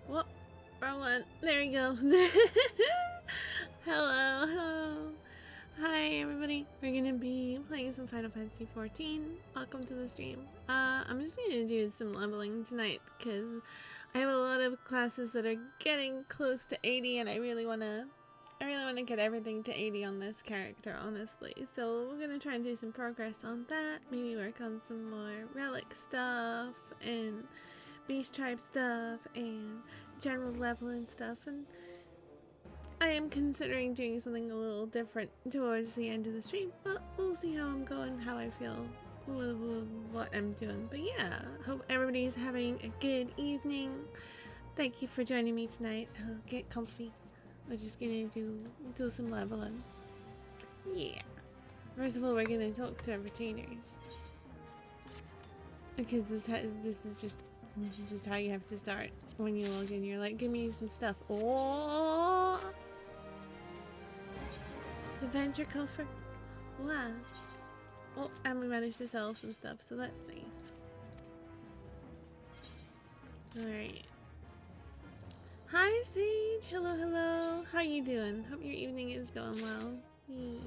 Whoop, wrong one. There we go. Hello, hello. Hi everybody. We're gonna be playing some Final Fantasy XIV. Welcome to the stream. I'm just gonna do some leveling tonight because I have a lot of classes that are getting close to 80 and I really wanna get everything to 80 on this character, honestly. So we're gonna try and do some progress on that. Maybe work on some more relic stuff and beast tribe stuff and general leveling stuff, and I am considering doing something a little different towards the end of the stream, but we'll see how I'm going, how I feel with what I'm doing. But yeah, hope everybody's having a good evening. Thank you for joining me tonight. Get comfy. We're just gonna do some leveling. Yeah. First of all, we're gonna talk to our retainers because this is just how you have to start when you log in. You're like, give me some stuff. Oh, it's a venture coffer. Wow. Oh, and we managed to sell some stuff, so that's nice. Alright. Hi, Sage. Hello, hello. How you doing? Hope your evening is going well. Yeah.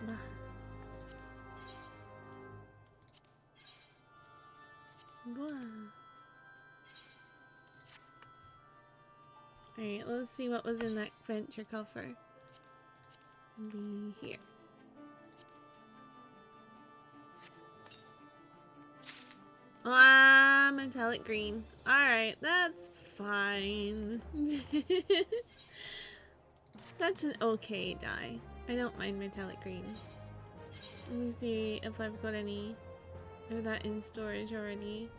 Bah. Alright, let's see what was in that venture coffer. Be here. Ah, metallic green. Alright, that's fine. That's an okay dye. I don't mind metallic green. Let me see if I've got any of that in storage already.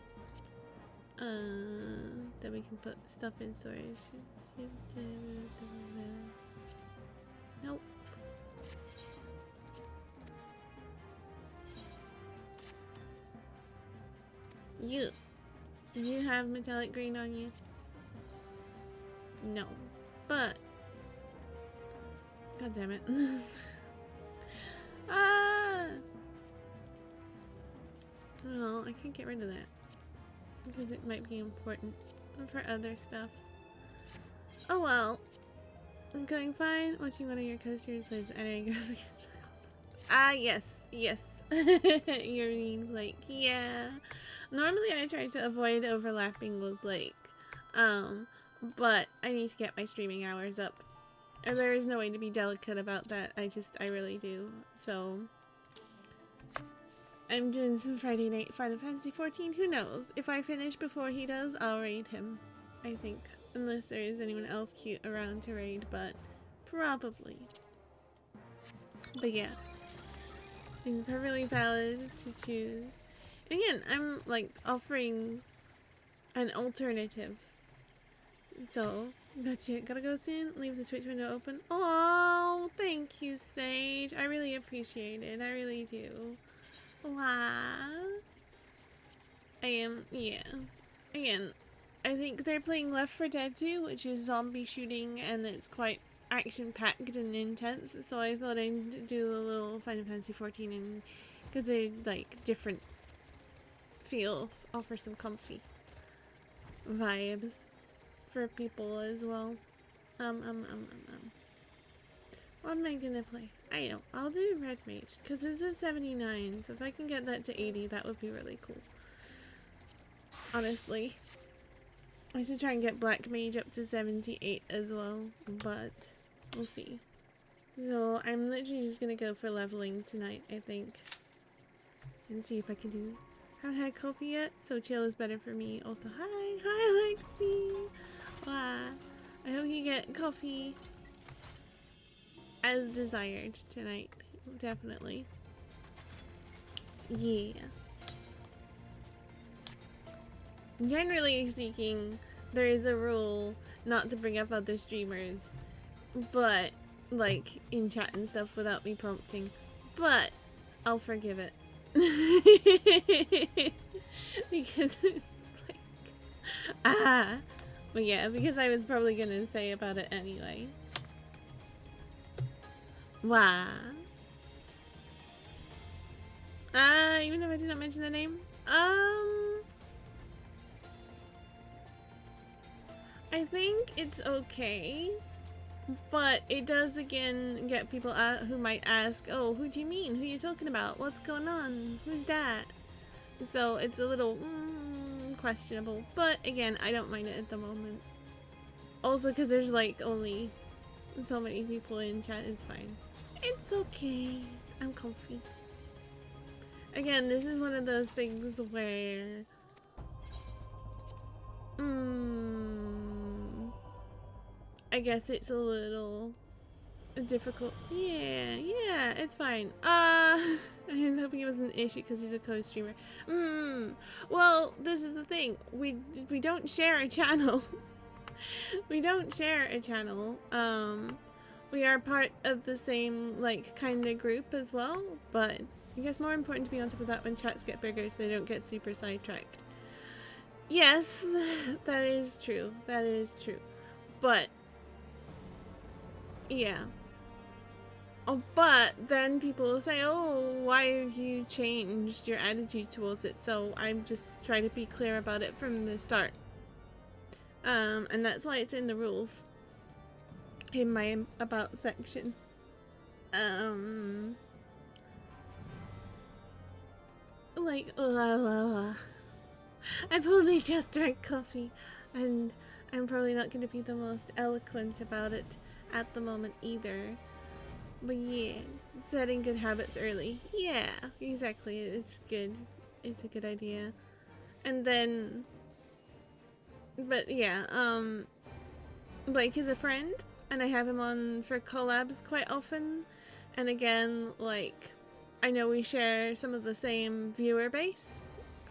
That we can put stuff in storage. Nope. You have metallic green on you? No. But god damn it. Ah! Well, I can't get rid of that because it might be important for other stuff. Oh well. I'm going fine. Watching one of your coasters was entering. Ah, yes, yes. You're mean Blake. Yeah. Normally I try to avoid overlapping with Blake. But I need to get my streaming hours up. And there is no way to be delicate about that. I really do. So I'm doing some Friday night Final Fantasy XIV. Who knows? If I finish before he does, I'll raid him. I think. Unless there is anyone else cute around to raid, but probably. But yeah. It's perfectly valid to choose. And again, I'm like offering an alternative. So, gotta go soon. Leave the Twitch window open. Oh, thank you, Sage. I really appreciate it. I really do. Wow. Yeah. Again, I think they're playing Left 4 Dead 2, which is zombie shooting, and it's quite action-packed and intense, so I thought I'd do a little Final Fantasy XIV, and because they're like different feels, offer some comfy vibes for people as well. What am I gonna play? I know, I'll do Red Mage, because this is 79, so if I can get that to 80, that would be really cool. Honestly. I should try and get Black Mage up to 78 as well, but we'll see. So I'm literally just gonna go for leveling tonight, I think. And see if I can do... Haven't had coffee yet, so chill is better for me. Also, hi Lexi! Wow. I hope you get coffee as desired tonight. Definitely. Yeah. Generally speaking, there is a rule not to bring up other streamers, but like in chat and stuff without me prompting, but I'll forgive it. Because it's like but yeah, because I was probably gonna say about it anyway. Wow. Even if I did not mention the name, I think it's okay, but it does again get people who might ask, oh, who do you mean? Who are you talking about? What's going on? Who's that? So it's a little questionable, but again, I don't mind it at the moment. Also, because there's like only so many people in chat, it's fine. It's okay. I'm comfy. Again, this is one of those things where I guess it's a little difficult. Yeah, it's fine. I was hoping it was an issue because he's a co-streamer. Well, this is the thing. We don't share a channel. We don't share a channel. We are part of the same, like, kind of group as well, but I guess more important to be on top of that when chats get bigger so they don't get super sidetracked. Yes, that is true. That is true. But yeah. Oh, but then people will say, oh, why have you changed your attitude towards it? So I'm just trying to be clear about it from the start. And that's why it's in the rules. In my about section. Like, I've only just drank coffee, and I'm probably not going to be the most eloquent about it at the moment either. But yeah, setting good habits early. Yeah, exactly. It's good. It's a good idea. And then, but yeah, Blake is a friend, and I have him on for collabs quite often. And again, like, I know we share some of the same viewer base.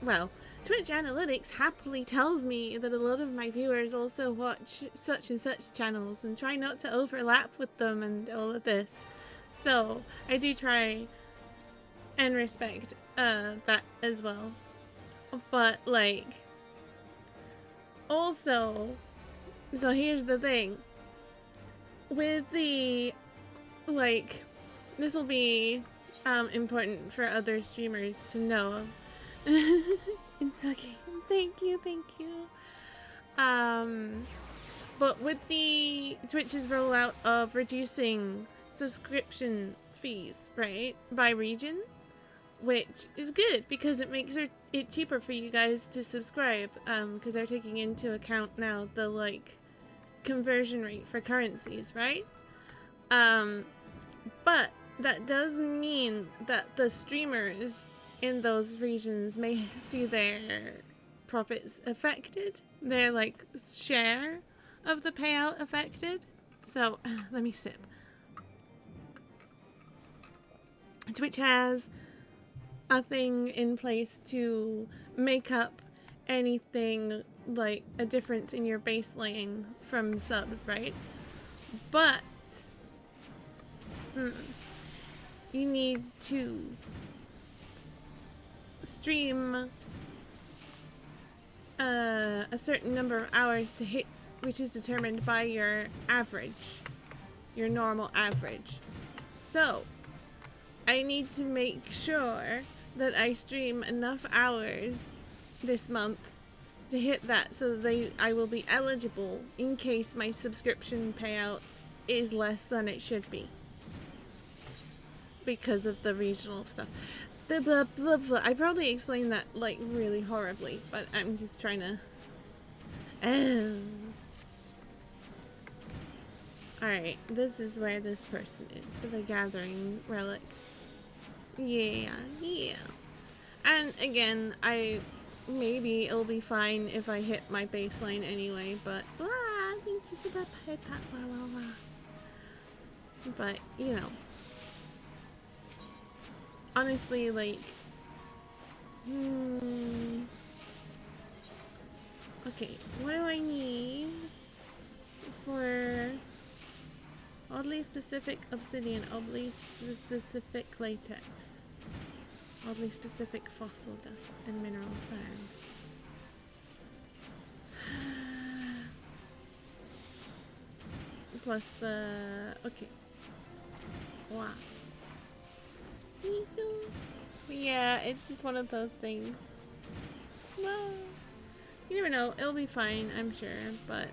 Well, Twitch Analytics happily tells me that a lot of my viewers also watch such and such channels and try not to overlap with them and all of this. So, I do try and respect that as well. But, like, also, so here's the thing. With the, like, this will be important for other streamers to know. It's okay. Thank you. But with the Twitch's rollout of reducing subscription fees, right, by region, which is good because it makes it cheaper for you guys to subscribe, because they're taking into account now the, like, conversion rate for currencies, right? But that does mean that the streamers in those regions may see their profits affected, their, like, share of the payout affected. So, let me sip. Twitch has a thing in place to make up anything like a difference in your baseline from subs, right? But you need to stream a certain number of hours to hit, which is determined by your average, your normal average. So I need to make sure that I stream enough hours this month to hit that, so that I will be eligible in case my subscription payout is less than it should be because of the regional stuff. The blah blah blah. I probably explained that like really horribly, but I'm just trying to. Alright, this is where this person is for the gathering relic. Yeah. And again, maybe it'll be fine if I hit my baseline anyway, but thank you for that pet pat. But you know, honestly, like, okay, what do I need for oddly specific obsidian, oddly specific latex, oddly specific fossil dust, and mineral sand? Plus the... okay. Wow. Me too. Yeah, it's just one of those things. Well, you never know. It'll be fine, I'm sure, but...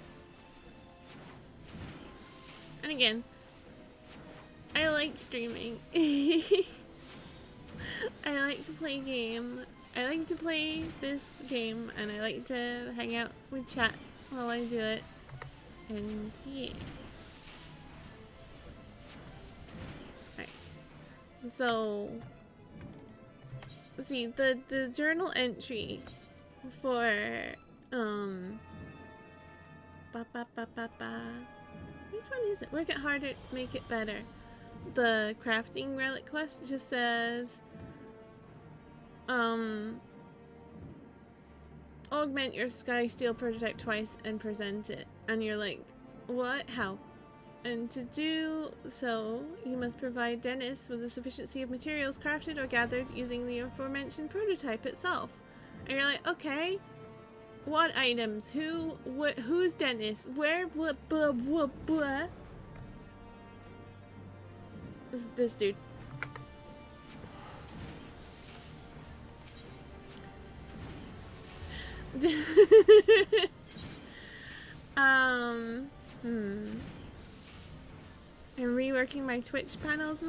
and again, I like streaming. I like to play game. I like to play this game, and I like to hang out with chat while I do it. And yeah. Alright. So, see, the journal entry for, which one is it? Work it harder, make it better. The crafting relic quest just says, augment your sky steel prototype twice and present it. And you're like, what? How? And to do so, you must provide Dennis with a sufficiency of materials crafted or gathered using the aforementioned prototype itself. And you're like, okay, what items? Who's Dennis? Where? Blah, blah, blah, blah. This dude. I'm reworking my Twitch panels.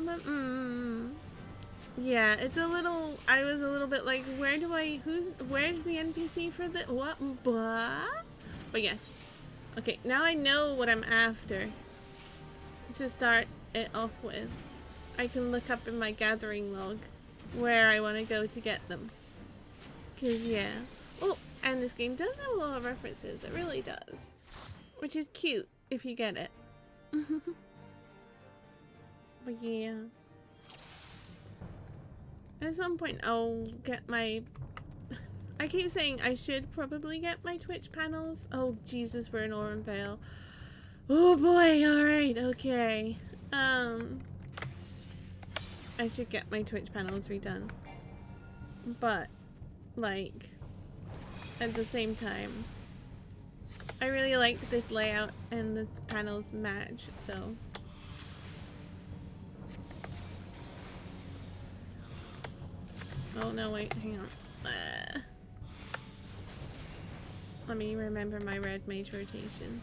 Yeah, it's a little, I was a little bit like, where's the NPC for the, what, blah? But yes. Okay, now I know what I'm after to start it off with. I can look up in my gathering log where I want to go to get them. Cause yeah. Oh, and this game does have a lot of references, it really does. Which is cute, if you get it. But yeah. At some point I'll get my... I keep saying I should probably get my Twitch panels. Oh Jesus, we're in Orenvale. Oh boy, alright, okay. I should get my Twitch panels redone. But, like, at the same time, I really like this layout and the panels match, so... oh no, wait, hang on. Let me remember my red mage rotation.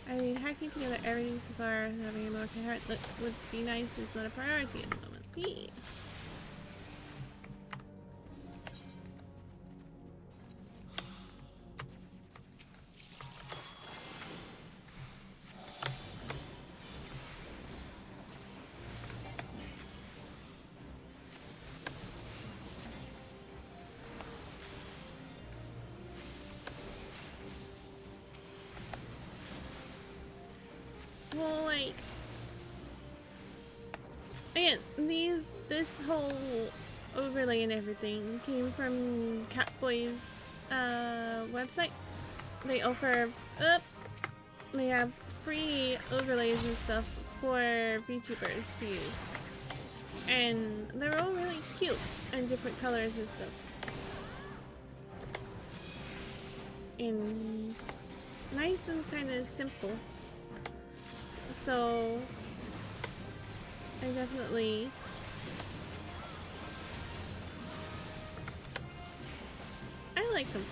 I mean, hacking together everything so far, having a more coherent look would be nice, but it's not a priority at the moment. Yeah. Well, like, again, this whole overlay and everything came from Catboy's website. They offer, they have free overlays and stuff for VTubers to use, and they're all really cute and different colors and stuff. and nice and kind of simple. So I definitely like them.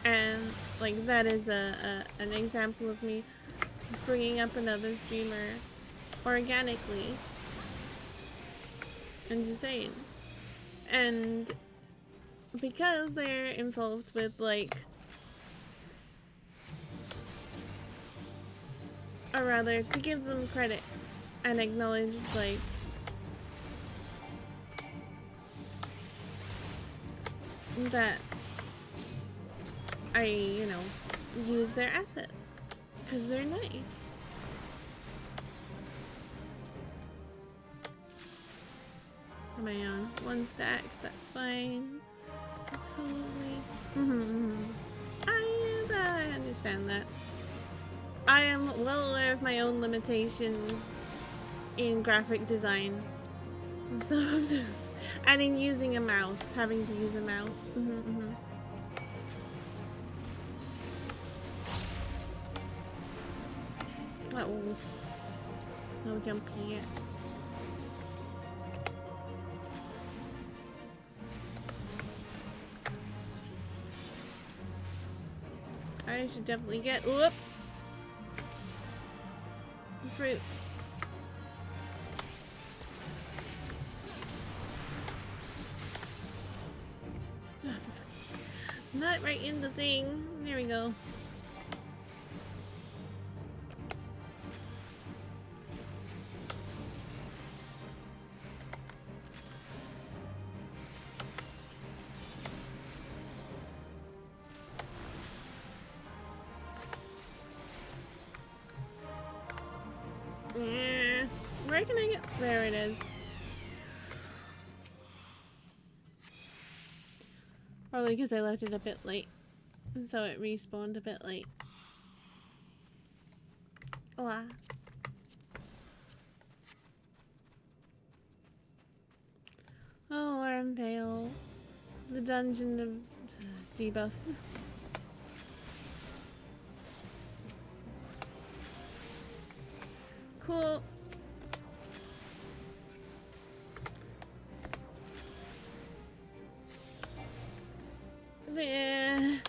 And like that is an example of me bringing up another streamer organically and just saying. And because they're involved with like, or rather to give them credit and acknowledge like that I, you know, use their assets because they're nice. On my own, one stack, that's fine. Absolutely. I understand that. I am well aware of my own limitations in graphic design. So, and in using a mouse, having to use a mouse. Uh-oh. No jump here. I should definitely get whoop fruit. Not right in the thing. There we go. Where can I get? There it is. Probably because I left it a bit late. And so it respawned a bit late. Wow. Oh, I'm pale. The dungeon of debuffs. Cool. There.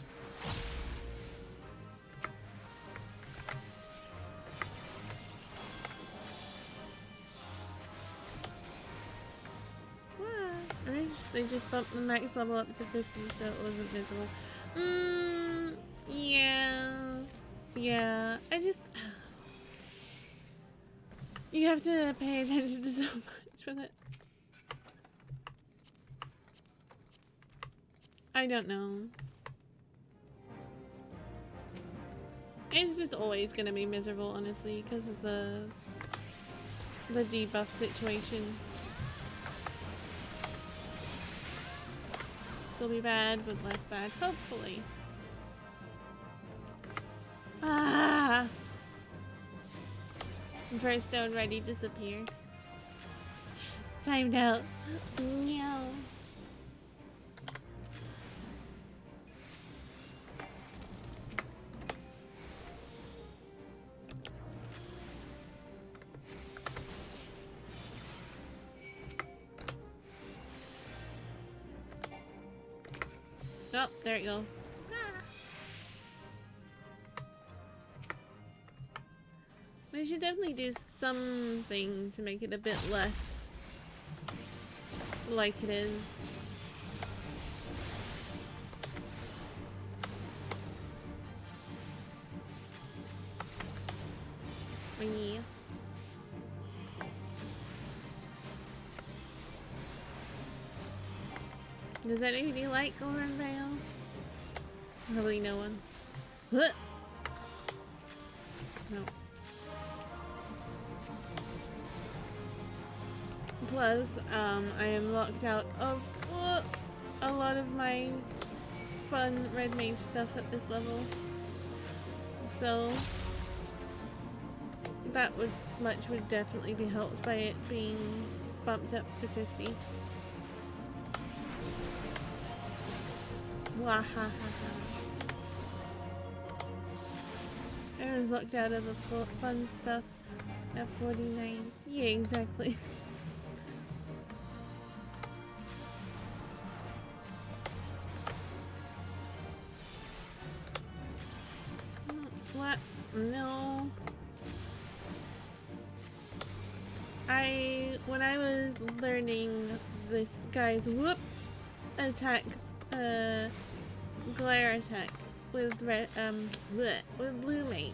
They just bumped the max level up to 50, so it wasn't miserable. Yeah. I just... You have to pay attention to so much with it. I don't know. It's just always gonna be miserable, honestly, because of the debuff situation. It'll be bad, but less bad, hopefully. Ah! First stone ready, disappear. Timed out. No. Oh, there you go. We should definitely do something to make it a bit less like it is. Yeah. Does anybody like Golden Veil? Probably no one. Huh. No. Plus, I am locked out of a lot of my fun red mage stuff at this level. So, that much would definitely be helped by it being bumped up to 50. Wahahaha. Everyone's locked out of the fun stuff at 49. Yeah, exactly. What? No. When I was learning this guy's whoop attack, glare attack with with blue mage,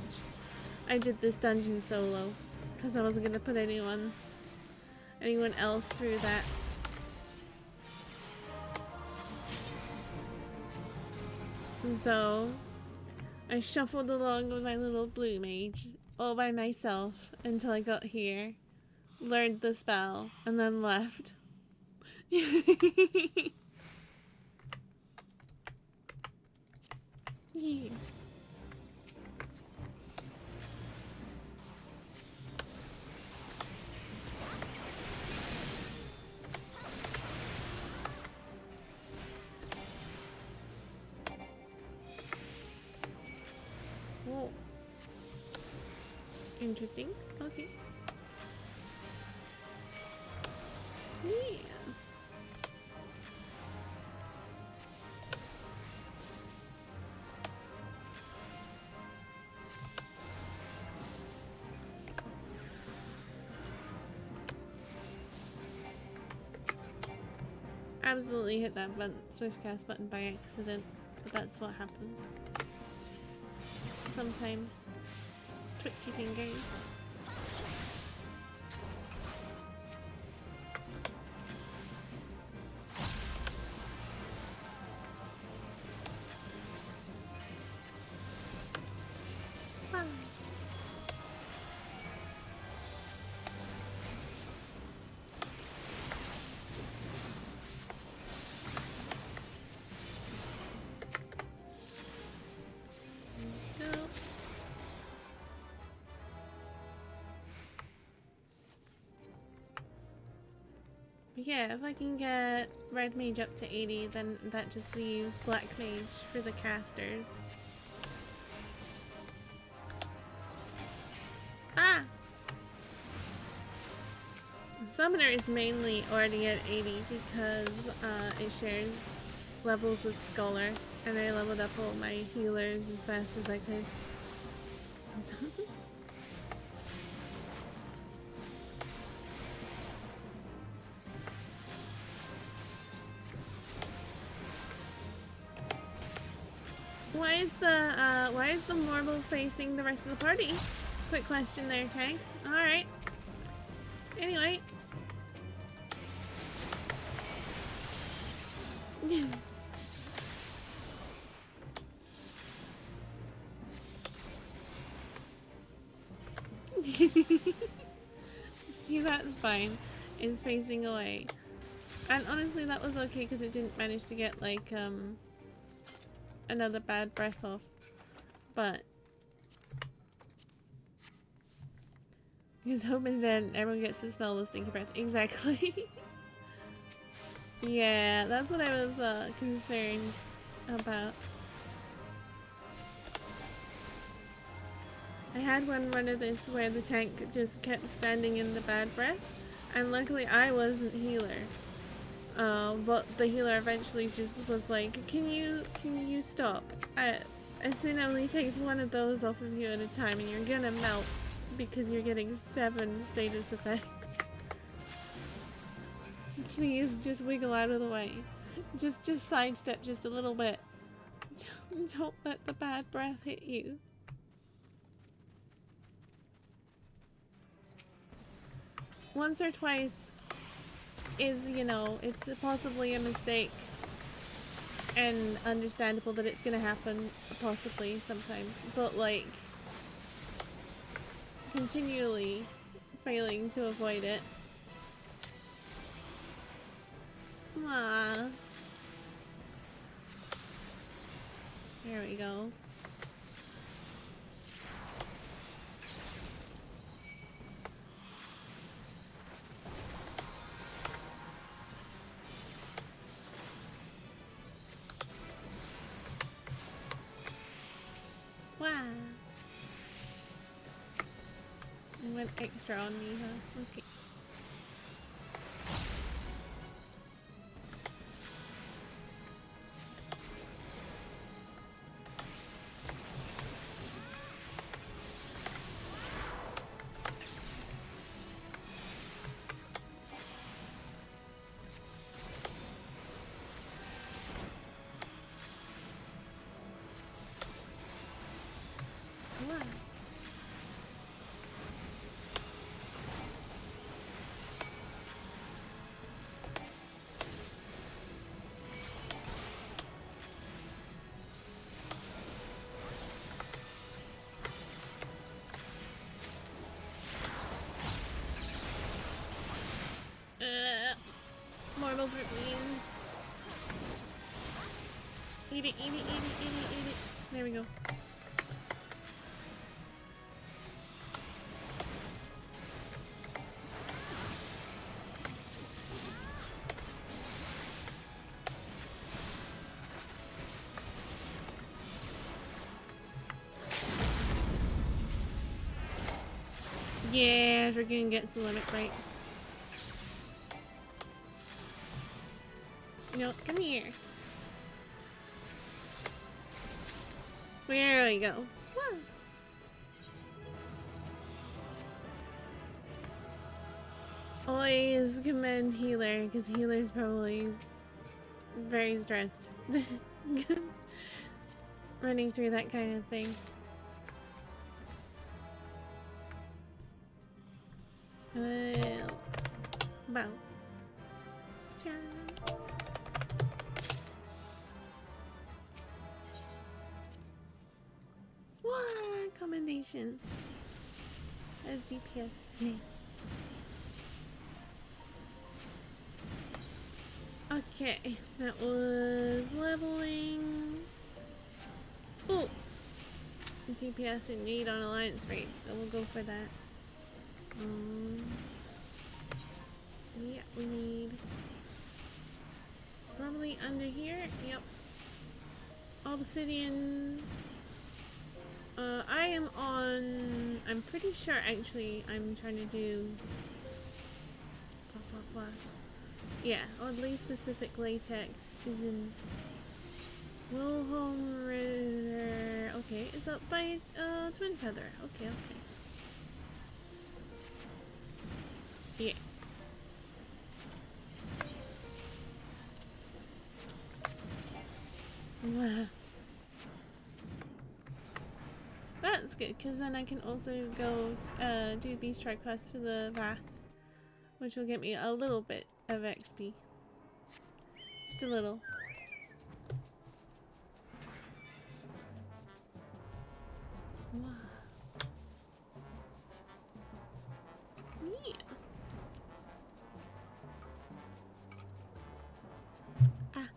I did this dungeon solo because I wasn't gonna put anyone else through that. So I shuffled along with my little blue mage all by myself until I got here, learned the spell, and then left. Yeah. Whoa. Interesting. Okay. Yeah. Absolutely hit that button, swiftcast button by accident, but that's what happens. Sometimes. Twitchy fingers. Fun. Yeah, if I can get red mage up to 80, then that just leaves black mage for the casters. Ah! Summoner is mainly already at 80 because it shares levels with Scholar, and I leveled up all my healers as fast as I could. Why is the marble facing the rest of the party? Quick question there, Tank. Alright. Anyway. See, that's fine. It's facing away. And honestly, that was okay because it didn't manage to get, like, another bad breath off. But because hope is dead and everyone gets to smell the stinky breath. Exactly. Yeah, that's what I was concerned about. I had one run of this where the tank just kept standing in the bad breath, and luckily I wasn't healer. But the healer eventually just was like, can you stop? It only takes one of those off of you at a time and you're gonna melt because you're getting 7 status effects. Please just wiggle out of the way. Just sidestep just a little bit. Don't let the bad breath hit you. Once or twice is, you know, it's possibly a mistake and understandable that it's gonna happen, possibly sometimes, but like continually failing to avoid it. Ah, there we go. Wow. You went extra on me, huh? Okay. Wow. Mortal protein. Eat it, eat it, eat it, eat it, eat it. There we go. Yeah, freaking gets the limit right. No, come here. There we go. Woo. Always commend healer, because healer's probably very stressed. Running through that kind of thing. Well, bow. Ciao. What commendation as DPS. Okay, that was leveling. Oh, DPS in need on alliance rate, so we'll go for that. Yeah, we need probably under here. Yep. Obsidian. I am on. I'm pretty sure actually. I'm trying to do. Yeah, oddly specific latex is in Wilhelm Ritter. Okay, it's up by Twin Feather. Okay, okay. Yeah. Wow. That's good, because then I can also go do Beast Strike quest for the Wrath, which will get me a little bit of XP. Just a little. Wow. Yeah. Ah.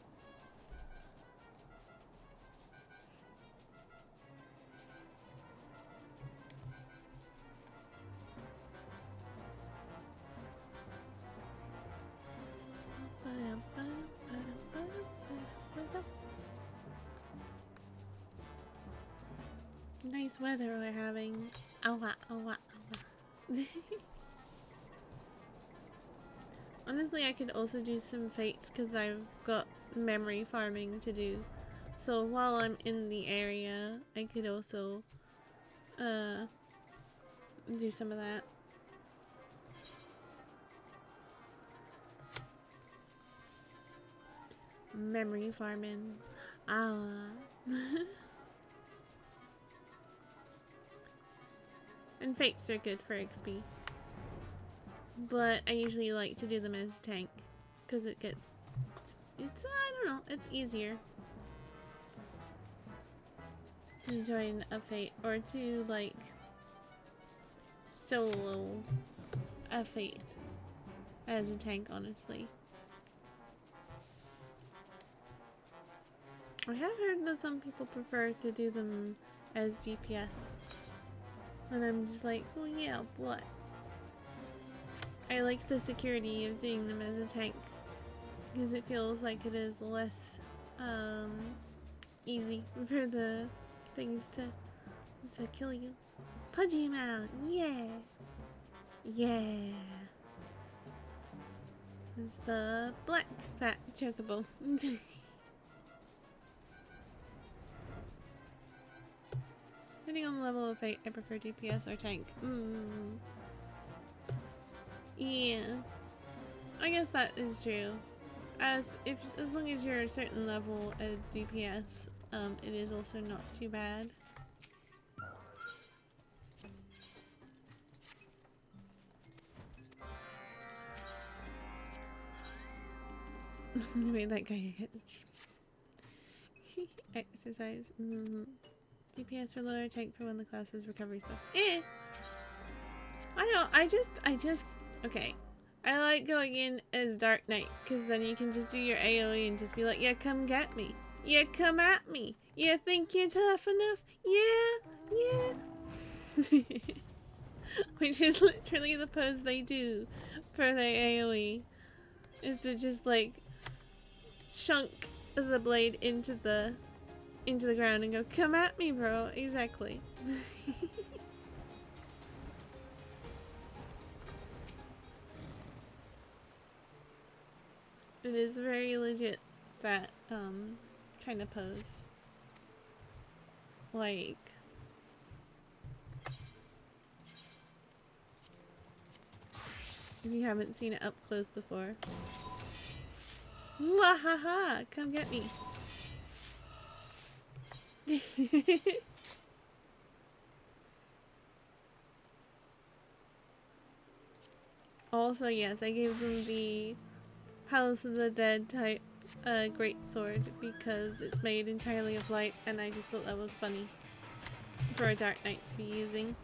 Nice weather we're having. Awa, awa, awa. Honestly, I could also do some fates because I've got memory farming to do. So while I'm in the area, I could also do some of that. Memory farming. Ah. And fates are good for XP. But I usually like to do them as tank because it gets it's I don't know, it's easier to join a fate or to like solo a fate as a tank, honestly. I have heard that some people prefer to do them as DPS. And I'm just like, well yeah, what? I like the security of doing them as a tank because it feels like it is less easy for the things to to kill you. Pudgy him out. Yeah. Yeah. It's the black fat chocobo. Depending on the level of fight, I prefer DPS or tank. Yeah. I guess that is true. As long as you're a certain level of DPS, it is also not too bad. You made that guy hit his team. Exercise. DPS for lower, tank for when the class is recovery stuff. I just okay. I like going in as Dark Knight because then you can just do your AoE and just be like, yeah, come get me. Yeah, come at me. You think you're tough enough? Yeah. Which is literally the pose they do for their AoE. Is to just like chunk the blade into the ground and go, come at me, bro. Exactly. It is very legit, that kind of pose. Like, if you haven't seen it up close before. Wahaha! Come get me. Also, yes, I gave them the Palace of the Dead type great sword because it's made entirely of light, and I just thought that was funny for a Dark Knight to be using.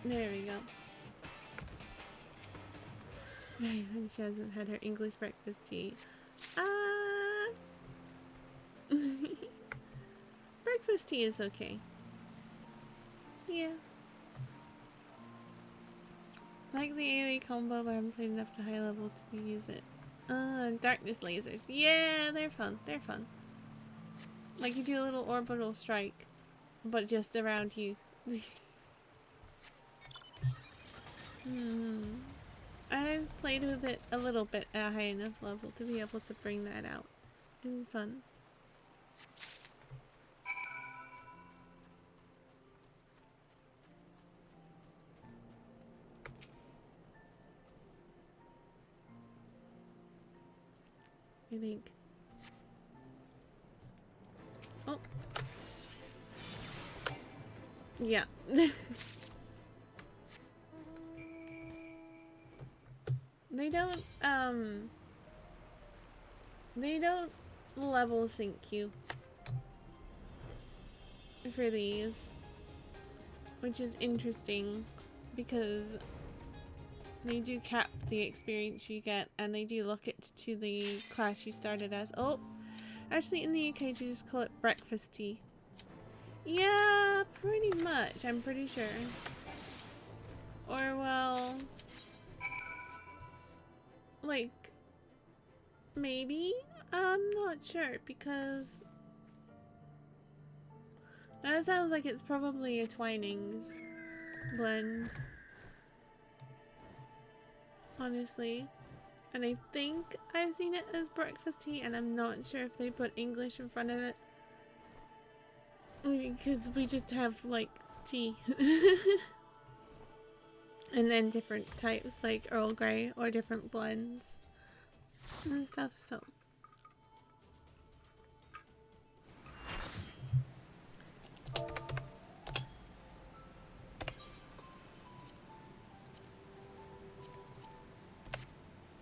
There we go. And she hasn't had her English breakfast tea. Breakfast tea is okay. Yeah. Like the AoE combo, but I haven't played enough to high level to use it. Darkness lasers. Yeah, they're fun. They're fun. Like you do a little orbital strike, but just around you. I've played with it a little bit at a high enough level to be able to bring that out. It's fun. I think. Oh. Yeah. They don't level sync you for these, which is interesting because they do cap the experience you get, and they do look it to the class you started as. Oh, actually in the UK you just call it breakfast tea. Yeah, pretty much, I'm pretty sure. Or well, like, maybe? I'm not sure because that sounds like it's probably a Twinings blend. Honestly. And I think I've seen it as breakfast tea, and I'm not sure if they put English in front of it. Because we just have, like, tea. And then different types, like Earl Grey, or different blends and stuff, so.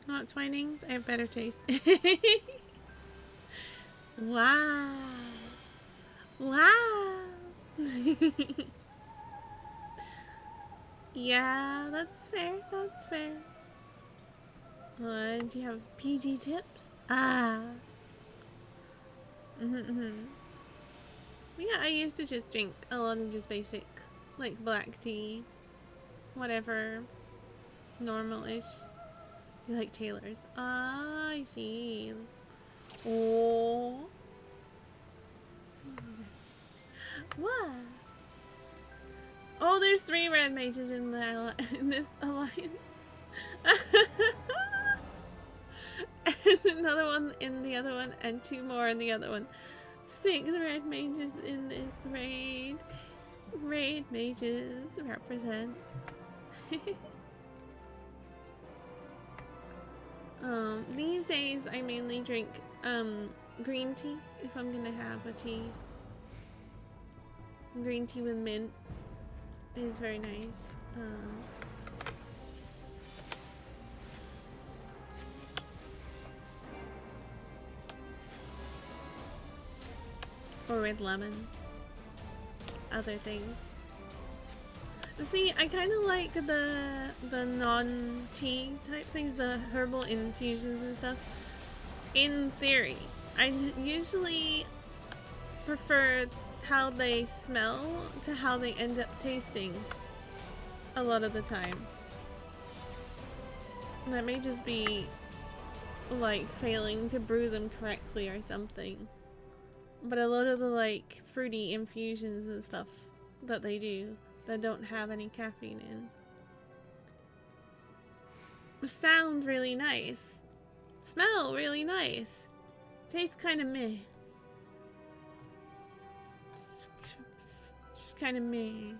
Not Twinings, I have better taste. Wow. Wow. Yeah, that's fair, that's fair. Do you have PG tips? Ah. Yeah, I used to just drink a lot of just basic, like, black tea. Whatever. Normal-ish. You like Taylor's? Ah, I see. Oh. What? Oh, there's 3 red mages in the in this alliance. And another one in the other one, and 2 more in the other one. 6 red mages in this raid. Raid mages represent. These days I mainly drink green tea if I'm gonna have a tea. Green tea with mint is very nice. Or with lemon. Other things. See, I kind of like the non-tea type things, the herbal infusions and stuff. In theory, I usually prefer how they smell to how they end up tasting a lot of the time. And that may just be like failing to brew them correctly or something. But a lot of the like fruity infusions and stuff that they do that don't have any caffeine in sound really nice, smell really nice, taste kind of meh, just kind of meh.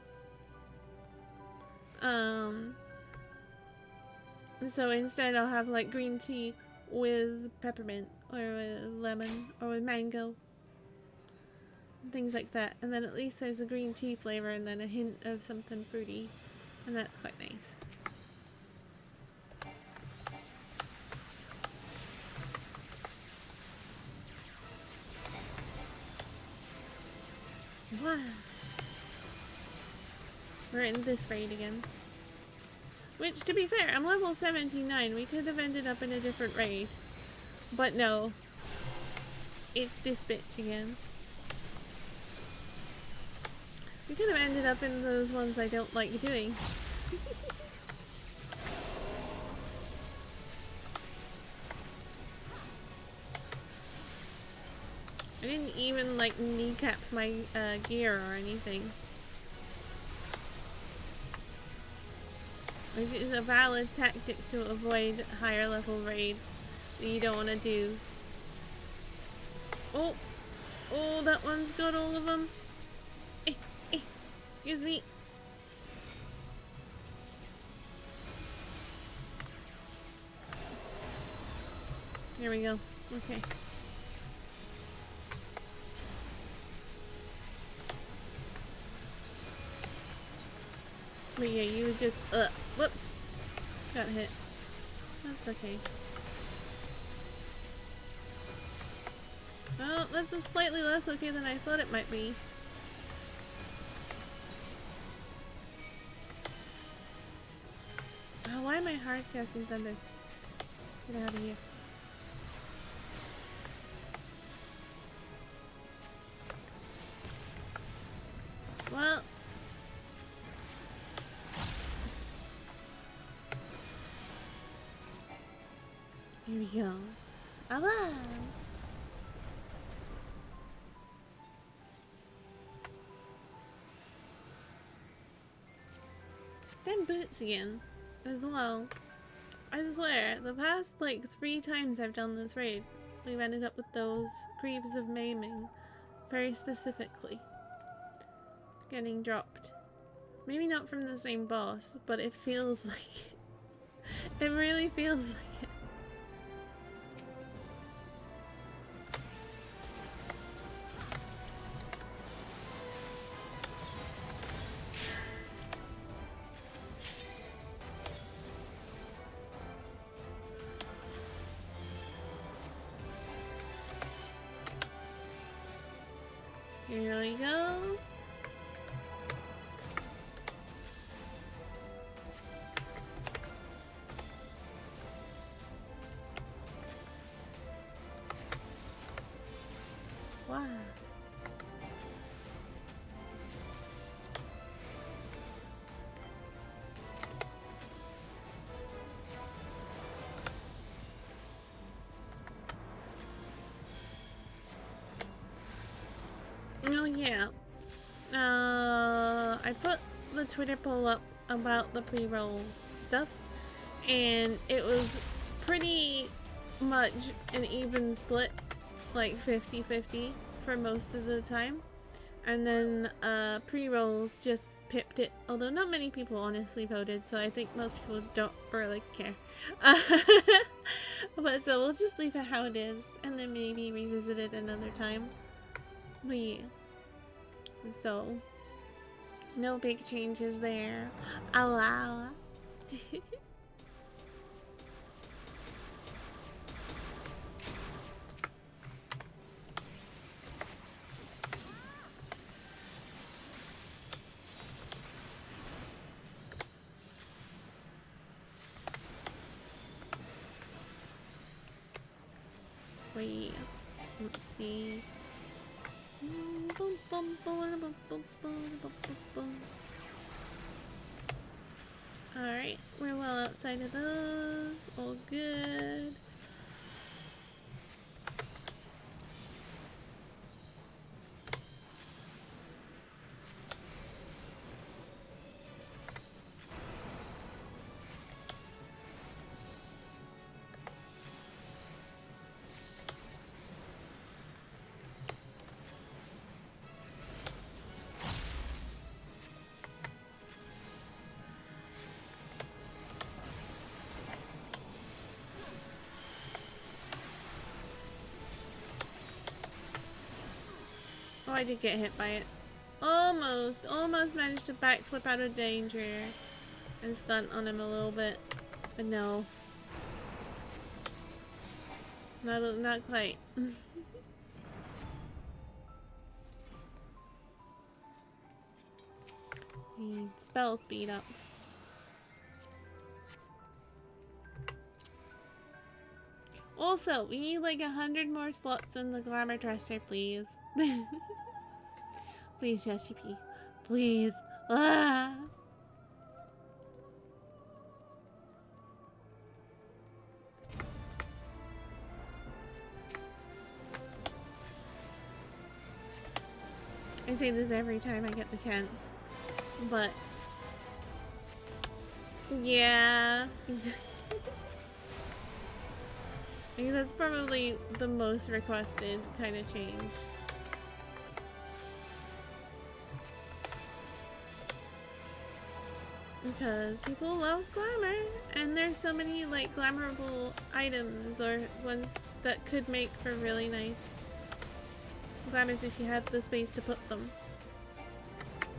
So instead I'll have like green tea with peppermint or with lemon or with mango. Things like that, and then at least there's a green tea flavor and then a hint of something fruity, and that's quite nice. Wow. We're in this raid again. Which, to be fair, I'm level 79. We could have ended up in a different raid. But no. It's this bitch again. We could have ended up in those ones I don't like doing. I didn't even like kneecap my gear or anything. Which is a valid tactic to avoid higher level raids that you don't want to do. Oh! Oh, that one's got all of them. Excuse me. Here we go. Okay. But yeah, you would just, whoops. Got hit. That's okay. Well, this is slightly less okay than I thought it might be. Oh, why am I hard casting thunder? Get out of here. Well. Here we go. Allah! Stem boots again. As well. I swear, the past like 3 times I've done this raid, we've ended up with those creeps of maiming. Very specifically. Getting dropped. Maybe not from the same boss, but it feels like it. It really feels like it. Here we go. Wow. Oh yeah. I put the Twitter poll up about the pre-roll stuff, and it was pretty much an even split, like 50-50 for most of the time. And then pre-rolls just pipped it, although not many people honestly voted, so I think most people don't really care. But so we'll just leave it how it is, and then maybe revisit it another time. But yeah. So, no big changes there. Oh wow. Wait, let's see. Alright, we're well outside of those. All good. Oh, I did get hit by it. Almost managed to backflip out of danger and stunt on him a little bit, but no. Not quite. Spell speed up. Also, we need like 100 more slots in the glamour dresser, please. Please, Yoshi-P. Please. Ah! I say this every time I get the chance. But yeah. I think that's probably the most requested kind of change. Because people love glamour, and there's so many like glamourable items or ones that could make for really nice glamours if you have the space to put them.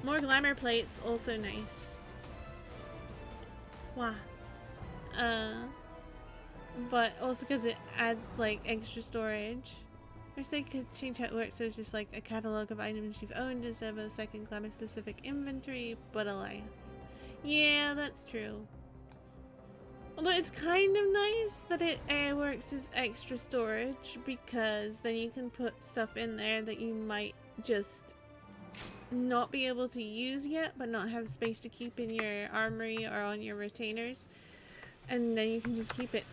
More glamour plates, also nice. Wow. But also because it adds like extra storage. Or they could change how it works so it's just like a catalog of items you've owned instead of a second glamour specific inventory, but alas. Yeah, that's true. Although it's kind of nice that it works as extra storage, because then you can put stuff in there that you might just not be able to use yet, but not have space to keep in your armory or on your retainers. And then you can just keep it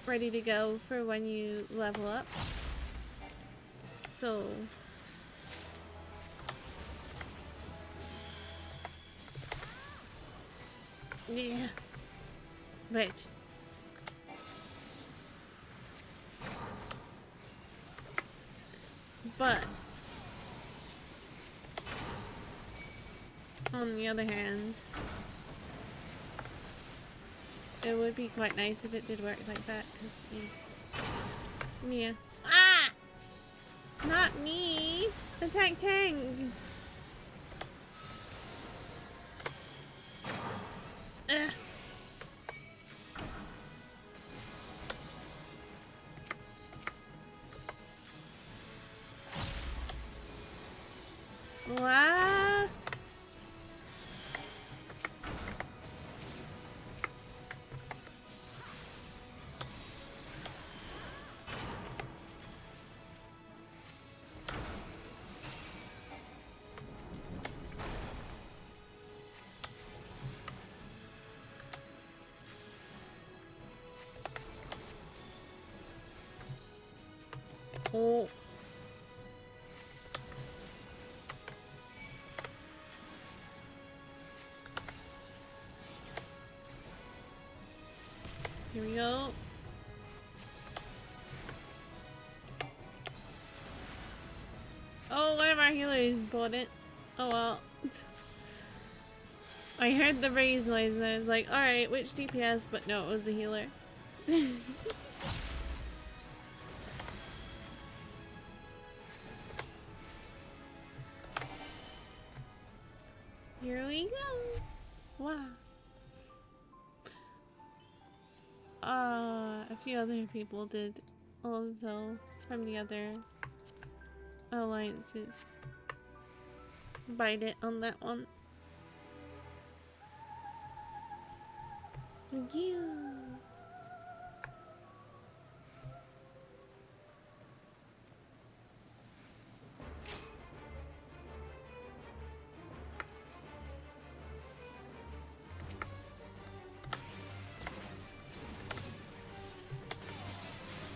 ready to go for when you level up. So yeah. Right. But on the other hand, it would be quite nice if it did work like that, because yeah. Ah! Not me! Attack Tang! Ugh. What? Oh. Here we go. Oh, one of our healers bought it. Oh well. I heard the raise noise and I was like, alright, which DPS? But no, it was a healer. Here we go. Wow. A few other people did also from the other alliances. Bite it on that one. You.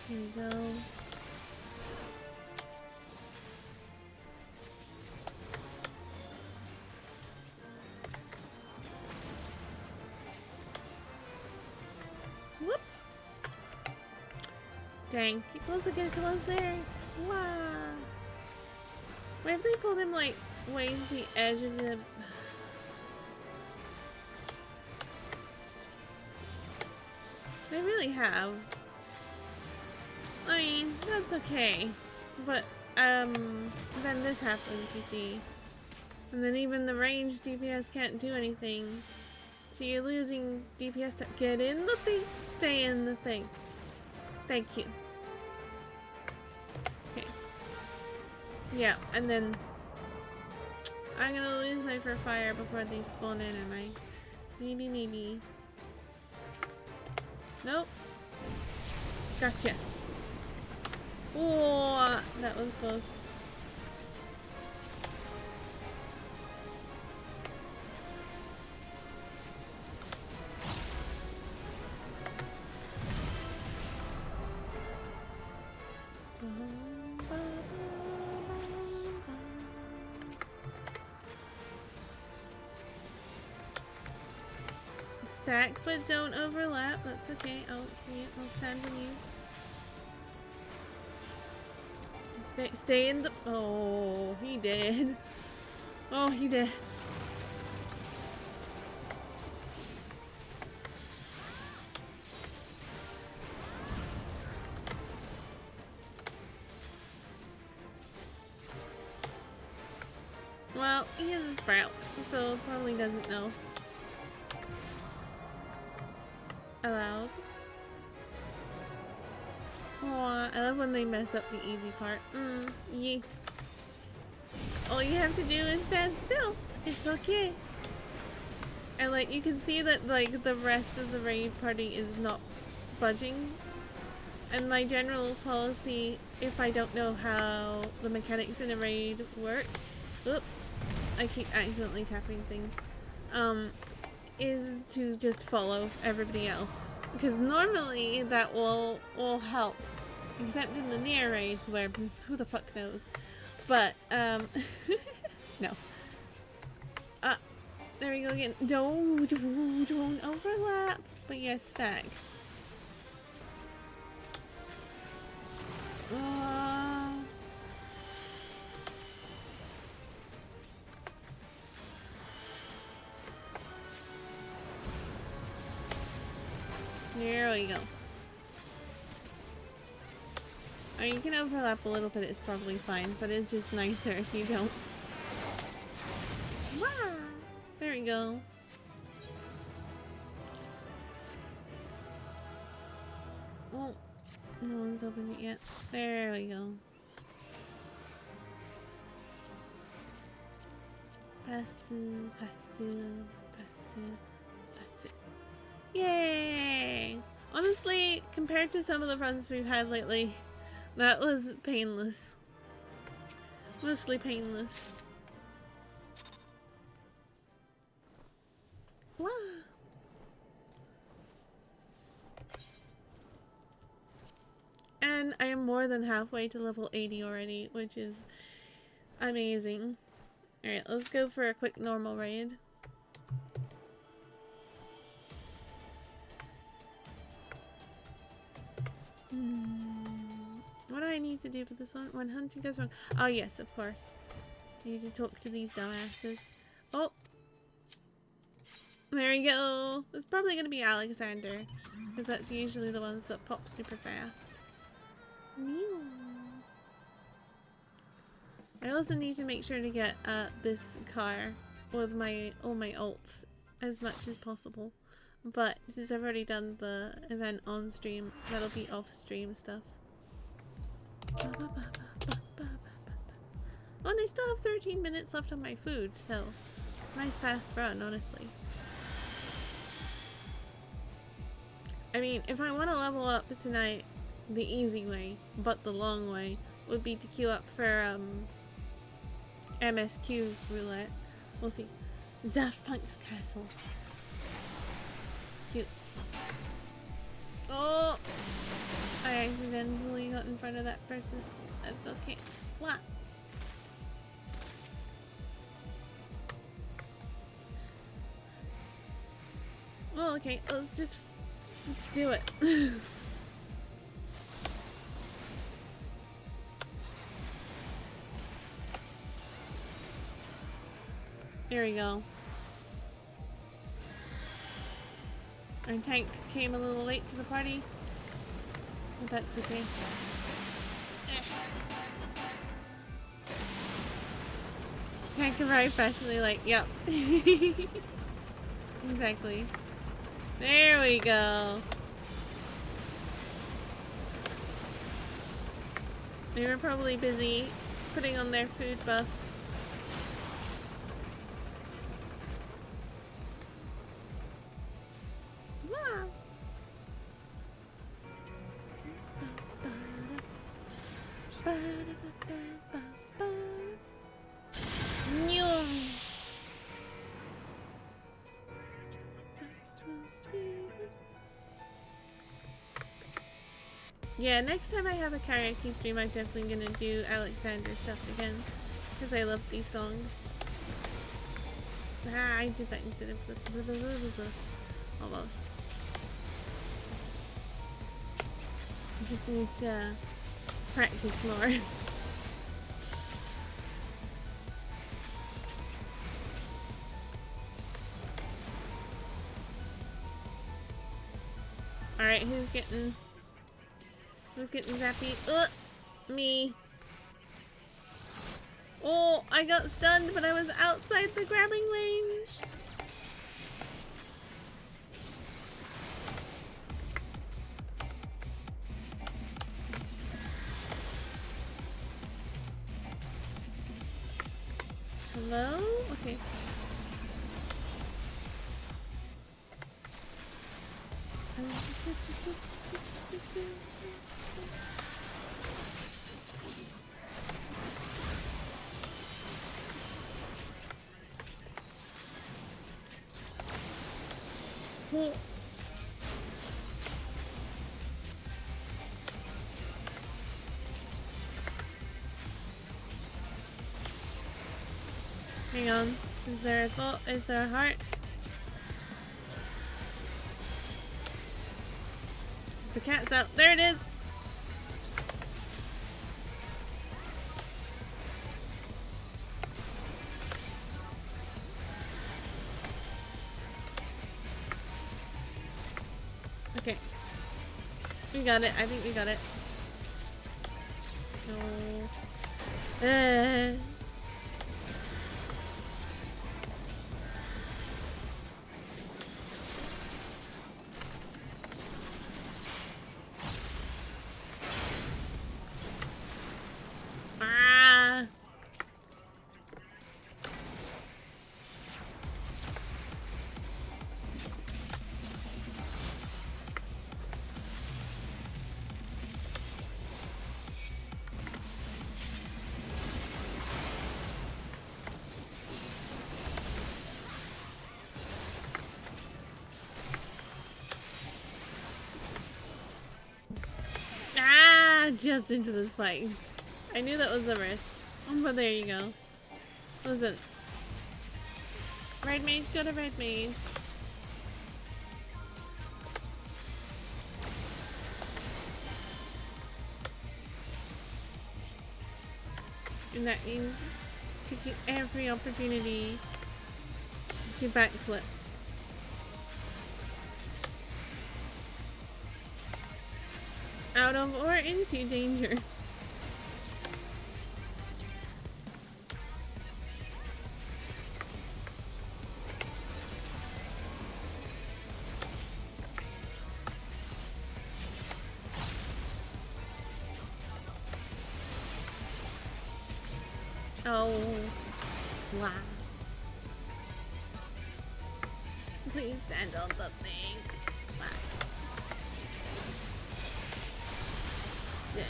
Here we go. Whoop! Dang, get closer, get closer! Wow! Where have they pulled him like ways the edge of the... They really have. I mean, that's okay. But, then this happens, you see. And then even the ranged DPS can't do anything. So you're losing DPS to get in the thing, stay in the thing. Thank you. Okay. Yeah, and then I'm gonna lose my fur fire before they spawn in, am I? Maybe. Nope. Gotcha. Oh, that was close. Stack, but don't overlap. That's okay. I'll stand on you. Stay in the. Oh, he did. Oh, he did. Well, he is a sprout, so probably doesn't know. Allowed. Aw, I love when they mess up the easy part. Yeah. All you have to do is stand still. It's okay. And like, you can see that like the rest of the raid party is not budging. And my general policy, if I don't know how the mechanics in a raid work, oop, I keep accidentally tapping things, is to just follow everybody else. Because normally that will help. Except in the near raids where who the fuck knows. But, no. There we go again. Don't overlap. But yes, stack. There we go. I mean, you can overlap a little bit, it's probably fine, but it's just nicer if you don't. Wow! There we go. Oh, no one's opened it yet. There we go. Pasu. Yay! Honestly, compared to some of the runs we've had lately, that was painless. Mostly painless. Wow. And I am more than halfway to level 80 already, which is amazing. Alright, let's go for a quick normal raid. What do I need to do for this one? When hunting goes wrong. Oh yes, of course. I need to talk to these dumbasses. Oh! There we go! It's probably gonna be Alexander. Because that's usually the ones that pop super fast. Meow. I also need to make sure to get this car with all my ults as much as possible. But since I've already done the event on stream, that'll be off stream stuff. Oh, and I still have 13 minutes left on my food, so nice fast run, honestly. I mean, if I want to level up tonight, the easy way, but the long way, would be to queue up for MSQ roulette. We'll see. Daft Punk's castle. Cute. Oh! I accidentally got in front of that person. That's okay. What? Well, okay, let's just do it. There we go. Our tank came a little late to the party, but that's okay. Tank can very freshly like, yep. Exactly. There we go. They were probably busy putting on their food buff. Yeah, next time I have a karaoke stream, I'm definitely gonna do Alexander stuff again, because I love these songs. Ah, I did that instead of almost. I just need to practice more. Alright, who's getting zappy? Ugh! Me. Oh, I got stunned, but I was outside the grabbing range. Hello? Okay. Hang on. Is there a thought? Is there a heart? The cat's out. There it is! Okay. We got it. I think we got it. No. Just into the spikes. I knew that was a risk. But there you go. Listen. Red mage, go to red mage. and that means taking every opportunity to backflip. Out of or into danger. Oh, wow. Please stand on the thing. Wow. Good.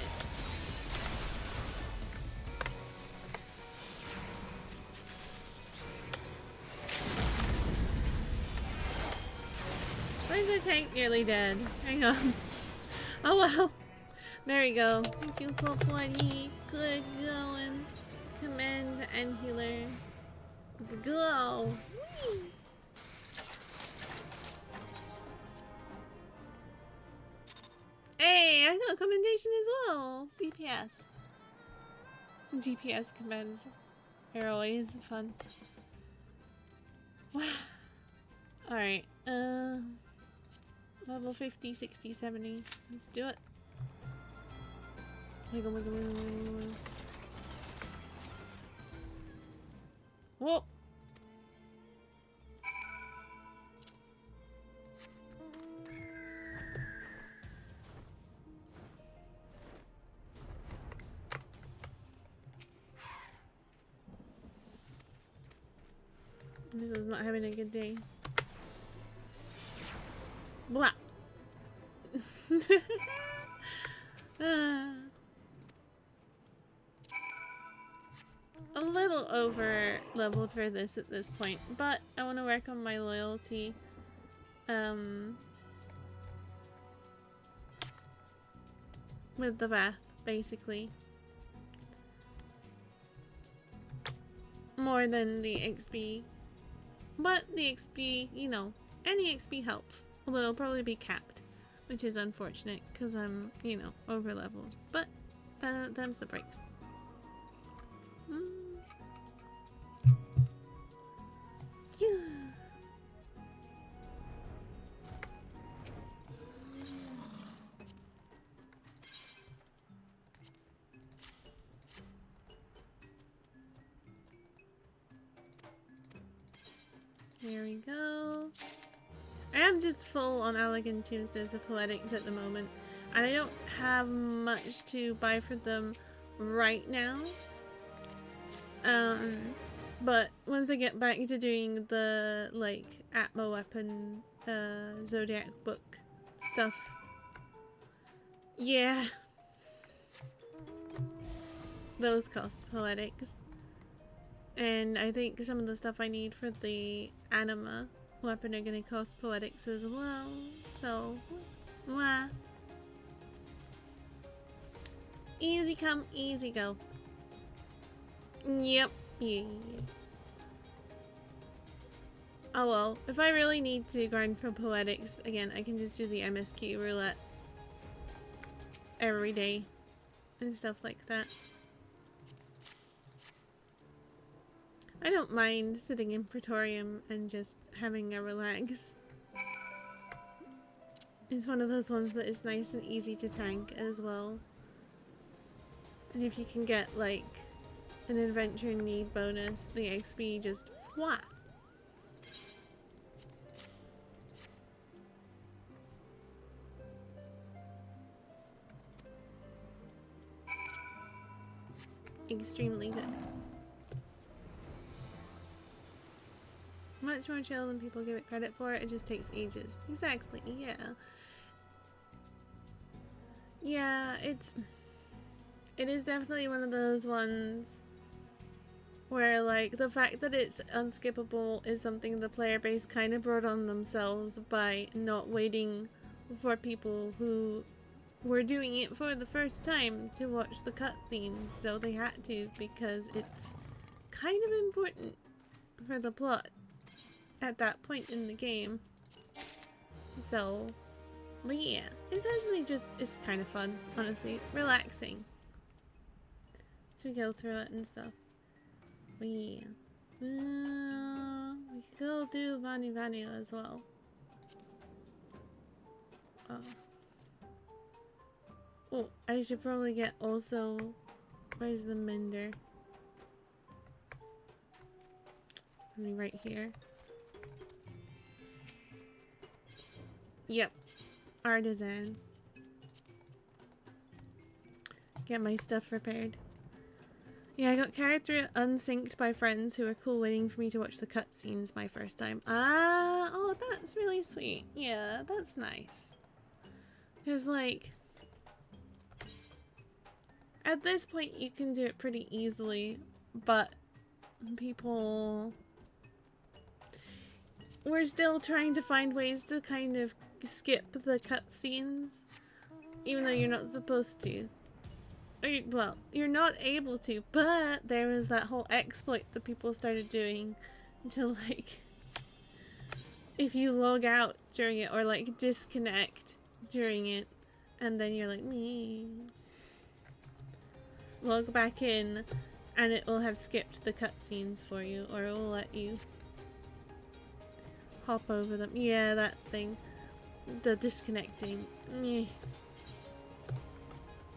Why is our tank nearly dead? Hang on. Oh wow. There we go. Thank you for 40. Good going. Command and healer. Let's go. Whee! Hey, I got commendation as well. DPS. DPS commands are always fun. Wow. Alright, level 50, 60, 70. Let's do it. Wiggle, wiggle, wiggle, wiggle, wiggle. Whoa! This was not having a good day. Blah! A little over leveled for this at this point, but I want to work on my loyalty. With the bath, basically. More than the XP. But the XP, you know, any XP helps. Although it'll probably be capped, which is unfortunate because I'm, you know, over leveled. But them's the breaks. Yeah. Here we go. I am just full on Elegant Tombstones of Poetics at the moment, and I don't have much to buy for them right now. But once I get back to doing the, like, Atma Weapon, Zodiac Book stuff. Yeah. Those cost Poetics. And I think some of the stuff I need for the Anima Weapon are gonna cost Poetics as well. So, mwah. Easy come, easy go. Yep. Yeah. Oh well, if I really need to grind for Poetics, again, I can just do the MSQ roulette every day and stuff like that. I don't mind sitting in Praetorium and just having a relax. It's one of those ones that is nice and easy to tank as well. And if you can get, like, an adventure need bonus, the XP just wha. Extremely good. Much more chill than people give it credit for. It just takes ages. Exactly, yeah. Yeah, it is definitely one of those ones where, like, the fact that it's unskippable is something the player base kind of brought on themselves by not waiting for people who were doing it for the first time to watch the cutscenes, so they had to because it's kind of important for the plot at that point in the game. So, but yeah, it's actually just, it's kind of fun, honestly. Relaxing. to go through it and stuff. But yeah. We could go do Vani Vani as well. Oh. Oh, I should probably get also... Where's the mender? I mean, right here. Yep. Artisan. Get my stuff repaired. Yeah, I got carried through it unsynced by friends who were cool waiting for me to watch the cutscenes my first time. Ah, oh, that's really sweet. Yeah, that's nice. Because, like, at this point you can do it pretty easily, but people... We're still trying to find ways to kind of skip the cutscenes, even though you're not supposed to. Well, you're not able to, but there was that whole exploit that people started doing to, like, if you log out during it or, like, disconnect during it, and then you're like, me. Log back in, and it will have skipped the cutscenes for you, or it will let you hop over them. Yeah, that thing. The disconnecting. Meh.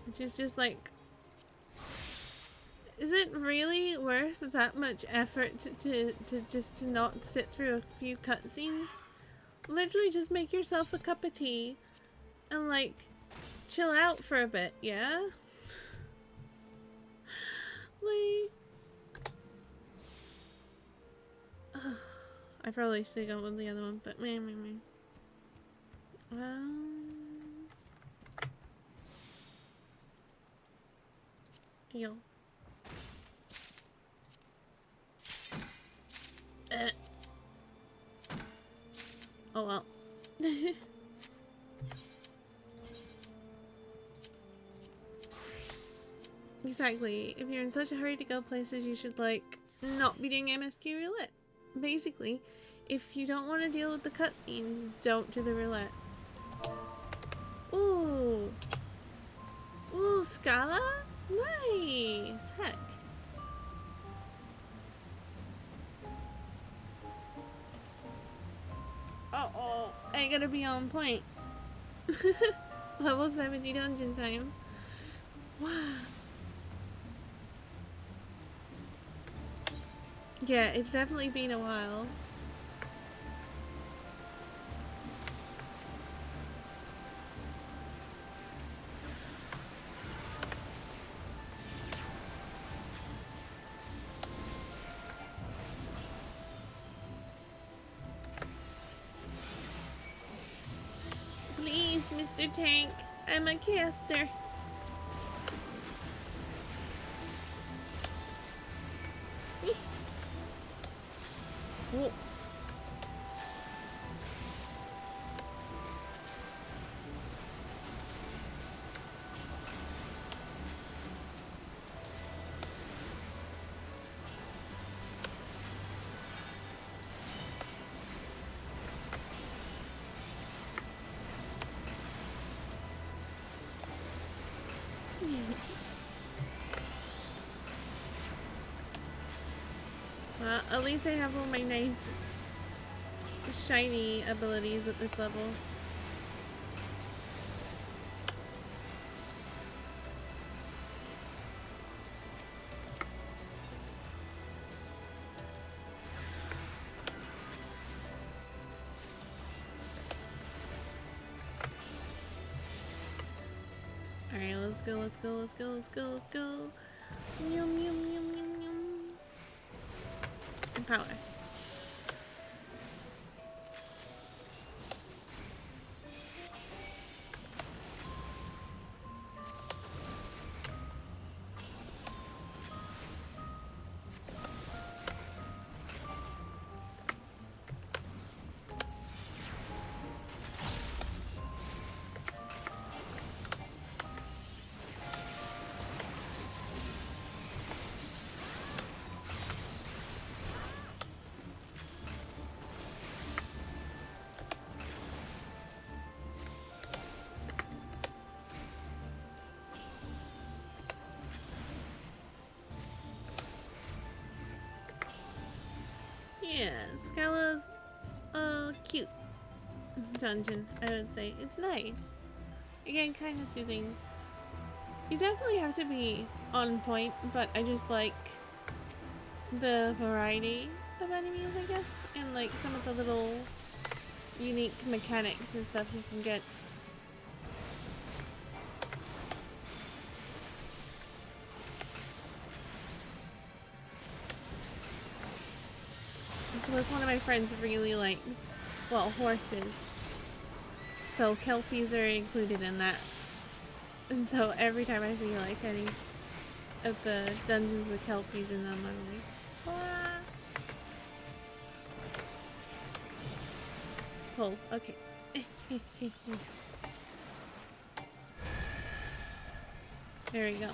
Which is just like... Is it really worth that much effort to just to not sit through a few cutscenes? Literally just make yourself a cup of tea and, like, chill out for a bit, yeah? Like... I probably should have gone with the other one, but meh. Yo. Oh well. Exactly. If you're in such a hurry to go places, you should, like, not be doing MSQ roulette. Basically, if you don't want to deal with the cutscenes, don't do the roulette. Ooh. Ooh, Scala? Nice! Heck. Uh-oh. I gotta be on point. Level 70 dungeon time. Wow. Yeah, it's definitely been a while. Please, Mr. Tank, I'm a caster. Whoa. Well, at least I have all my nice shiny abilities at this level. Alright, let's go. Yum, yum. And power. Yeah, Scala's cute dungeon, I would say. It's nice. Again, kind of soothing. You definitely have to be on point, but I just like the variety of enemies, I guess, and like some of the little unique mechanics and stuff you can get. Plus, one of my friends really likes, well, horses. So kelpies are included in that. So every time I see like any of the dungeons with kelpies in them, I'm like, ah. Pull. Okay. There we go.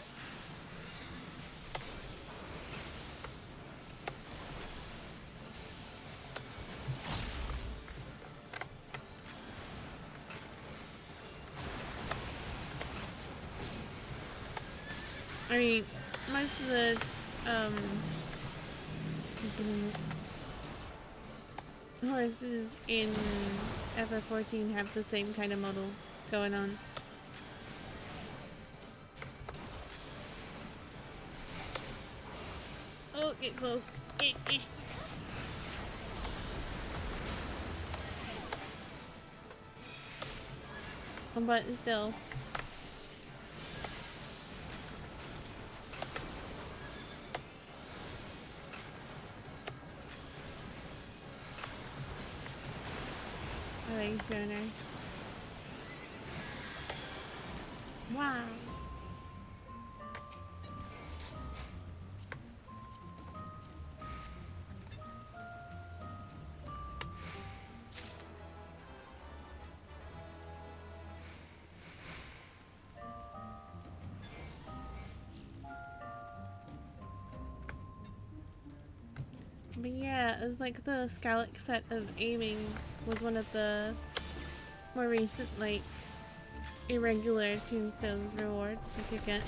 I mean, most of the horses in FF14 have the same kind of model going on. Oh, get close. But still. I like Shoner. Wow. But yeah, it was like the Scalic set of aiming was one of the more recent, like, irregular tombstones rewards you could get.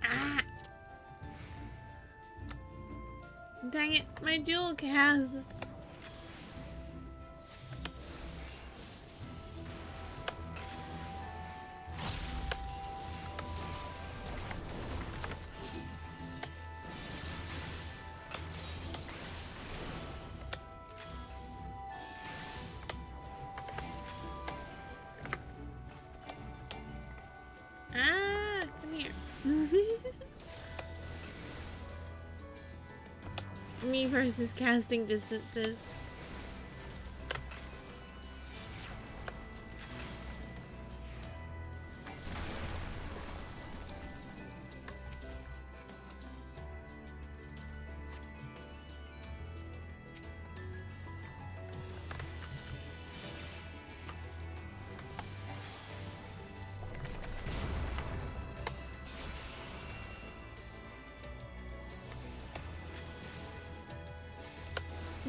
Ah! Dang it, my jewel has. Me versus casting distances.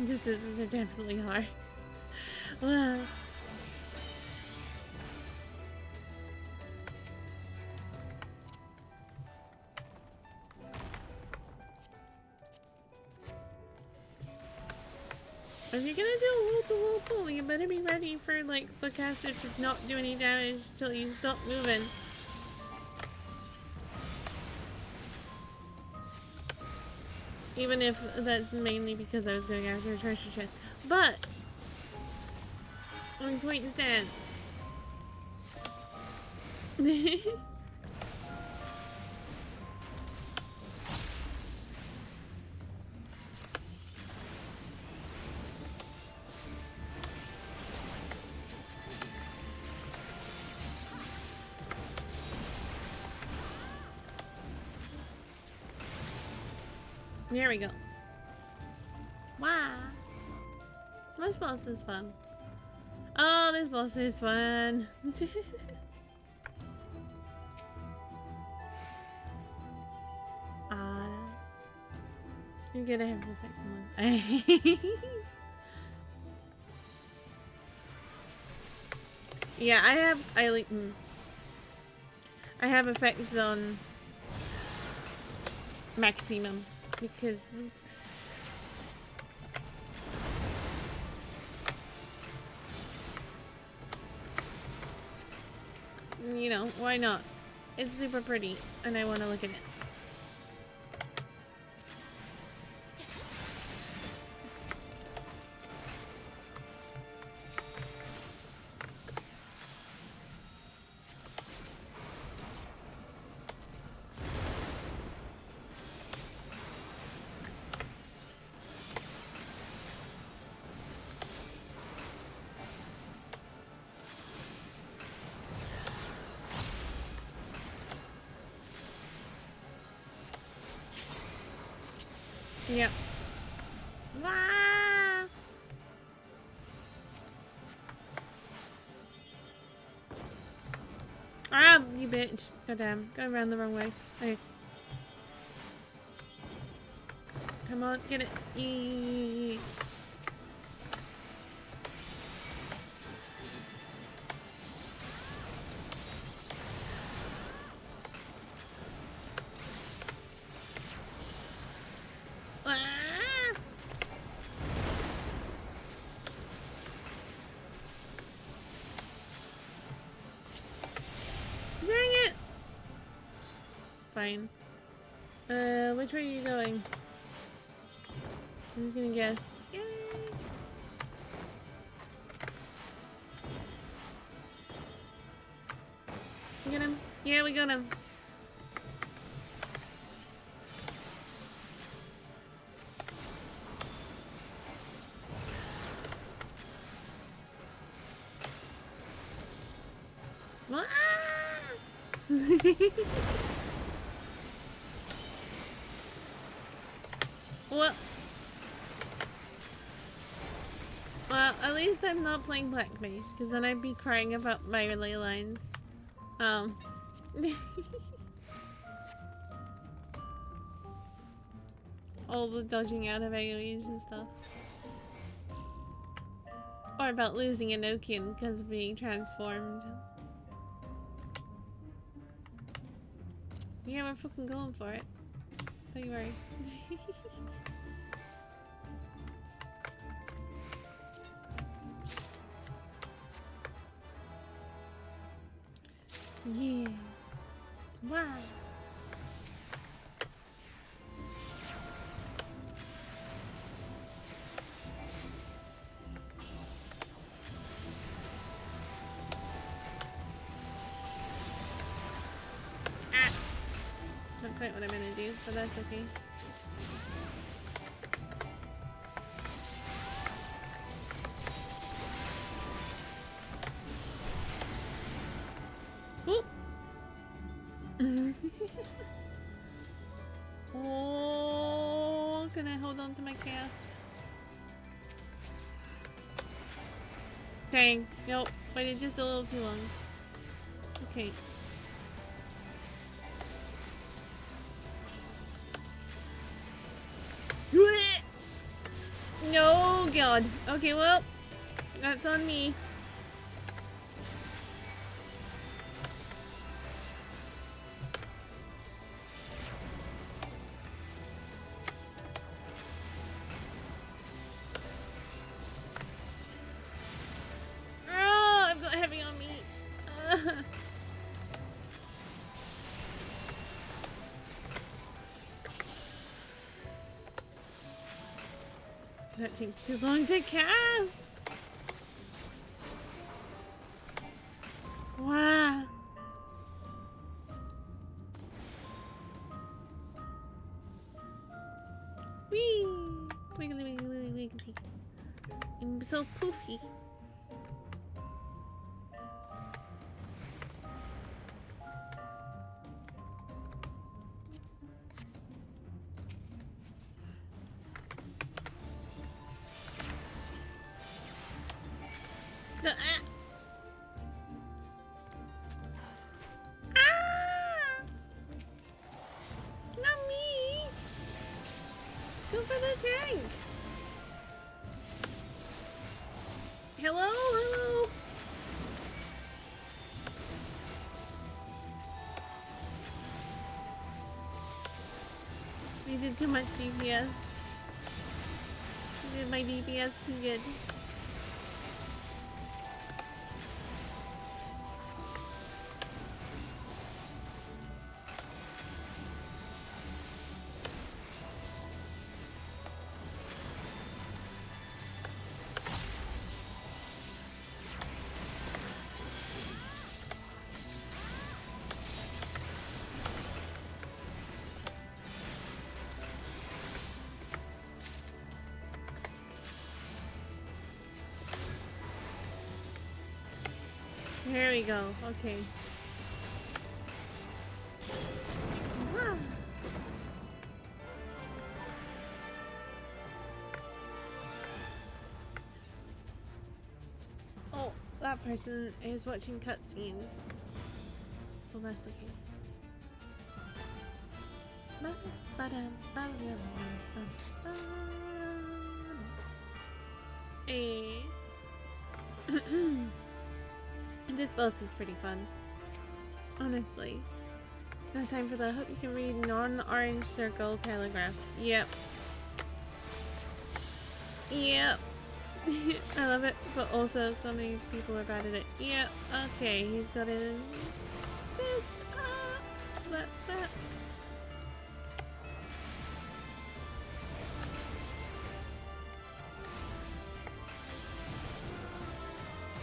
Distances are definitely hard. Wow. If you're gonna do a wall-to-wall pull, you better be ready for like the caster to not do any damage till you stop moving. Even if that's mainly because I was going after a treasure chest. But on point stands. There we go. Wow. This boss is fun. Oh, this boss is fun. You're gonna have to fight someone. Yeah, I have effects on maximum because you know, why not? It's super pretty and I want to look at it. Yep. Ah! Ah, you bitch. Goddamn. Going around the wrong way. Okay. Come on, get it. Eee. Fine. Which way are you going? I'm just gonna guess. Yay! We got him? Yeah, we got him. Ah! Well, at least I'm not playing Black Mage, because then I'd be crying about my relay lines. All the dodging out of AoEs and stuff. Or about losing Enochian because of being transformed. Yeah, we're fucking going for it. Don't you worry. Yeah. Wow. Ah. Not quite what I'm gonna do, but that's okay. Oh, can I hold on to my cast? Dang, nope, waited just a little too long. Okay. No, God. Okay, well, that's on me. That takes too long to cast. Wow. Whee! Wiggly, wiggly, wiggly. I'm so poofy. No, not me. Go for the tank. Hello, hello. We did too much DPS. I did my DPS too good. Here we go. Okay. Ah. Oh, that person is watching cutscenes, so that's okay. Hey. This boss is pretty fun, honestly. No time for the hope you can read non-orange circle telegraphs. Yep. Yep. I love it, but also so many people are bad at it. Yep. Okay, he's got it in fist up. So that's that.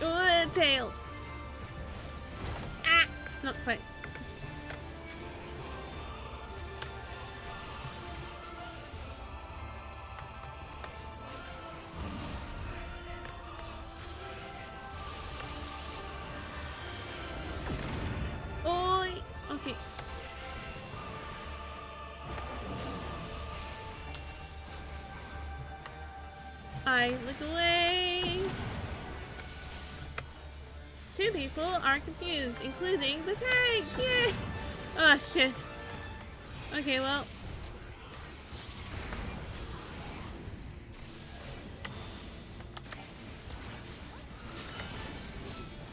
Oh, tail. Ah, not quite. Oi. Okay. I look away. Two people are confused, including the tank. Yay! Oh shit. Okay, well.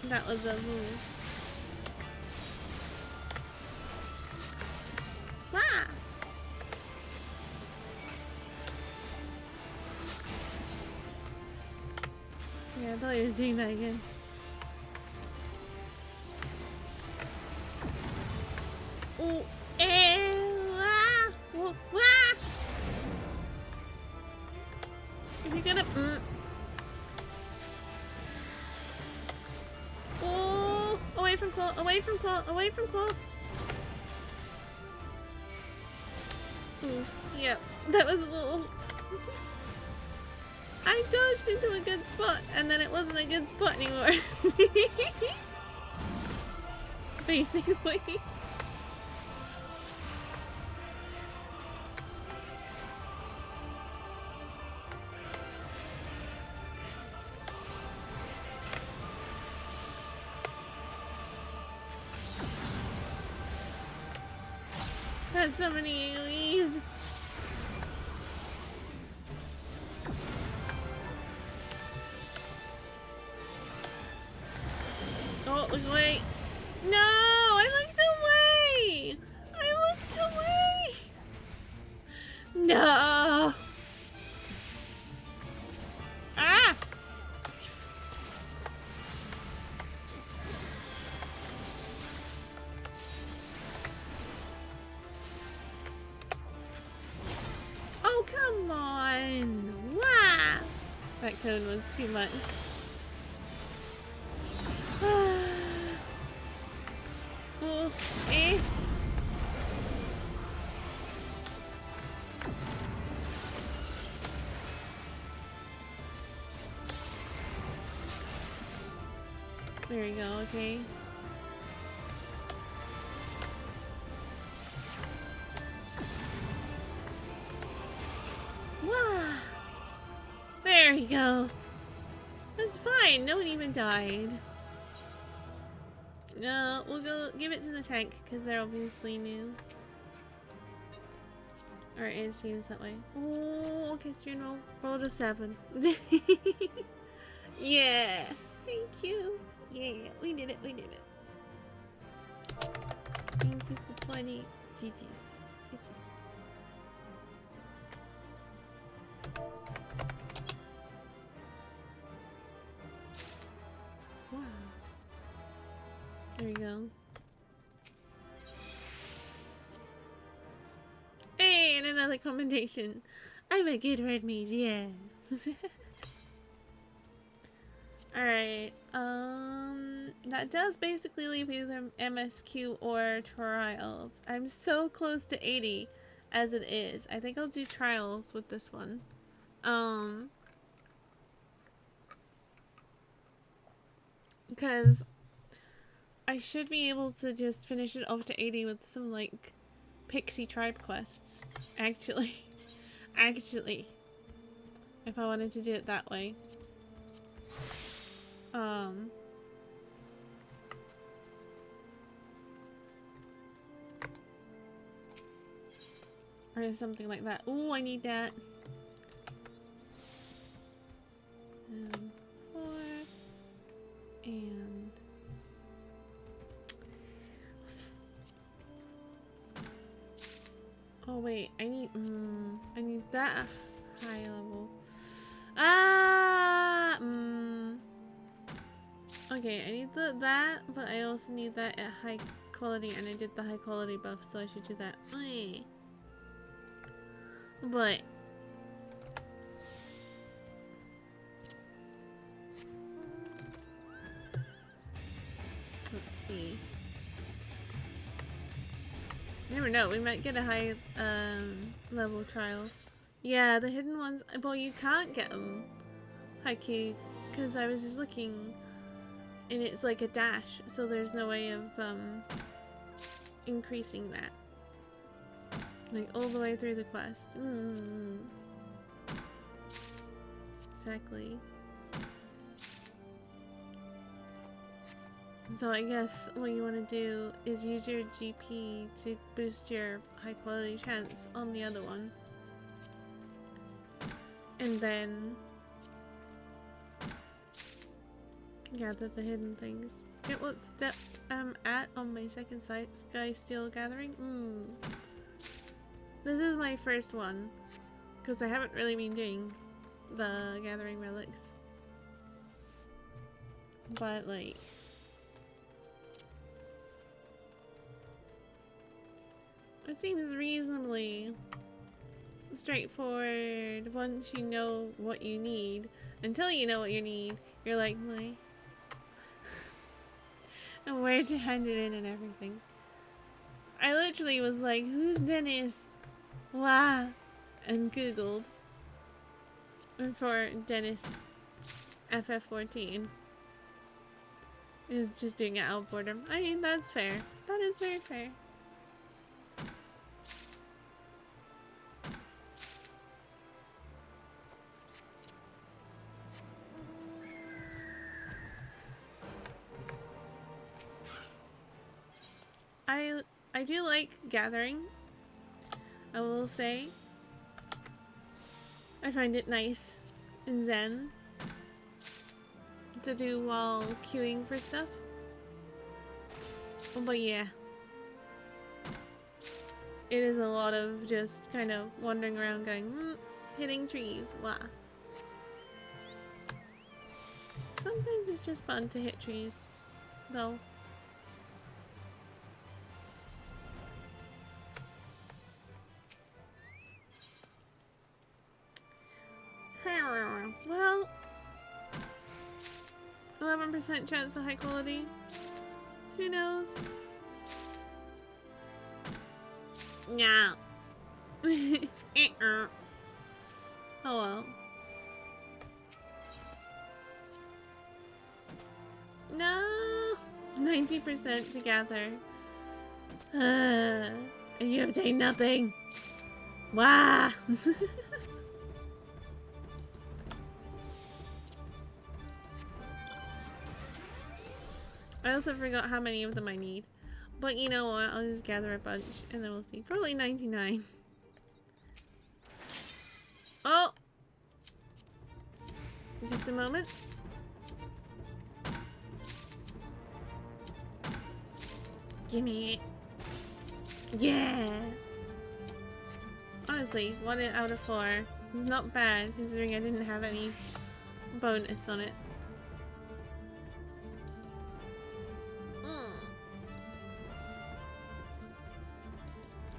That was a move. Ah! Yeah, I thought you were doing that again. Oh, ah! Whoa, ah! If you're gonna, oh, away from claw, away from claw, away from claw. Ooh, yep, that was a little. I dodged into a good spot, and then it wasn't a good spot anymore. Basically. That's so many AoEs. Oh, look away. No! I looked away! I looked away! No! Ah! Oh, come on! Wow! That cone was too much. Oh, eh. There we go, okay. Wow! There we go. That's fine, no one even died. No, we'll go give it to the tank because they're obviously new. Or it seems that way. Oh, okay, steering roll. Roll to 7. Yeah, thank you. Yeah, we did it, we did it. Thank you for 20 GG's. Yes, yes. Wow. There we go. Hey, and another commendation. I'm a good red mage, yeah. Alright, that does basically leave either MSQ or trials. I'm so close to 80 as it is. I think I'll do trials with this one. Because I should be able to just finish it off to 80 with some, like, pixie tribe quests. Actually. Actually. If I wanted to do it that way. Or something like that. Ooh, I need that. 4 and oh wait, I need that high level. Okay, I need that, but I also need that at high quality, and I did the high quality buff, so I should do that. But let's see. Never know, we might get a high level trial. Yeah, the hidden ones, well, you can't get them high Q because I was just looking and it's like a dash, so there's no way of increasing that. Like all the way through the quest. Exactly. So I guess what you want to do is use your GP to boost your high quality chance on the other one. And then gather the hidden things. Get what step I'm at on my second site, Sky Steel Gathering. This is my first one, because I haven't really been doing the gathering relics. But like, it seems reasonably straightforward once you know what you need. Until you know what you need, you're like, and where to hand it in and everything. I literally was like, who's Dennis? Wow. And googled for Dennis FF14. Is just doing it out of boredom. I mean, that's fair. That is very fair. I do like gathering, I will say. I find it nice and zen to do while queuing for stuff. But yeah, it is a lot of just kind of wandering around going, hitting trees, wow. Sometimes it's just fun to hit trees, though. Well, 11% chance of high quality. Who knows? No. Oh well. No. 90% to gather. And you obtain nothing. Wow. I also forgot how many of them I need. But you know what? I'll just gather a bunch and then we'll see. Probably 99. Oh! Just a moment. Gimme it. Yeah! Honestly, 1 out of 4. It's not bad considering I didn't have any bonus on it.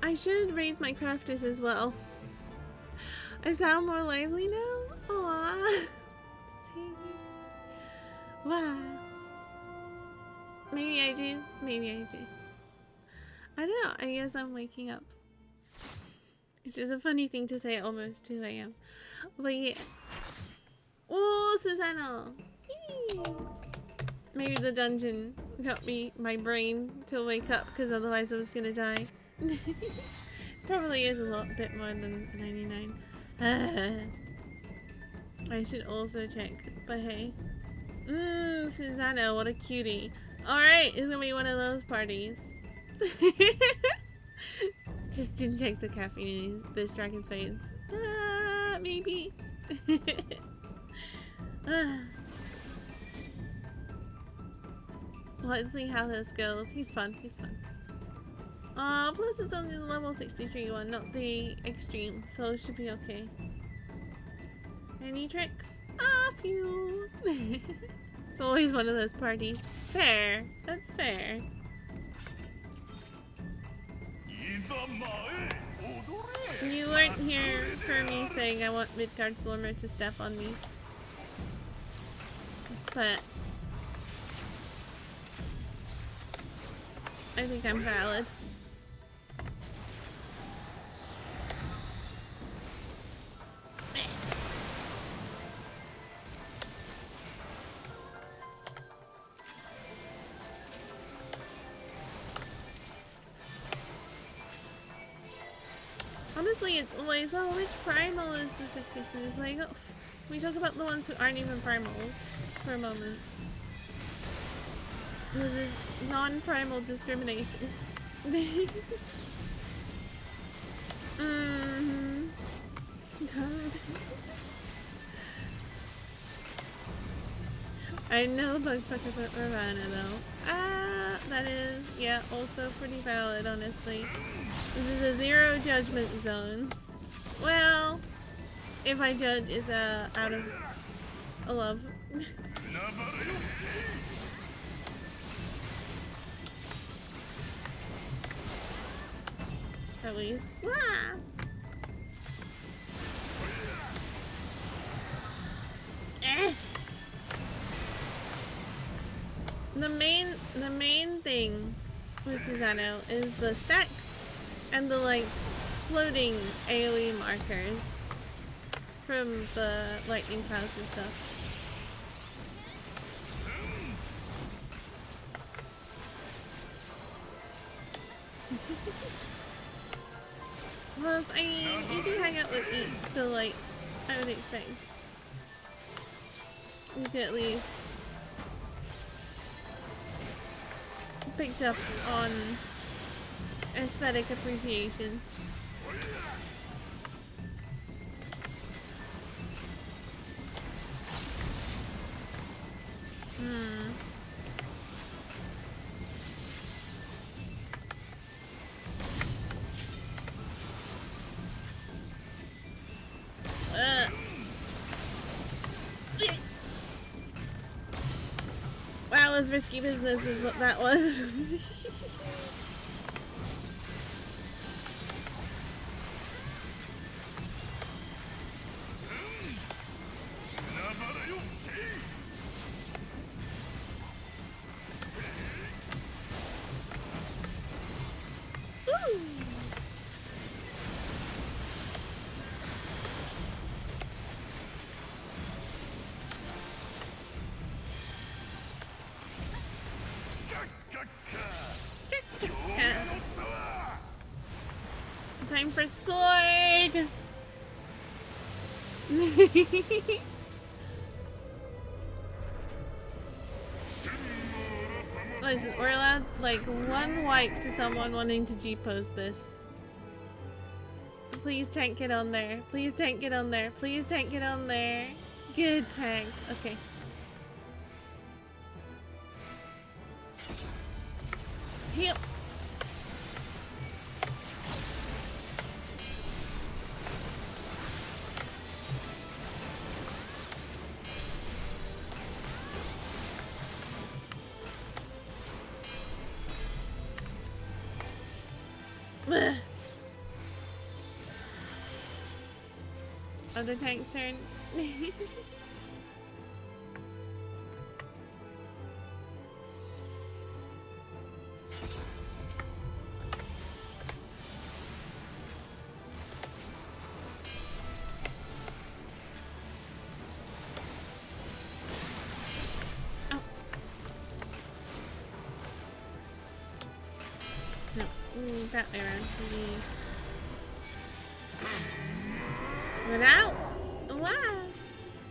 I should raise my crafters as well. I sound more lively now? Aww. See? Wow. Maybe I do. Maybe I do. I don't know. I guess I'm waking up. Which is a funny thing to say at almost 2 AM. But yeah. Oh, Susano! Maybe the dungeon got my brain to wake up because otherwise I was gonna die. Probably is a lot bit more than 99. I should also check, but hey. Susano, what a cutie. Alright, it's gonna be one of those parties. Just didn't check the caffeine in this dragon's face. Maybe. Let's see how this goes. He's fun, he's fun. Plus it's only the level 63 one, not the extreme, so it should be okay. Any tricks? A few. It's always one of those parties. Fair. That's fair. You weren't here for me saying I want Midgard Slumber to step on me. But I think I'm valid. Honestly, it's always, oh, which primal is the sexiest? And it's like, oh, we talk about the ones who aren't even primals for a moment. This is non-primal discrimination. I know Bugfucker but Ravana though. That is, yeah, also pretty valid, honestly. This is a zero judgment zone. Well, if I judge, it's out of a love. At least. Wah! The main thing with Susano is the stacks and the like floating AoE markers from the lightning clouds and stuff. Plus, I mean, you do hang out with Eat, so like, I would expect you to at least picked up on aesthetic appreciation. Wow, it was risky business is what that was. Time for sword! Listen, we're allowed like one wipe to someone wanting to G-post this. Please tank it on there. Please tank it on there. Please tank it on there. Good tank. Okay. Heal. Blech. Other tank's turn. No, that way around. Get out! Wow!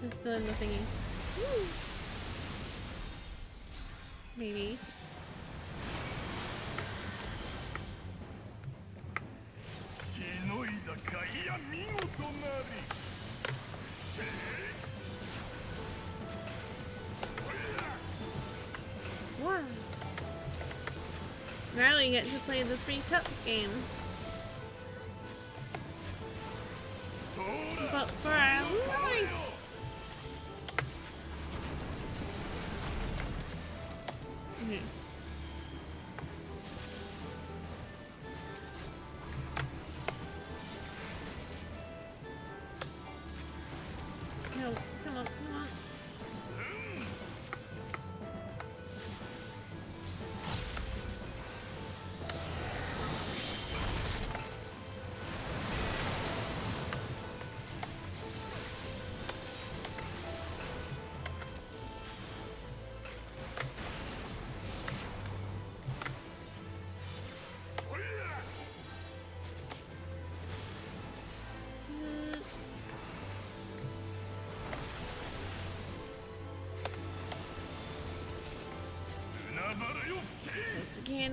I'm still in the thingy. Woo. Maybe. Wow! Now we get to play the 3 Cups game. But for our life! Okay. No, come on, come on.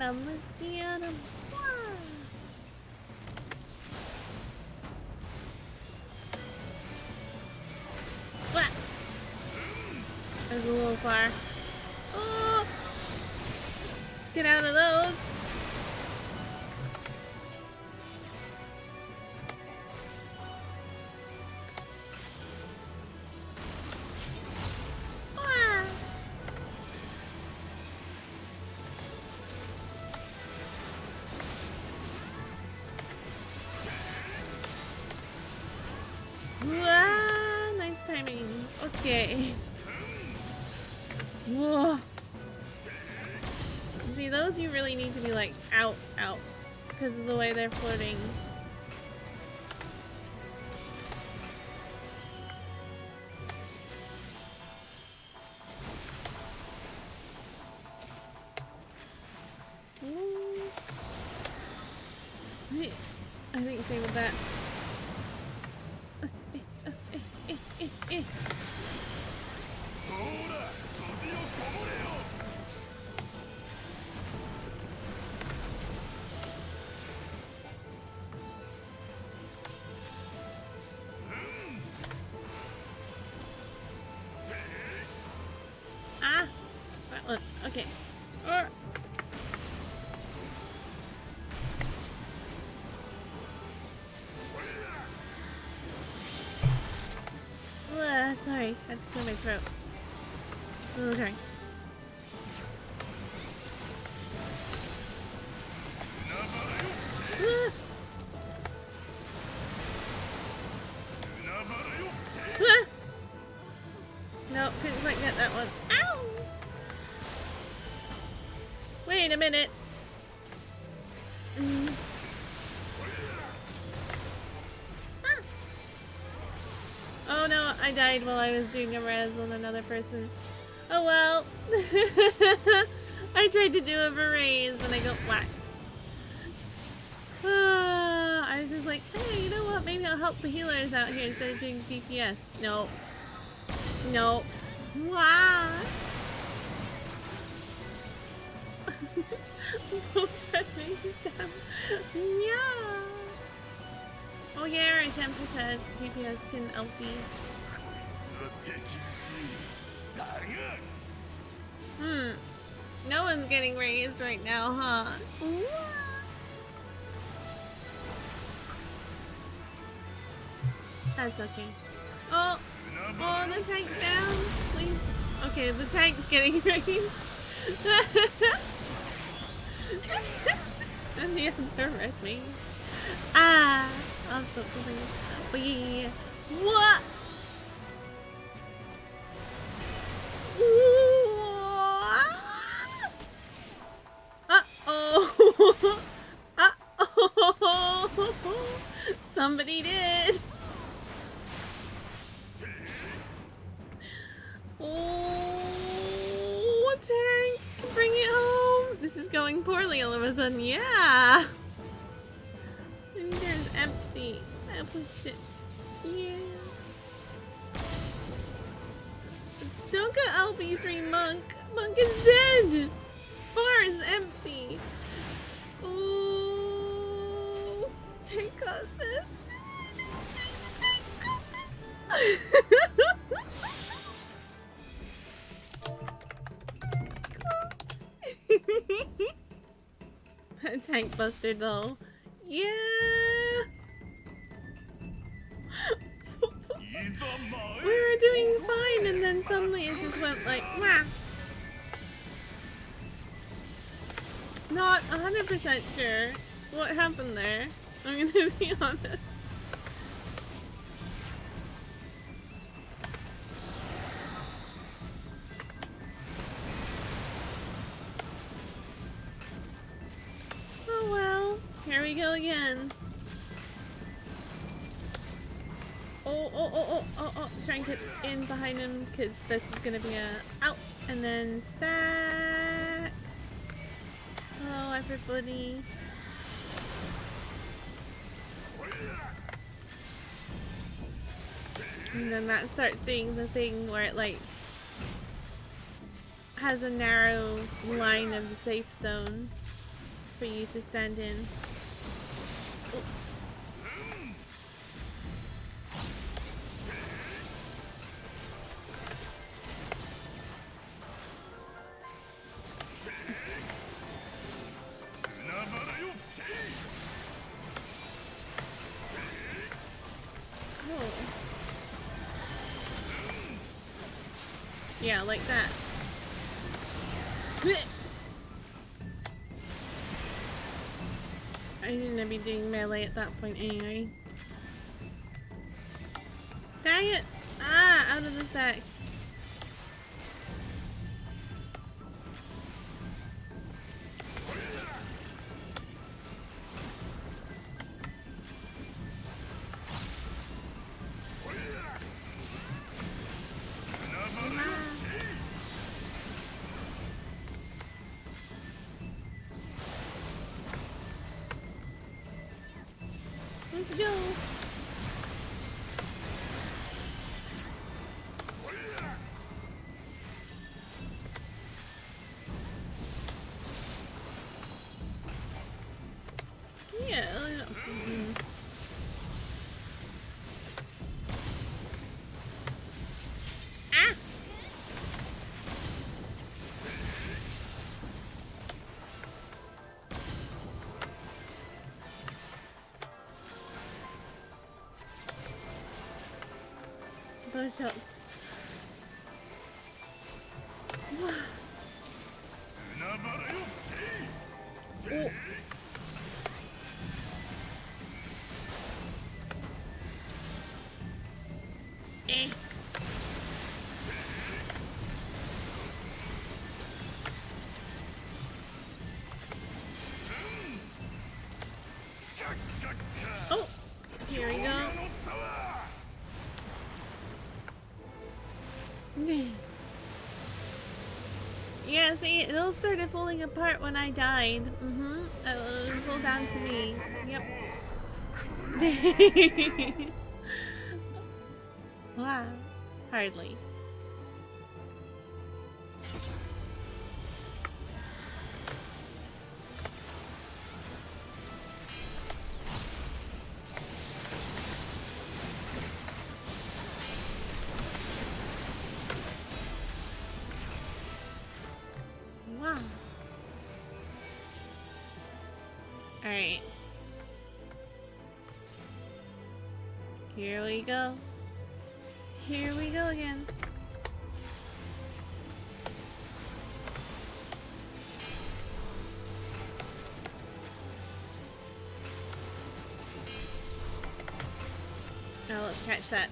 Let's get him. What? That was a little far. Oh! Let's get out of those. Nice timing. Okay. Whoa. See, those you really need to be like out, because of the way they're floating. I think same with that. Ah, that one. Okay. Sorry, I had to clear my throat. Okay. No, couldn't quite get that one. Ow! Wait a minute. Oh no, I died while I was doing a res on another person. Oh well. I tried to do a raise and I got whacked. I was just like, hey, you know what? Maybe I'll help the healers out here instead of doing DPS. No. No. Wow. That ranges down. Yeah. Oh yeah, our 10% DPS can LP. No one's getting raised right now, huh? That's okay. Oh, the tank's down, please. Okay, the tank's getting raised. And the other redmate. Ah! I'll stop something. But yeah. What? Uh-oh! Uh-oh! Somebody did! Oh, tank! Bring it home! This is going poorly all of a sudden, yeah! And there's empty. I pushed it. Yeah. Don't go LB3 Monk! Monk is dead! Bar is empty! Ooh! Tank got this! Tank's got this! Tank buster though. Yeah! We were doing fine and then suddenly it just went like, wah! Not 100% sure what happened there. I'm gonna be honest. Oh well, here we go again. Oh, try and get in behind him because this is gonna be a out and then stack. Hello everybody. And then that starts doing the thing where it like has a narrow line of the safe zone for you to stand in. Oh. Yeah, like that. I shouldn't be doing melee at that point anyway. Dang it! Ah, out of the stack. Let's go. Yeah. Ah. Those shots. Oh. Eh. Oh, here we go. Yeah, see, it all started falling apart when I died. It was all down to me. Yep. Wow. Hardly. Wow. Alright. Here we go. Here we go again. Oh, let's catch that.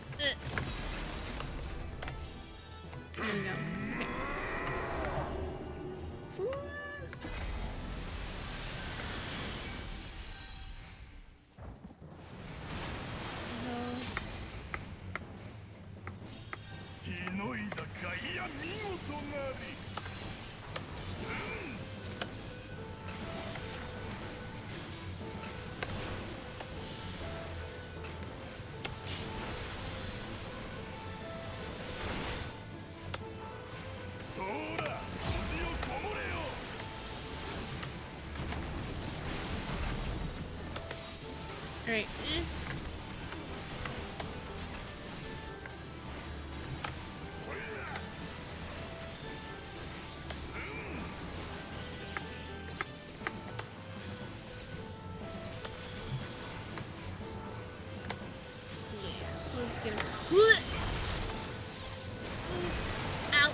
There we go. Okay. Alright. Let's get him. Ow!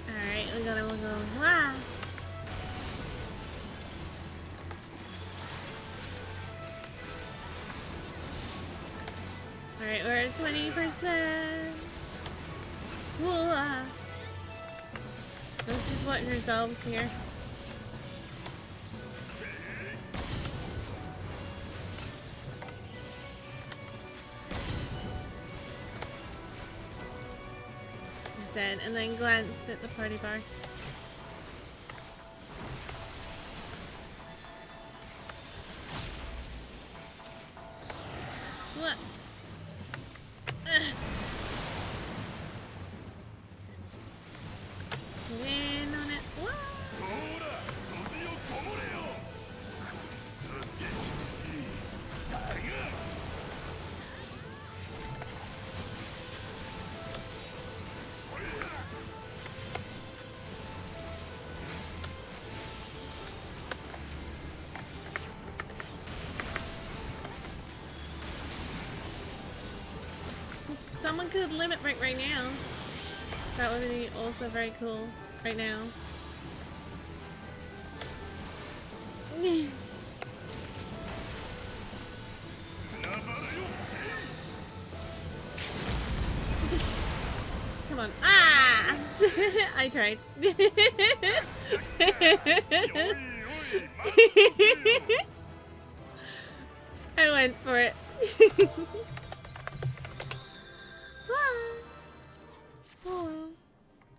Alright, we gotta go. Wow! Alright, we're at 20%. Whoa. Let's just watch ourselves here. I said, and then glanced at the party bar. What? Land on it. What? Someone could limit break right now. That would be also very cool right now. Come on. Ah! I tried. I went for it. Oh,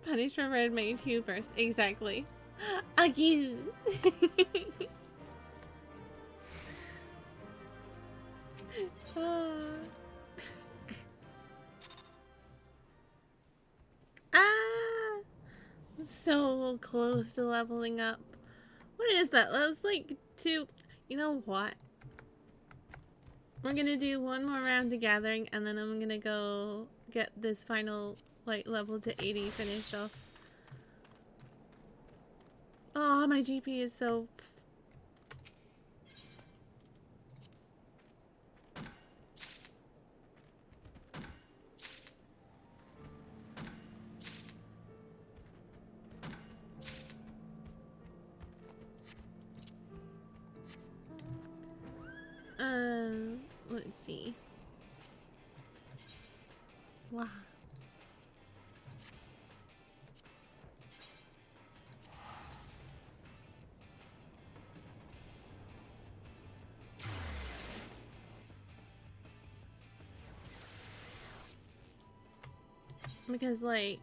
punishment red made hubris. Exactly. Again. Oh. Ah! So close to leveling up. What is that? That was like 2. You know what? We're gonna do one more round of gathering and then I'm gonna go get this final like level to 80 finished off. Oh, my GP is so... let's see. Wow. Because like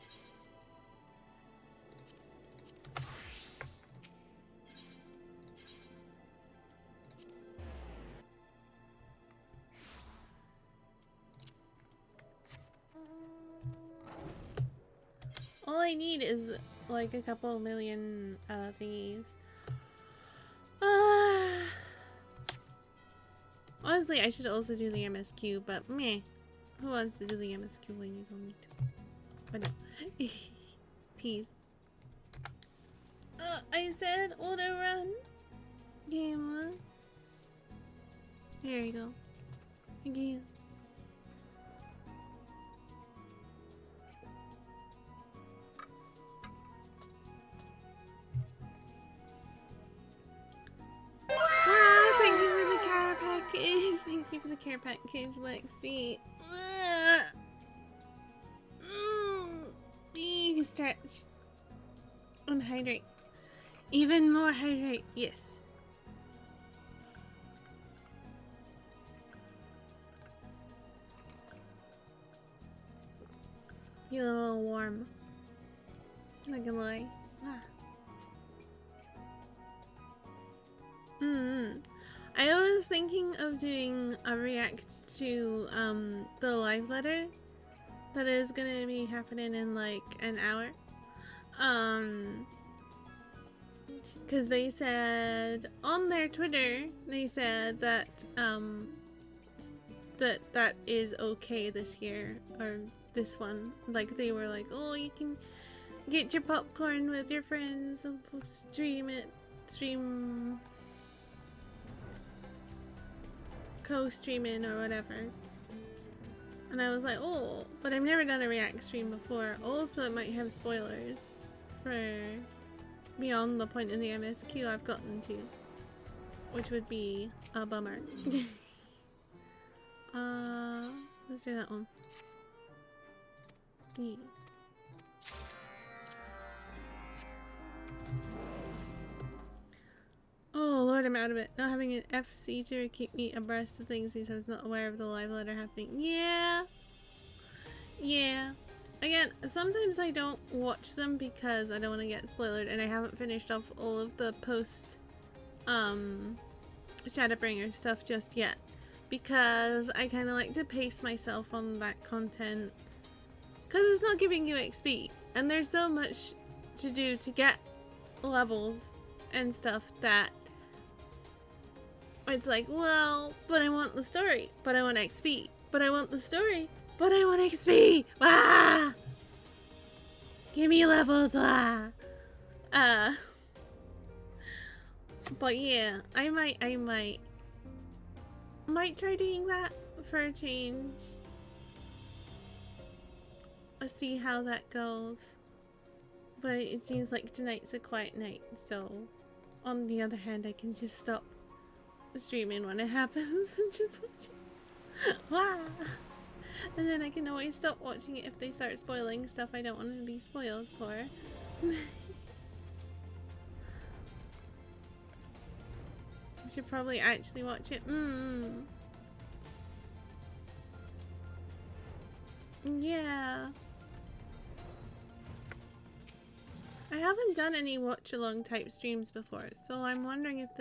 all I need is like a couple million thingies. Honestly, I should also do the MSQ, but meh. Who wants to do the MSQ when you don't need to? But no. Tease. I said auto run. Game on. There you go. Thank you. Wow, thank you for the care package. Thank you for the care package, Lexi. Big stretch. And hydrate. Even more hydrate. Yes. Feel a little warm. Not gonna lie. I was thinking of doing a react to the live letter that is gonna be happening in like an hour. Because they said on their Twitter, they said that that is okay this year, or this one. Like they were like, oh, you can get your popcorn with your friends and stream co-streaming or whatever. And I was like, oh, but I've never done a react stream before. Also, it might have spoilers for beyond the point in the MSQ I've gotten to, which would be a bummer. Let's do that one. Yeah. Oh lord, I'm out of it. Not having an FC to keep me abreast of things because I was not aware of the live letter happening. Yeah. Yeah. Again, sometimes I don't watch them because I don't want to get spoiled, and I haven't finished off all of the post Shadowbringer stuff just yet. Because I kind of like to pace myself on that content. Because it's not giving you XP. And there's so much to do to get levels and stuff that it's like, well, but I want the story, but I want XP, but I want the story, but I want XP. Wah! Give me levels. Wah! But yeah, I might try doing that for a change. Let's see how that goes. But it seems like tonight's a quiet night, so on the other hand, I can just stop streaming when it happens and just watch it. Wow. And then I can always stop watching it if they start spoiling stuff I don't want to be spoiled for. I should probably actually watch it. Yeah. I haven't done any watch-along type streams before, so I'm wondering if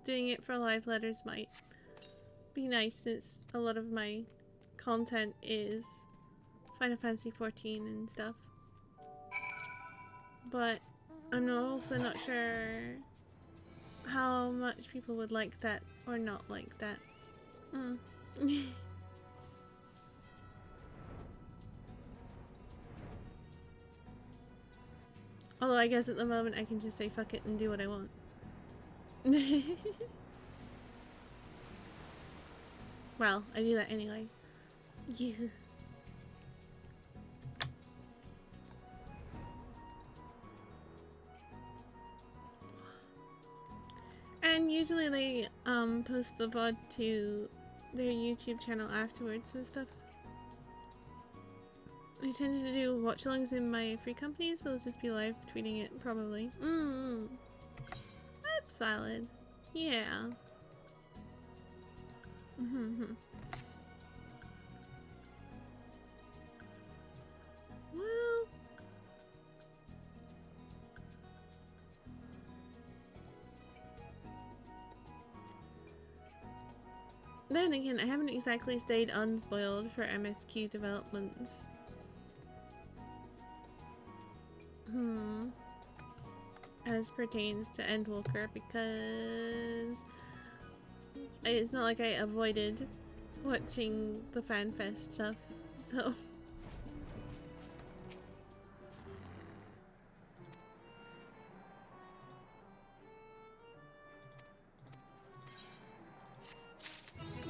doing it for live letters might be nice, since a lot of my content is Final Fantasy XIV and stuff. But I'm also not sure how much people would like that or not like that. Although I guess at the moment I can just say fuck it and do what I want. Well, I do that anyway. Yeah. And usually they post the VOD to their YouTube channel afterwards and stuff. I tend to do watch-alongs in my free companies, but I'll just be live tweeting it probably. That's valid. Yeah. Well, then again, I haven't exactly stayed unspoiled for MSQ developments. as pertains to Endwalker, because it's not like I avoided watching the FanFest stuff, so.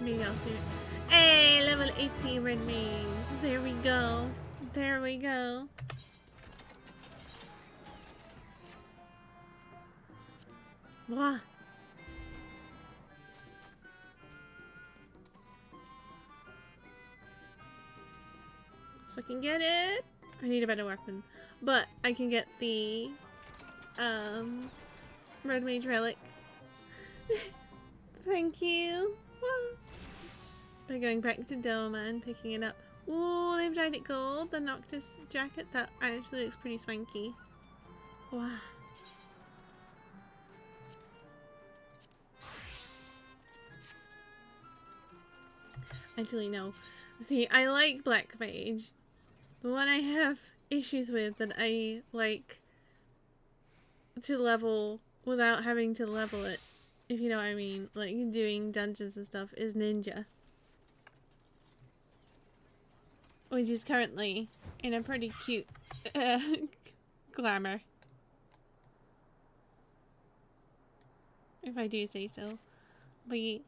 Maybe I'll see it. Hey, level 80 red mage. There we go. There we go. Wah. Let's fucking get it. I need a better weapon. But I can get the red mage relic. Thank you. Wah. By going back to Doma and picking it up. Ooh, they've dyed it gold. The Noctis jacket, that actually looks pretty swanky. Wow. Actually, no. See, I like Black Mage. The one I have issues with that I like to level without having to level it, if you know what I mean, like doing dungeons and stuff, is Ninja. Which is currently in a pretty cute glamour. If I do say so. But yeah.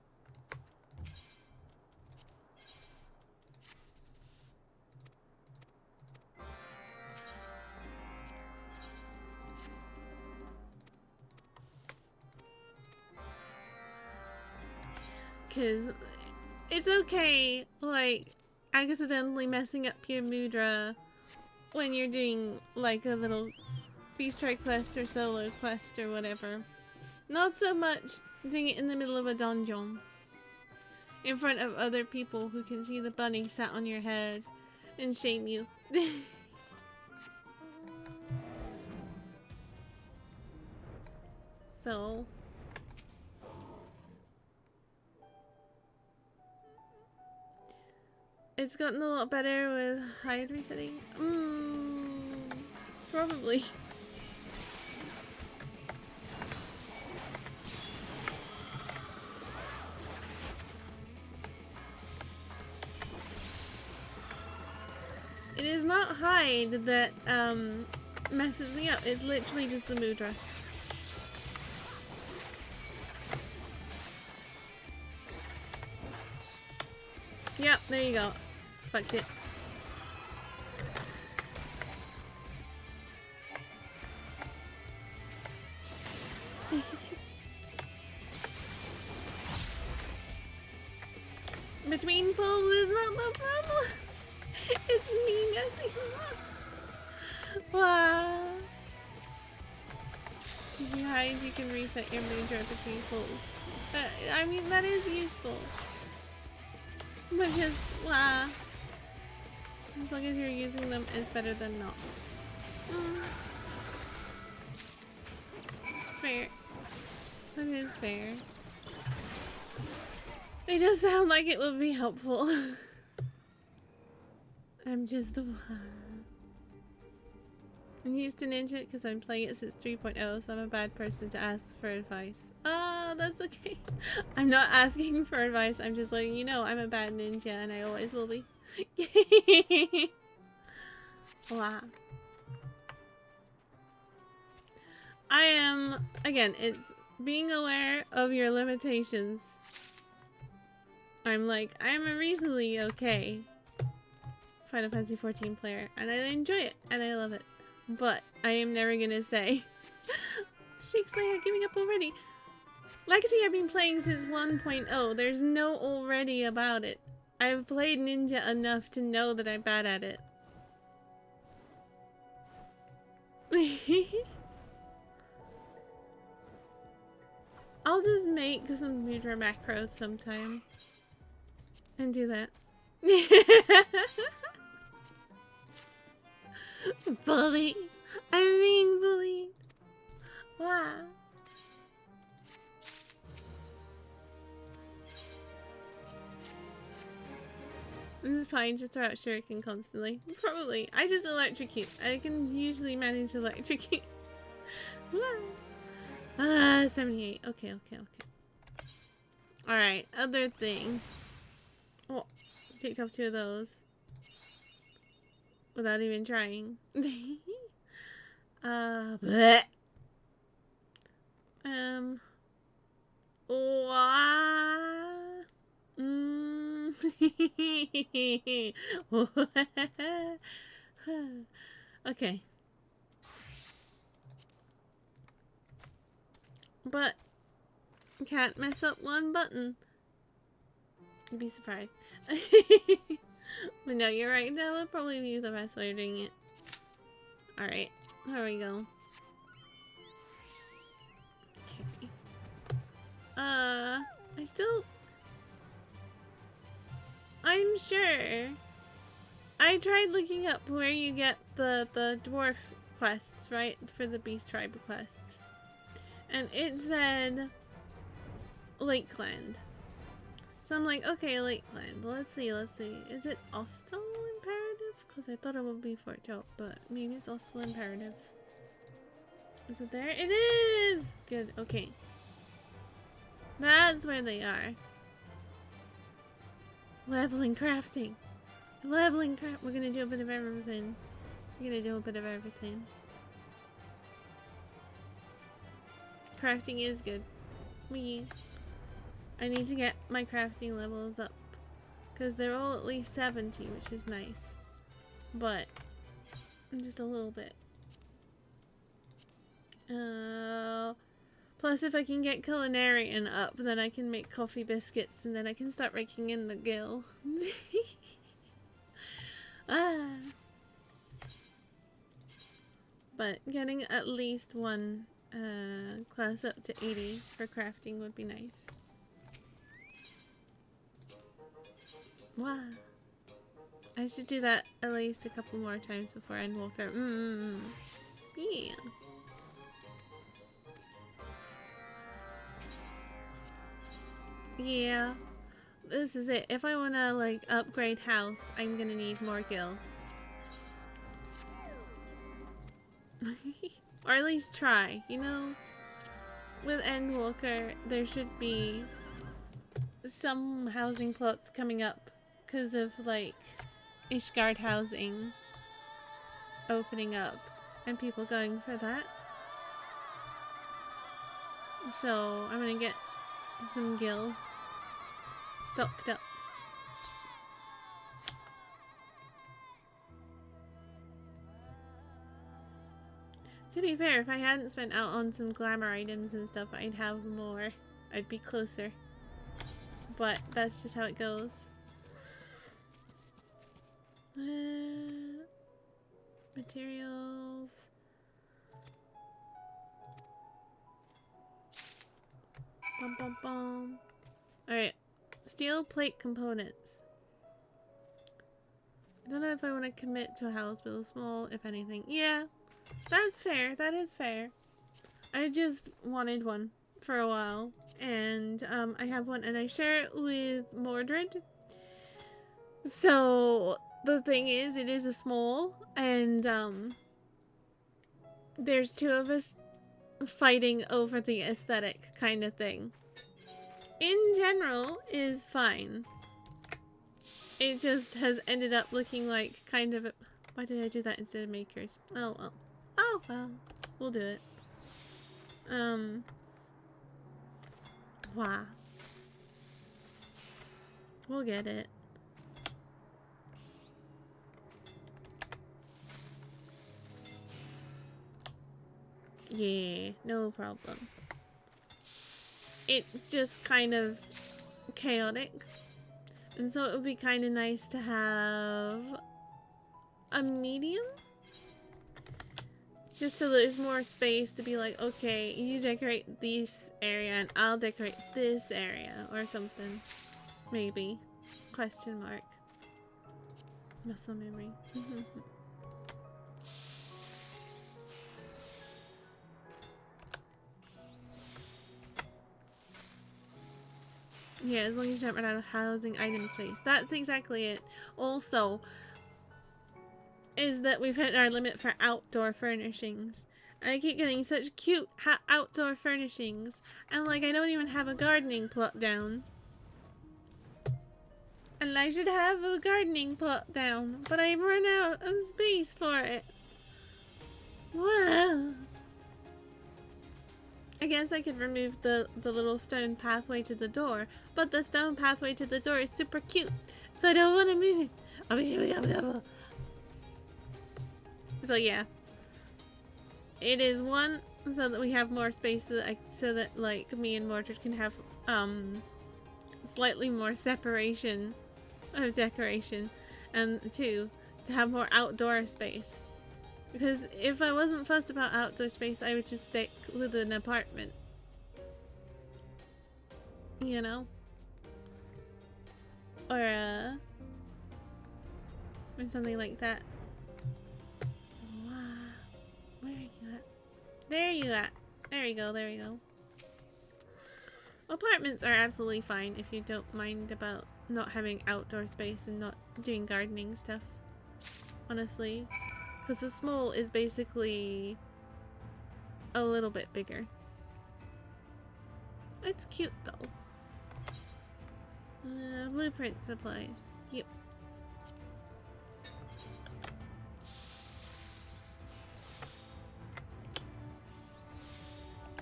Because it's okay, like, accidentally messing up your mudra when you're doing, like, a little beast strike quest or solo quest or whatever. Not so much doing it in the middle of a dungeon in front of other people who can see the bunny sat on your head and shame you. So... it's gotten a lot better with hide resetting. Probably. It is not hide that messes me up. It's literally just the mudra. Yep, there you go. Fucked it. Between pulls is not the problem. It's me messing up. Wow. If you hide, you can reset your mudra between pulls. I mean, that is useful. But just, wow. As long as you're using them, it's better than not. Fair. That is fair. It does sound like it would be helpful. I'm just, I'm used to Ninja because I'm playing it since 3.0, so I'm a bad person to ask for advice. Oh, that's okay. I'm not asking for advice, I'm just letting you know I'm a bad ninja and I always will be. Wow. I am, again, it's being aware of your limitations. I'm like, I'm a reasonably okay Final Fantasy XIV player, and I enjoy it, and I love it. But I am never gonna say, shakes my head giving up already. Legacy I've been playing since 1.0. There's no already about it. I've played Ninja enough to know that I'm bad at it. I'll just make some mudra macros sometime. And do that. Bully! I'm being bullied! Wow. This is fine, just throw out shuriken constantly. Probably. I just electrocute. I can usually manage to electrocute. 78. Okay. Alright, other thing. Oh, picked up 2 of those. Without even trying. Bleh. Okay. But can't mess up one button. You'd be surprised. But no, you're right. That would probably be the best way of doing it. Alright, there we go. Okay. I'm sure. I tried looking up where you get the dwarf quests, right? For the beast tribe quests. And it said Lakeland. So I'm like, okay, Lakeland. Let's see. Is it also imperative? Because I thought it would be Fort Joe, but maybe it's also imperative. Is it there? It is! Good, okay. That's where they are. Leveling crafting. We're gonna do a bit of everything. Crafting is good. I need to get my crafting levels up. Because they're all at least 70, which is nice. But, just a little bit. Plus, if I can get culinarian up, then I can make coffee biscuits, and then I can start raking in the gill. But getting at least one class up to 80 for crafting would be nice. Wow. I should do that at least a couple more times before I walk out. Yeah. Yeah. This is it. If I want to, like, upgrade house, I'm gonna need more gil. Or at least try, you know? With Endwalker, there should be some housing plots coming up because of, like, Ishgard housing opening up and people going for that. So I'm gonna get some gil stocked up. To be fair, if I hadn't spent out on some glamour items and stuff, I'd have more. I'd be closer. But that's just how it goes. Materials. Bum bum bum. Alright. Steel plate components. I don't know if I want to commit to a house build small, if anything. Yeah. That's fair. That is fair. I just wanted one for a while. And I have one and I share it with Mordred. So the thing is, it is a small and there's 2 of us fighting over the aesthetic kind of thing. In general is fine. It just has ended up looking like kind of a... Why did I do that instead of makers? Oh well. Oh well. We'll do it. Wow. We'll get it. Yeah, no problem. It's just kind of chaotic. And so it would be kind of nice to have a medium. Just so there's more space to be like, okay, you decorate this area and I'll decorate this area or something. Maybe. Question mark. Muscle memory. Yeah, as long as you don't run out of housing item space. That's exactly it. Also, is that we've hit our limit for outdoor furnishings. And I keep getting such cute outdoor furnishings. And like, I don't even have a gardening plot down. And I should have a gardening plot down. But I've run out of space for it. Wow. I guess I could remove the little stone pathway to the door. But the stone pathway to the door is super cute. So I don't want to move it. So yeah. It is one, so that we have more space so that like me and Mordred can have slightly more separation of decoration, and two, to have more outdoor space. Because if I wasn't fussed about outdoor space, I would just stick with an apartment. You know? Or something like that. Wow. Where are you at? There you at. There we go, there we go. Apartments are absolutely fine if you don't mind about not having outdoor space and not doing gardening stuff. Honestly. Because the small is basically a little bit bigger. It's cute though. Blueprint supplies. Yep.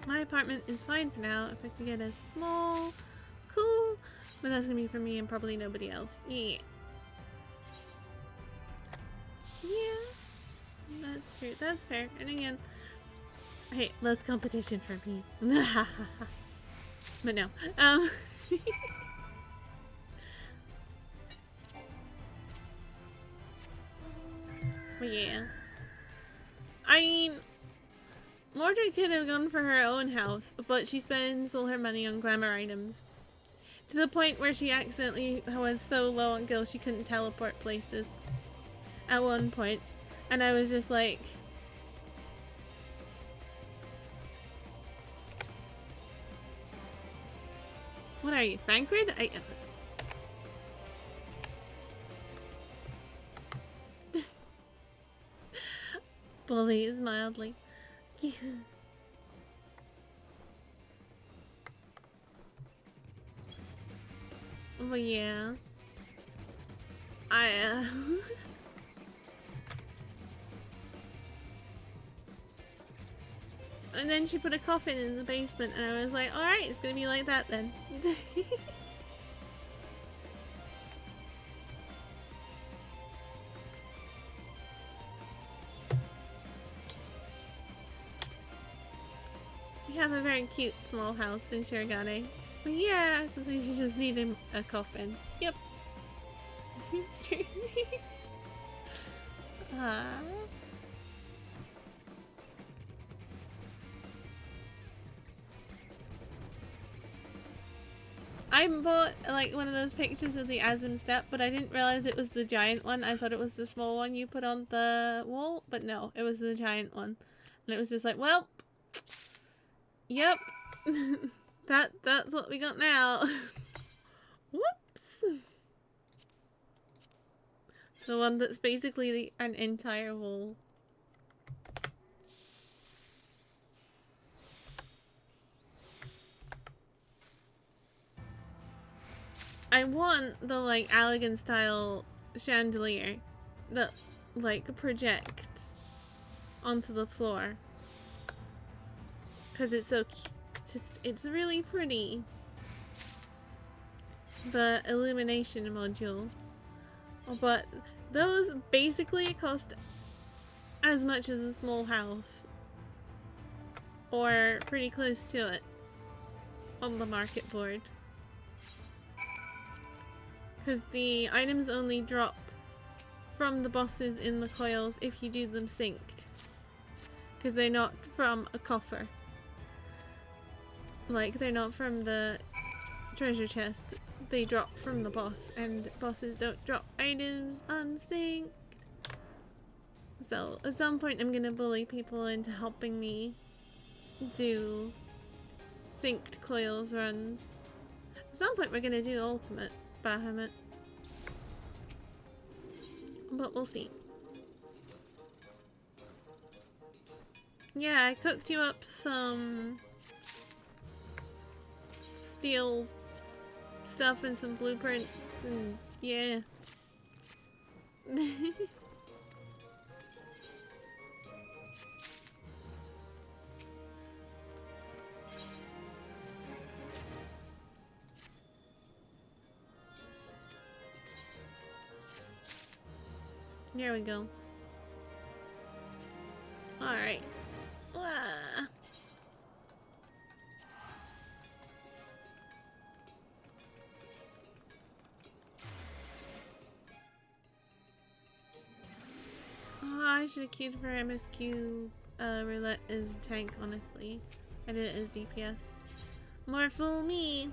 My apartment is fine for now. If I could get a small, cool, but that's gonna be for me and probably nobody else. Yeah. Yeah. That's true. That's fair. And again, hey, less competition for me. But no. But yeah. I mean, Mordred could have gone for her own house, but she spends all her money on glamour items. To the point where she accidentally was so low on gil she couldn't teleport places. At one point. And I was just like... What are you, Thancred? Bullies mildly. But yeah. And then she put a coffin in the basement and I was like, alright, it's gonna be like that then. We have a very cute small house in Shirogane. But yeah, sometimes you just need a coffin. Yep. It's true. I bought like one of those pictures of the Azim step, but I didn't realize it was the giant one. I thought it was the small one you put on the wall, but no, it was the giant one. And it was just like, well, yep. That's what we got now. Whoops. The one that's basically an entire wall. I want the like Allegan style chandelier that like projects onto the floor. Cause it's so it's really pretty. The illumination module. But those basically cost as much as a small house. Or pretty close to it on the market board. Because the items only drop from the bosses in the coils if you do them synced. Because they're not from a coffer. Like, they're not from the treasure chest. They drop from the boss, and bosses don't drop items unsynced. So, at some point I'm gonna bully people into helping me do synced coils runs. At some point we're gonna do ultimate Bahamut. But we'll see. Yeah, I cooked you up some steel stuff and some blueprints and yeah. There we go. Alright. Oh, I should have queued for MSQ roulette as tank, honestly. I did it as DPS. More fool me!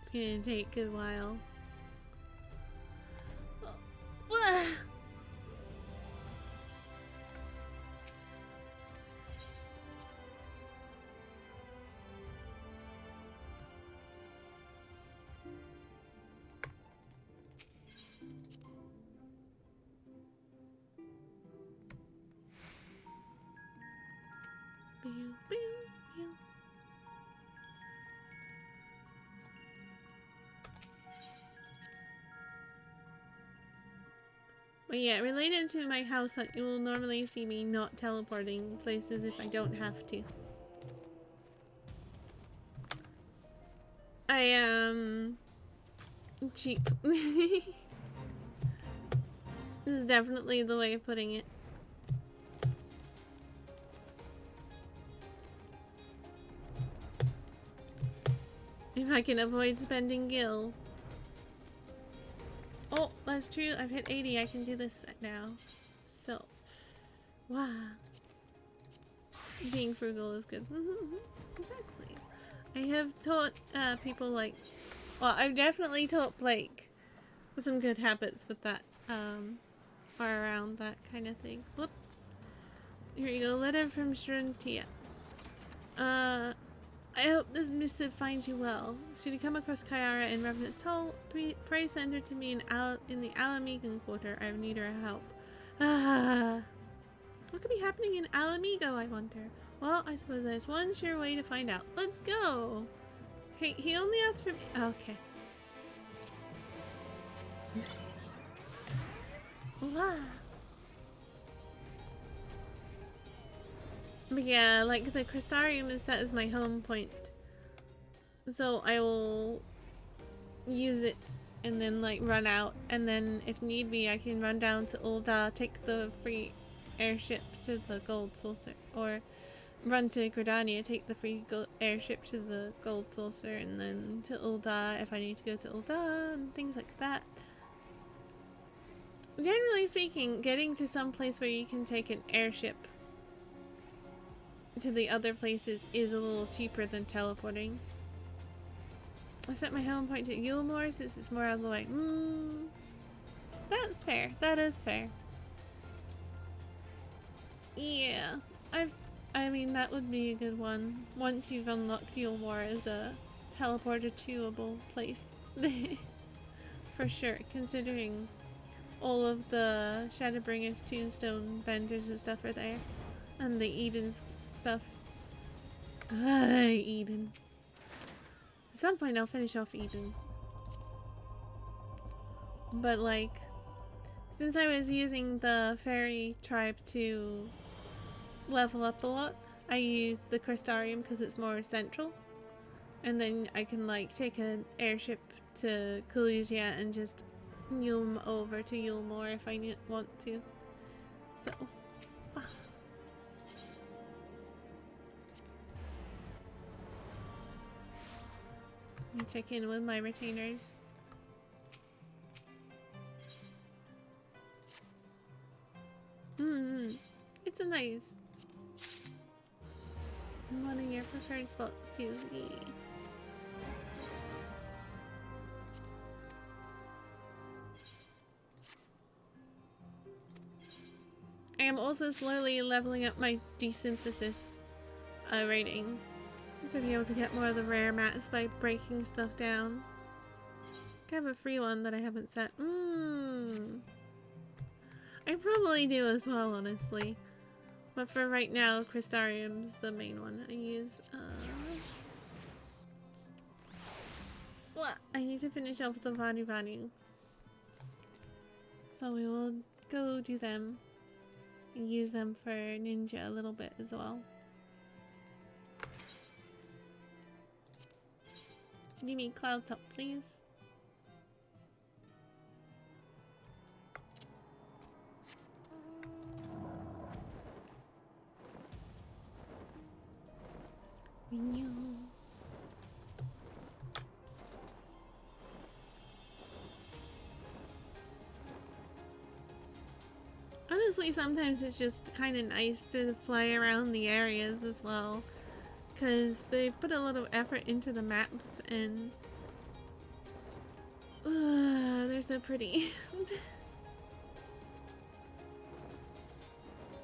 It's gonna take a while. But yeah, related to my house, you will normally see me not teleporting places if I don't have to. I am cheap. This is definitely the way of putting it. If I can avoid spending gil. Oh, that's true. I've hit 80. I can do this now. So, wow. Being frugal is good. Exactly. I have taught people like, well, I've definitely taught Blake some good habits with that, or around that kind of thing. Whoop. Here you go. Letter from Shruntia. I hope this missive finds you well. Should you come across Kyara in Revenant's Toll, pray send her to me in the Alamegan quarter. I need her help. What could be happening in Alamigo, I wonder? Well, I suppose there's one sure way to find out. Let's go! Hey, he only asked for me. Okay. Wow. But yeah, like the Crystarium is set as my home point. So I will use it and then like run out, and then if need be I can run down to Ul'dah, take the free airship to the gold saucer, or run to Gridania, take the free airship to the gold saucer, and then to Ul'dah if I need to go to Ul'dah and things like that. Generally speaking, getting to some place where you can take an airship to the other places is a little cheaper than teleporting. I set my home point to Yulmore since it's more out of the way. That's fair. That is fair. Yeah, I mean that would be a good one once you've unlocked Yulmore as a teleporter-toable place. For sure, considering all of the Shadowbringer's tombstone vendors and stuff are there, and the Eden's stuff. Eden. At some point I'll finish off Eden. But like, since I was using the fairy tribe to level up a lot, I used the Crystarium because it's more central. And then I can like take an airship to Kalusia and just Yulm over to Yulmore if I want to. So, let me check in with my retainers. It's a nice. One of your preferred spots too. Yeah. I am also slowly leveling up my desynthesis rating to be able to get more of the rare mats by breaking stuff down. I have a free one that I haven't set. I probably do as well, honestly. But for right now, Crystarium's the main one I use. I need to finish off the Vanu Vanu. So we will go do them. And use them for ninja a little bit as well. Give me Cloud Top, please. Honestly, sometimes it's just kind of nice to fly around the areas as well, because they've put a lot of effort into the maps and they're so pretty.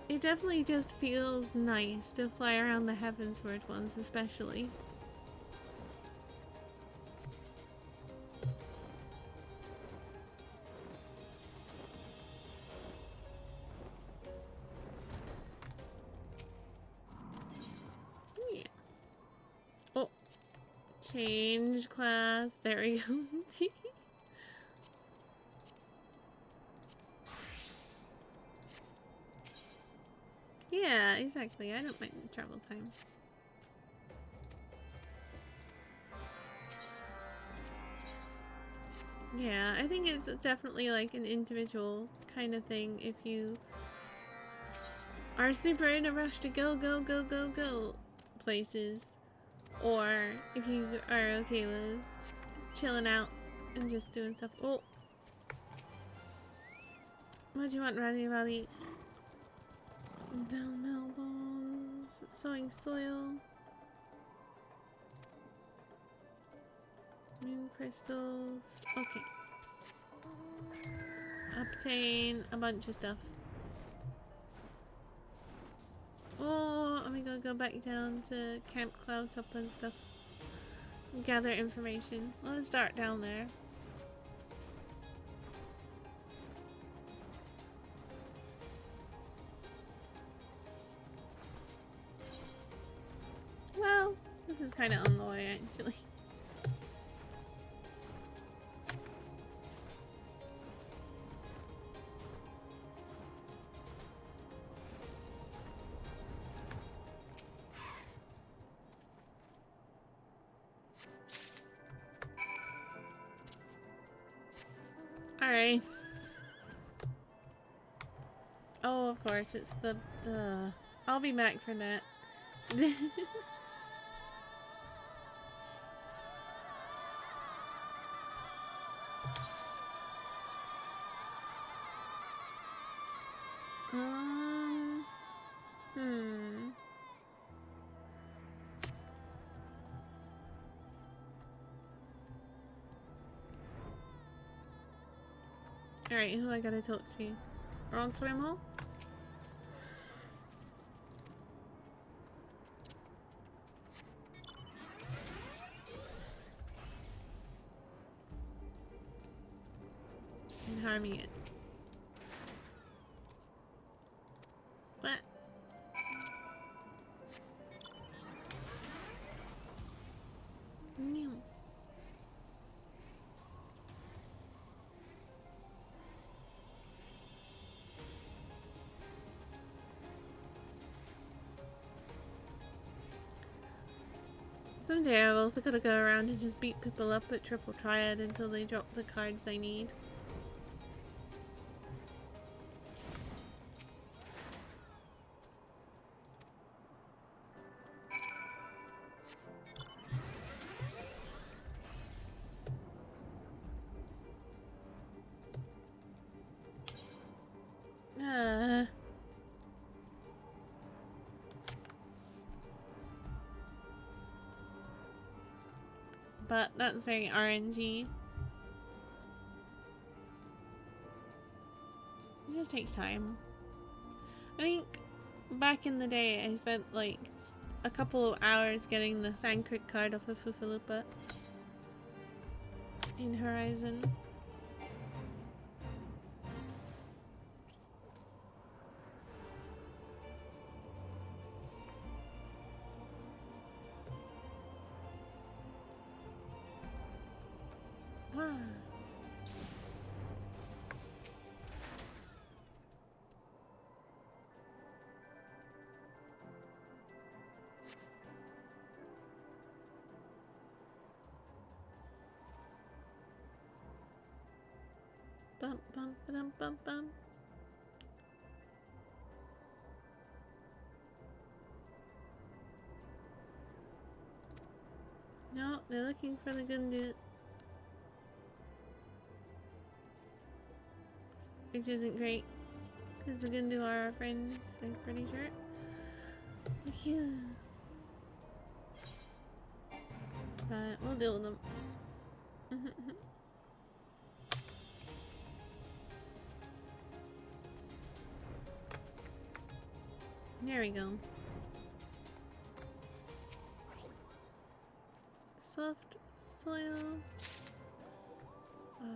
It definitely just feels nice to fly around the Heavensward ones, especially. Yeah. Oh, change class. There we go. Yeah, exactly. I don't mind the travel time. Yeah, I think it's definitely like an individual kind of thing if you are super in a rush to go places, or if you are okay with chilling out and just doing stuff. Oh, what do you want, Randy Valley? Down elbows, sowing soil, moon crystals. Okay. Obtain a bunch of stuff. Oh, I'm gonna go back down to Camp Cloud Top and stuff. Gather information. Let's start down there. Well, this is kind of on the way, actually. Alright. Oh, of course, it's the... I'll be back for that. Alright, who I gotta talk to? Wrong Swim Hall? And harming it. What? No. Someday I've also gotta go around and just beat people up at Triple Triad until they drop the cards I need. But that's very RNG. It just takes time. I think back in the day I spent like a couple of hours getting the Thancred card off of Fufalupa in Horizon. Wow. Bum bum bum bum bum. No, they're looking for the Gundu. Which isn't great. Because the Gundu are our friends, I'm pretty sure. Yeah. But we'll deal with them. There we go. Soft soil. Oh.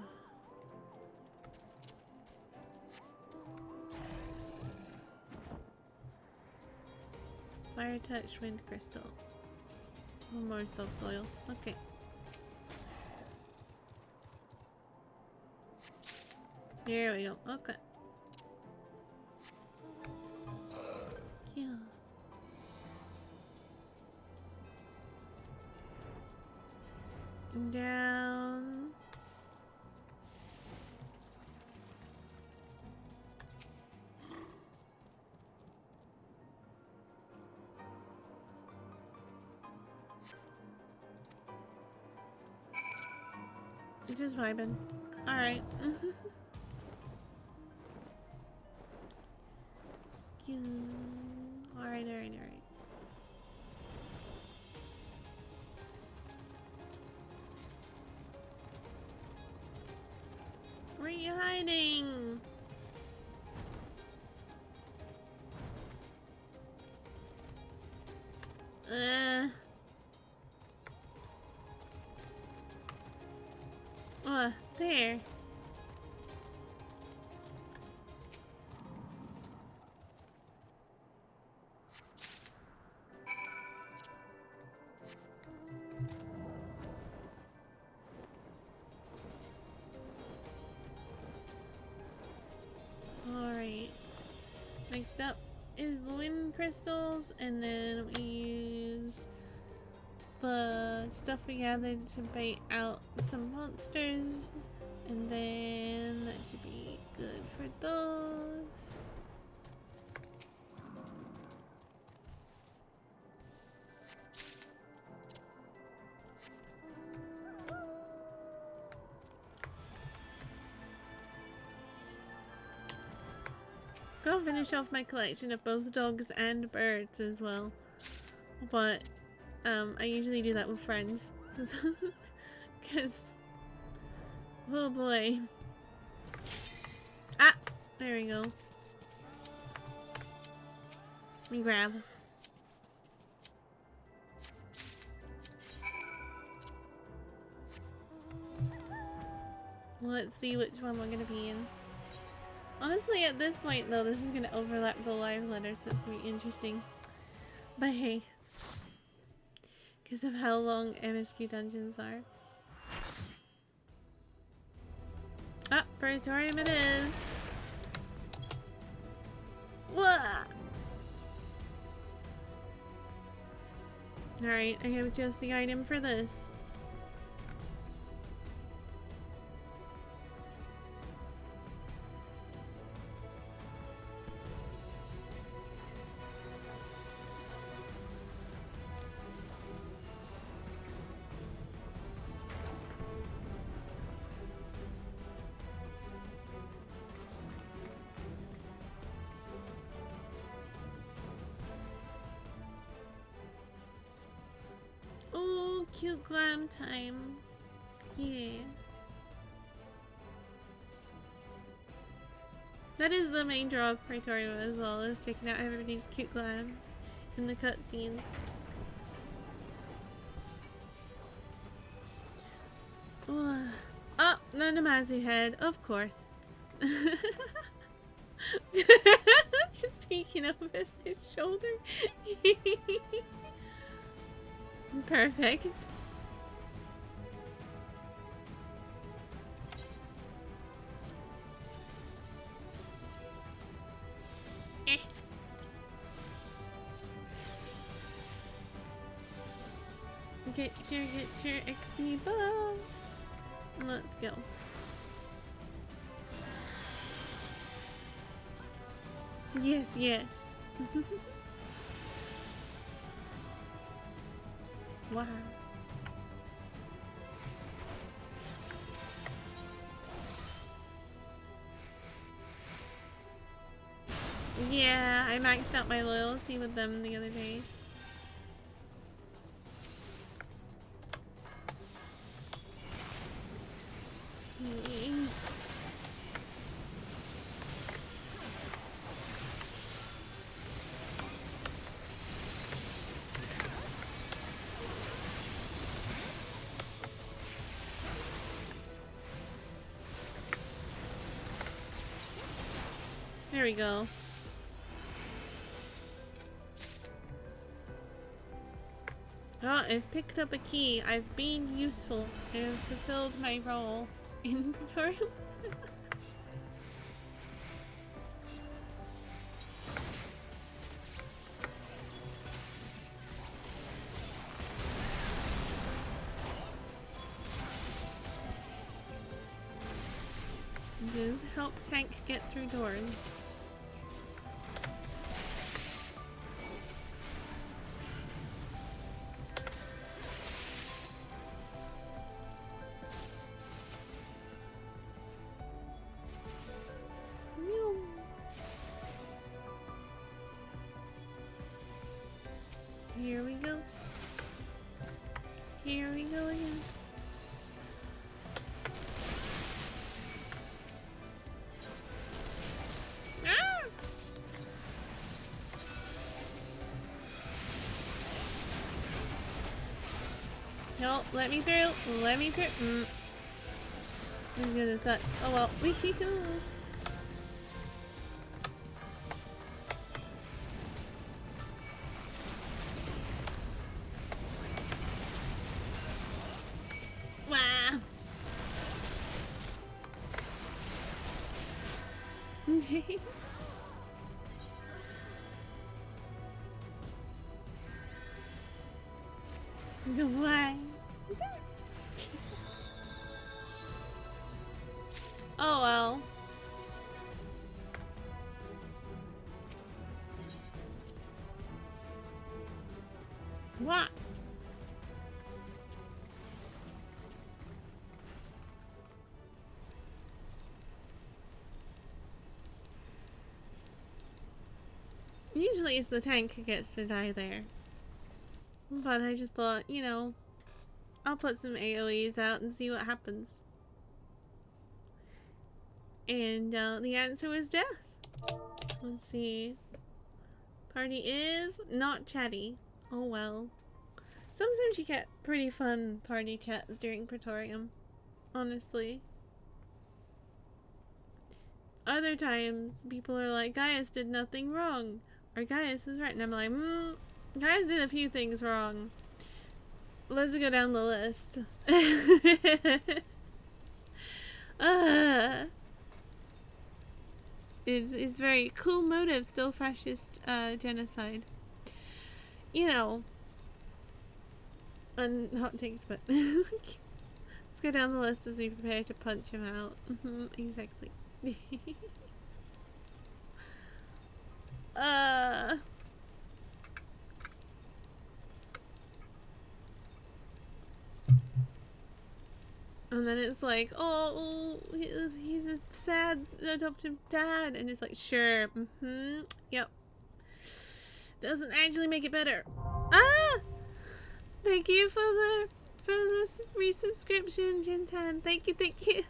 Fire touch, wind crystal. One more soft soil. Okay. There we go. Okay. Yeah. Down. Just vibing. Alright. Alright, alright. Where are you hiding? There. Alright. Next up is the wind crystals, and then we use the stuff we gathered to bait out some monsters, and then that should be good for those. Go finish off my collection of both dogs and birds as well, but I usually do that with friends because oh boy. Ah, there we go. Let me grab. Let's see which one we're gonna be in. Honestly, at this point though, this is gonna overlap the live letter, so it's gonna be interesting. But hey, because of how long MSQ dungeons are. Ah, Praetorium it is! Wah! Alright, I have just the item for this. Oh, cute glam time. Yeah. That is the main draw of Praetorium as well, is checking out everybody's cute glams in the cutscenes. The Namazu head, of course. Just peeking over his shoulder. Perfect. Get your XP buffs. Let's go. Yes, yes. Wow. Yeah, I maxed out my loyalty with them the other day. There we go. Oh, I've picked up a key. I've been useful. I've fulfilled my role in Praetorium. Just help tank get through doors. Here we go. Here we go again. Ah! No, let me through. Let me through. This is gonna suck. Oh well. Wee-hee-hoo. Wow. Why? Oh well. What? Usually it's the tank who gets to die there. But I just thought, you know, I'll put some AoEs out and see what happens. And the answer was death. Let's see. Party is not chatty. Oh well. Sometimes you get pretty fun party chats during Praetorium. Honestly. Other times, people are like, Gaius did nothing wrong. Or Gaius is right. And I'm like, Gaius did a few things wrong. Let's go down the list. It's very cool motive, still fascist genocide. You know. Hot takes, but let's go down the list as we prepare to punch him out. Exactly. And then it's like, oh, he's a sad adoptive dad, and it's like, sure, yep. Doesn't actually make it better. Ah! Thank you for this resubscription, Jintan. Thank you.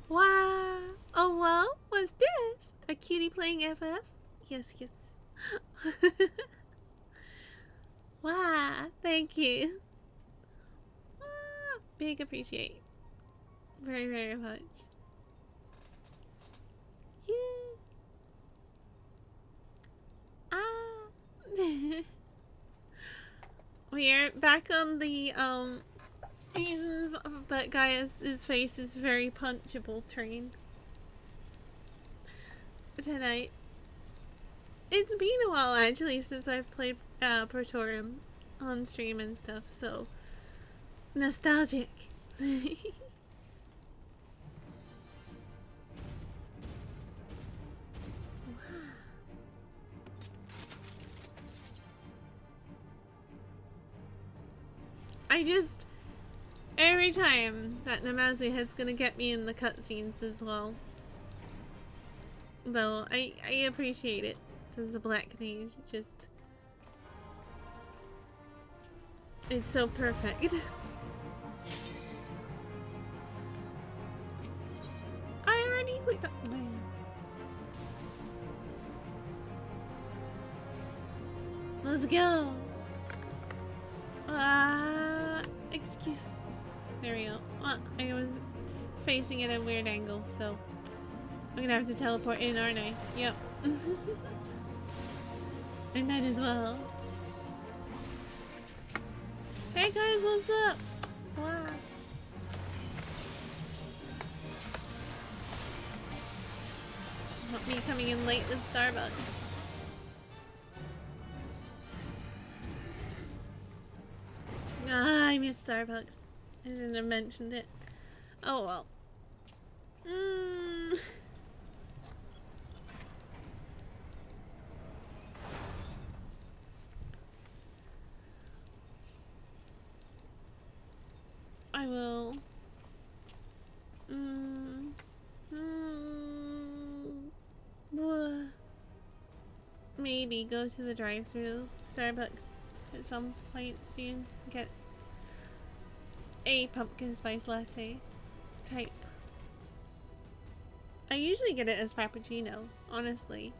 Wow. Oh well, what's this? A cutie playing FF? Yes. Wow, thank you. Big appreciate. very, very much. Yeah. Ah. We are back on the reasons that Gaia's face is very punchable train tonight. It's been a while actually since I've played Praetorium on stream and stuff, so nostalgic. Every time that Namazu head's gonna get me in the cutscenes as well. Though, I appreciate it. As a black mage, just... It's so perfect. I already clicked that way. Let's go! Excuse. There we go. Well, I was facing it at a weird angle, so I'm gonna have to teleport in, aren't I? Yep. I might as well. Hey guys, what's up? Wow. Not me coming in late with Starbucks. Ah, I miss Starbucks. I shouldn't have mentioned it. Oh well. I will. Maybe go to the drive-thru Starbucks at some point soon. Get a pumpkin spice latte type. I usually get it as frappuccino, honestly.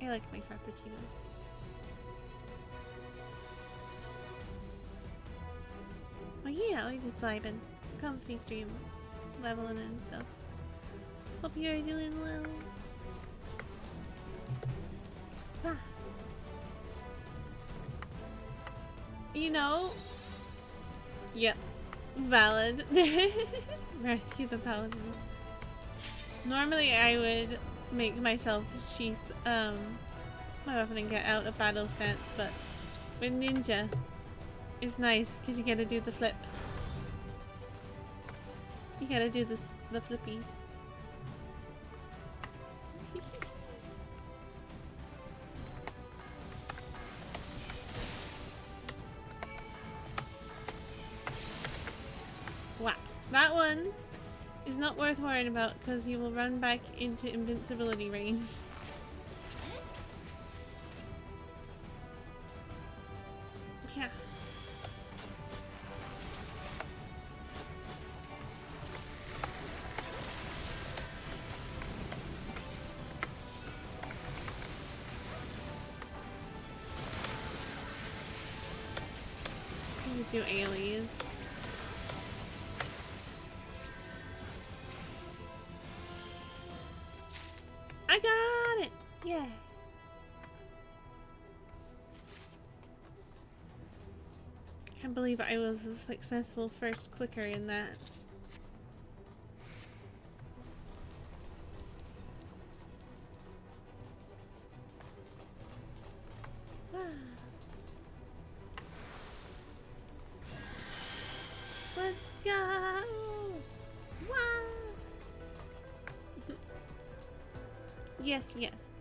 I like my frappuccinos. Oh yeah, we're just vibing. Comfy stream. Leveling and stuff. Hope you're doing well. Ah. You know... Yep. Valid. Rescue the paladin. Normally I would make myself sheath my weapon and get out of battle stance, but with ninja it's nice because you gotta do the flips. You gotta do the flippies. Wow, that one is not worth worrying about because he will run back into invincibility range. Yeah. Just do AoEs. I got it! Yeah. Can't believe I was a successful first clicker in that. Let's go! Wow! Yes, yes.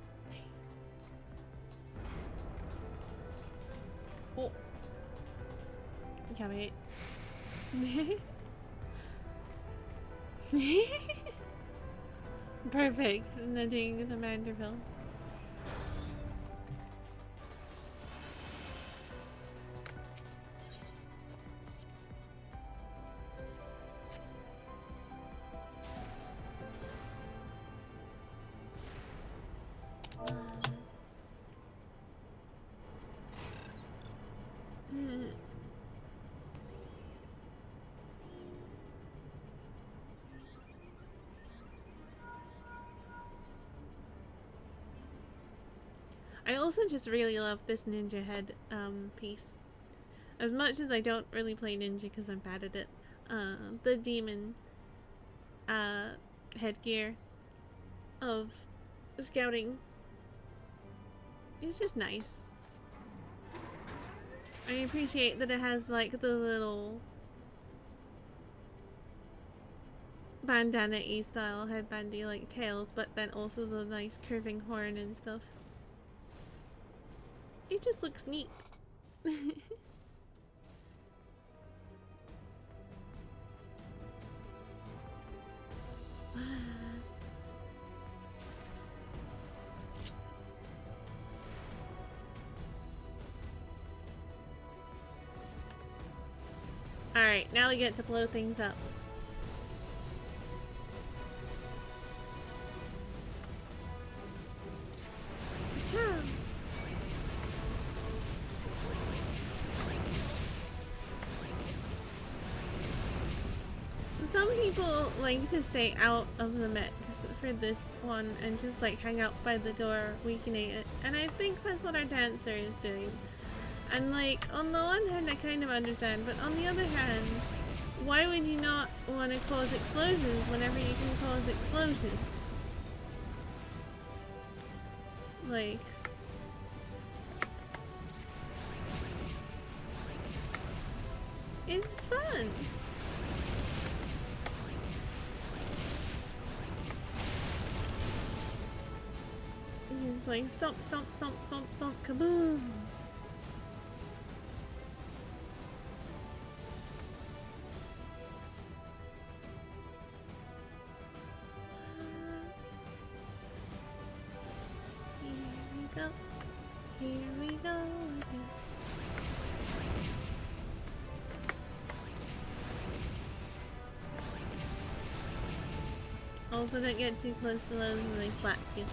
Oh. Can we? Perfect. And then doing the Manderville. I also just really love this ninja head piece. As much as I don't really play ninja because I'm bad at it, the demon headgear of scouting is just nice. I appreciate that it has like the little bandana-y style headbandy like tails, but then also the nice curving horn and stuff. It just looks neat. Alright, now we get to blow things up. Ciao. Some people like to stay out of the mix for this one and just like hang out by the door weakening it, and I think that's what our dancer is doing. And like, on the one hand I kind of understand, but on the other hand, why would you not want to cause explosions whenever you can cause explosions? Like, it's fun. Just like stomp, stomp, stomp, stomp, stomp, kaboom. Here we go again. Also, don't get too close to those and they slap you.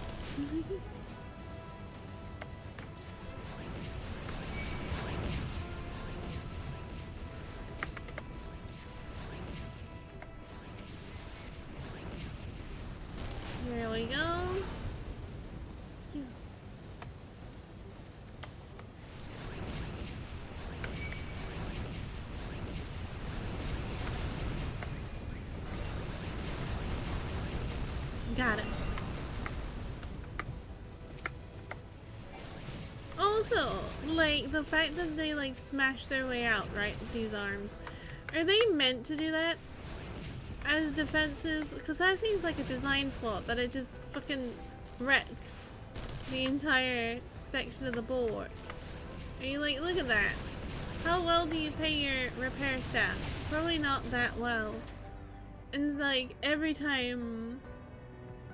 Here we go. Got it. Also, like, the fact that they, like, smash their way out, right, with these arms. Are they meant to do that as defenses? Because that seems like a design flaw, that it just fucking wrecks the entire section of the bulwark. Are you like, look at that. How well do you pay your repair staff? Probably not that well. And, like, every time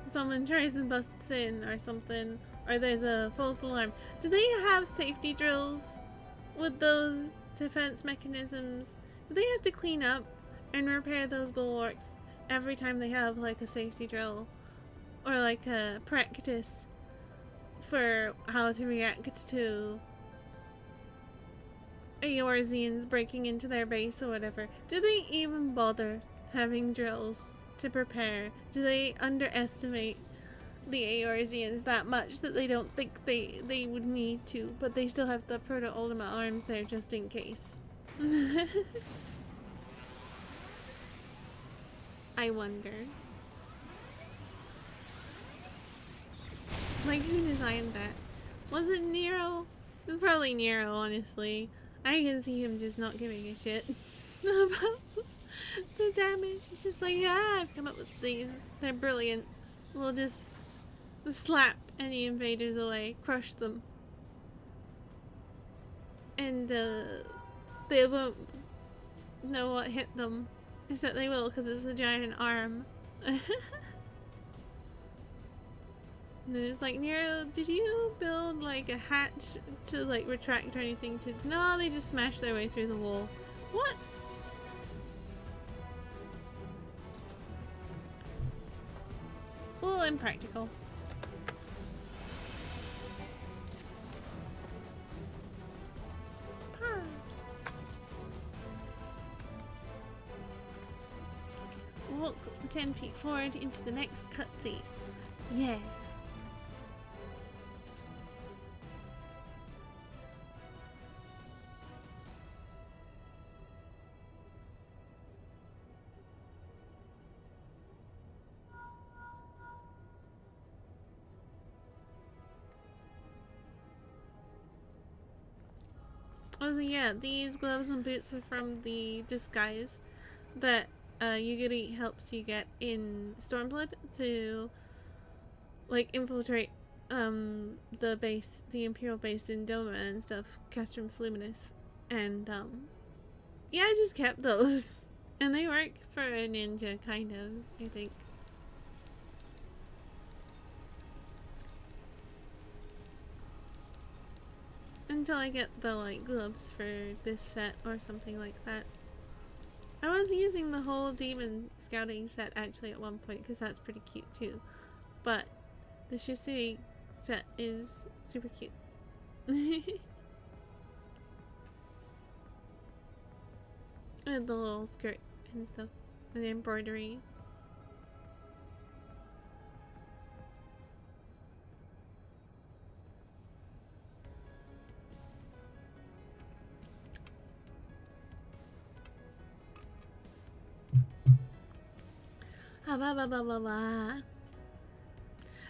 someone tries and busts in or something, or there's a false alarm, do they have safety drills with those defense mechanisms? Do they have to clean up and repair those bulwarks every time they have like a safety drill or like a practice for how to react to Eorzeans breaking into their base or whatever? Do they even bother having drills to prepare? Do they underestimate the Eorzeans that much that they don't think they would need to, but they still have the Proto-Ultima arms there just in case? I wonder. Like, who designed that? Was it Nero? It was probably Nero, honestly. I can see him just not giving a shit about the damage. It's just like, yeah, I've come up with these. They're brilliant. We'll just slap any invaders away, crush them. And they won't know what hit them. Except they will, because it's a giant arm. And then it's like, Nero, did you build like a hatch to like retract or anything to... No, they just smashed their way through the wall. What? A little impractical. Walk 10 feet forward into the next cutscene. Yeah. Oh, so yeah, these gloves and boots are from the disguise that Yugiri helps you get in Stormblood to like infiltrate the base, the Imperial base in Doma and stuff, Castrum Fluminous. And yeah, I just kept those. And they work for a ninja, kind of, I think. Until I get the like gloves for this set or something like that. I was using the whole demon scouting set actually at one point because that's pretty cute too. But the Shisui set is super cute. And the little skirt and stuff. And the embroidery.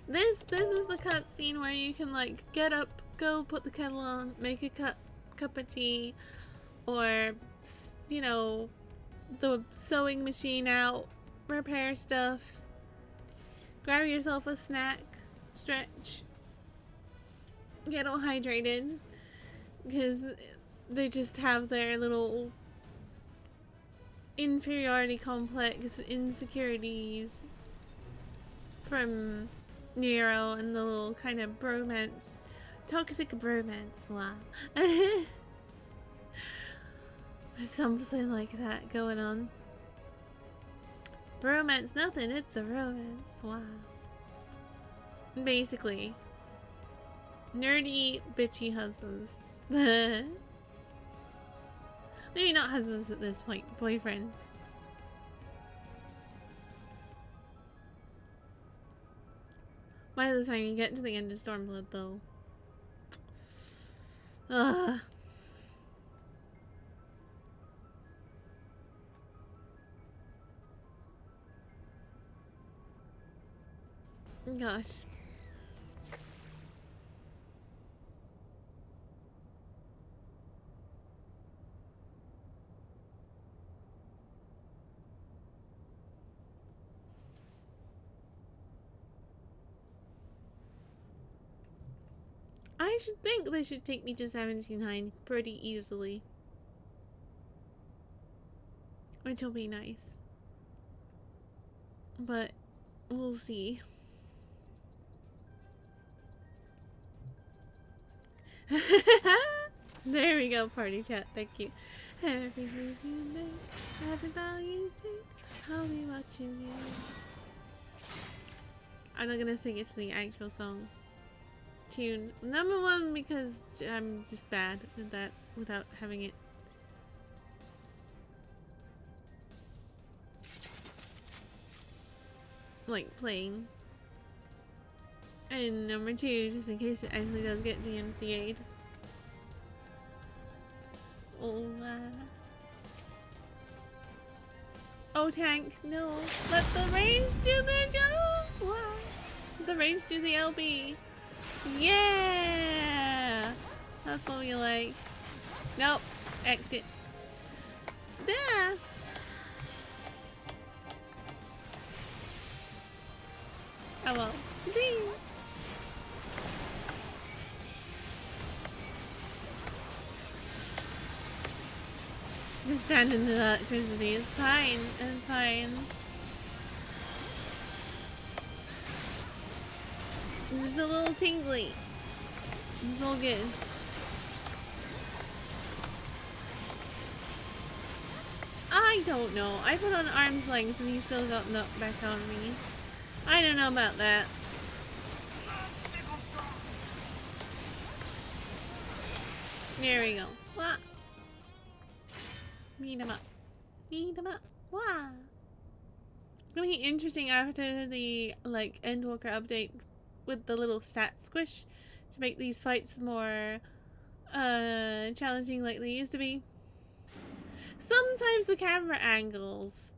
This is the cutscene where you can like get up, go put the kettle on, make a cup of tea, or you know, the sewing machine out, repair stuff, grab yourself a snack, stretch, get all hydrated, because they just have their little inferiority complex insecurities from Nero and the little kind of bromance, toxic bromance, wow. Something like that going on. Bromance nothing, it's a romance, wow. Basically, nerdy, bitchy husbands. Maybe not husbands at this point, boyfriends. By the time you get to the end of Stormblood, though. Ugh. Gosh. I should think they should take me to 79 pretty easily. Which will be nice. But we'll see. There we go, party chat. Thank you. Every move you make, every bow you take, I'll be watching you. I'm not gonna sing it to the actual song tune. Number one, because I'm just bad at that without having it. Like playing. And number two, just in case it actually does get DMCA'd. Oh, oh, tank, no. Let the range do their job! Wow. The range do the LB. Yeah! That's what we like. Nope. Act it. Yeah! Oh well. Ding! Just stand in the electricity. It's fine. It's fine. It's just a little tingly. It's all good. I don't know. I put on arm's length and he still got knocked back on me. I don't know about that. There we go. Wah. Beat him up. Beat him up. Wah. It's gonna be interesting after the like Endwalker update with the little stat squish to make these fights more challenging like they used to be. Sometimes the camera angles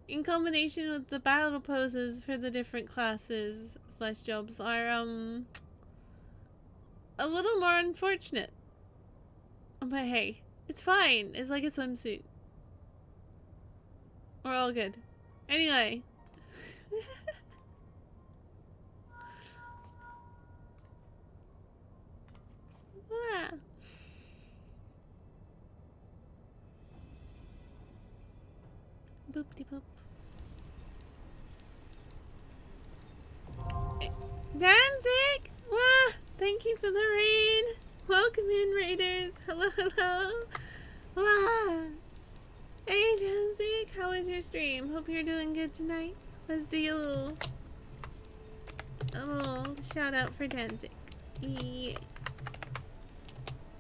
in combination with the battle poses for the different classes slash jobs are a little more unfortunate. But hey, it's fine. It's like a swimsuit. We're all good. Anyway. Ah. Boop-de-boop. Danzig! Wah! Thank you for the raid! Welcome in, raiders! Hello, hello! Wah! Hey, Danzig! How was your stream? Hope you're doing good tonight. Let's do a little shout out for Danzig. Yeah.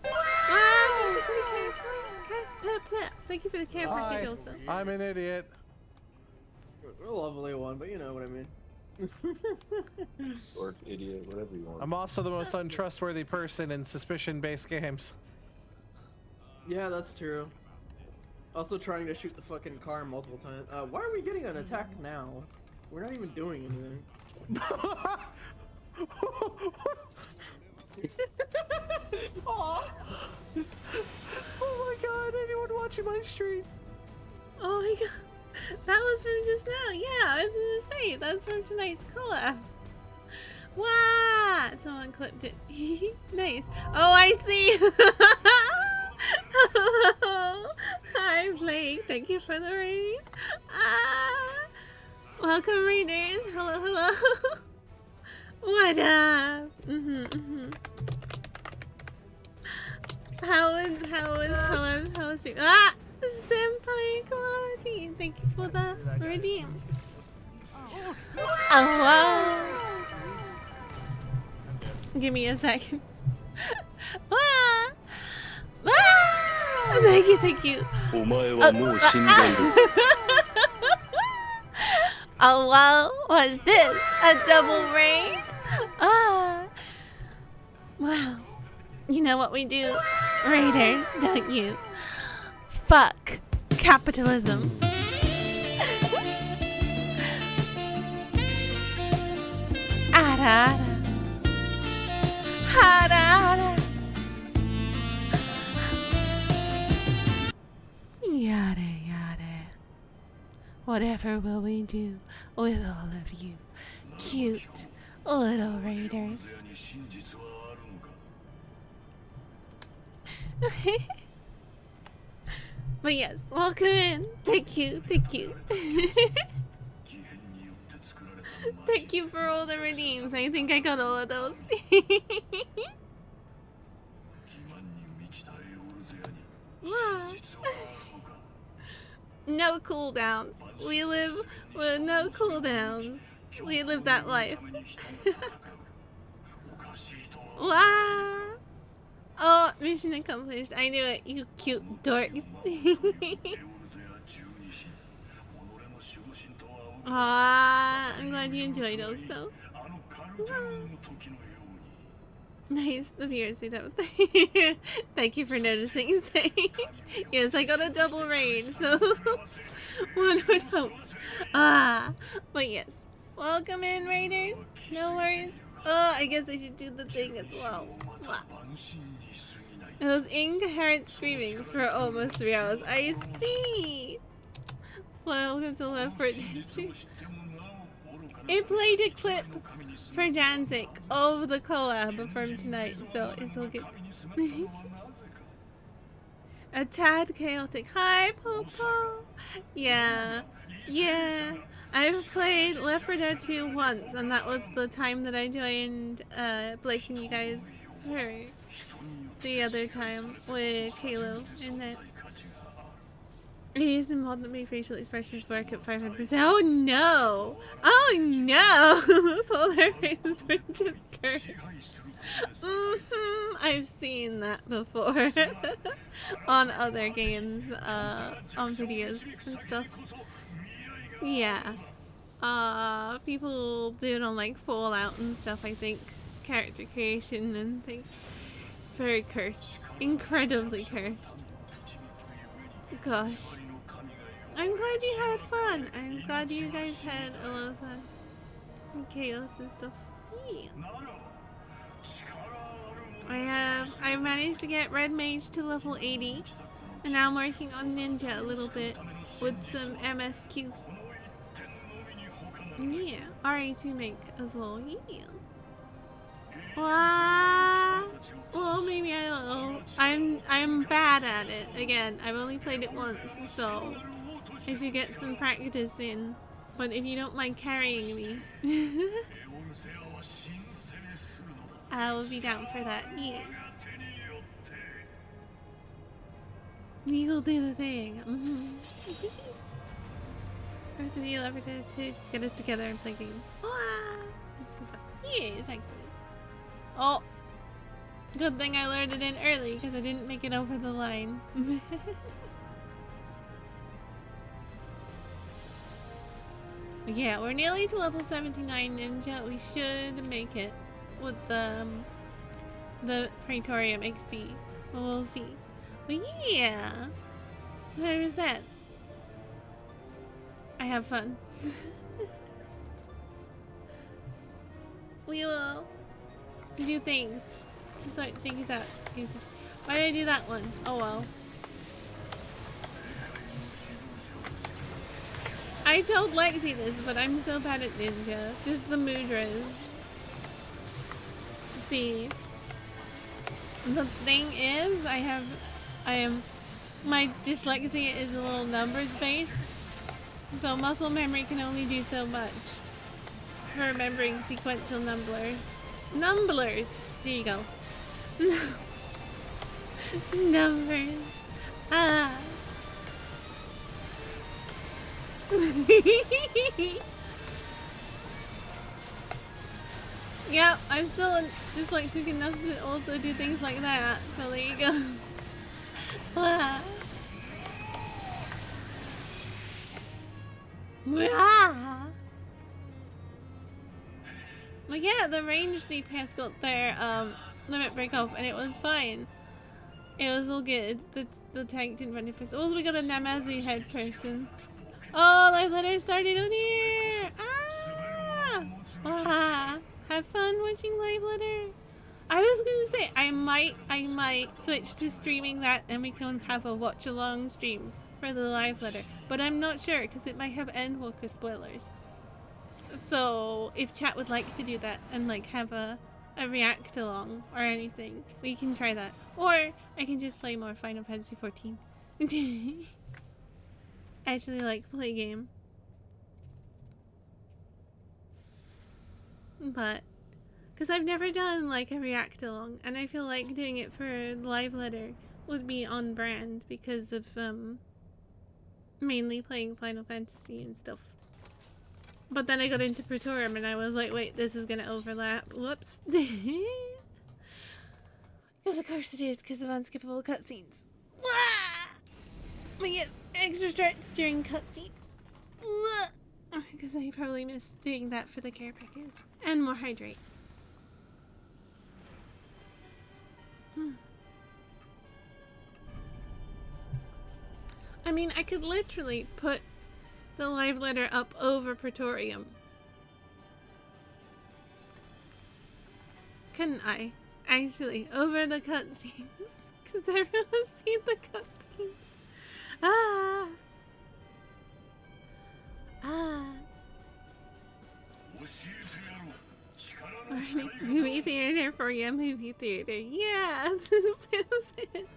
Wow! Thank you for the care package also. I'm an idiot. You're a lovely one, but you know what I mean. Or idiot, whatever you want. I'm also the most untrustworthy person in suspicion-based games. Yeah, that's true. Also trying to shoot the fucking car multiple times. Why are we getting an attack now? We're not even doing anything. Aww. Oh my god, anyone watching my stream? Oh my god. That was from just now. Yeah, I was gonna say, that's from tonight's collab. Wow! Someone clipped it. Nice. Oh, I see! Hello! Hi, Blake. Thank you for the raid. Welcome, raiders. Hello, hello. What up? How was collab? How was stream? Ah! Senpai Calamity, thank you for the redeem. Oh wow! Give me a second. Ah! Ah! Thank you, thank you. Oh wow! Was this a double raid? Ah! Wow! You know what we do, raiders, don't you? Fuck capitalism. Ara, ara. Yada yada. Whatever will we do with all of you cute little raiders? But yes, welcome in. Thank you, thank you. Thank you for all the redeems. I think I got all of those. Wow. No cooldowns. We live with no cooldowns. We live that life. Wow. Oh, mission accomplished. I knew it, you cute dorks. Ah, I'm glad you enjoyed also. Nice, the viewers say that. Thank you for noticing, Sage. Yes, I got a double raid, so one would hope. Ah, but yes. Welcome in, raiders. No worries. Oh, I guess I should do the thing as well. Wow. It was incoherent screaming for almost 3 hours. I see! Welcome to Left 4 Dead 2. It played a clip for Danzig of the collab from tonight, so it's all good. A tad chaotic. Hi, Popo! Yeah. Yeah. I've played Left 4 Dead 2 once, and that was the time that I joined Blake and you guys for the other time with Kalo, and that I used a mod that made facial expressions work at 500%. Oh no! Oh no! So their faces were just cursed. I've seen that before on other games, on videos and stuff. Yeah. People do it on like Fallout and stuff, I think. Character creation and things. Very cursed. Incredibly cursed. Gosh. I'm glad you had fun. I'm glad you guys had a lot of fun. And chaos and stuff. Yeah. I've managed to get Red Mage to level 80, and now I'm working on Ninja a little bit with some MSQ. Yeah, RA2 make as well. Yeah. Well, maybe I will. I'm bad at it. Again, I've only played it once, so I should get some practice in. But if you don't mind carrying me, I will be down for that. Yeah. We will do the thing. First of you, ever to just get us together and play games. That's so fun. Yeah, exactly. Oh, good thing I learned it in early because I didn't make it over the line. Yeah, we're nearly to level 79 Ninja. We should make it with the Praetorium XP. But we'll see. But yeah, where is that? I have fun. We will do things. Sort things out. Why did I do that one? Oh well. I told Lexi this, but I'm so bad at Ninja. Just the mudras. See, the thing is, my dyslexia is a little numbers based, so muscle memory can only do so much for remembering sequential numblers. Numblers! There you go. Numbers. Yep, I'm still dyslexic enough to also do things like that, so there you go. But yeah, the range DPS got their limit break off and it was fine. It was all good. The tank didn't run first. Also, we got a Namazu head person. Oh, live letter started on here! Have fun watching live letter. I was gonna say I might switch to streaming that and we can have a watch along stream for the live letter, but I'm not sure because it might have Endwalker spoilers. So if chat would like to do that and like have a react along or anything, we can try that. Or I can just play more Final Fantasy 14. I actually like play game. But because I've never done like a react along, and I feel like doing it for live letter would be on brand because of mainly playing Final Fantasy and stuff. But then I got into Praetorium and I was like, wait, this is gonna overlap. Whoops. Because of course it is, because of unskippable cutscenes. But yes, extra stretch during cutscene. Because I probably missed doing that for the care package. And more hydrate. I mean, I could literally put the live letter up over Praetorium. Couldn't I? Actually, over the cutscenes. Because everyone's seen the cutscenes. Alright, movie theater for you, movie theater. Yeah, this is it.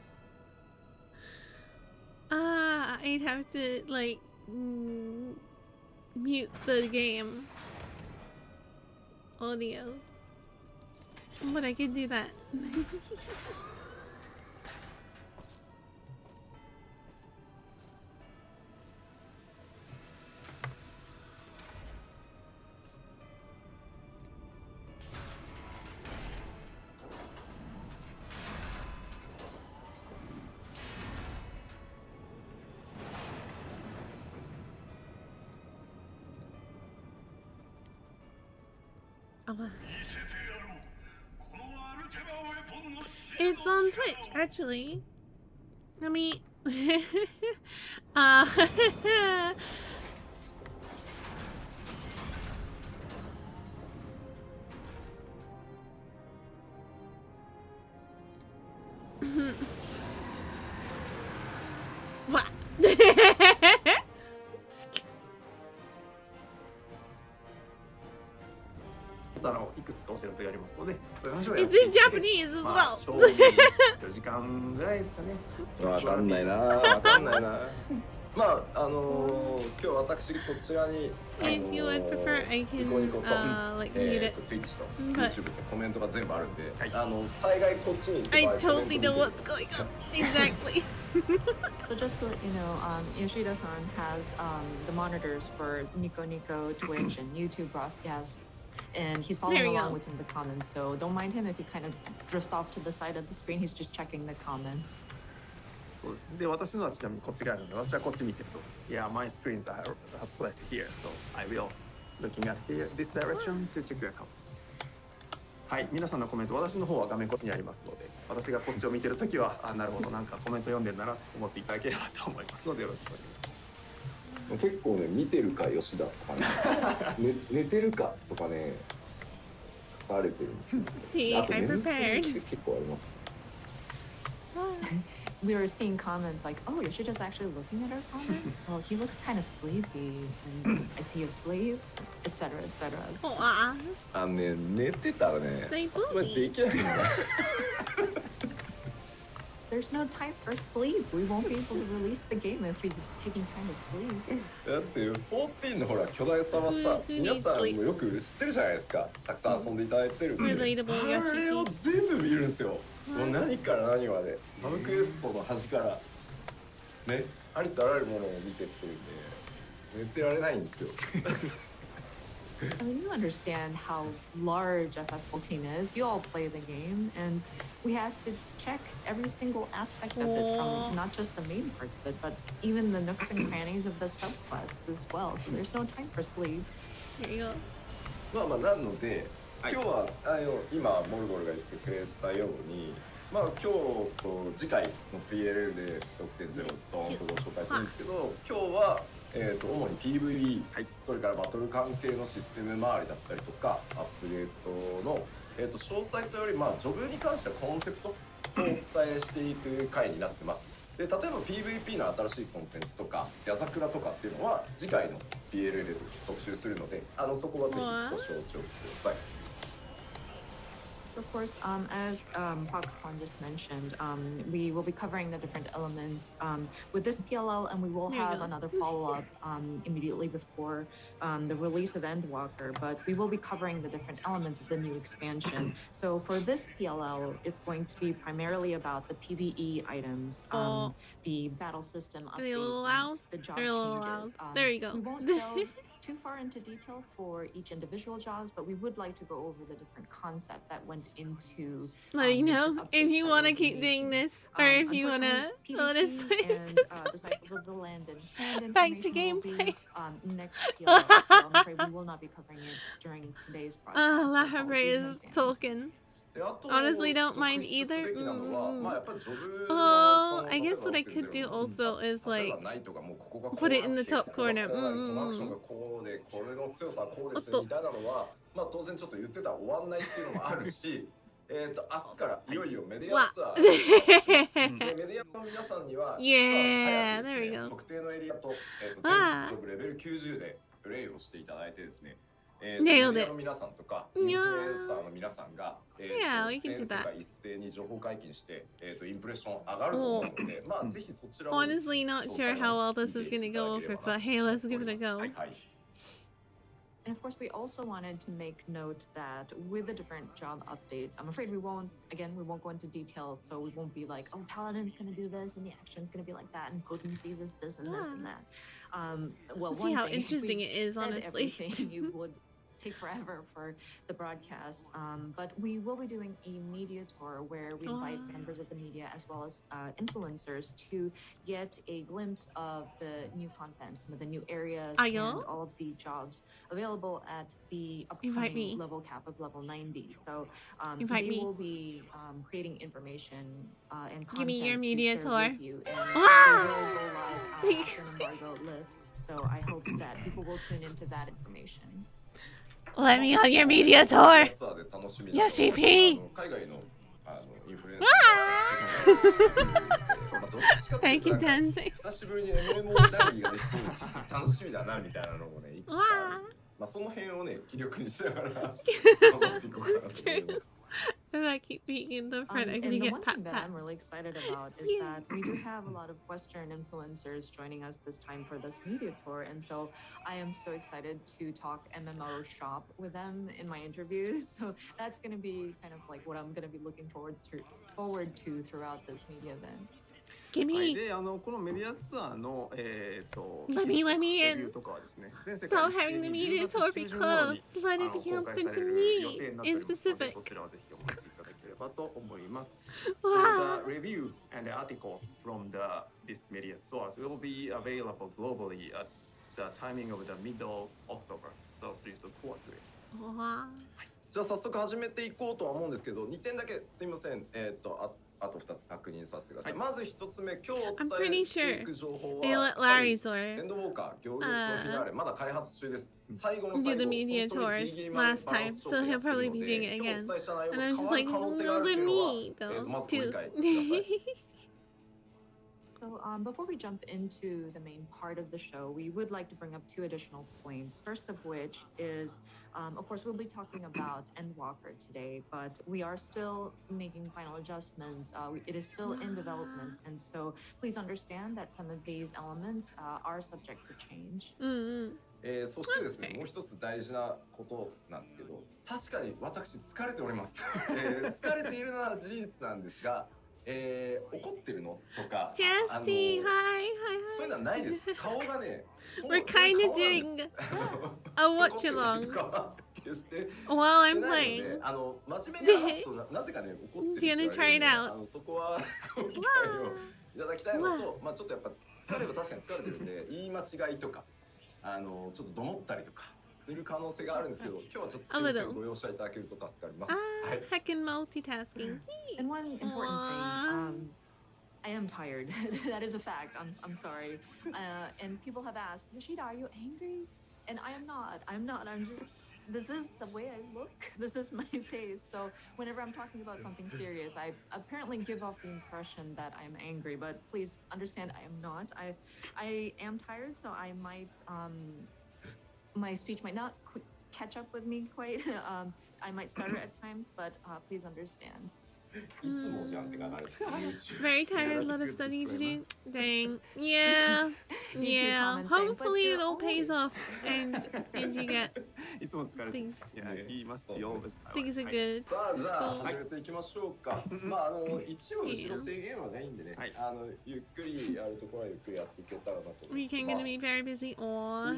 I'd have to, like, mute the game audio. But I could do that. It's on Twitch, actually. Let me... お知らせがありますので、そういう話を He's in Japanese as まあ well. 正味4時間ぐらいですかね。わかんないな、わかんないな。まあ今日私こちらにIf you would prefer, I ニ can コニコと like mute it. Twitch と But- YouTube とコメントが全部あるんで、はい大概こっちに行って I 場合 totally know what's going on. Exactly. So just to let you know, Yoshida-san has the monitors for Nico Nico, Twitch, and YouTube broadcasts, and he's There following you along go. with some of the comments. So don't mind him if he kind of drifts off to the side of the screen. He's just checking the comments. そうですね。で、私のはちなみにこっち側なので、私はこっち見てると。Yeah, my screens are placed here, so I will looking at here this direction to check your comments. はい、皆さんのコメント、私の方は画面こっちにありますので、私がこっちを見てるときは、なるほど、なんかコメント読んでるんだなと思っていただければと思いますので、よろしくお願いします。結構ね、見てるか吉田とかね、寝てるかとかね書かれてるんですよ。 See, あと I 眠そうって prepared. 結構あります。 We were seeing comments like, "Oh, Yoshida's actually looking at our comments. Well, he looks kind of sleepy. And is he asleep, etc., etc." Aw, ね、寝てたらね、 they 発売で bully. きないんだよ。 There's no time for sleep. We won't be able to release the game if we're taking time to sleep. だって14のほら巨大さはさ、皆さんもよく知ってるじゃないですか。たくさん遊んでいただいてるんで。 Relatable あれを Yoshi. 全部見るんですよ。もう何から何まで。サブクエストの端からね、ありとあらゆるものを見てってるんで、寝てられないんですよ。I mean, you understand how large FF14 is. You all play the game, and we have to check every single aspect of it from not just the main parts of it, but even the nooks and crannies of the subquests as well. So there's no time for sleep. Here you go. まあまあなので、今日は今モルゴルが言ってくれたように、まあ今日と次回の PLL で 6.0 ドーンとご紹介するんですけど、今日は主に PVE、それからバトル関係のシステム周りだったりとか、アップデートの詳細というより、まあジョブに関してはコンセプトをお伝えしていく回になってます。で、例えば PVP の新しいコンテンツとか、夜桜とかっていうのは次回の PLL で特集するので、そこはぜひご承知おきください。Of course, as Foxconn just mentioned, we will be covering the different elements with this PLL, and we will There you have go. another follow-up immediately before the release of Endwalker, but we will be covering the different elements of the new expansion. So for this PLL, it's going to be primarily about the PvE items, the battle system Are they a little updates, loud? and the job They're a little changes. loud. There you go. We won't delve too far into detail for each individual jobs, but we would like to go over the different concept that went into Let me know the if updates you that want to we'll be keep doing making. this, or if you want to Unfortunately, let us PvP switch and to something. Disciples of the Land and Hand Back to information will be, gameplay. Next PLL, so I'm afraid we will not be covering it during today's broadcast. Ah, so Lahabra apologies in is advance. talking. Honestly, don't mind either. Oh, I guess what I could do also is like put it in the top corner. これの強さはこうですみたいなのは、まあ当然ちょっと言ってたら終わんないっていうのもあるし、明日からいよいよメディアツアー。でメディアの皆さんには、Yeah, there we go. 特定のエリアと全ジョブレベル90でプレイをしていただいてですね。メディアの皆さんとか、インフルエンサーの皆さんが、全世界一斉に情報解禁して、インプレッション上がると思うので、まあぜひそちらを。Honestly, not sure how well this is gonna go over, but hey, let's give it a go. And of course, we also wanted to make note that with the different job updates, I'm afraid we won't go into detail, so we won't be like, oh, Paladin's going to do this, and the action's going to be like that, and potencies is this and this and that. Well, See how interesting it is, honestly. You would take forever for the broadcast, but we will be doing a media tour where we invite members of the media as well as influencers to get a glimpse of the new content, some of the new areas, and all of the jobs available at the upcoming level cap of level 90. So they will be creating information and content. Give me your media to share tour. with you, and they will go live after an embargo lifts. So I hope that people will tune into that information. Let me on your media tour. Yoshi P. Thank you, Tensei. 久しぶりに MMO ダイリーができそうでちょっと楽しみだなみたいなのもね、いくつかある。まあその辺をね気力にしながら頑張っていこうかなと思います。If I keep being in the front, I'm And gonna the get one pat thing that pat. I'm really excited about is Yeah. that we do have a lot of Western influencers joining us this time for this media tour. And so I am so excited to talk MMO shop with them in my interviews. So that's going to be kind of like what I'm going to be looking forward to throughout this media event. はい、 Gimme. でこのメディアツアーのLet me レビ in. ューとかはですね、全世界 Stop 一斉 having the に media 10月 tour be 中旬頃に closed. Let it be 公開 open さ to れる me 予定になってお in りますので、 specific. そちらをぜひお待ちいただければと思います。Wow. So the review and the articles from this media tours will be available globally at the timing of the middle October. So please look forward to it. Wow. じゃあ早速始めていこうとは思うんですけど、2点だけすいません。あと2つ確認させてください。まず1つ目、今日お I'm 伝 pretty えしていく情報 They は let Larry's エ order ンドウォーカー行列のフィナーレまだ開発中です。最後の do 最 the 後 media 本当に tours ギリギリまで last バラ time, ンス調 so 整や he'll ってる probably の be で、 doing it 今日お again. 伝えした内容 And が I'm 変 just わる like, 可能性 no, があると the いうのは、 me though. まずご理解くだ Too. さい。So before we jump into the main part of the show, we would like to bring up two additional points. First of which is, of course, we'll be talking about Endwalker today, but we are still making final adjustments. It is still in development, and so please understand that some of these elements are subject to change. Mm-hmm. そしてですね、もう一つ大事なことなんですけど、確かに私疲れております。疲れているのは事実なんですが、怒ってるのとか、Justy, hi, hi, そういう hi. のはないです。顔がね、We're kind of doing a watch along 決して while して I'm ないので、 playing. 真面目に話すとなぜかね怒ってるって言われるので Gonna try it out. そこはご理解をいただきたいのと、まあちょっとやっぱ疲れは確かに疲れてるんで言い間違いとかちょっとどもったりとかする可能性があるんですけど、今日はちょっとすみませんご容赦いただけると助かります。はい。 Heckin' multitasking. And one important thing, I am tired. That is a fact. I'm sorry. And people have asked, Yoshida, are you angry? And I am not. I'm not. I'm just. This is the way I look. This is my face. So whenever I'm talking about something serious, I apparently give off the impression that I'm angry. But please understand, I am not. I am tired, so I might. My speech might not catch up with me quite. I might stutter at times, but please understand. いつもじゃんってかなる。Very tired. A lot of studying to do. Dang. Yeah. Yeah. Hopefully it all pays off and you get いつも疲れて things 言いますよ。 things are good. さあじゃあ Let's go. 始めていきましょうか。まあ一応後ろ制限はないんでね。はいゆっくりやるところはゆっくりやっていけたらなと思 We い can ま gonna be す。 very busy. Or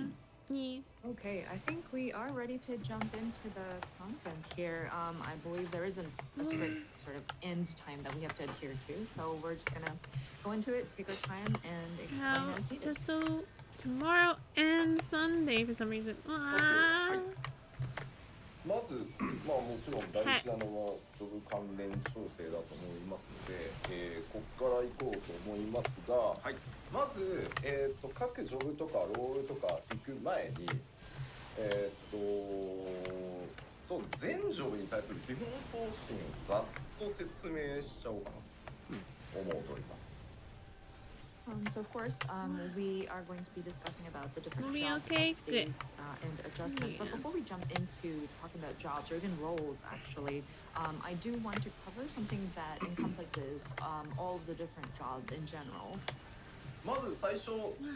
yeah. Okay, I think we are ready to jump into the content here. I believe there isn't a strict sort of end time that we have to adhere to, so we're just gonna go into it, take our time, and explain How as needed. just tomorrow and Sunday for some reason. Ah. まずまあもちろん大事なのはジョブ関連調整だと思いますので、ここから行こうと思いますが、はい、まず各ジョブとかロールとか行く前にそう全ジョブに対する基本方針をざっと説明しちゃおうかなと思っております。So of course, we are going to be discussing about the different Will be job okay? Good. updates and adjustments. But Yeah. before we jump into talking about jobs or even roles, actually, I do want to cover something that encompasses all of the different jobs in general. まず最初、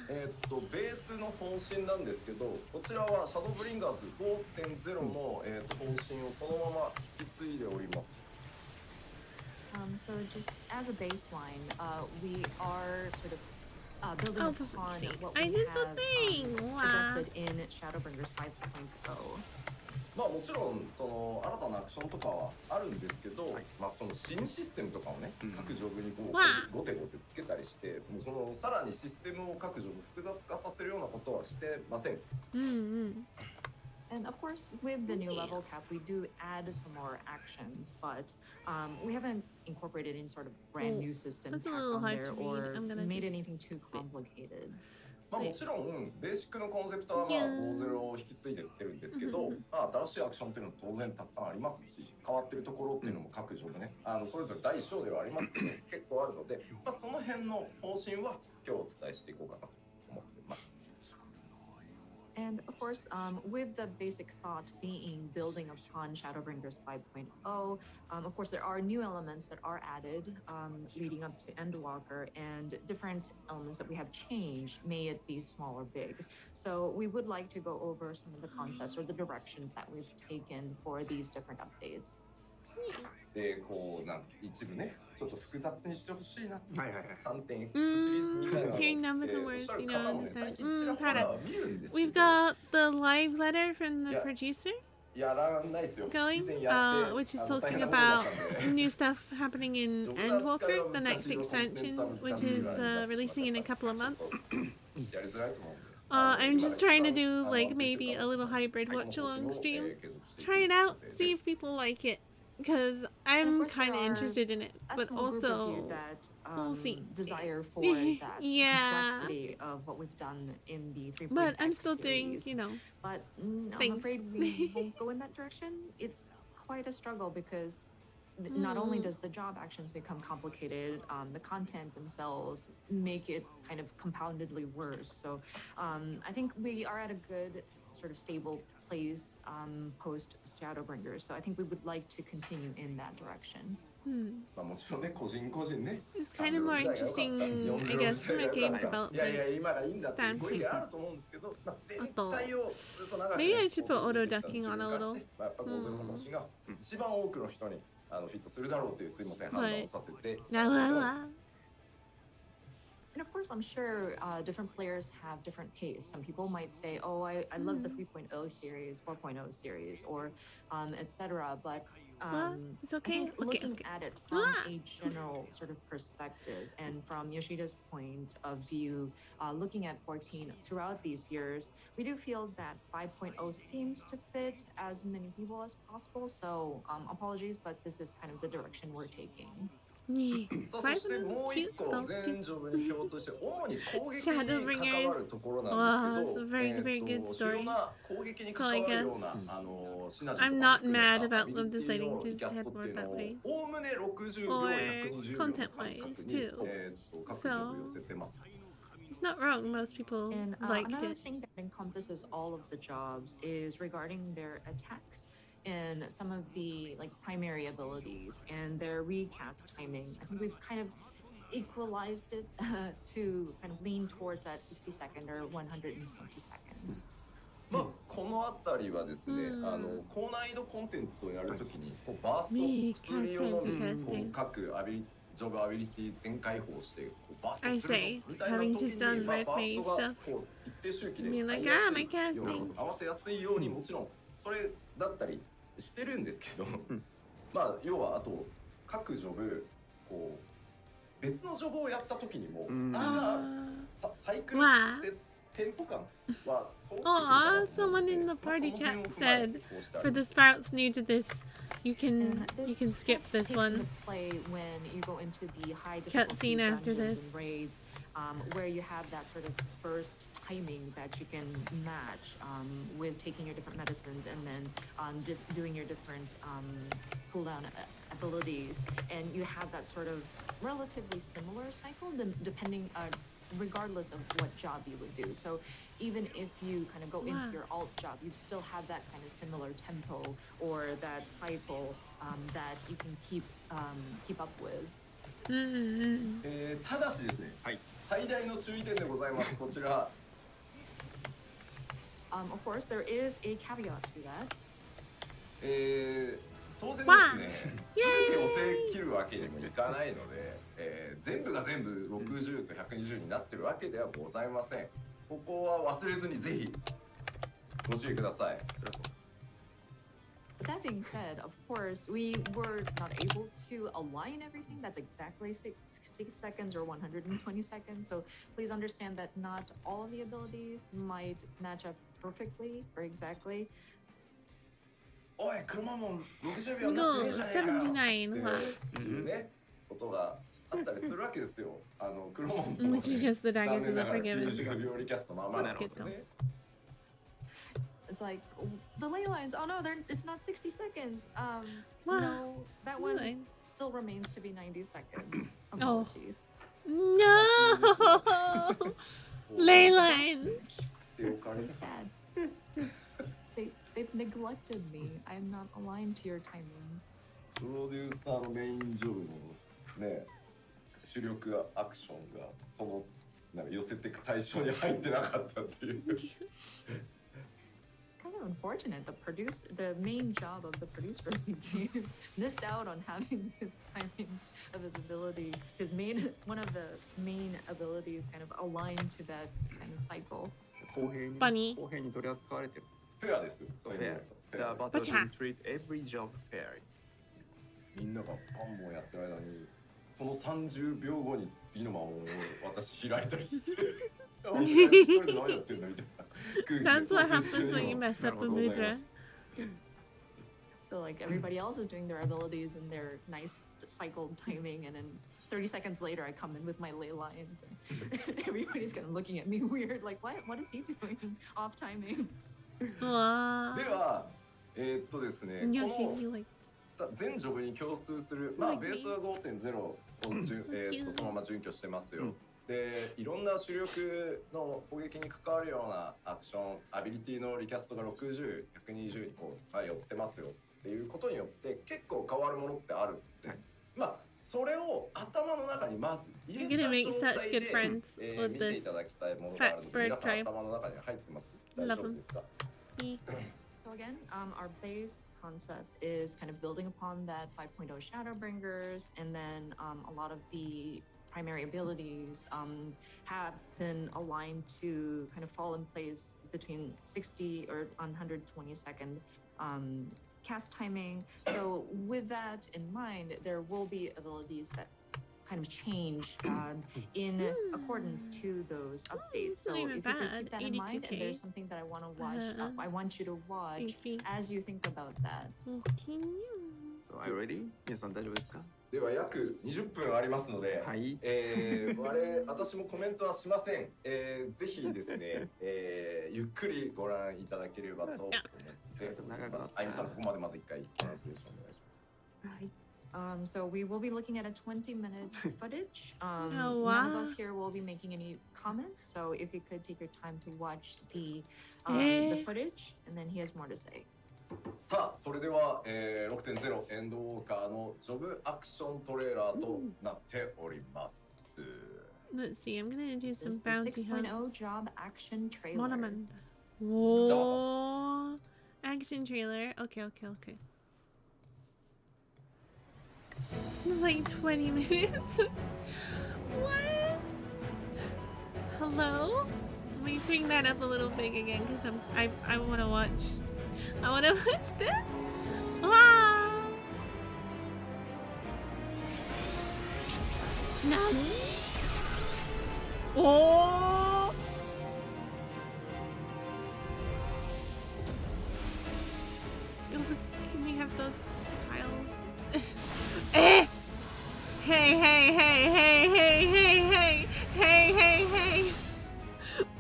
ベースの方針なんですけど、こちらはシャドーブリンガーズ 5.0 の、方針をそのまま引き継いでおります。So just as a baseline, we are sort of building Oh, for upon fuck's sake. what I we did the have thing. Wow. adjusted in Shadowbringers 5.0. まあもちろんその新たなアクションとかはあるんですけど、まあその新システムとかをね、各ジョブにこうゴテゴテつけたりして、もうそのさらにシステムを各ジョブ複雑化させるようなことはしてません。And of course, with the new level cap, we do add some more actions, but we haven't incorporated any sort of brand new system that's a tacked little on hard there to read. or I'm gonna made just- anything too complicated. まあもちろんベーシックのコンセプトはまあ5.0を引き継いで売ってるんですけど、まあ新しいアクションっていうのも当然たくさんありますし、変わってるところっていうのも各ジョブね、それぞれ第一章ではありますけど結構あるので、まあその辺の方針は今日お伝えしていこうかなと思っています。And of course, with the basic thought being building upon Shadowbringers 5.0, of course, there are new elements that are added leading up to Endwalker, and different elements that we have changed, may it be small or big. So we would like to go over some of the concepts or the directions that we've taken for these different updates. でこうなん一部ねちょっと複雑にしてほしいなっていうはいはいはい 3.X シリーズみたいなのを Hearing numbers and おっ words, しゃる you 方 know, もね understand. 最近ちらほ Proud ら of. は見るんですけ We've ど got the live letter from the Yeah. producer やらないですよ going, 以前やって which is 大 talking 変なことだっ about たんで new stuff happening in Endwalker, the next expansion, which is releasing in a couple of months. やりづらいと思うんで I'm just trying to do like maybe a little hybrid watch along stream. Try it out, see if people like it, because I'm course kind of there are interested in it, A but small group of also you that we'll see. desire for that Yeah. complexity of what we've done in the 3.x But I'm still doing, series. you know. But I'm things. afraid we won't go in that direction. It's quite a struggle because not only does the job actions become complicated, the content themselves make it kind of compoundedly worse. So I think we are at a good sort of stable place post Shadowbringers. So I think we would like to continue in that direction. まあもちろんね個人個人ね It's kind of more interesting, I guess, from a game いやいや development. 今がいいんだっていうご意見あると思うんですけど、まあ、全体をずっと長く Maybe I should put auto ducking on a little. まあやっぱ50の星が一番多くの人にフィットするだろうというすいません判断をさせて La la la. And of course, I'm sure different players have different tastes. Some people might say, oh, I love the 3.0 series, 4.0 series, or etc. But It's I okay. think Okay, looking okay. at it from a general sort of perspective and from Yoshida's point of view, looking at 14 throughout these years, we do feel that 5.0 seems to fit as many people as possible. So apologies, but this is kind of the direction we're taking. そしてもう一個全ジョブに共通して主に攻撃に関わるところなんですけど、主要な攻撃に関わるようなシナジー I'm not mad about them deciding to head more that way. おおむね60秒 Or 120秒 content-wise too. 各ジョブ寄せてます。 It's not wrong. Most people And liked another it. thing that encompasses all of the jobs is regarding their attacks and some of the like primary abilities and their recast timing. I think we've kind of equalized it to kind of lean towards that 60 second or 120 seconds. まあこの辺りはですね、高難易度コンテンツをやるときにこうバースト普通用のこう各ジョブアビリティ全開放してこうバースト I する say, みたいな having 時 just done に、まあ、 red バー mage ストが stuff. こう一定周期で Being like, 合 ah, わ my せやすいよう casting. に合わせやすいようにもちろんそれだったりしてるんですけど、まあ要はあと各ジョブこう別のジョブをやった時にも、サイクルってテンポ感はそうってくるかな Aw, someone in the party chat said, for the sprouts new to this, you can skip this takes one. into play when you go into the high difficulty Cutscene after dungeons this. and raids, where you have that sort of burst timing that you can match with taking your different medicines and then doing your different cooldown abilities, and you have that sort of relatively similar cycle depending regardless of what job you would do. So even if you kind of go into your alt job, you'd still have that kind of similar tempo or that cycle that you can keep up with. ただしですね、最大の注意点でございます。こちら。Of course, there is a caveat to that. 当然ですね、全てを制切るわけにもいかないので、全部が全部60と120になってるわけではございません。ここは忘れずにぜひご注意ください。 But that being said, of course, we were not able to align everything. That's exactly 60 seconds or 120 seconds. So please understand that not all of the abilities might match up perfectly or exactly. おい、クロマモン60秒になってねえじゃねえかよっていうね、ことがあったりするわけですよ。クロマモンも、ね、Which is just the daggers of the 90 秒 forgiven. 料理キャストままなんですよね。 It's like the ley lines. Oh no, it's not 60 seconds. Wow. No, that one Ley lines. still remains to be 90 seconds. Oh. Apologies. No! Ley lines! It's very sad. They've neglected me. I'm not aligned to your timings. プロデューサーのメインジョブのね主力アクションがそのなんか寄せていく対象に入ってなかったっていう。It's kind of unfortunate. The main job of the producer of the game missed out on having his timings of his ability. One of the main abilities kind of aligned to that kind of cycle. 公平に Funny. 公平に取り扱われてる。フェアですよ。そういう意味だとフ The ェアです battle Bacha. team treat every job fairly. みんながパンボンやってる間にその30秒後に次の魔王を私開いたりしてあ俺一人で何やってんだみたいな That's what happens when you mess up a mudra. So like everybody else is doing their abilities and their nice cycled timing, and then 30 seconds later I come in with my ley lines, and everybody's kind of looking at me weird, like what is he doing off timing? わではですねー。よし、この you like 全ジョブに共通する、まあ、ベースは 5.0 をそのまま準拠してますよ。で、いろんな主力の攻撃に関わるようなアクション、アビリティのリキャストが60、120にこう、寄ってますよっていうことによって結構変わるものってあるんですよ。まあ、それを頭の中にまず入れた You're gonna make 状 such 態 good で friends with 見てい this ただきたいものがあるので、 fat 皆 bird さん tribe. 頭の中に入ってます。大丈夫ですか？ me. So again, our base concept is kind of building upon that 5.0 Shadowbringers, and then a lot of the primary abilities have been aligned to kind of fall in place between 60 or 120-second cast timing. So with that in mind, there will be abilities that kind of change in accordance to those updates. not So even if you could bad. keep that in mind, 82K. and there's something that I want to watch, I want you to watch XP. as you think about that. Okay. So are you ready? 皆さん大丈夫ですか？では約20分ありますので、はい。私もコメントはしません。ぜひですね、ゆっくりご覧いただければと思っています。あゆみさん、ここまでまず一回トランスレーションお願いします。Right. So we will be looking at a 20-minute footage. Oh, None wow. of us here will be making any comments. So if you could take your time to watch the footage, and then he has more to say. さあ、それでは、6.0 エンドウォーカーのジョブアクショントレーラーとなっております。Let's see, I'm gonna do This some is the bounty 6.0 hunts. job action trailer. Monomanda. Whoa. Action trailer. Okay. Like 20 minutes. What? Hello? Let me bring that up a little big again because I want to watch. I want to watch this. Wow. Nani? Oh. Also, can we have those tiles? Eh! Hey!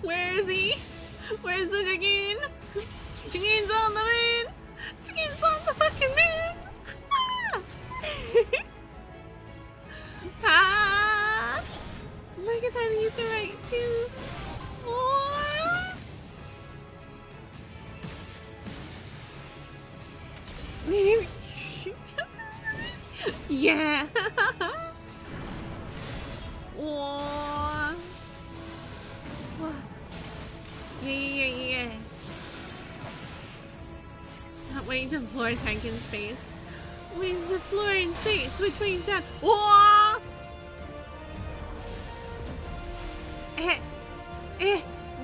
Where is he? Where's the dragoon? Dragoon's on the moon! Dragoon's on the fucking moon! Ah! Ah! Look at that, he's the right too. Oh! Yeah! Oh! Yeah. Not waiting to floor tank in space. Where's the floor in space? Which way is that? Oh!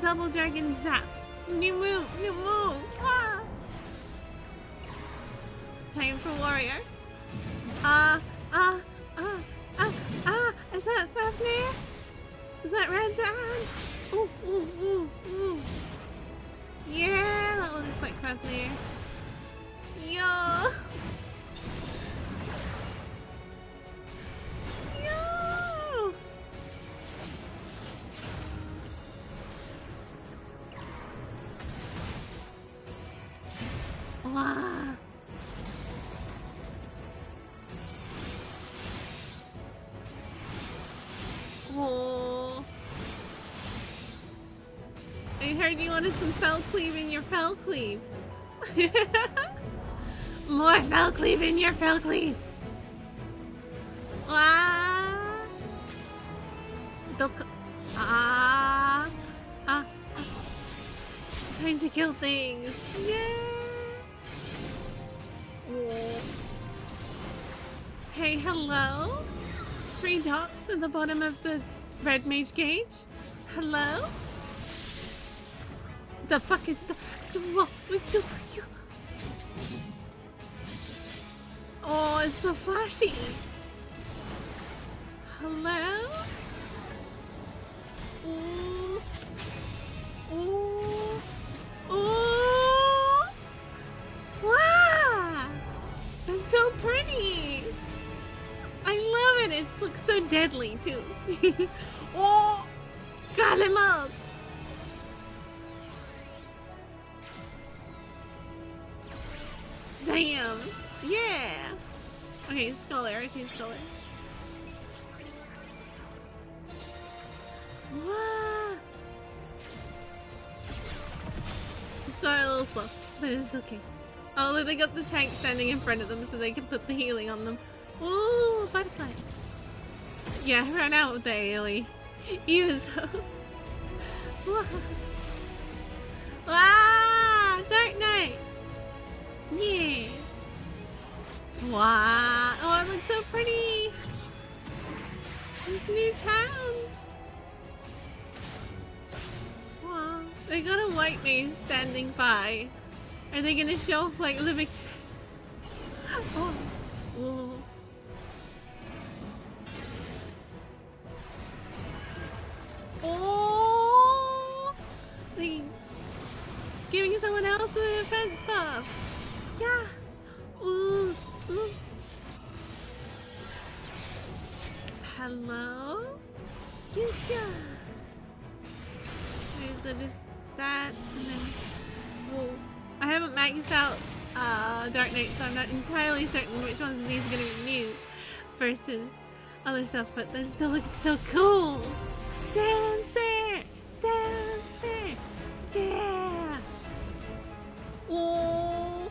Double dragon zap. New move. Ah! Time for warrior. Is that Fafnir? Is that Red Zan? Ooh. Yeah, that looks like Fafnir. Yo! Wow. Oh. I heard you wanted some fell cleave in your fell cleave. More fell cleave in your fell cleave. Ah. Trying to kill things. Yeah. Oh. Hey, hello? 3 dots at the bottom of the red mage gauge? Hello? The fuck is the... Oh, it's so flashy. Hello? Ooh. Ooh. Ooh. Wow! That's so pretty. I love it. It looks so deadly too. Oh! Got him up! Damn! Yeah! Okay, Scholar. Okay, Scholar. Wow! It's got a little slow, but it's okay. Oh, look, they got the tank standing in front of them so they can put the healing on them. Ooh, butterfly. Yeah, I ran out of the AoE. He was so... Ah, Dark Knight. Yeah. Wow. Oh, it looks so pretty. This new town. Wow. They got a white mage standing by. Are they gonna show off like the big... Oh. Whoa. Oh! They giving someone else the defense stuff. Yeah. Ooh. Ooh. Hello? Yeah. Okay, so just that and then. Whoa. I haven't maxed out Dark Knight, so I'm not entirely certain which ones of these are gonna be new versus other stuff, but this still looks so cool. Dancer! Dancer! Yeah! Oh!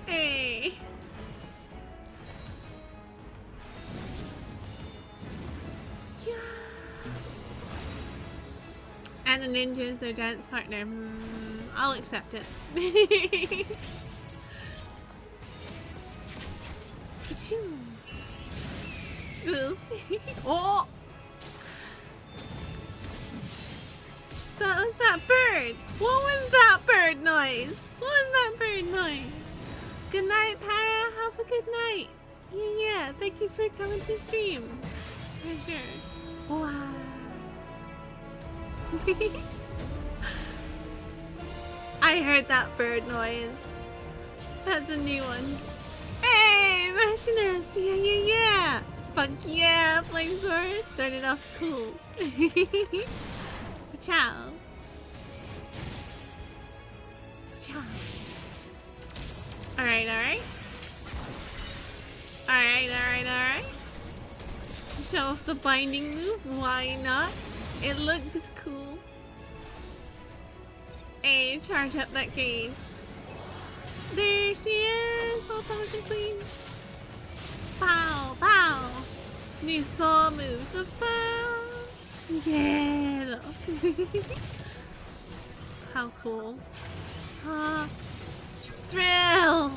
Hey! Yeah! And the ninja is their dance partner. I'll accept it. Ooh. Oh! That was that bird! What was that bird noise? What was that bird noise? Good night, Para. Have a good night. Yeah, thank you for coming to stream. For sure. Wow. I heard that bird noise. That's a new one. Hey, Machinist! Yeah! Fuck yeah, Flamethrower started off cool. Ciao. Ciao. Alright. Alright. Show off the binding move, why not? It looks cool. Hey, charge up that gauge. There she is! Hold on, please. Pow, pow! New saw move, the pow! Yeah! How cool. Drill!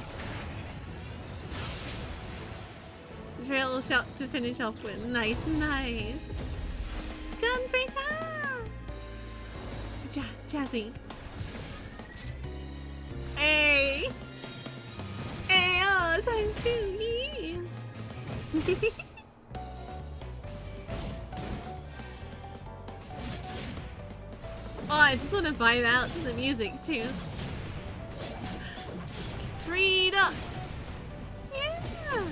Drill shot to finish off with. Nice. Gunbreaker! Jazzy. Hey! Hey, oh, times 2! Oh, I just want to vibe out to the music too. 3 dots! Yeah!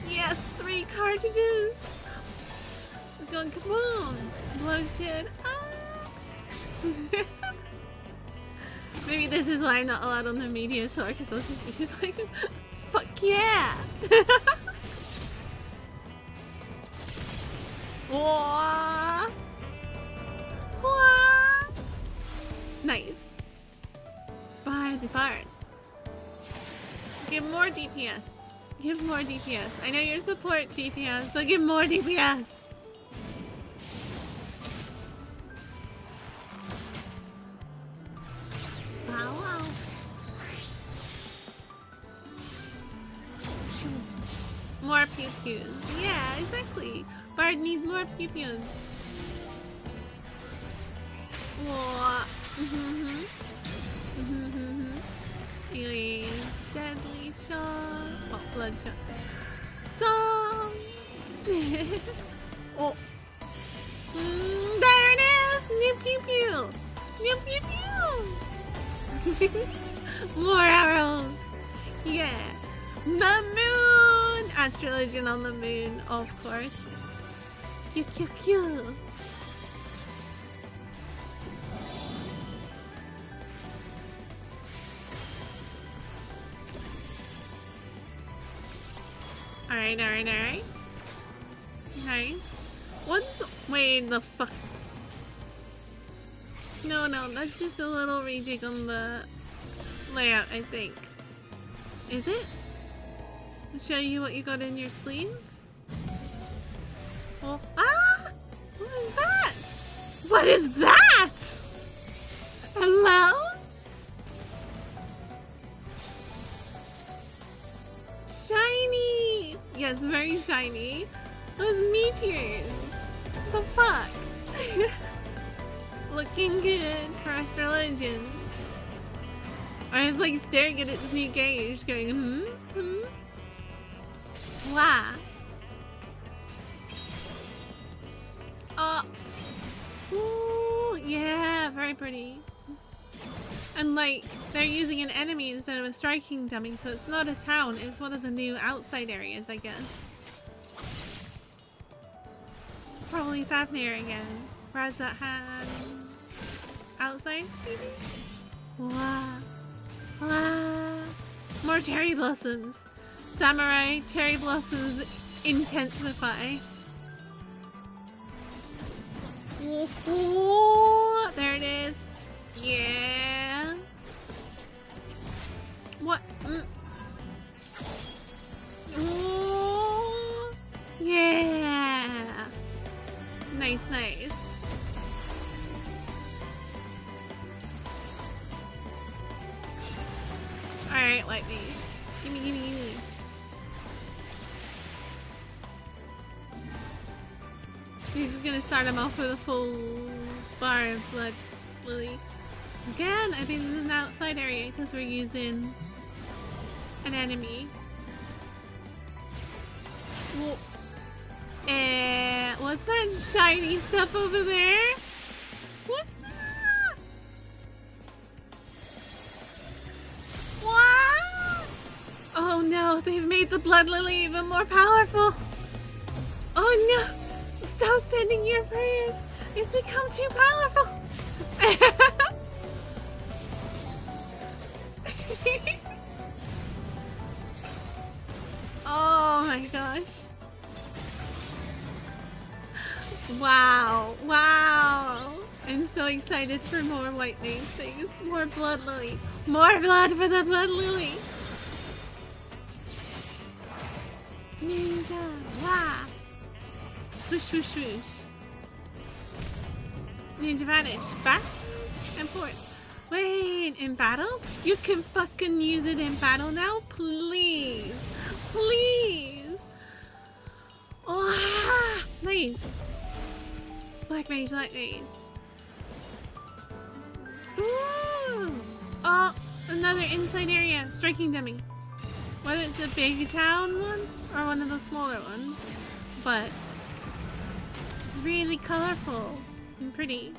Yes, 3 cartridges! Come on! Blow shit up! Maybe this is why I'm not allowed on the media tour, because I'll just be like, fuck yeah! Whoa! more DPS. Give more DPS. I know you're support DPS, but give more DPS. Wow, wow. More pew-pews. Yeah, exactly. Bard needs more pew-pews. Anyways, deadly shot. Oh, bloodshot. Songs. Oh. There it is! New pew-pew! New pew-pew! More arrows! Yeah. The moon! Astrologian on the moon, of course. Q, Q, Q. Alright. Nice. Wait, the fuck? No, that's just a little rejig on the layout, I think. Is it? I'll show you what you got in your sleeve? Oh, ah! What is that? What is that? Hello? Shiny! Yes, very shiny. Those meteors. What the fuck? Looking good for Astral Legend. I was like staring at its new gauge, going, Wow. Ooh, yeah, very pretty. And like, they're using an enemy instead of a striking dummy, so it's not a town, it's one of the new outside areas, I guess. Probably Fafnir again. Razat had outside, maybe? Wow. Wow. More cherry blossoms. Samurai cherry blossoms intensify. Ooh, there it is. Yeah. What? Ooh. Yeah. Nice. Alright, white bees. Gimme. He's just gonna start him off with a full bar of blood lily. Again, I think this is an outside area because we're using an enemy. Whoa. What's that shiny stuff over there? What's that? What? Oh no, they've made the blood lily even more powerful. Oh no. Stop sending your prayers. It's become too powerful. Oh my gosh. Wow. I'm so excited for more white mage things. More blood lily. More blood for the blood lily. Ninja. Wow. Swoosh, swoosh, swoosh. Ninja vanish. Back and forth. Wait, in battle? You can fucking use it in battle now? Please. Please. Oh, nice. Black mage. Ooh. Oh, another inside area. Striking dummy. Whether it's a big town one or one of the smaller ones. But it's really colorful and pretty.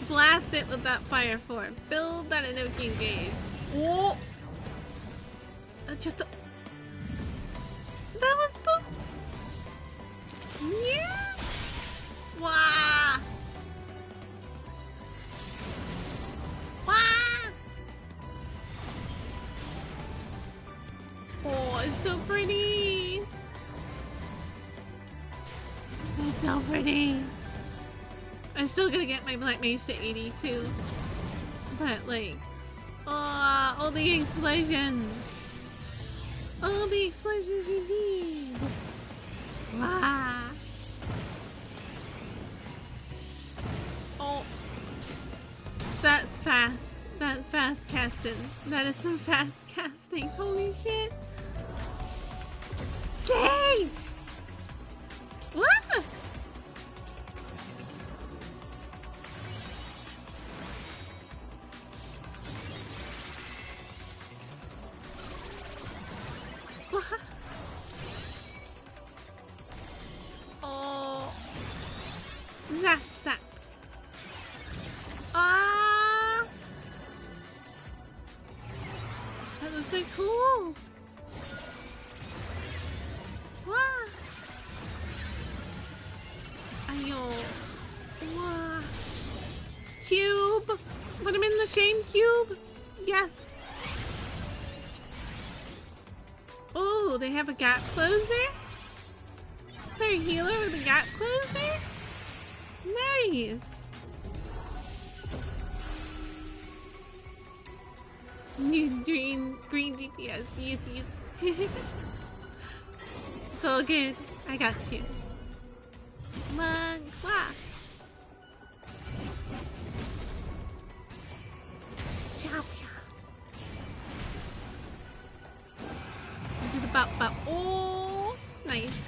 Blast it with that fire form. Build that Inoki engage. Oh! That was both. Yeah! Wow! Wow! Oh, it's so pretty! It's so pretty! I'm still gonna get my Black Mage to 82. But like, all the explosions. All the explosions you need. Wow. Oh. That's fast. That's fast casting. That is some fast casting. Holy shit. Stage! What? What? Oh. Zap, zap. Ah! That looks so cool. Wow. Ayo. Wow. Cube. Put him in the shame cube. Yes. Oh, they have a gap closer? They're a healer with a gap closer? Nice. New green DPS. Yes, yes. It's all good. I got you. Clap. Chow. Into the bop. Oh, nice.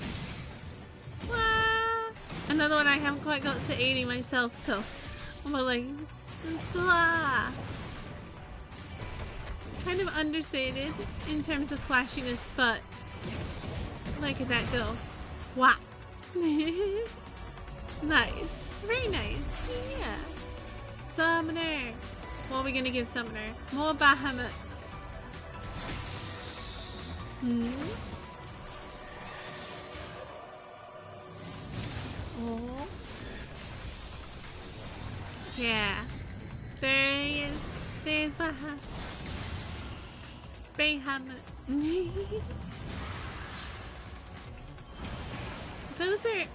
Wow. Another one I haven't quite got to 80 myself, so I'm like, blah. Kind of understated in terms of flashiness, but look at that go. Wow. Nice. Very nice. Yeah. Summoner. What are we gonna give Summoner? More Bahamut. Oh. Yeah. There he is. There's Bahamut. Those are...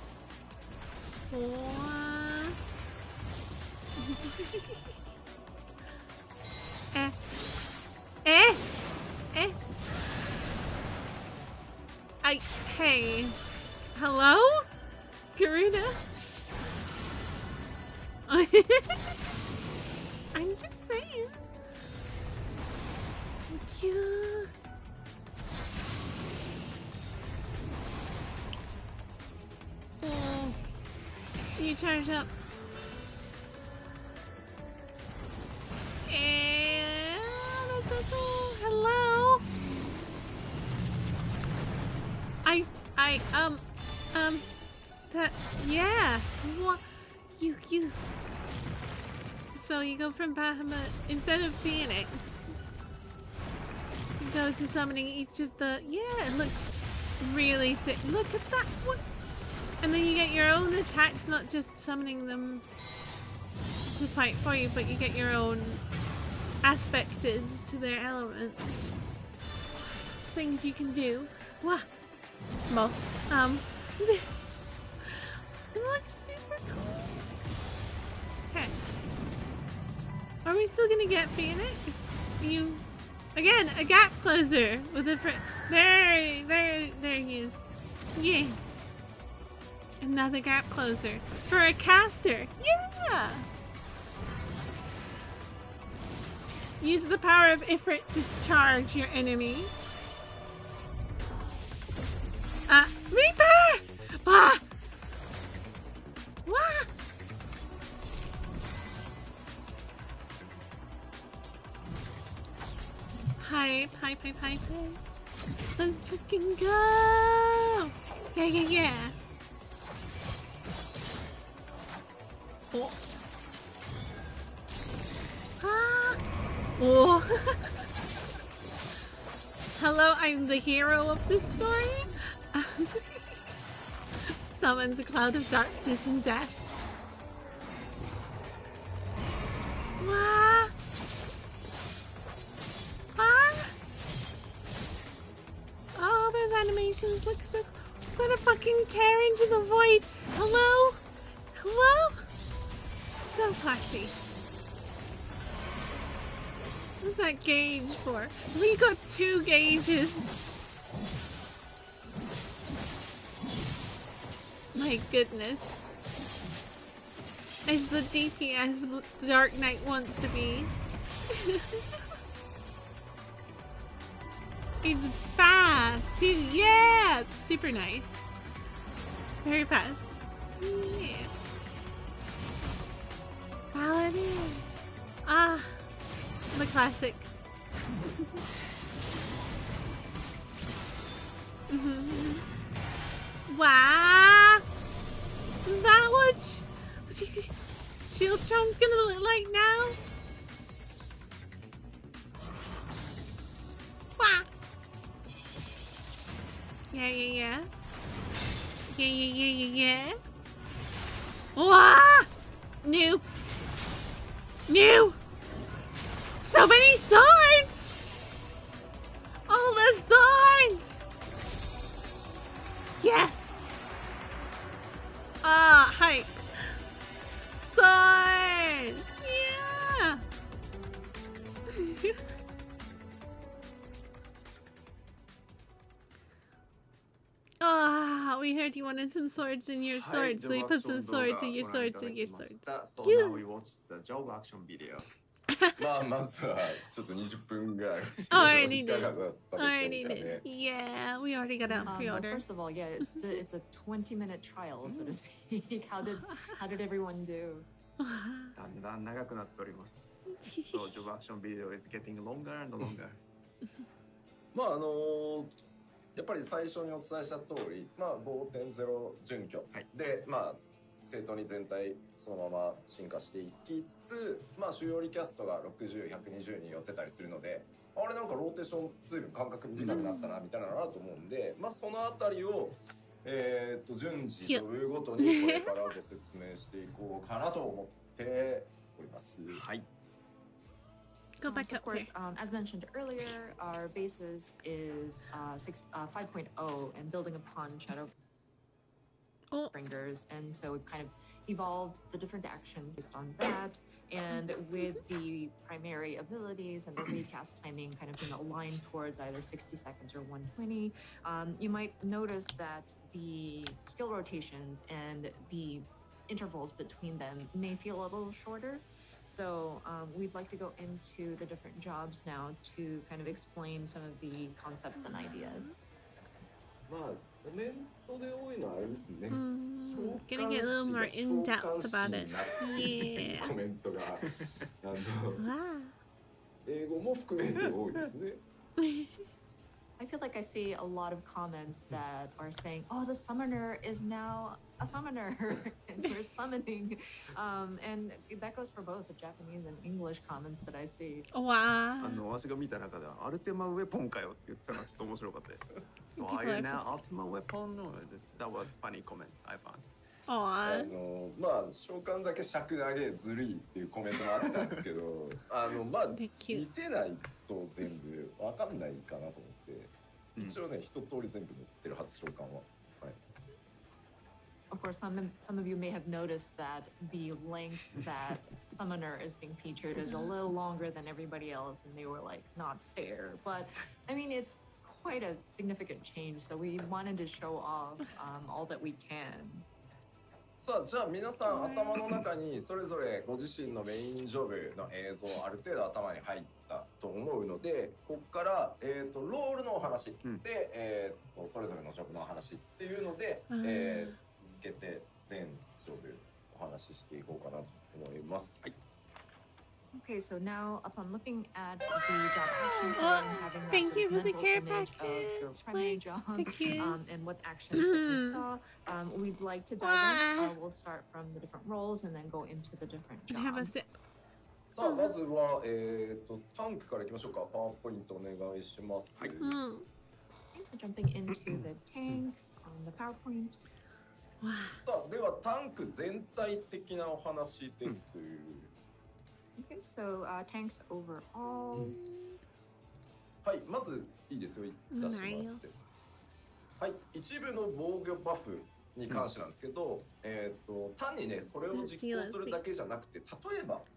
Hey. Hello? Karuna? I'm just saying. Thank you. Oh. You charge up. And that's so cool. Hello. Yeah. What? You. So you go from Bahamut, instead of Phoenix, you go to summoning each of the, yeah, it looks really sick. Look at that. What? And then you get your own attacks, not just summoning them to fight for you, but you get your own aspected to their elements. Things you can do. Wow. Moth. It looks super cool. Heck. Are we still gonna get Phoenix? You, again, a gap closer with a there he is. Yeah. Another gap closer for a caster. Yeah. Use the power of Ifrit to charge your enemy. Reaper! Ah! What? Hype. Let's fucking go! Yeah. Oh. Ah! Oh. Hello, I'm the hero of this story. Summons a cloud of darkness and death. Wah! Ah! Oh, those animations look so cool. Is that a fucking tear into the void? Hello? Hello? So flashy. What's that gauge for? We got 2 gauges. My goodness. As the DPS the Dark Knight wants to be. It's fast too. Yeah! Super nice. Very fast. Yeah. Paladin. Ah. The classic. Wow! Is that what Shieldtron's gonna look like now? Wow! Yeah. Yeah. Wow! New! So many swords! All the swords! Yes! Hype! Swords! Yeah! We heard you wanted some swords in your swords, so we put some swords in your swords in your swords. So now we watched the job action video. まあまずはちょっと20分ぐらい Already いか did. がだったでしょうか Already ね did. Yeah, we already got out Well, pre-order. first of all, yeah, it's a 20-minute trial, so to speak. How did everyone do? だんだん長くなっております。So job action video is getting longer and longer. まあやっぱり最初にお伝えした通り、まあ 5.0 準拠、はい、でまあ正当に全体そのまま進化していきつつ、まあ主要リキャストが60、120に寄ってたりするので、あれなんかローテーションずいぶん間隔短くなったなみたいなのあると思うんで、まあそのあたりを順次というごとにこれからご説明していこうかなと思っております。はい。Go back So up of course, there. as mentioned earlier, our basis is 5.0 and building upon Shadowbringers, and so we've kind of evolved the different actions based on that, and with the primary abilities and the recast timing kind of being aligned towards either 60 seconds or 120, you might notice that the skill rotations and the intervals between them may feel a little shorter. So we'd like to go into the different jobs now to kind of explain some of the concepts and ideas. まあコメントで多いのはあれですね。 Gonna get a little more in depth about it. Yeah. コメントが Wow. 英語も含めて多いですね。 I feel like I see a lot of comments that are saying, "Oh, the summoner is now a summoner, and we're summoning," and that goes for both the Japanese and English comments that I see. Wow. 私が見た中ではアルテマウェポンかよって言ってたのがちょっと面白かったです。So People are you are now Ultima Weapon? That was funny comment I found. Aw. まあ召喚だけ尺上げずるいっていうコメントもあったんですけど、まあ They're 見 cute. せないと全部わかんないかなと思って、一応ね一通り全部載ってるはず召喚は。はい。 Of course, some of you may have noticed that the length that Summoner is being featured is a little longer than everybody else, and they were like, not fair. But I mean, it's quite a significant change, so we wanted to show off all that we can. さあじゃあ皆さん頭の中にそれぞれご自身のメインジョブの映像ある程度頭に入ったと思うので、ここからロールのお話で、それぞれのジョブのお話っていうので、続けて全ジョブお話ししていこうかなと思います。はい。 Okay, so now upon looking at the job action plan, having that Thank sort you of for the mental care image of your package. primary Like, job thank you. and what actions that we saw, we'd like to dive in. We'll start from the different roles and then go into the different Have a jobs. sip. さあまずはタンクからいきましょうか。パワーポイントお願いします。はい。 Mm. So jumping into the tanks on the PowerPoint. Wow. さあではタンク全体的なお話です。 Okay, so tanks overall. はいまずいいですよ。出してもらって。はい一部の防御バフに関してなんですけど、単にねそれを実行するだけじゃなくて、例えば敵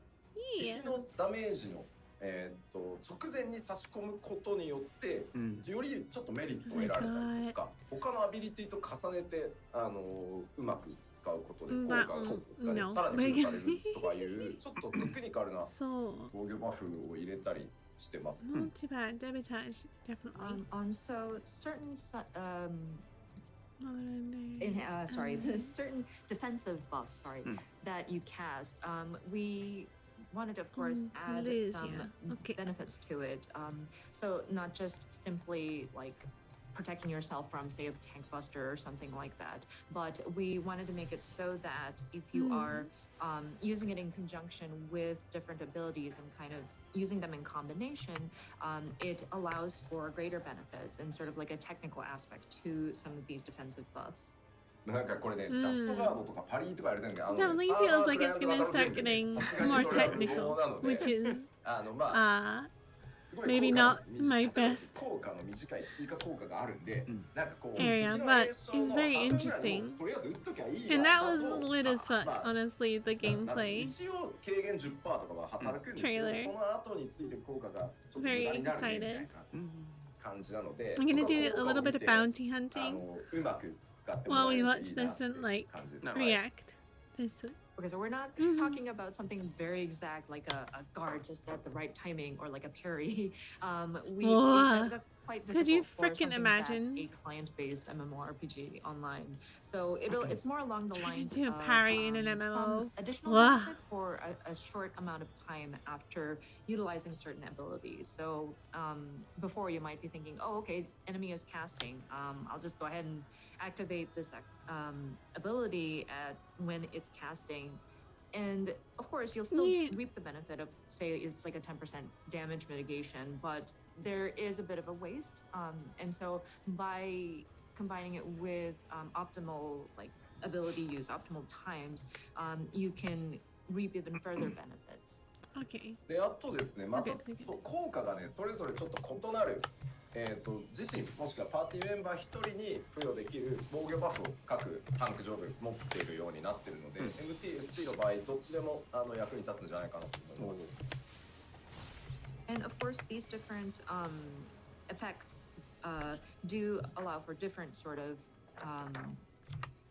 Yeah. のダメージの、直前に差し込むことによって、よりちょっとメリットを得られたりとか、他のアビリティと重ねてうまく使うことで効果が、さらに増されるとかいうちょっとテクニカルな So 防御バフを入れたりしてます。 not too bad. Debitage, definitely. So certain Modern sorry, the certain defensive buffs, sorry, that you cast. We wanted, of course, add lose, some yeah. Okay. benefits to it. So not just simply like protecting yourself from, say, a tank buster or something like that, but we wanted to make it so that if you are using it in conjunction with different abilities and kind of using them in combination, it allows for greater benefits and sort of like a technical aspect to some of these defensive buffs. なんかこれね、ジャストガードとかパリーとかやれてるんで、Definitely feels like it's gonna start getting more technical, which is すごい maybe 効 not 果 my の best 効果の短い追加効果があるんで、なんかこう area, 敵の but 栄翔 it's の very 半分ぐらいも interesting. とりあえず打っときゃいいや And that was だと lit as fuck, まあ honestly, the gameplay. 一応軽減 10% とかは働くんですけど、 Trailer. その後についてる効果がちょっと無 Very 駄になるねみたい excited. な感じなので、 I'm gonna そこ do は a 効果を little 見 bit て of bounty hunting うまく使っても while らえ we るとい watch いな this っていう and like 感じです。 react. This Okay, so we're not talking about something very exact like a guard just at the right timing or like a parry. That's quite difficult. Could you for frickin' something imagine? that's a client-based MMORPG online. So it's more along the Trying lines to do a of parry in an MMO. some additional Wah. benefit for a short amount of time after utilizing certain abilities. So before you might be thinking, oh, okay, enemy is casting. I'll just go ahead and activate this ability when it's casting, and of course you'll still reap the benefit of, say, it's like a 10% damage mitigation, but there is a bit of a waste, and so by combining it with optimal like ability use, optimal times, you can reap even further benefits. Okay. で、あとですね、また Okay. 効果がね、それぞれちょっと異なる、自身もしくはパーティーメンバー1人に付与できる防御バフを各タンク上部持っているようになっているので、MTST の場合どっちでも役に立つんじゃないかなと思います。And of course, these different effects do allow for different sort of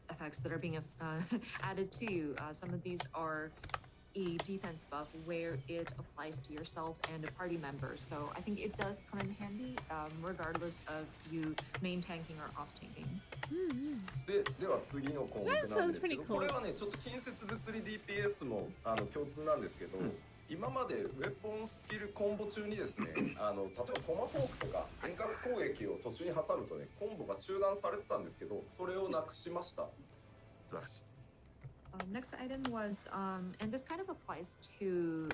effects that are being added to you. Some of these are a defense buff where it applies to yourself and a party member. So I think it does come in handy regardless of you main tanking or off tanking. では次の項目なんですけど、これはねちょっと近接物理 DPS も共通なんですけど、今までウェポンスキルコンボ中にですね、例えばトマホークとか遠隔攻撃を途中に挟むとね、コンボが中断されてたんですけど、それをなくしました。素晴らしい。Next item was, and this kind of applies to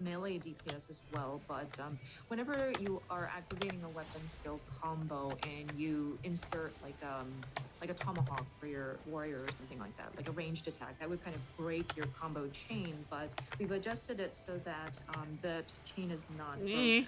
melee DPS as well, but whenever you are activating a weapon skill combo and you insert like a tomahawk for your warrior or something like that, like a ranged attack, that would kind of break your combo chain, but we've adjusted it so that the chain is not broken.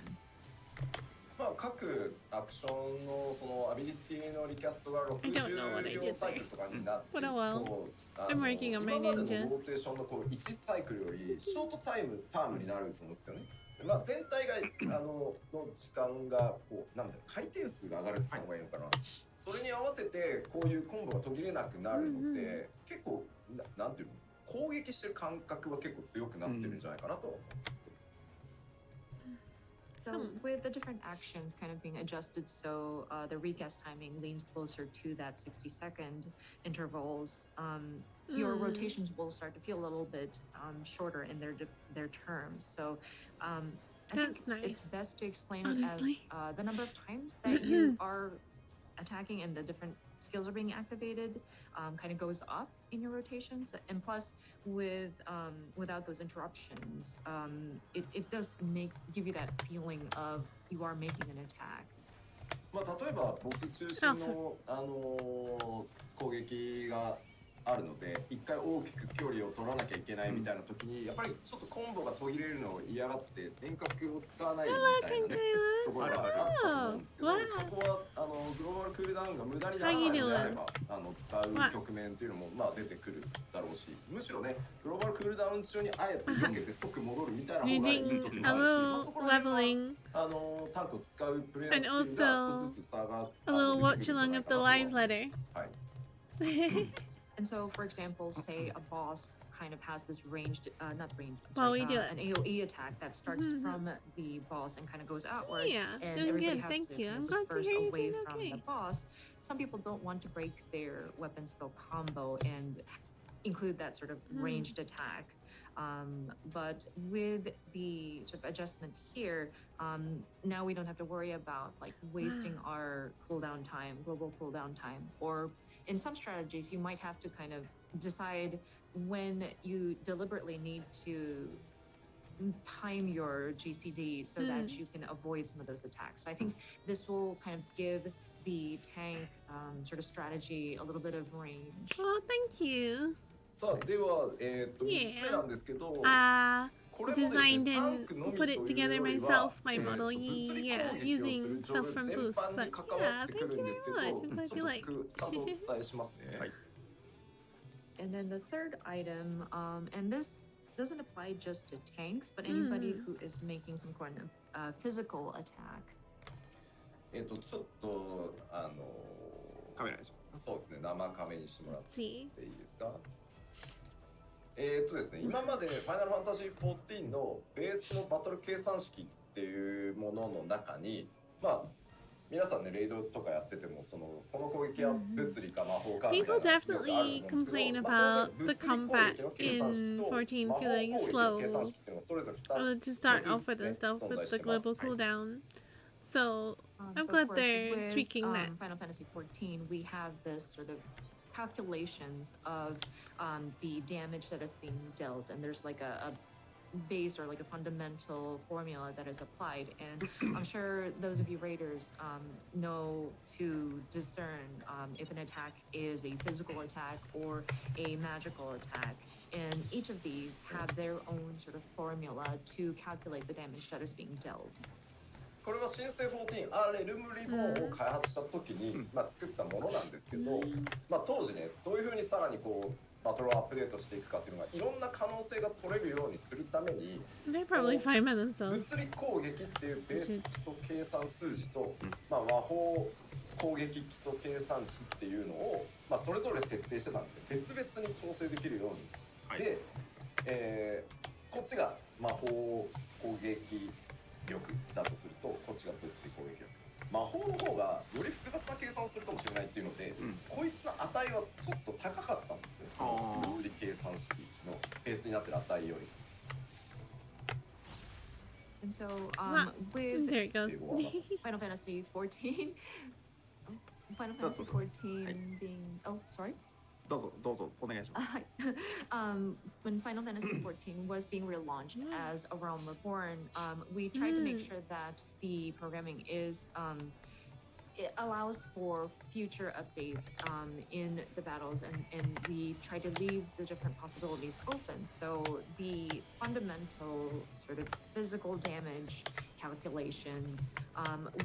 まあ各アクションのそのアビリティのリキャストが60秒サイクルとかになっていると、今までのローテーションのこう1サイクルよりショートタームになると思うんですよね。まあ全体がの時間がこうなんだろう、回転数が上がるって言った方がいいのかな。それに合わせてこういうコンボが途切れなくなるので、結構なんていうの、攻撃してる感覚は結構強くなってるんじゃないかなと思います。So with the different actions kind of being adjusted so the recast timing leans closer to that 60-second intervals, your rotations will start to feel a little bit shorter in their terms. So I think it's best to explain it as the number of times that you are attacking and the different skills are being activated kind of goes up in your rotations, and plus with without those interruptions, it does give you that feeling of you are making an attack. まあ例えばボス中心の攻撃があるので、一回大きく距離を取らなきゃいけないみたいな時に、やっぱりちょっとコンボが途切れるのを嫌がって遠隔を使わないみたいなねところがあったと思うんですけど、そこはグローバルクールダウンが無駄にならないのであれば使う局面っていうのもまあ出てくるだろうし、むしろねグローバルクールダウン中にあえて避けて即戻るみたいな方がいい時もあるし、まあそこら辺は leveling タンクを使うプレイヤー and スキルが少 also しずつ差が a little watch along of the live letter. はい。 And so, for example, say a boss kind of has this ranged, not ranged, Well, we do it. an AOE attack that starts from the boss and kind of goes outward. Yeah, and doing everybody good, has thank to you. kind I'm of glad to disperse hear you're away doing from okay. the boss. Some people don't want to break their weapon skill combo and include that sort of ranged attack. But with the sort of adjustment here, now we don't have to worry about like wasting our cooldown time, global cooldown time, or in some strategies, you might have to kind of decide when you deliberately need to time your GCD so that you can avoid some of those attacks. So I think this will kind of give the tank sort of strategy a little bit of range. Oh, thank you. さあでは3つ目なんですけど、 これもですね Designed タン and クのみ put と it いう together より myself, は my model, 物理 yeah, 攻撃をす using るジョ stuff ブ from 全 Booth. 般 But に関わ yeah, ってく thank る you んですけ very ど、 much. I'm glad ちょ you っ like. とちゃんとお伝えしますね。 And then the third item, and this doesn't apply just to tanks, but anybody who is making some kind of physical attack. ちょっとカメラにしますか。そうですね、生カメにしてもらっ Let's て see. いいですか。ですね、今までファイナルファンタジー14のベースのバトル計算式っていうものの中に、まあ皆さんねレイドとかやっててもこの攻撃は物理か魔法かみたい People なよくあると思うん definitely ですけど、 complain まあ about 当 the 然物理攻 combat 撃の計算式 in と 14魔法攻 feeling 撃の計 slow. 算式っていうのがそれぞれ To start off with ね and stuff 存 with 在し the てます。 global cooldown. So I'm So of glad course, they're with, tweaking that. Final Fantasy XIV, we have this sort of calculations of the damage that is being dealt, and there's like a base or like a fundamental formula that is applied. And I'm sure those of you raiders know to discern if an attack is a physical attack or a magical attack. And each of these have their own sort of formula to calculate the damage that is being dealt. これは新生14レルムリボーンを開発した時に、作ったものなんですけど、当時ねどういうふうにさらにバトルをアップデートしていくかっていうのがいろんな可能性が取れるようにするために They're probably fine by themselves. 物理攻撃っていうベース基礎計算数字と、魔法攻撃基礎計算値っていうのを、それぞれ設定してたんですけど別々に調整できるように、で、こっちが魔法攻撃力だとするとこっちが物理攻撃力、魔法の方がより複雑な計算をするかもしれないっていうので、こいつの値はちょっと高かったんですよ、物理計算式のベースになってる値より。 And so There with it goes. Final Fantasy XIV, Final Fantasy XIV being, oh, sorry. どうぞお願いします。When Final Fantasy XIV was being relaunched as A Realm Reborn, we tried to make sure that the programming is it allows for future updates in the battles, and we try to leave the different possibilities open. So the fundamental sort of physical damage calculations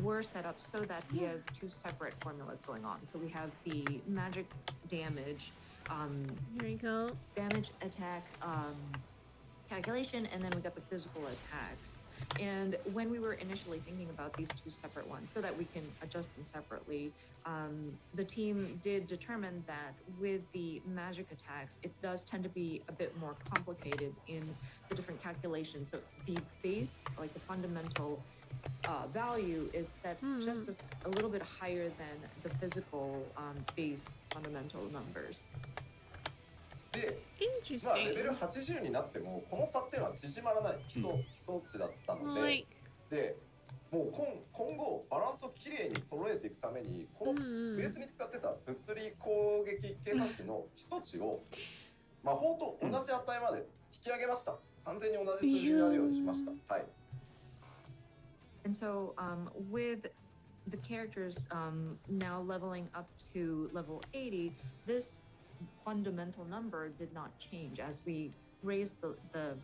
were set up so that we have two separate formulas going on. So we have the magic damage, Here we go. damage attack calculation, and then we got the physical attacks. And when we were initially thinking about these two separate ones so that we can adjust them separately, the team did determine that with the magic attacks, it does tend to be a bit more complicated in the different calculations. So the base, like the fundamental value is set just a little bit higher than the physical base fundamental numbers. で、レベル Interesting. 80になってもこの差っていうのは縮まらない基礎値だったので、 Like, でもう今後バランスをきれいに揃えていくためにこのベースに使ってた物理攻撃計算式の基礎値を魔法と同じ値まで引き上げました。完全に同じ数字になるようにしました。はい。 And so with the characters now leveling up to level 80, this fundamental number did not change as we raised the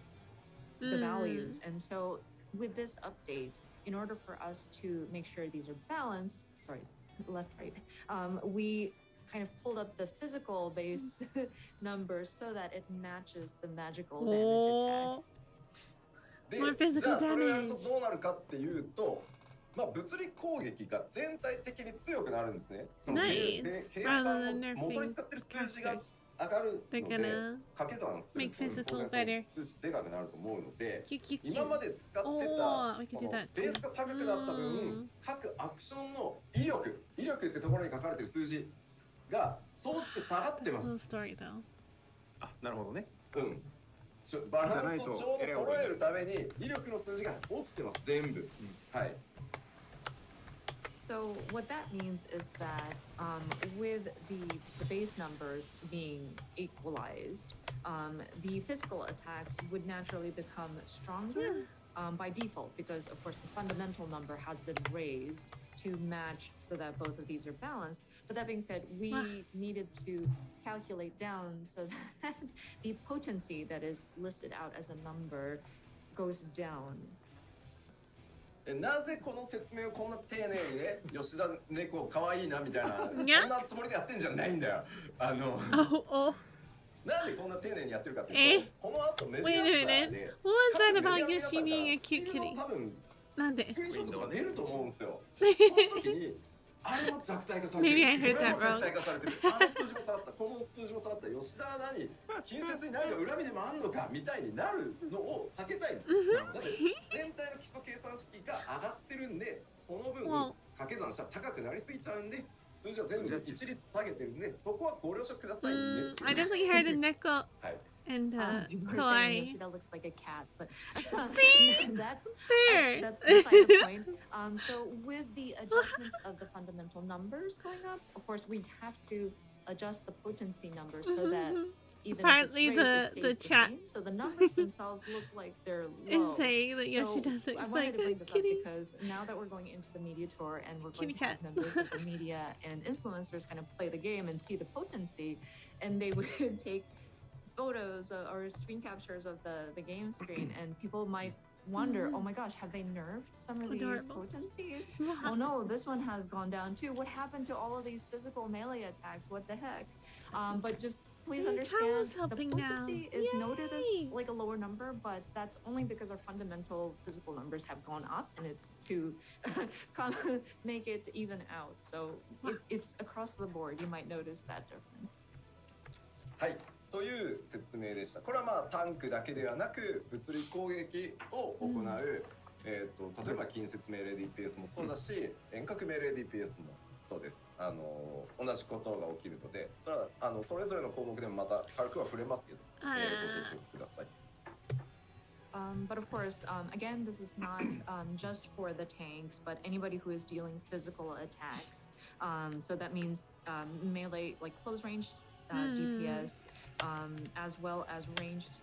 values. And so with this update, in order for us to make sure these are balanced, sorry, left, right, we kind of pulled up the physical base numbers so that it matches the magical damage attack. で More じ physical ゃあそれをやると damage. どうなるかっていうと、まあ、物理攻撃が全体的に強くなるんですね。その Nice. 計 Rather 算 than の元に nerfing 使ってる数字が casters. 上がる They're ので gonna 掛け算する make と当 physical 然そ better. の数字でかくなると思うので Cute, cute, 今 cute. まで使って Oh, た we そ could do の that ベ too. ースが高くなった分各アクションの威力ってところに書かれてる数字が総じて下がってま Little す。 story though. あ、なるほどね。うんバランスをちょうど揃えるために威力の数字が落ちてます全部、はい。 So what that means is that with the base numbers being equalized, the physical attacks would naturally become stronger by default because, of course, the fundamental number has been raised to match so that both of these are balanced. But that being said, we needed to calculate down so that the potency that is listed out as a number goes down. なぜこの説明をこんな丁寧にね吉田猫かわいいなみたいなそん Yeah? なつもりでやってんじゃないんだよ。Oh, oh. なんでこんな丁寧にやってるかっていうとこの後メディ Wait ア a ツアー minute. で What was that 各メディ about アの皆さ Yoshi んから being a スキ cute ルの kitty? 多分なんでスクリーンショットとか出ると思うんですよ。その時にあれも弱体化されてる。 Maybe I heard これ that も弱体化されてる。あの数字も下がったこの数字も下がった吉田は何近接に何か恨みでもあんのかみたいになるのを避けたいんです。だって全体の基礎計算式が上がってるんでその分掛け算したら高くなりすぎちゃうんで数字は全部一律下げてるんでそこはご了承くださいね。 I definitely heard a neko はい。 and You were saying kawaii. Yoshida looks like a cat, but See? that's There. that's beside the point. So with the adjustment of the fundamental numbers going up, of course we have to adjust the potency numbers so that even Apparently if it's raised, the it stays the chat same. So the numbers themselves look like they're Is low. saying that So Yoshida I looks wanted like to a bring this up kitty. because now that we're going into the media tour and we're going Kitty to have cat. members of the media and influencers kind of play the game and see the potency, and they would take photos or screen captures of the game screen, and people might wonder, oh my gosh, have they nerfed some of these Adorable. potencies? Oh no, this one has gone down too. What happened to all of these physical melee attacks? What the heck? But just please Hey, understand Tao's the helping now. potency is noted as Yay! like a lower number, but that's only because our fundamental physical numbers have gone up, and it's to make it even out. So it's across the board. You might notice that difference. はいという説明でした。これはまあタンクだけではなく物理攻撃を行う、例えば近接命令 DPS もそうだし、遠隔命令 DPS もそうです。同じことが起きるので、それはそれぞれの項目でもまた軽くは触れますけど、ご承知ください。But of course, again, this is not just for the tanks, but anybody who is dealing physical attacks. So that means melee, like close range DPS, as well as ranged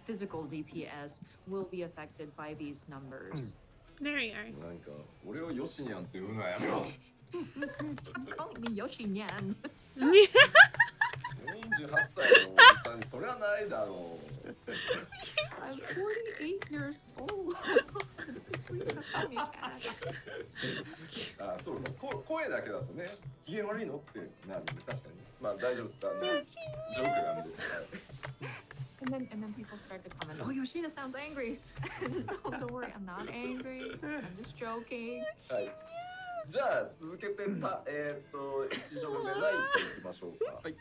physical DPS, will be affected by these numbers. There you are. なんか俺をヨシニャンって呼ぶのはやめろ。 Calling me Yoshi Nyan. 48歳のおじさんにそれはないだろう。 I'm 48 years old. Please don't call me cat. あ、そうか。声だけだとね、機嫌悪いのってなるんで確かに。まあ大丈夫です。ジョークなんで。And then people start to comment, oh, Yoshida sounds angry. No, don't worry, I'm not angry. I'm just joking. はい。じゃあ続けて1行目ないといきましょうか。はい。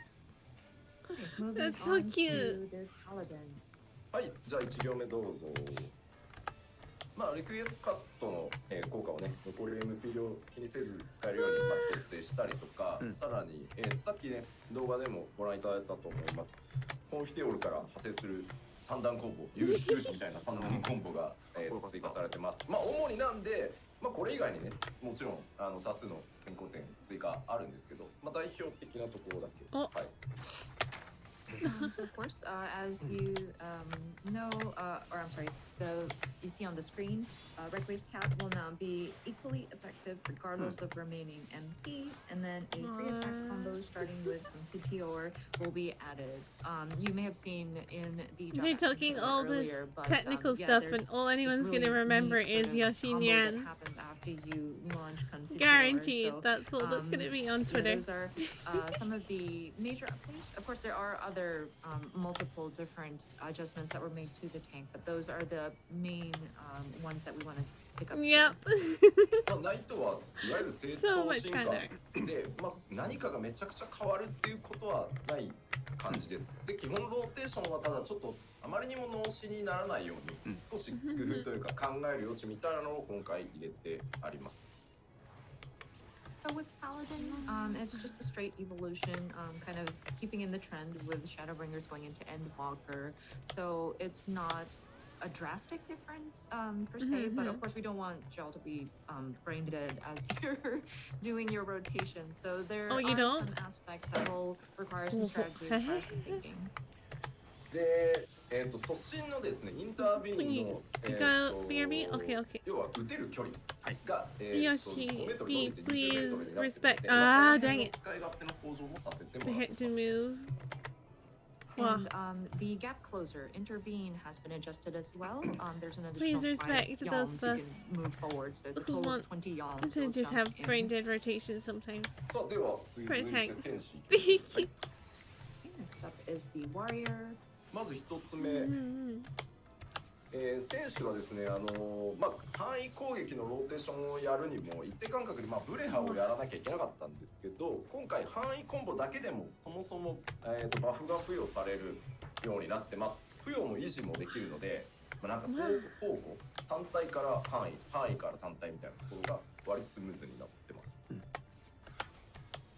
Moving That's so on cute. to the paladin. はい。じゃあ1行目どうぞ。まあリクエストカットの、効果をね残り MP 量気にせず使えるように設定したりとか、さらに、さっきね動画でもご覧いただいたと思います。コンフィテオルから派生する三段コンボ、有志みたいな三段コンボが、追加されてます。まあ主になんで、まあこれ以外にね、もちろん多数の変更点追加あるんですけど、まあ代表的なところだけ。はい。So of course, as you know, or I'm sorry, you see on the screen, Red Waste Cat will now be equally effective regardless of remaining MP, and then a 3-attack combo starting with Meteor will be added. You may have seen in the job They're action talking trailer all this earlier, but, technical yeah, stuff, there's and all this anyone's really gonna remember neat sort is of Yoshi combo Nyan. that happens after you launch Confiteor. Guaranteed. So, That's all that's gonna be on yeah, Twitter. those are some of the major updates. Of course, there are other multiple different adjustments that were made to the tank, but those are the main ones that we want to pick up. Yep. まあ、ナイトはいわゆる正 So 当 much 進化 better. で、まあ、何かがめちゃくちゃ変わるっていうことはない感じです。で、基本ローテーションはただちょっとあまりにも脳死にならないように少し工夫というか考える余地みたいなのを今回入れてあります。So with Paladin, it's just a straight evolution, kind of keeping in the trend with Shadowbringers going into Endwalker. So it's not a drastic difference per se, but of course we don't want Gel to be brain dead as you're doing your rotation. So there are some aspects that will require some strategy, require some thinking. で、突進のですね、インタービーンの、要は撃てる距離が、Yoshi, 5メートル伸びて20メートルになってるので、 respect. まあ、 Ah, dang it. 使い勝手の向上もさせて The もらっ hit て to ます。 move. And the gap closer, intervene, has been adjusted as well. There's an Please additional 5 respect those yalms you bus can move forward, so it's a who total want of 20 yalms. to will just jump have in. brain dead rotation sometimes. さあ、では続いて Protects. 戦士。 Okay, next up is the warrior. まず一つ目。選手はですね、まあ、範囲攻撃のローテーションをやるにも一定間隔で、まあ、ブレハをやらなきゃいけなかったんですけど、今回範囲コンボだけでもそもそも、バフが付与されるようになってます。付与も維持もできるので、まあ、なんか双方向単体から範囲から単体みたいなところが割とスムーズになってます。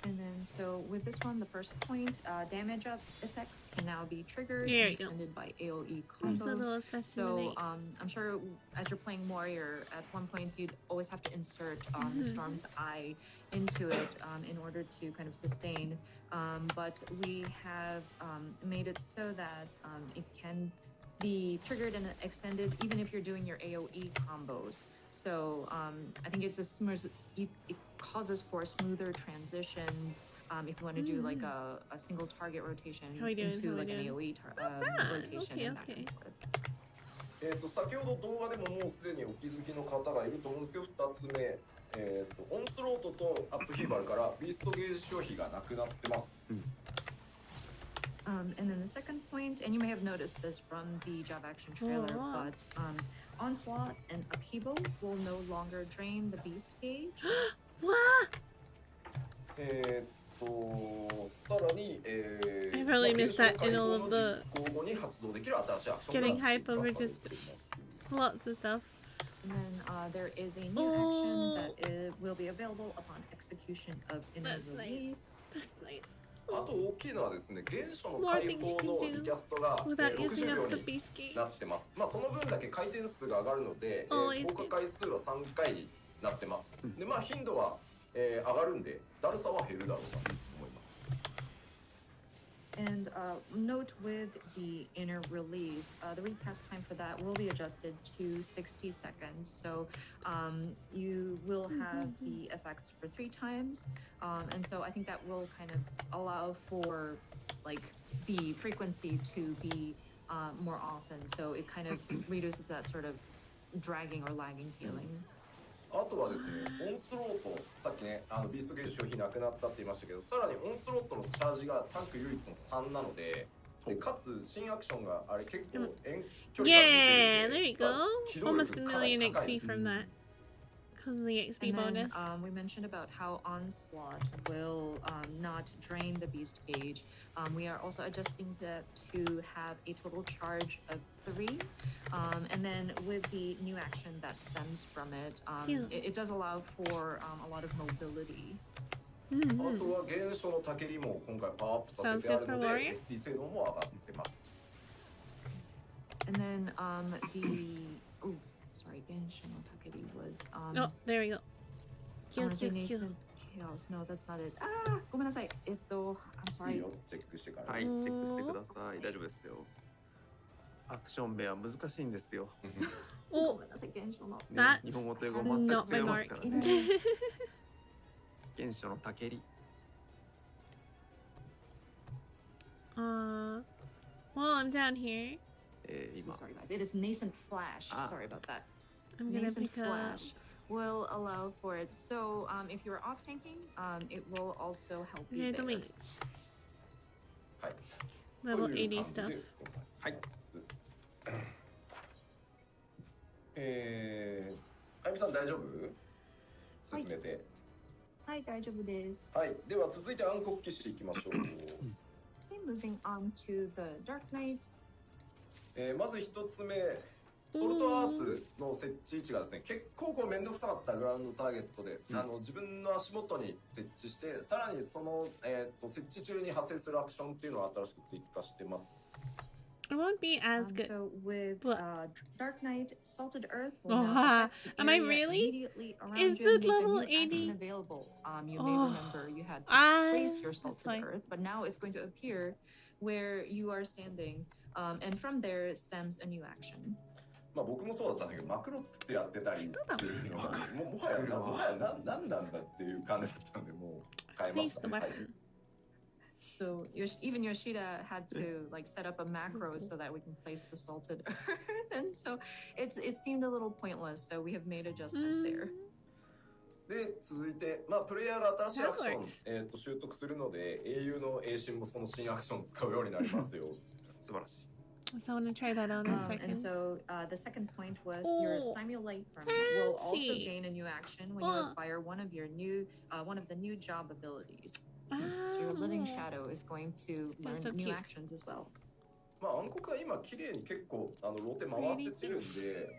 And then, so with this one, the first point, damage up effects can now be triggered There and you go. extended by AoE Nice little combos. assassinate. So, I'm sure as you're playing warrior, at one point you'd always have to insert the Storm's Eye into it in order to kind of sustain. But we have made it so that it can be triggered and extended even if you're doing your AoE combos. So I think it's a smooth. It causes for smoother transitions if you want to do like a single target rotation into like an AoE rotation and back and forth. 先ほど動画でももうすでにお気づきの方がいると思うんですけど、2つ目、オンスロートとアップヒーバルからビーストゲージ消費がなくなってます。And then the second point, and you may have noticed this from the job action trailer, but Onslaught and Upheaval will no longer drain the beast gauge. What? さらに、I really missed that in all of the 交互に発動できる新しいアクション getting が hype 追加 over されてい just ます lots of stuff. And then there is a new action that will be available upon execution of inner That's release. nice. That's nice. あと大きいのはですね、原初の More 解 things you 放 can の do リキャストが、without using 60 up 秒 the に beast gauge. なってます。まあその分だけ回転数が上がるので、 Always 効果回数は3回になってます。でまあ頻度は、上がるんで、だるさは減るだろうなと思います。And note with the inner release, the recast time for that will be adjusted to 60 seconds. So you will have the effects for 3 times. And so I think that will kind of allow for like the frequency to be more often. So it kind of reduces that sort of dragging or lagging feeling. あとはですね、オンスロート、さっきね、ビーストゲージ消費なくなったって言いましたけど、さらにオンスロートのチャージがタンク唯一の3なので、かつ新アクションがあれ結構遠距離 Yeah, が there you 出て go. 機動力 Almost a かなり million 高い XP from that. Because of the XP And then, bonus. we mentioned about how Onslaught will not drain the beast gauge. We are also adjusting that to have a total charge of 3. And then with the new action that stems from it, it does allow for a lot of mobility. あとは原初のタケリも今回パワーアップさせてあるので ST 性能も上がってます。 And then sorry, Genshin no Takeri was Oh, there we go. I Kill, want to say kill, kill. nascent chaos. No, that's not it. ごめんなさい。I'm いい sorry. よ、チェックしてから。はい、チェックしてください。大丈夫ですよ。アクション名は難しいんですよ。Oh, ごめんなさい、原書の。ね、 that's 日本語と英語全 not く my 違います mark. からね。原書のたけり。Well, I'm down here. So 今 sorry guys, it is nascent flash. Ah. Sorry about that. I'm gonna Nascent pick up. flash will allow for it. So if you're off tanking, it will also help you Okay, there. the wait. はい。 Level という 80 感じで stuff. はい。あゆみさん大丈夫？進めて。はい、大丈夫です。はい。では続いて暗黒騎士いきましょう。 Okay, moving on to the Dark Knight. まず一つ目、ソルトアースの設置位置がですね、結構こう面倒くさかったグラウンドターゲットで、自分の足元に設置して、さらにその、設置中に発生するアクションっていうのを新しく追加してます。It won't be as good. So with What? Dark Knight, Salted Earth will Oh, now affect the am I area really? immediately around Is you and the make a level new action 80? available. You Oh. may remember you had to place your That's Salted why. Earth, but now it's going to appear where you are standing, and from there stems a new action. まあ僕もそうだったんだけど、マクロ作ってやってたりするのが、もはや何なんだっていう感じだったんで、もう変えま Place した the ね。はい weapon. So even Yoshida had to like set up a macro so that we can place the Salted Earth, and so it seemed a little pointless. So we have made adjustment there. で、続いて、まあプレイヤーが新しいアクション That works. 習得するので、英雄の英神もその新アクションを使うようになりますよ。素晴らしい。 So I want to try that on in a And second. so the second point was Oh, your Simulate firm will also fancy. gain a new action when Oh. you acquire one of the new job abilities. So your Living Shadow is going to learn That's so new cute. actions as well. まあ暗黒は今綺麗に結構ローテ回せてるんで、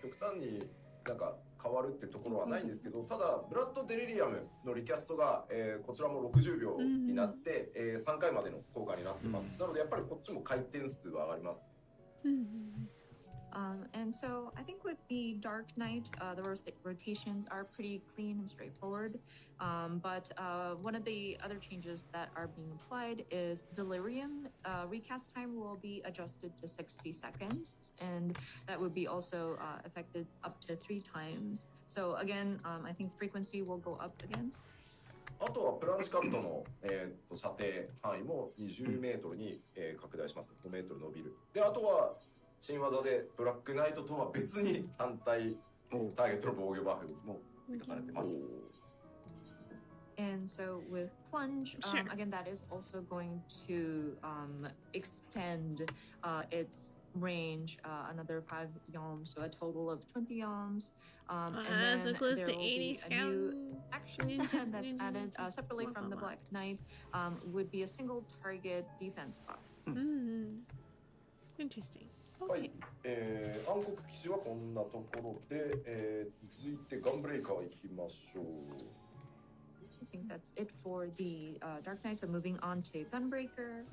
極端になんか変わるっていうところはないんですけど、ただブラッドデリリアムのリキャストが、こちらも60秒になって、3回までの効果になってます。なのでやっぱりこっちも回転数は上がります。 And so I think with the Dark Knight, the rotations are pretty clean and straightforward. But one of the other changes that are being applied is Delirium. Recast time will be adjusted to 60 seconds, and that would be also affected up to 3 times. So again, I think frequency will go up again. あとはプランチカットの、射程範囲も20メートルに、拡大します。5メートル伸びる。で、あとは新技でブラックナイトとは別に単体ターゲットの防御バフも追加されてます。 And so with Plunge, Sure. again, that is also going to extend its range another 5 yalms, so a total of 20 yalms. And So then close there to will 80 be a new scout. action that's added separately from the Black Knight, would be a single target defense buff. Interesting. はい Okay.、暗黒騎士はこんなところで、続いてガンブレイカー行きましょう。 I think that's it for the Dark Knight. So moving on to Gunbreaker.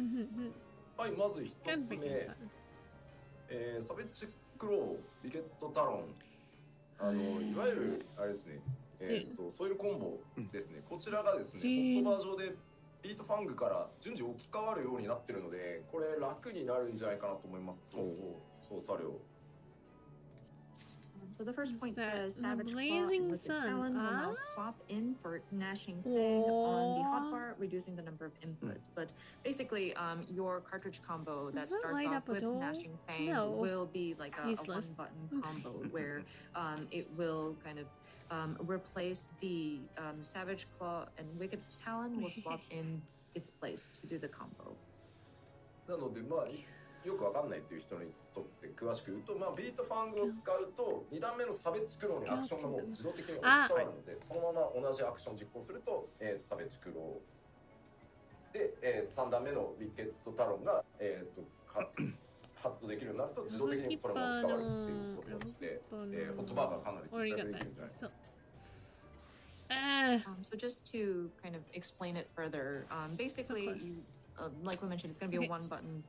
はい、まず一つ Gunbreaker 目、さん。サベッジクロー、ビケットタロン、いわゆるあれですね、ソイルコンボですね。こちらがですね、ホットバージョンでビートファングから順次置き換わるようになってるので、これ楽になるんじゃないかなと思います。操作量。 So the first point that? says Savage Claw Blazing with the Sun. Talon will now swap in for Gnashing Fang on the hotbar, reducing the number of inputs. But basically, your cartridge combo that Does that starts light off up a with door? Gnashing Fang No. will be like a Useless. one-button combo where it will kind of replace the Savage Claw, and Wicked Talon will swap in its place to do the combo. なので、まあ、よくわかんないっていう人にとって詳しく言うと、まあ、ビートファングを使うと2段目のサベッジクローにアクションがもう自動的に置き換わるので、そのまま同じアクション実行すると、サベッジクローで、3段目のウィケットタロンが、発動できるようになると自動的にそれも置き換わるっていうことなので、ホットバーがかなり節約できるんじゃないかな。So just to kind of explain it further, basically, close. Like we mentioned, it's going to be Okay. a one-button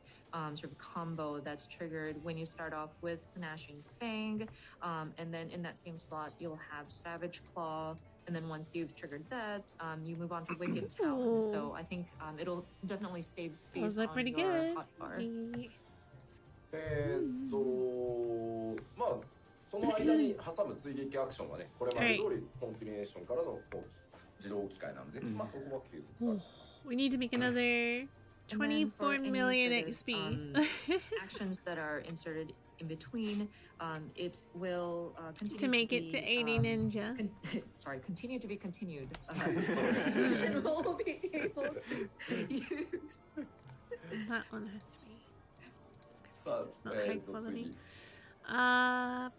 sort of combo that's triggered when you start off with Gnashing Fang, and then in that same slot you'll have Savage Claw, and then once you've triggered that, you move on to Wicked Talon. So I think it'll definitely save space Those are on pretty your good. hotbar. まあその間に挟む追撃アクションはね、これまで通りコンティニュエーションからのこう自動置き換えなんで、まあそこは継続されてます。We need to make another And then for 24 any million sort of, XP. actions that are inserted in between, it will continue to make be, it to 80 ninja. Continue to be continued. And we'll be able to use. That one has to be. さあ It's not high quality. 次 Pop,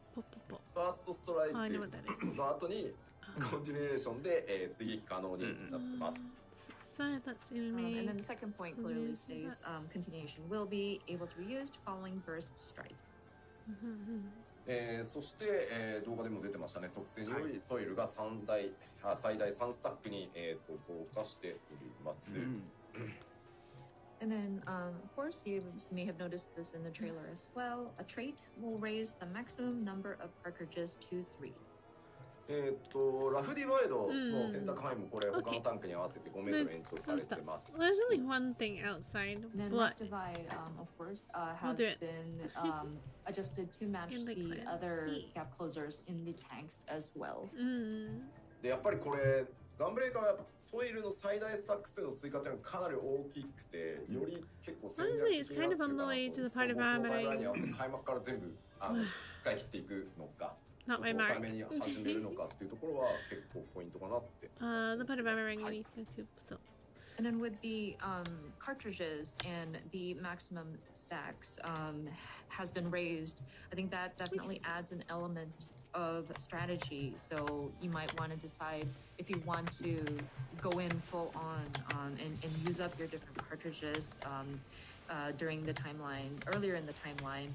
pop, ファーストストライ Oh, I know ク what that is. の後にコンティニュエーションで、追撃可能になってます。So that's in me. And then the second point clearly states continuation will be able to be used following burst strike. そして、動画でも出てましたね、特性によりソイルが最大3スタックに、増加しております。And then, of course, you may have noticed this in the trailer as well. A trait will raise the maximum number of cartridges to 3. ラフディワイドの選択範囲もこれ他のタンクに合わせて5メートル延長されてます。There's only one thing outside. And then What? left divide, of course, has do it. been adjusted to match In the the clan. other gap closers in the tanks as well. でやっぱりこれガンブレーカーはやっぱソイルの最大スタック数の追加っていうのがかなり大きくて、より結構戦略的になってるかなと。そのタイムラインに合わせて開幕から全部使い切っていくのか。Not my mark. 抑えめに始めるのかっていうところは結構ポイントかなって。The part of my ring I need to go to. So. And then with the cartridges and the maximum stacks has been raised, I think that definitely adds an element of strategy. So you might want to decide if you want to go in full on and use up your different cartridges during the timeline, earlier in the timeline,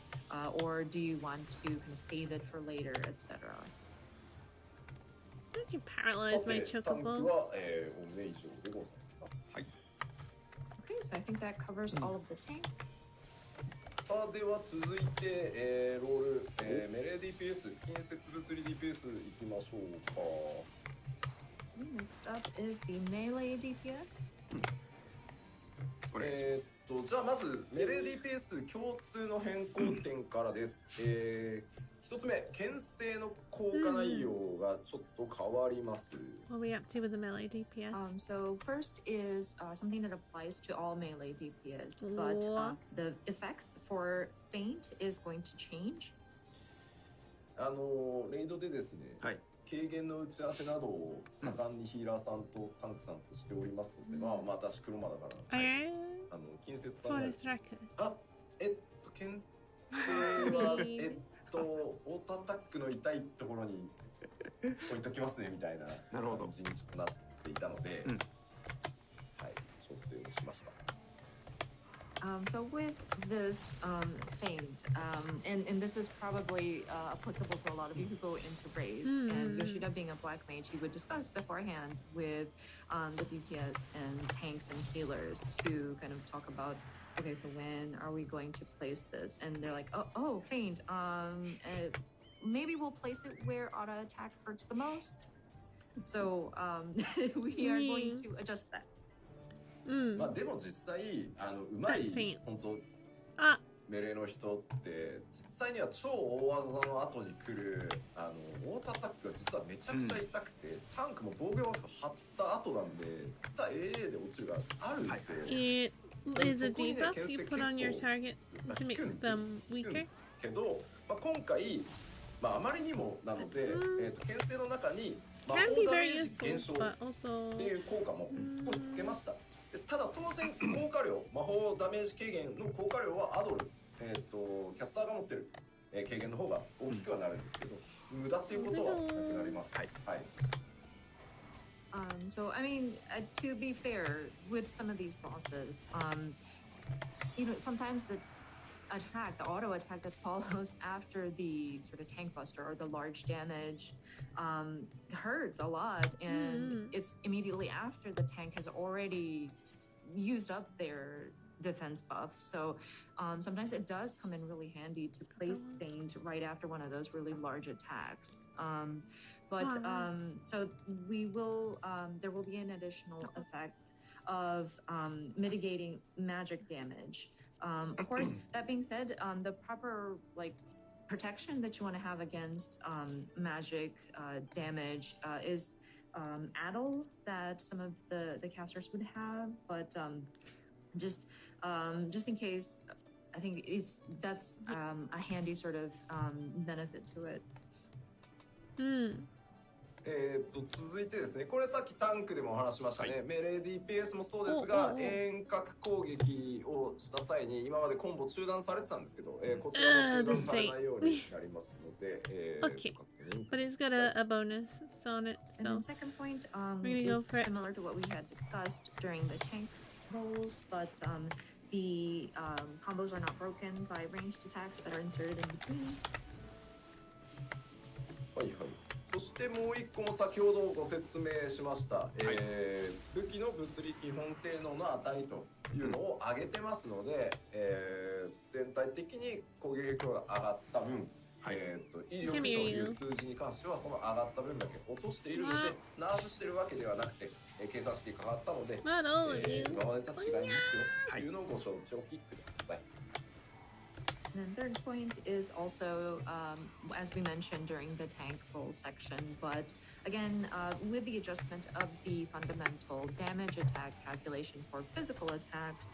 or do you want to kind of save it for later, etc. Don't you paralyze my タンク chocobo? は、お目以上でございます。はい。 Okay, so I think that covers all of the tanks. さあでは続いて、ロール、メレー DPS 近接物理 DPS いきましょうか。Next up is the melee DPS. じゃあまずメレー DPS 共通の変更点からです。一つ目、牽制の効果内容がちょっと変わります。What are we up to with the melee DPS? So first is something that applies to all melee DPS, but the effect for feint is going to change. レイドでですね、はい、軽減の打ち合わせなどを盛んにヒーラーさんとタンクさんとしておりますので、まあ私黒魔だから、近接さんが牽制はオートアタックの痛いところに置いときますねみたいな感じになっていたので、はい、調整をしました。So with this feint, and this is probably applicable to a lot of you who go into raids, and Yoshida being a black mage, he would discuss beforehand with the DPS and tanks and healers to kind of talk about, okay, so when are we going to place this? And they're like, oh, feint. Maybe we'll place it where auto attack hurts the most. So we are going to adjust that. まあでも実際うまい本当メレーの人って実際には超大技の後に来るオートアタックが実はめちゃくちゃ痛くて、タンクも防御バフ張った後なんで実は AA で落ちるがあるんですよ。It is a debuff you put on your target to make them weaker. けど、まあ、今回、まあ、あまりにもなので、牽制の中に魔法ダメージ減少っていう効果も少しつけました。ただ当然効果量、魔法ダメージ軽減の効果量はアドル、キャスターが持ってる、軽減の方が大きくはなるんですけど、無駄っていうことはなくなります。はい。はい。So I mean, to be fair, with some of these bosses, you know, sometimes the auto attack that follows after the sort of tank buster or the large damage hurts a lot, and it's immediately after the tank has already used up their defense buff. So sometimes it does come in really handy to place feint right after one of those really large attacks. So we will, there will be an additional effect of mitigating magic damage Of course, that being said, the proper like protection that you want to have against magic damage is addle that some of the casters would have, but just in case, I think that's a handy sort of benefit to it. 続いてですね、これさっきタンクでもお話しましたね、メレー DPS もそうですが、遠隔攻撃をした際に今までコンボ中断されてたんですけど、こちらも中断されないようになりますので、Okay, but it's got a bonus on it, And so then second point we're gonna go is for it. similar to what we had discussed during the tank rolls, but the combos are not broken by ranged attacks that are inserted in between. はいはい。そしてもう一個も先ほどご説明しました、武器の物理基本性能の値というのを上げてますので、全体的に攻撃力が上がった分、威力という数字に関してはその上がった分だけ落としているので、ナーフしてるわけではなくて、計算式が変わったので、今までと違いますよというのをご承知おきください。And then third point is also, as we mentioned during the tank roll section, but again, with the adjustment of the fundamental damage attack calculation for physical attacks,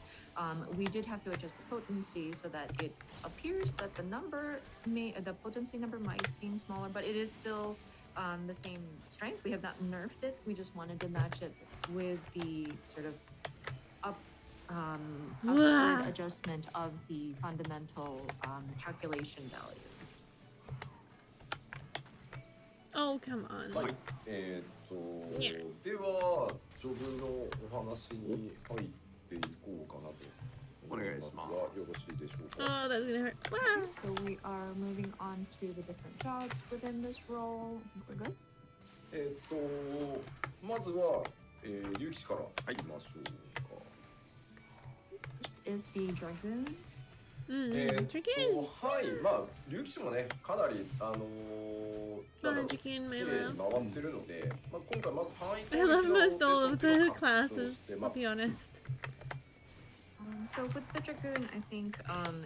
we did have to adjust the potency so that it appears that the potency number might seem smaller, but it is still the same strength. We have not nerfed it. We just wanted to match it with the sort of upward adjustment of the fundamental calculation value. Oh, come on. はい。ではジョブのお話に入っていこうかなと思いますが、よろしいでしょうか。Oh, that's gonna hurt. Wow. So we are moving on to the different jobs within this role. I think we're good. まずは龍騎からいきましょうか。Is the Dragoon. Dragoon. はい、まあ龍騎士もねかなりDragoon 綺麗 Mela. に回ってるので、まあ今回まず範囲 I love most all of the classes, to be honest. So with the Dragoon, I think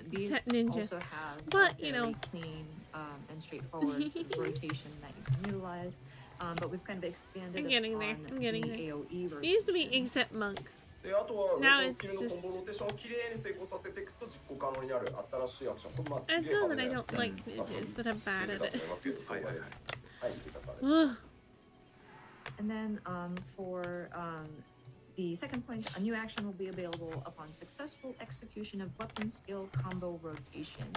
these Except Ninja. also have But, a you fairly know. clean and straightforward sort of rotation that you can utilize. But we've kind of expanded I'm getting there. upon I'm getting the there. AoE It used to be rotation. except Monk. であとは Now ウェポン it's スキルのコンボローテーションをきれいに成功させていくと実行可能になる新しいアクション。これまあすげえ It's not that I 派 don't 手なや like つ ninjas, that I'm bad at だと it. 思いますけど、はいはいはい。はい、追加されて Ugh. And then for the second point, a new action will be available upon successful execution of weapon skill combo rotation.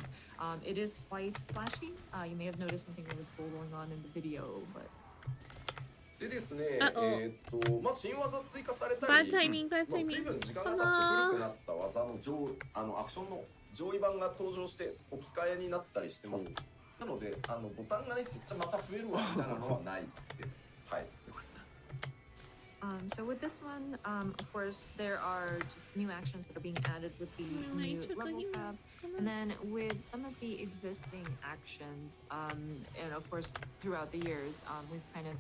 It is quite flashy. You may have noticed something really cool going on in the video, but でですね、まあ新技追加された Bad り、timing, bad まあ、随 timing. 分時間が経って古くなった技のアクションの上位版が登場して置き換えになったりしてます。なのでボタンがねめっちゃまた増えるわみたいなのはないです。はい。so with this one, of course, there are just new actions that are being added with the new level tab. And then with some of the existing actions, and of course, throughout the years, we've kind of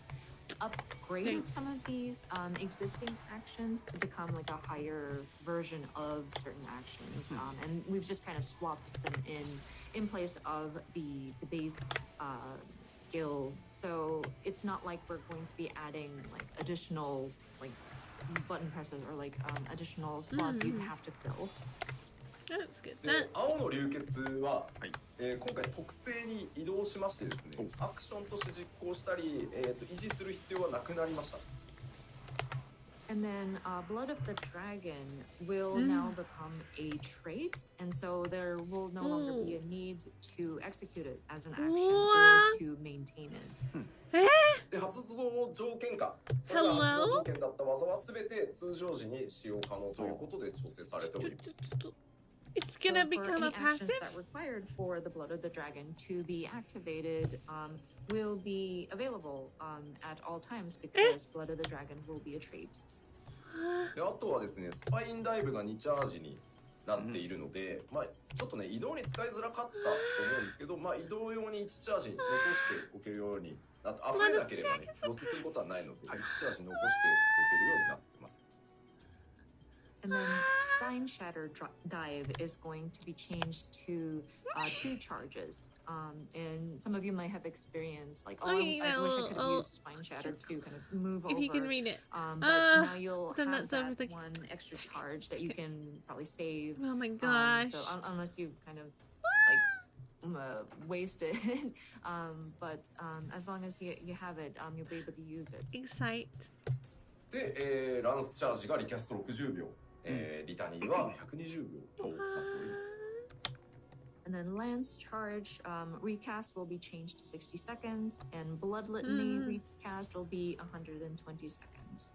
upgraded some of these existing actions to become like a higher version of certain actions. And we've just kind of swapped them in place of the base skill. So it's not like we're going to be adding like additional like button presses or like additional slots you have to fill. That's good. で That's 青の流血は、今回特性に移動しましてですね、アクションとして実行したり、維持する必要はなくなりました。And then Blood of the Dragon will now become a trait, and so there will no longer be a need to execute it as an action or to maintain it. で発動条件下、それが発動条件だった技はすべて通常時に使用可能ということで調整されております。It's gonna So for become any a passive? actions that required for the Blood of the Dragon to be activated will be available at all times because Blood of the Dragon will be a trait. であとはですね、スパインダイブが2チャージになっているので、まあちょっとね移動に使いづらかったと思うんですけど、まあ移動用に1チャージ残しておけるようになって、溢れなければねロスすることはないので、1チャージ残しておけるようになってます。And then Spine Shatter dive is going to be changed to 2 charges. And some of you might have experienced like, oh, Okay, I wish I could have oh, used Spine Shatter to kind of move if over. you can read it. But now you'll then have that's that everything. one extra charge that you can probably save. Oh my gosh. So unless you kind of like waste it, but as long as you have it, you'll be able to use it. Excite. で、ランスチャージがリキャスト60秒、リタニーは120秒となっております。 And then Lance Charge recast will be changed to 60 seconds, and Blood Litany recast will be 120 seconds.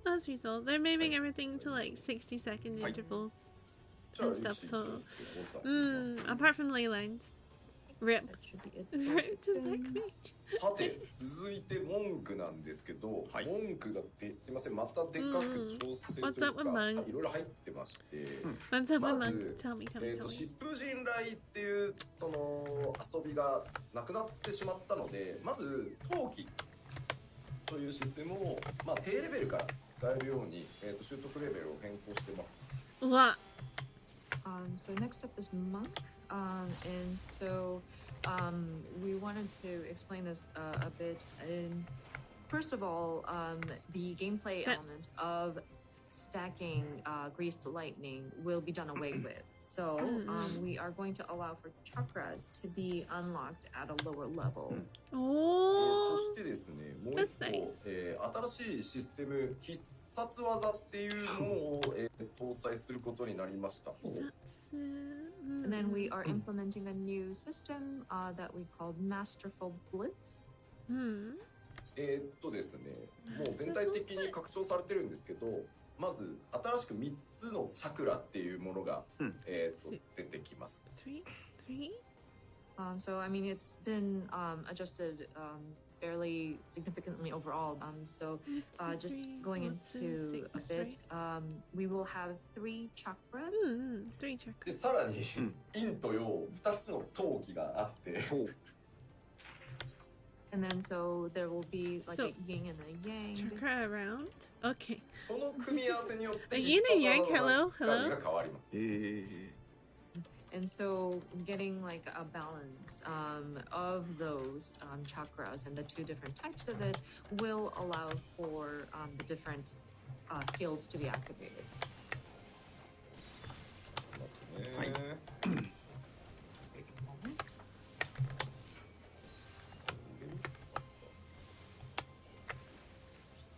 That's reasonable. They're moving everything to like 60-second intervals and stuff. So, apart from ley lines, rip, That should be it. rip to Black Mage. さて続いて文句なんですけど、文句がすいませんまたでかく調整という What's up with か Monk? いろいろ入ってまして、 What's up with まず Monk? Tell me, tell me, tell 疾 me. 風陣雷っていうその遊びがなくなってしまったので、まず陶器というシステムをまあ低レベルから使えるように習得レベルを変更してます。 What? So next up is Monk, and so we wanted to explain this a bit. And first of all, the gameplay element of stacking greased lightning will be done away with. So we are going to allow for chakras to be unlocked at a lower level. そ Oh, してですね、もう that's 一個、 nice. 新しいシステム必殺技っていうものを、搭載することになりました。 That's, And then we are implementing a new system that we called Masterful Blitz. ですね、もう全体的に拡張されてるんですけど、まず新しく3つのチャクラっていうものが、出てきます。 three? So I mean, it's been adjusted fairly significantly overall. So just going into a bit, we will have 3 chakras. 3 chakras. でさらに陰と陽2つの陶器があって、 And then so there will be like So, a yin and a yang. Chakra around? Okay. その組み合わせによって A yin and yang, 必殺技の hello? 中身が変わります。 And so getting like a balance of those chakras and the 2 different types of it will allow for the different skills to be activated. はい。 ち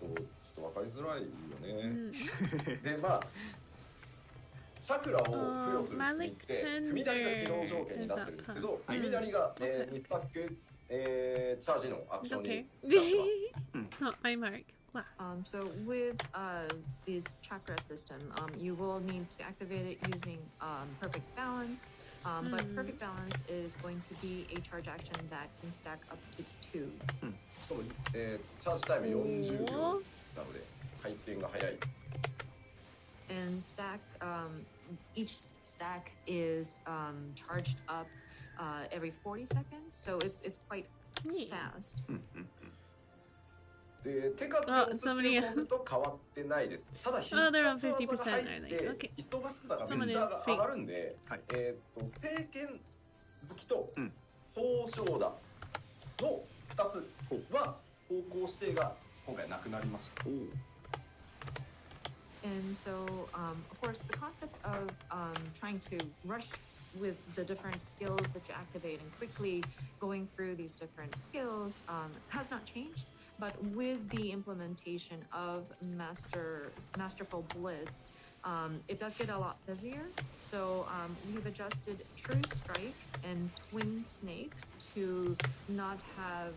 ょっと分かりづらいよね。でまあチャクラを付与する仕組みって踏みなりが機能条件になってるんですけど、踏みなりが、2スタック、チャージのアクションに Okay. なってます。 Not my mark. Wow. So with this chakra system, you will need to activate it using perfect balance. But perfect balance is going to be a charge action that can stack up to 2. しかも、チャージタイム40秒なので回転が速い。 And stack, each stack is charged up every 40 seconds, so it's quite fast. で手数を押すっていうコンセプトは変わってないです。ただ必殺技が入って忙しさがめっちゃ上がるんで、聖剣好きと総称打の2つは方向指定が今回なくなりました。 And so, of course, the concept of trying to rush with the different skills that you activate and quickly going through these different skills has not changed. But with the implementation of Masterful Blitz, it does get a lot busier. So we've adjusted True Strike and Twin Snakes to not have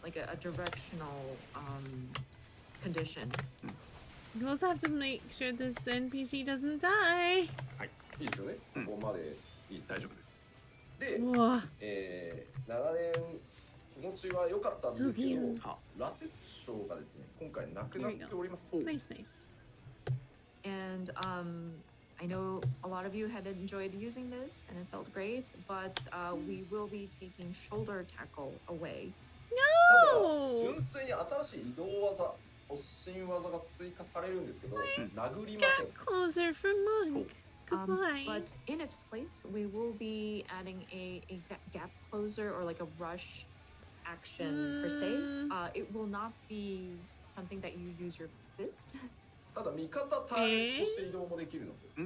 like a directional condition. You also have to make sure this NPC doesn't die. いいですよね。ここまでいいです。大丈夫です。で、 Whoa. 長年気持ちは良かったんですけど、羅刹章がですね、今回なくなっております。 Nice, nice. And I know a lot of you had enjoyed using this and it felt great, but we will be taking shoulder tackle away. ただ No! 純粋に新しい移動技突進技が追加されるんですけど、殴りません。 Gap closer for Monk. Goodbye. But in its place, we will be adding a gap closer or like a rush action per se. It will not be something that you use your fist. ただ味方ターゲットして移動もできるので、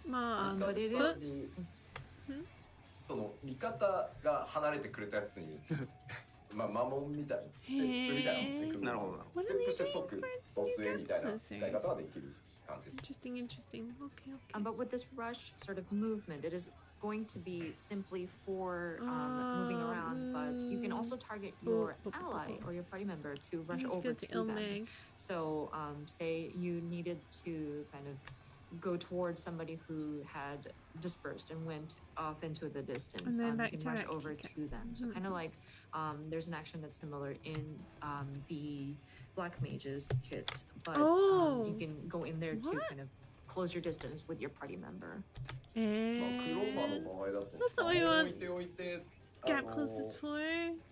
Mom, but it 味 is 方にその味方が離れてくれたやつにまあ魔物みたいなステップみたいなもんですね。なるほど。 what ス are テップ they して doing? 即ボスへみたいな使い方ができる感じです。 Interesting, interesting. Okay, okay. But with this rush sort of movement, it is going to be simply for moving around, but you can also target your ally or your party member to rush Let's over go to to them. Ilmeg. So, say you needed to kind of go towards somebody who had dispersed and went off into the distance. And then You back can to rush back. over to them. So, kind of like there's an action that's similar in the Black Mage's kit, but you can go in there to What? kind of close your distance with your party member. まあクローマーの場合だと That's 魔 what we 物を want. 置いておいて Gap closest for.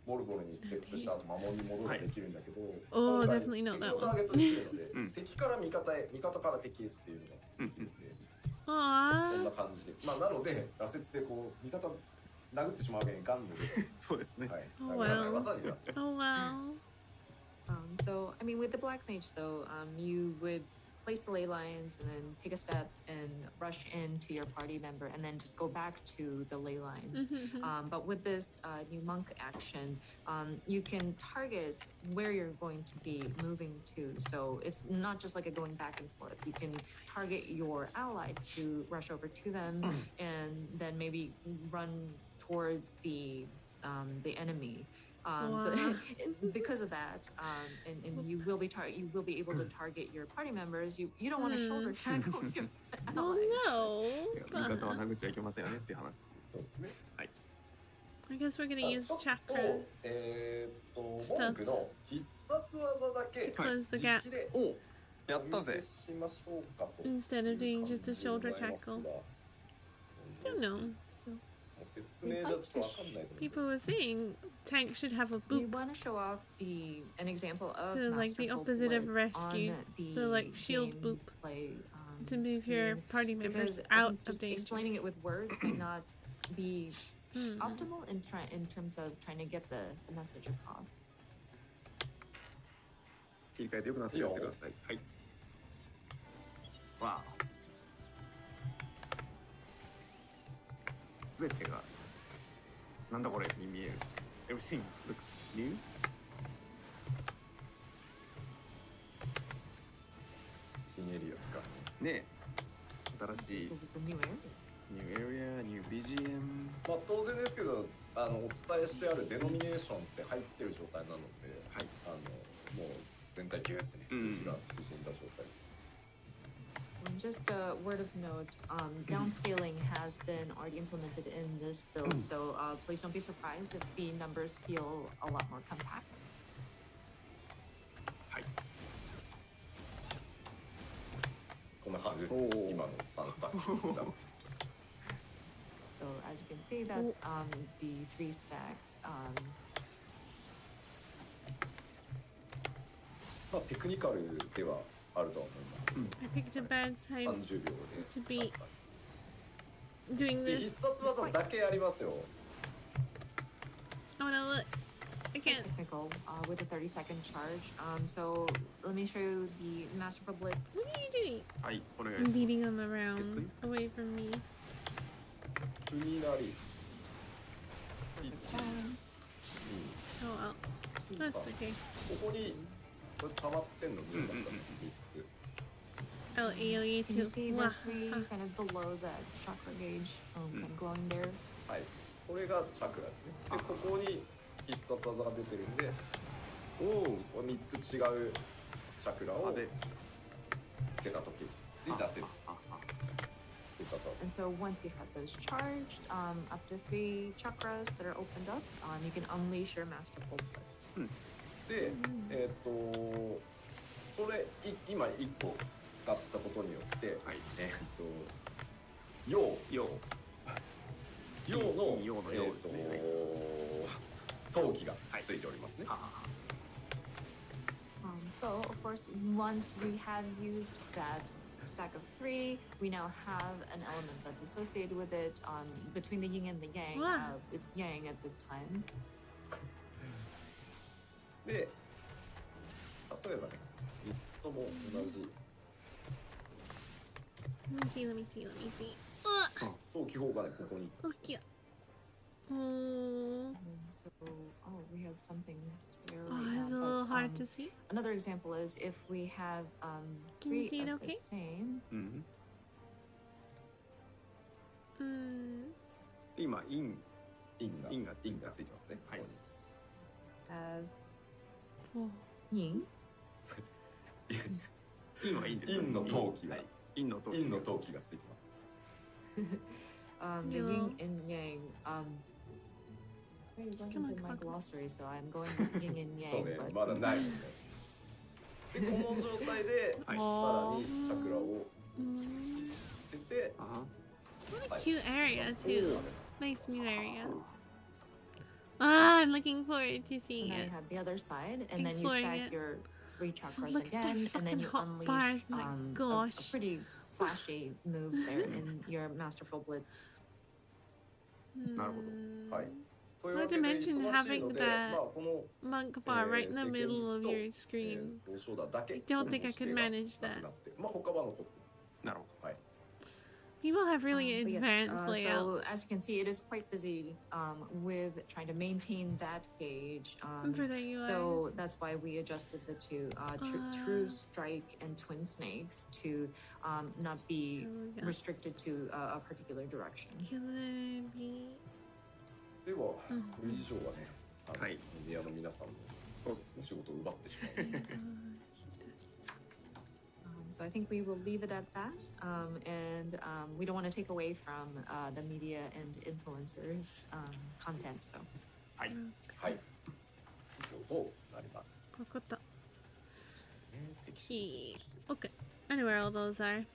モルゴルにステップした後魔物に戻るできるんだけど、 Oh, 今回 definitely not 敵 that のター one. ゲットできるので、うん敵から味方へ味方から敵へっていうのができるんで、そん Aww. な感じで、まあなので羅刹でこう味方殴ってしまうわけにいかんので、そうですね。はい。 Oh, だから well. まさには Oh well. So, I mean, with the Black Mage, though, you would place the ley lines and then take a step and rush into your party member and then just go back to the ley lines. But with this new monk action, you can target where you're going to be moving to. So it's not just like a going back and forth. You can target your ally to rush over to them and then maybe run towards the enemy. So Wow. because of that, and you will be able to target your party members. You don't want to shoulder tackle your Well, allies. no. 味方は殴っちゃいけませんよねっていう話。そうですね。 I guess we're gonna ちょ use っと chakra 文句の必殺技だけ to close the gap 実機でおお、やっお見たぜ。せしましょうかと instead of doing just a いう shoulder 感じでござい tackle. ますが Don't know. もう説明じゃちょっとわかんないと思う People were saying tank should have a You boop. want to show off an example of So, like, the masterful opposite of blitz rescue. on So, like, shield game boop play, to move your screen, party members because out of just danger. explaining it with words might not be Hmm. optimal in terms of trying to get the message across. 切り替えてよくなってやってください。はい。わあ。すべてがなんだこれに見える。Everything looks new. 新エリアですかねえ。新しい Because it's a new area. New area, new BGM。まあ当然ですけどお伝えしてあるデノミネーションって入ってる状態なので、はい。もう全体ギューってね数字が進んだ状態。 And just a word of note, downscaling has been already implemented in this build, so please don't be surprised if the numbers feel a lot more compact. はい。こんな感じですおー今の3スタック So as you can see, that's the 3 stacks. まあテクニカルではあるとは思いますけど、 I picked a bad time 30秒 to で be doing で this. 必殺技だけやりますよ。 I wanna look again. Technical with a 30-second charge. So let me show you the Masterful Blitz. What are you doing? はい、お願い I'm し beating them around Yes, please. away from me. ふになり Oh well. That's okay. ここにこれ溜まってんの見えますかね、I'll AoE Can you too. see Wah, the 3 ha. kind of below that chakra gauge kind of glowing there? はい、これがチャクラですね。で、ここに必殺技が出てるんで、おお、これ3つ違うチャクラをで、つけた時に出せる必殺技。 And so once you have those charged, up to 3 chakras that are opened up, you can unleash your Masterful Blitz. で、それ今1個使ったことによって、はい。陽よ陽の陽の陽ですねはい陶器がついておりますね。は So, of course, once we have used that stack of 3, we now have an element that's associated with it between the yin and the yang. Wow. It's yang at this time. で例えばね3つとも同じ Let me see, let me see, let me see. 早期砲がねここに Oh, cute. Oh, And so, we have something here. oh, right it's a now, little but, hard to see. Another example is if we have Can you 3 see it of the okay? same. うん。 Mm. 今インインがインがついてますね。はいここに Oh. Yin. インはいいんですよ。インの陶器がはいインの陶器。インの陶器がついてます。 The No. yin and yang. It wasn't Come on, in come my on, come on. glossary, so I'm going with yin and そう yang. ね But まだないもんね。でこの状態で、はいさらにチャクラを Mm. つけて、 What a はい cute area こうな too. る Nice new area. Ah, I'm looking forward to and seeing then you it. have the other side, and then you Exploring stack it. your 3 So chakras look at that again, and then fucking you hot unleash bars, my a gosh. pretty flashy move there in your Masterful Blitz. なるほど。はい Mm. というわけで Not to mention 忙しい having ので、 that まあこの monk bar right in the 聖剣 middle of 術と your screen. 総称だだけ I don't think I could の manage 指定が that. なくなってまあ他は残ってますなるほど。はい People have really But yes, advanced so layouts. as you can see, it is quite busy with trying to maintain that page. For the UIs. So that's why we adjusted the two True Strike and Twin Snakes to not be There we go. restricted to a particular direction. Killer bee. ではこれ以上はねはいメディアの皆さんのそうですお仕事を奪ってしまう So I think we will leave it at that, and we don't want to take away from the media and influencers content. So はい以上となります Kokota. テキス He. トとして Okay. I know where all those are.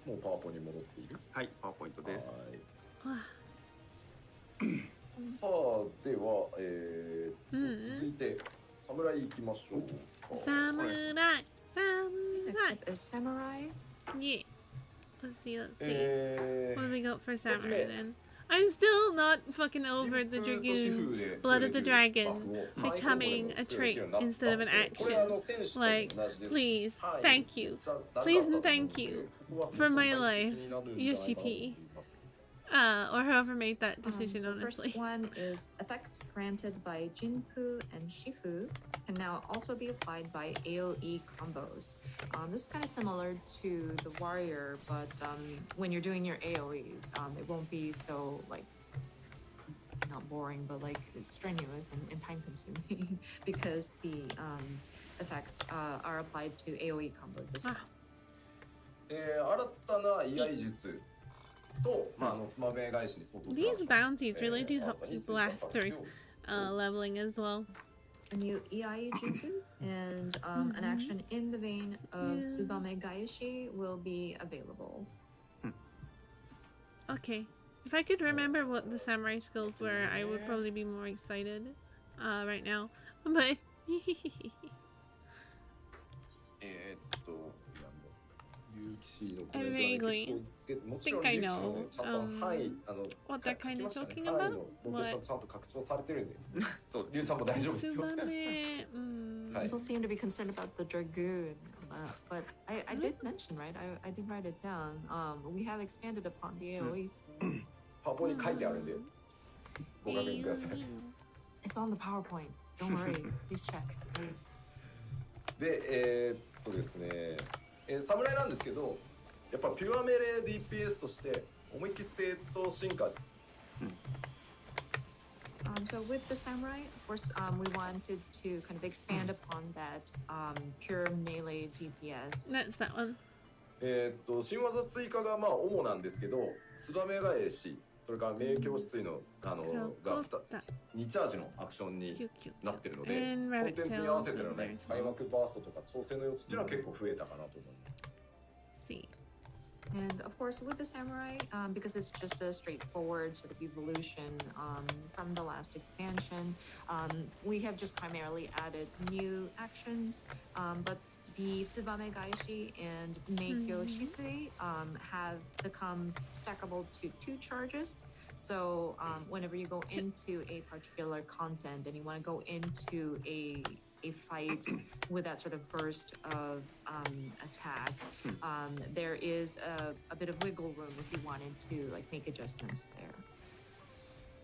もうパワポに戻っているはいパワーポイントです。はい Ah. さあでは続いて侍行きましょう Samurai. next Samurai. up is Samurai. Yeah. Let's see. Let's see. え What do we got for let's samurai make- then? I'm still not fucking over the 疾風と疾 dragoon 風で Blood of the 出てくる Dragon バフを becoming a ハイコードでも trait instead of an これ action. 戦士と Like, 同じです please, はい thank you. じゃあ Please 誰 and だったと思う thank んで you ここは for my すごく life, 気になるんじゃないかなと思い Yoshi ます or whoever made that decision, So first honestly. one is effects granted by Jinpu and Shifu can now also be applied by AoE combos. This is kind of similar to the warrior, but when you're doing your AoEs, it won't be so like not boring, but like it's strenuous and time consuming because the effects are applied to AoE combos as well. Ah. 新たな居合術と、まあ、つまめ返しに相当する These bounties really do 新 help たに you 追加 blast され through るように leveling as well. A new EI jutsu and an action in the vein of Tsubame Gaeshi will be available. Okay. If I could remember what the samurai skills were, I would probably be more excited right now. But 有機シード I vaguely もちろん think I 有機シード know, ねちゃんと範囲書 what they're き kind ま of したね talking 範囲 about. のロケーション What? ちゃんと拡張されてるんでそうです。リュウさんも大丈夫ですよ Tsubame. Hi. People seem to be concerned about the dragoon, but I did mention, right? I did write it down. We have expanded upon the AoEs. パワポに書いてあるんでご確認ください It's on the PowerPoint. Don't worry. Please check. でですね、侍なんですけどやっぱピュアメレー DPS として思いっきり正当進化 So with the samurai, of course, we wanted to kind of expand upon that pure melee DPS. That's that one. 新技追加がまあ主なんですけどツバメ返しそれから名教水のが2チャージのアクションに Cute, cute, な cute. ってるので And コン rabbit テンツに合わせ tails ての in ね there as 開 well. 幕バーストとか調整の余地っていうのは結構増えたかなと思います See. And of course, with the samurai, because it's just a straightforward sort of evolution from the last expansion, we have just primarily added new actions, but the Tsubame Gaishi and Meikyo Shisui have become stackable to 2 charges. So whenever you go into a particular content and you want to go into a fight with that sort of burst of attack, there is a bit of wiggle room if you wanted to like make adjustments there.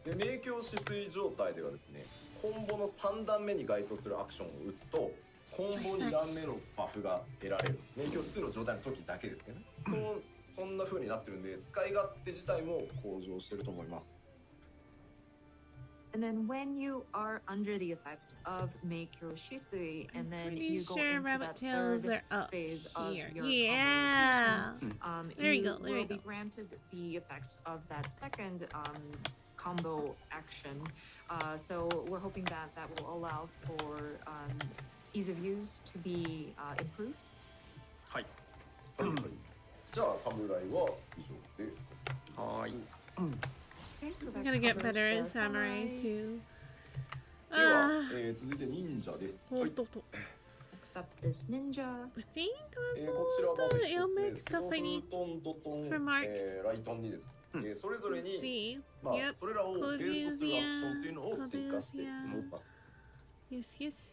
で明鏡止水状態ではですね、コンボの3段目に該当するアクションを打つとコンボ2段目のバフが得られる。明鏡止水の状態の時だけですけどね。そんな風になってるんで、使い勝手自体も向上してると思います。And then when you are under the effect of Meikyo Shisui, and then Pretty you go sure into rabbit that tails third are up phase here. of your Yeah. combo There you you go, there will you be go. granted the effects of that second combo action. So we're hoping that that will allow for ease of use to be improved. はい。じゃあ侍は以上で。はい。 Okay, so I'm that gonna get covers better the at samurai too. では、続いて忍者です。 Next up is Ninja. I think こちらまず the 一つ目 Elmic ですけど、 stuff フ I ー need トン、ドトン、 for marks. ライトンにです。それぞれ Let's に、see. まあ Yep. それらをベースとするアクションっていうのを追加していきます。 Yes, yes.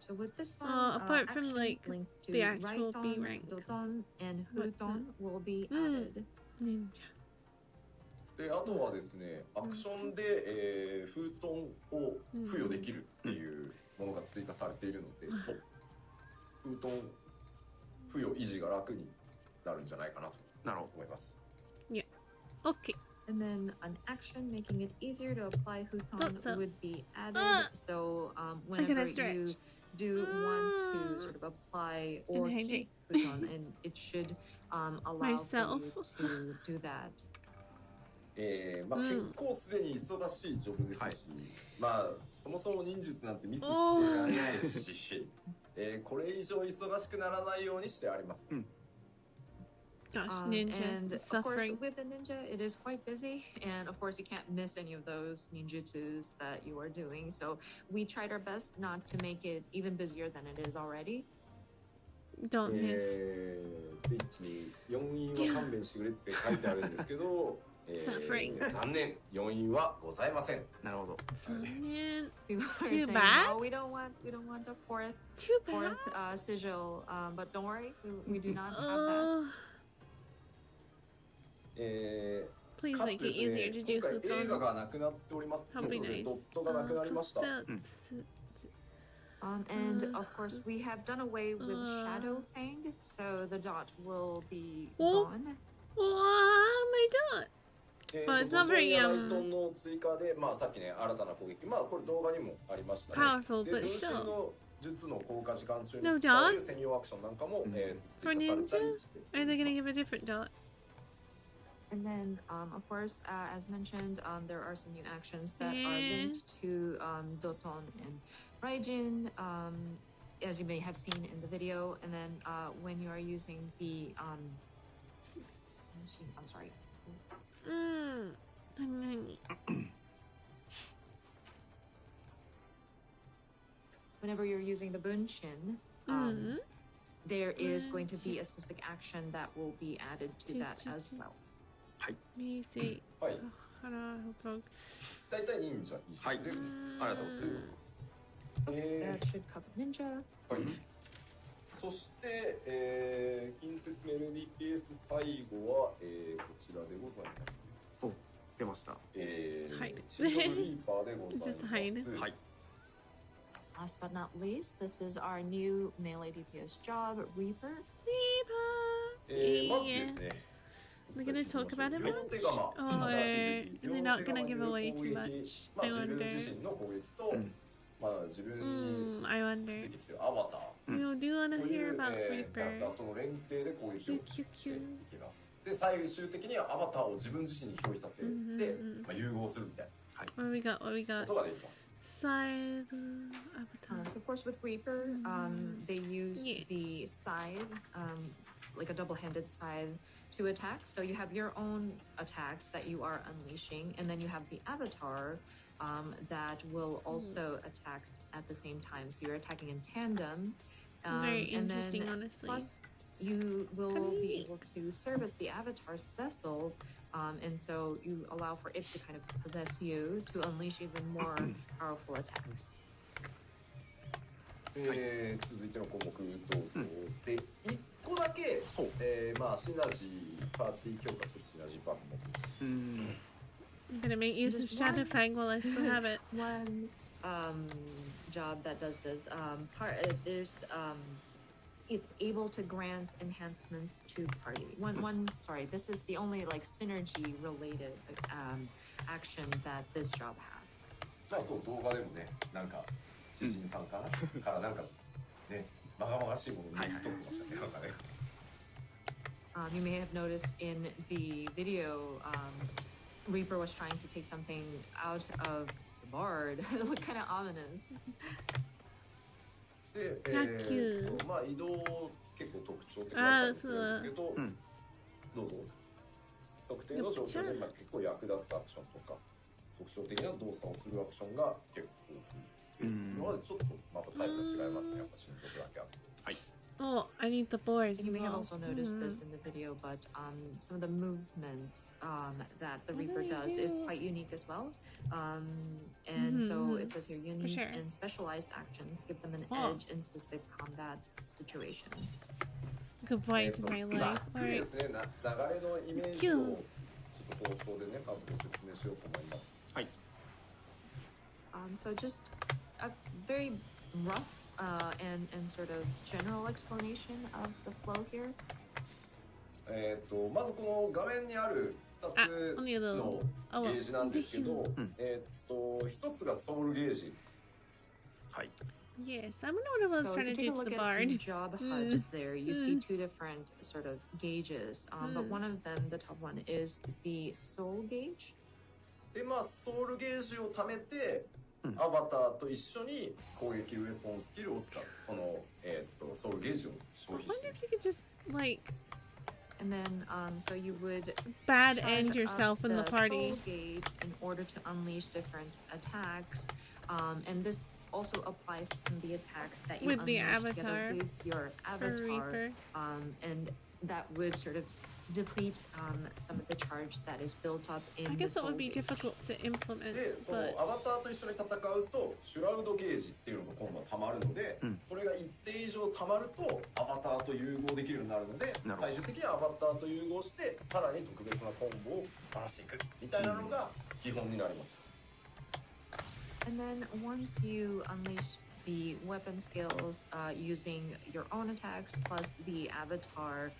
So with this one, apart from, actions like, linked to the actual B Raiton, rank. Doton, and What Huton will be Mm. added. Ninja. であとはですね、アクションで、フートンを付与できるっていうものが追加されているので、フートン付与維持が楽になるんじゃないかなと思います。Okay. And then an action making it easier to apply Thought so. Huton would be added. So whenever gonna you stretch. do want to sort of apply or And keep Huton, and it should allow Myself. for you to do that. まあ結構すでに忙しいジョブですし、まあそもそも忍術なんてミスしてられないし、これ以上忙しくならないようにしてあります。Gosh, Ninja And is of course, suffering. with the ninja, it is quite busy. And of course, you can't miss any of those ninjutsus that you are doing. So we tried our best not to make it even busier than it is already. Don't miss. スイッチに4位は勘弁してくれって書いてあるんですけど、Suffering. 残念、4位はございません。なるほど。Sonnen. People are Too saying, bad? no, we don't want the fourth Too bad. sigil. But don't worry, we do not have that. Oh, か please つ make で it す easier ね to 今 do 回映画 Huton. がなくなっております。 That'd be ですので nice. ドットがなくなりました。 And of course, we have done away with Shadow Fang, so the dot will be gone. Oh my god. Well, it's not very, ライトンの追加で、まあさっきね新たな攻撃、まあこれ動画にもありましたね。 Powerful, で but 分身 still. の術の効果時間中に No 使え dot? る専用アクションなんかも、追 For 加された Ninja? りしてお Are り they ます。 gonna give a different dot? And then, of course, as mentioned, there are some new actions that are Yeah. linked to Doton and Raijin, as you may have seen in the video. And then when you are using the machine, I'm sorry. Whenever you're using the Bunshin, there is going to be a specific action that will be added to that as well. Me see. はい。 Hara, 大体忍者以上で、ありがとうございます。 That should cover Ninja. はい。そして、近接メロディケース最後は、こちらでございます。お、出ました。はいシンドルリーパーでございます。 Just hide. はい。 Last but not least, this is our new melee DPS job, Reaper. Reaper. まずですね。 We're gonna talk about it 両手がまあ Or 新しい they're 両 not 手が gonna give 有 away 攻 too 撃 much. まあ I 自分 wonder. 自身の攻撃と、まあ自分に I つ wonder. いてきてるアバター We do wanna とい hear う、 about キャラク Reaper. ターとの連携で攻撃をしてい Cute, cute, cute. きます。で最終的にはアバターを自分自身に表示させて、まあ、融合するみたい What we got? What we な got? ことができます。 Side avatar. So of course with Reaper, they use Yeah. the scythe like a double-handed scythe to attack. So you have your own attacks that you are unleashing, and then you have the avatar that will also attack at the same time. So you're attacking in tandem. Very And interesting, then honestly. plus you will be Neat. able to service the avatar's vessel, and so you allow for it to kind of possess you to unleash even more powerful attacks. 続いての項目どうぞ。で、1個だけ、まあシナジーパーティー強化するシナジーパークも。 I'm gonna make use of There's Shadow one- Fang while I still have it. One job that does this it's able to grant enhancements to party. Sorry, this is the only like synergy related action that this job has. まあそう動画でもね、なんか知人さんかな、からなんかね、まがまがしいものを見とってましたね、なんかね。You may have noticed in the video, Reaper was trying to take something out of the bard. It looked kind of ominous. で、野球まあ移動結構特徴的な感じなんですけど、どうぞ。特定の状況で、まあ、結構役立つアクションとか特徴的な動作をするアクションが結構多いです。今までちょっとまたタイプが違いますね。やっぱ進捗だけあって。はい。 Oh, I need the boards. You as may have well. also noticed this in the video, but some of the movements that the Reaper do I does is do? quite unique as well. And so it says here, unique sure. and specialized actions give them an Oh. edge in specific combat situations. Good point in my ざ life. っくりで Alright. すね、流れのイメージをちょっと冒頭でね、まずご説明しようと思います。はい。 So just a very rough and sort of general explanation of the flow here. まずこの画面にある2つ only a の little. ゲージなんですけど、1つがソウルゲージ。はい。 Yes, I wonder what I was So trying if to you do take a to the look at the bard. job HUD there, you see two different sort of gauges, but one of them, the top one, is the soul gauge. で、まあソウルゲージを貯めて、アバターと一緒に攻撃ウェポンスキルを使う。そのソウルゲージを消 I 費 wonder して if you could just, like, And then, so you would bad charge end up yourself in the party. soul gauge in order to unleash different attacks. And this also applies to some of the attacks that you With the unleash together avatar with your For avatar. Reaper. And that would sort of deplete some of the charge that is built up in I the guess that soul would be gauge. difficult to implement, で、その but アバターと一緒に戦うとシュラウドゲージっていうのが今度は溜まるので、それが一定以上溜まるとアバターと融合できるようになるので、最終的にはアバターと融合してさらに特別なコンボをバラしていくみたいなのが基本になります。 And then once you unleash the weapon skills using your own attacks plus the avatar,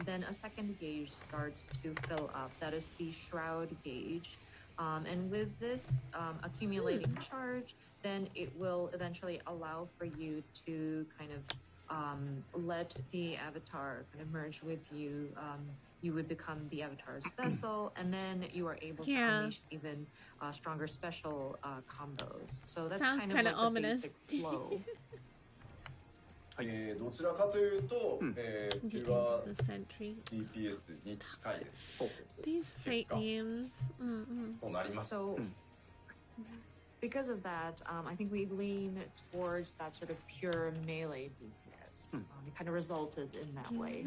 then a second gauge starts to fill up. That is the shroud gauge. And with this accumulating charge, then it will eventually allow for you to kind of let the avatar kind of merge with you. You would become the avatar's vessel, and then you are able to unleash even stronger special combos. So that's Sounds kind of kinda like the ominous. basic flow. どちらかというと、ピ the ュア end of the century. DPS に近いです。 These fake names. そうなります。 So because of that, I think we lean towards that sort of pure melee DPS. It kind of resulted in that way.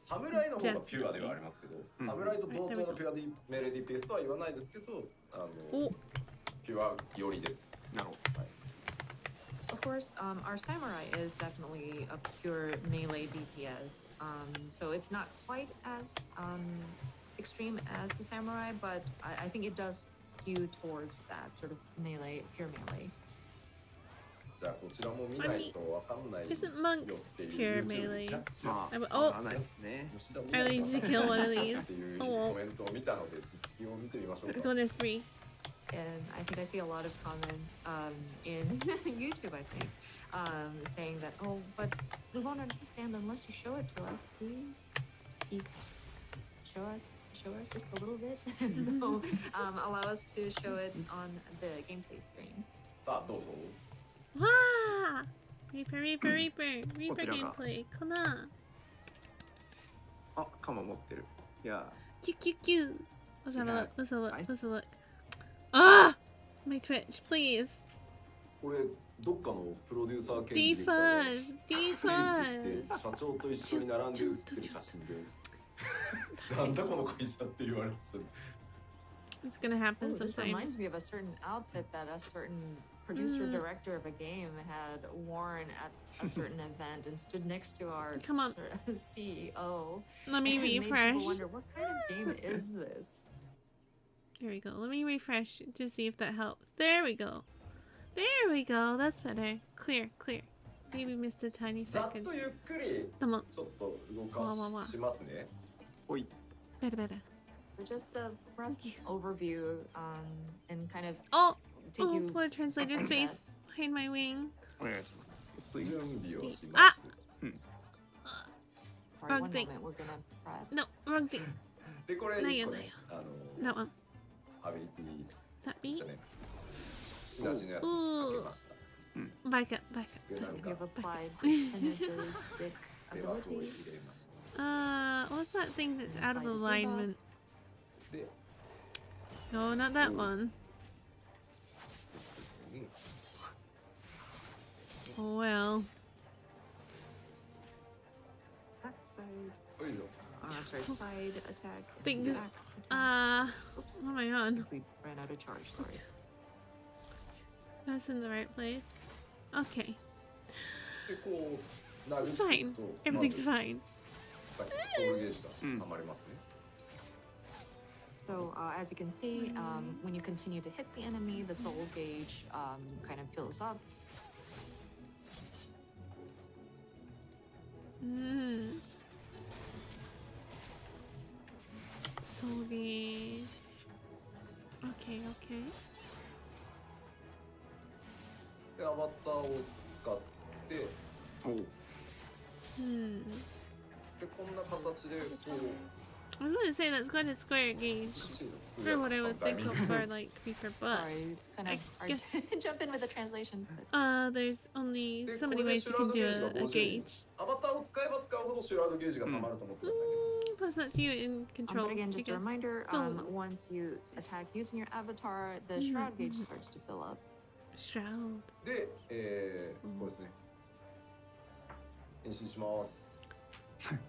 侍の方がピュアではありますけど、侍と同等のピュアメレ DPS とは言わないですけど、ピュア寄りです。なるほど。はい Of course, our samurai is definitely a pure melee DPS. So it's not quite as extreme as the samurai, but I think it does skew towards that sort of melee, pure melee. じゃあこちらも見ないとわかんないよ Isn't Monk っていう pure YouTube melee? じゃ まあ、 Oh, わからないですね。 吉田 I need to kill one of っ these. ていう Oh, コメントを見たので実機を見てみましょう we're か。 going to spree. And I think I see a lot of comments in YouTube, I think, saying that, oh, but we won't understand unless you show it to us, please. Show us just a little bit. So allow us to show it on the gameplay screen. さあどうぞ。 Wow! Reaper こちらが gameplay かな。あ、鎌持ってる。いや、キュキュキュ Let's have a look. Let's have a look. Nice. Let's have a look. Ah! My Twitch, please. これどっかのプロデューサー兼ディレクターが Defuzz! 社長と一緒に並んで写ってる写真でなんだこの会社って言われてた。 It's gonna happen Oh, this sometime. reminds me of a certain outfit that a certain producer director of a game had worn at a certain event and stood next to our Come on. CEO. Let me and made refresh. people wonder, what kind of game is this? Here we go. Let me refresh to see if that helps. There we go. There we go. That's better. Clear, clear. Maybe missed a tiny ざっ second. とゆっくり Come on. ちょっと動かしますね。おい。 Better, better. Just a rough overview and kind of Oh! take Oh, you poor translator's Okay. face behind my wing. お願いします。Yes, please. 準備をしまあす。 Sorry, Wrong one thing. moment, we're gonna prep. No, wrong thing. でこれないよ一個ね、That one. アビリティ Is that me? じゃね、しなしのやつかけました。 Back up, back でなん You've か applied the synergistic レバーを ability. 入れまし up. What's that thing that's out of alignment? た。で、 No, not that one. Oh well. Backside. おいよ。 I'm sorry, side attack. and Think- back attack. Oops. Oh my god. We ran out of charge, sorry. That's in the right place. Okay. でこう殴ってい It's く fine. と Everything's ま fine. ずさっきソウルゲージが溜まりますね。 So as you can see, when you continue to hit the enemy, the soul gauge kind of fills up. Mm. Sorry. Okay, okay. でアバターを使っておう。 Hmm. でこんな形でこう I was gonna say that's quite a square gauge for what I would think of for like Reaper, but Sorry, it's kind I of hard guess- to jump in with the translations, but there's only so many ways you can do a gauge. アバターを使えば使うほどシュラードゲージが溜まると思ってくださいね。 Plus that's you in control. but again, I just a guess. reminder, So- once you attack using your avatar, the shroud gauge starts to fill up. Shroud. で、これですね。変身します。 And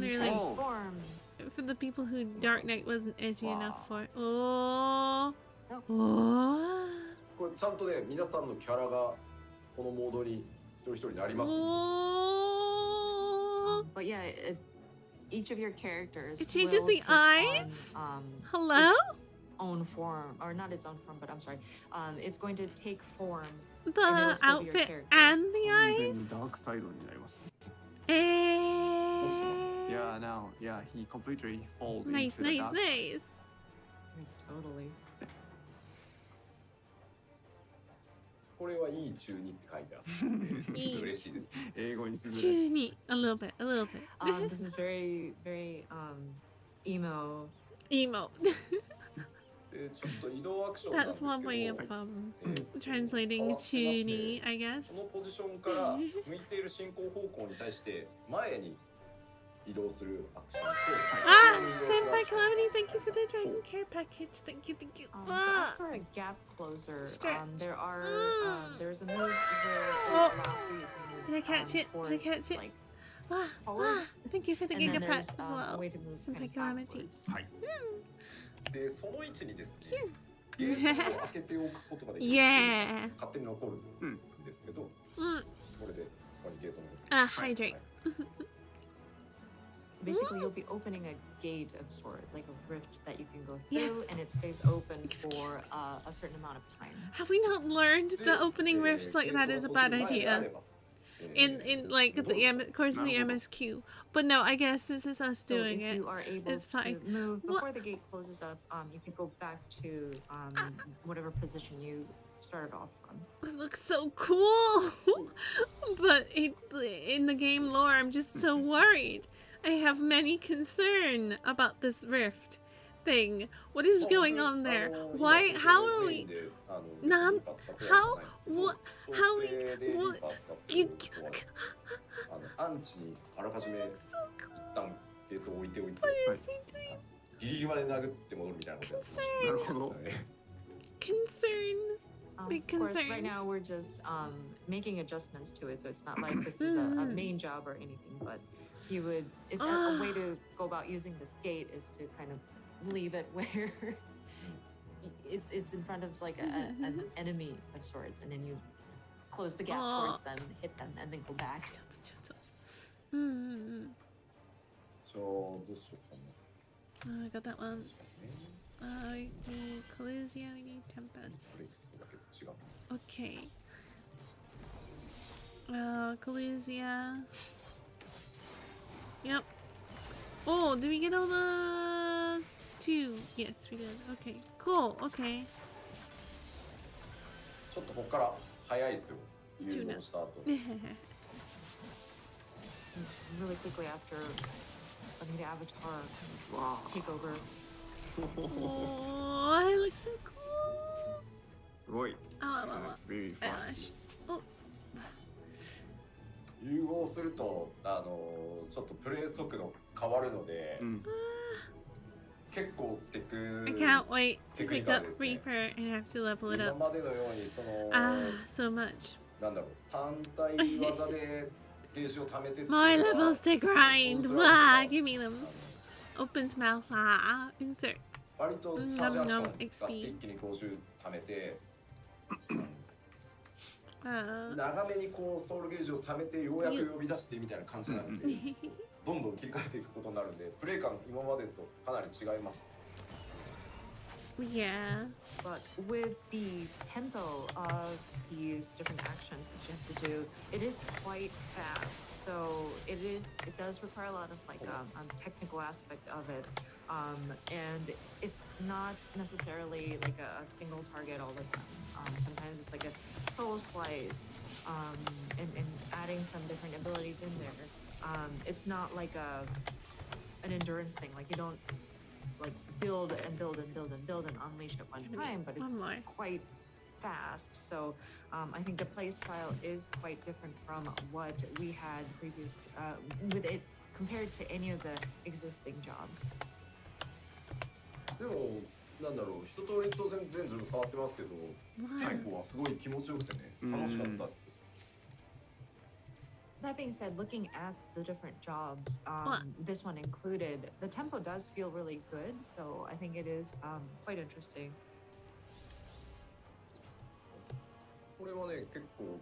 They're like- transform. For the people who Dark Knight wasn't edgy Wow. enough for. Oh. No. Oh. これちゃんとね、皆さんのキャラがこのモードに一人一人なります。 Oh. But yeah, each of your characters It changes will the take eyes? on, Hello? its own form, or not its own form, but I'm sorry. It's going to take form. And it'll The still be your outfit character. and the 完全 eyes? にダークサイドになりましたね。Eh. Yeah, now, yeah, he completely folded Nice, into the nice, dark. nice. Yes, totally. これはいい中二って書いてあって、いい嬉しいです。英語にしづらい。 Junie. A little bit, a little bit. This is very, very emo. Emo. で、ちょっと移動アクションなんです That's one け way ど of えー translating 変わってまして Junie, I guess. このポジションから向いている進行方向に対して前に移動するアクションと Ah, 後ろに移動するア Senpai クション Calamity, thank you for the Dragon Care package. Thank you, thank you. So as Ah. for a gap closer, Stretch. there are Mm. there's a move where it Oh. will allow for you to move. Did I catch it? Did I towards, catch it? Like, Ah, Forward. ah, thank you for the and then Gigapack there's as a well. way to move kind Senpai of Calamity. backwards. はい。でその位置にですねゲートを開けておくことができる Yeah. 勝手に残るんですけど、 Mm. これでここにゲートの Ah, hydrate. So basically, you'll be opening a gate of sort, like a rift that you can go through, Yes. and it stays open Excuse for me. a certain amount of time. Have we not learned で that opening えー rifts like ゲー that ト is a の bad 途中前であれ idea? ば In like the course of the Not a- MSQ, but no, I guess this is us So doing if it. you are able It's to fine. move What- before the gate closes up, you can go back to whatever position you started off from. It looks so cool, but in the game lore, I'm just so worried. I have many concern about this rift thing? What is going on there? Why? How are we? Nan? How? What? How we? What? You? アンチにあらかじめ So 一 cool. 旦置いておいて What is he doing? ギリギリまで殴って戻るみたいなことやってました なるほど。 Concern. Big Of course, right concerns. now we're just making adjustments to it, so it's not like this is a main job or anything. But he would. A way to go about using this gate is to kind of leave it where it's in front of like an enemy of sorts, and then you close the gap towards them, hit them, and then go back. うんうんうん。じゃあどうしようかな I got that one. We need Collusia, we need Tempest. フレックスだけど違う Okay. Collusia. Yep. Oh, did we get all the 2? Yes, we did. Okay. Cool. Okay. ちょっとここから早いですよ誘導した後 Really quickly after letting the avatar take over. Oh, I look so cool. すごい。 Oh, That's really fun. gosh. Oh, 融合するとちょっとプレイ速度変わるので、結構テク I can't wait to pick Technical up ですね。 Reaper and have to level it 今 up. までのようにSo much. なんだろう単体技でゲージを貯めてっていうの More は levels to grind. Wow, give me them. Opens mouth. Insert. 割とチャージアクション XP 使って一気に50貯めて Uh, 長めにこうソウルゲージを貯めてようやく呼び出してみたいな感じになってどんどん切り替えていくことになるんでプレイ感今までとかなり違います yeah. But with the tempo of these different actions that you have to do, it is quite fast. So it does require a lot of like technical aspect of it. And it's not necessarily like a single target all the time. Sometimes it's like a soul slice, and adding some different abilities in there. It's not like an endurance thing. Like you don't like build and build and build and build and unleash at one time, but it's One more. quite fast. So I think the play style is quite different from what we had previous with it compared to any of the existing jobs. でもなんだろう一通り当然全部触ってますけどテンポはすごい気持ちよくてね楽しかったっす That being said, looking at the different jobs, this one included, the tempo does feel really good. So I think it is quite interesting. これはね結構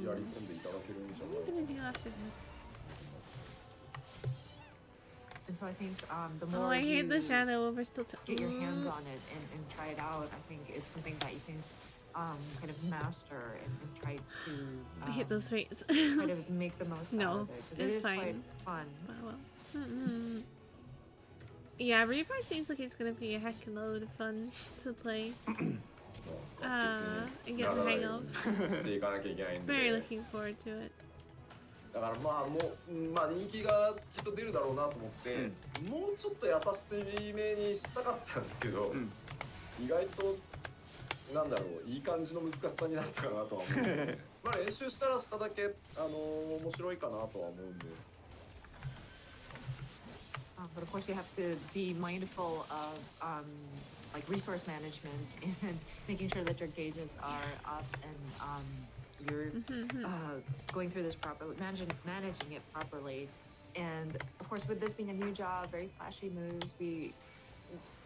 やり込んでいただけるんじゃ What ない are we gonna do after this? And so I think the Oh, more I hate you the shadow over still. get your hands on it and try it out, I think it's something that you can kind of master and try to I hate those rates. kind of make the most No, out of it because it it's is quite fine. fun. Well. Yeah, Reaper seems like it's gonna be a heck of a load of fun to play. And get the hang of. していかなきゃいけないんで Very looking forward to it. だからまあもうまあ人気がきっと出るだろうなと思って、もうちょっと優しめにしたかったんですけど、意外となんだろういい感じの難しさになったかなとは思うんでまあ練習したらしただけ面白いかなとは思うんで But of course, you have to be mindful of like resource management and making sure that your gauges are up and you're going through this properly, managing it properly. And of course, with this being a new job, very flashy moves, we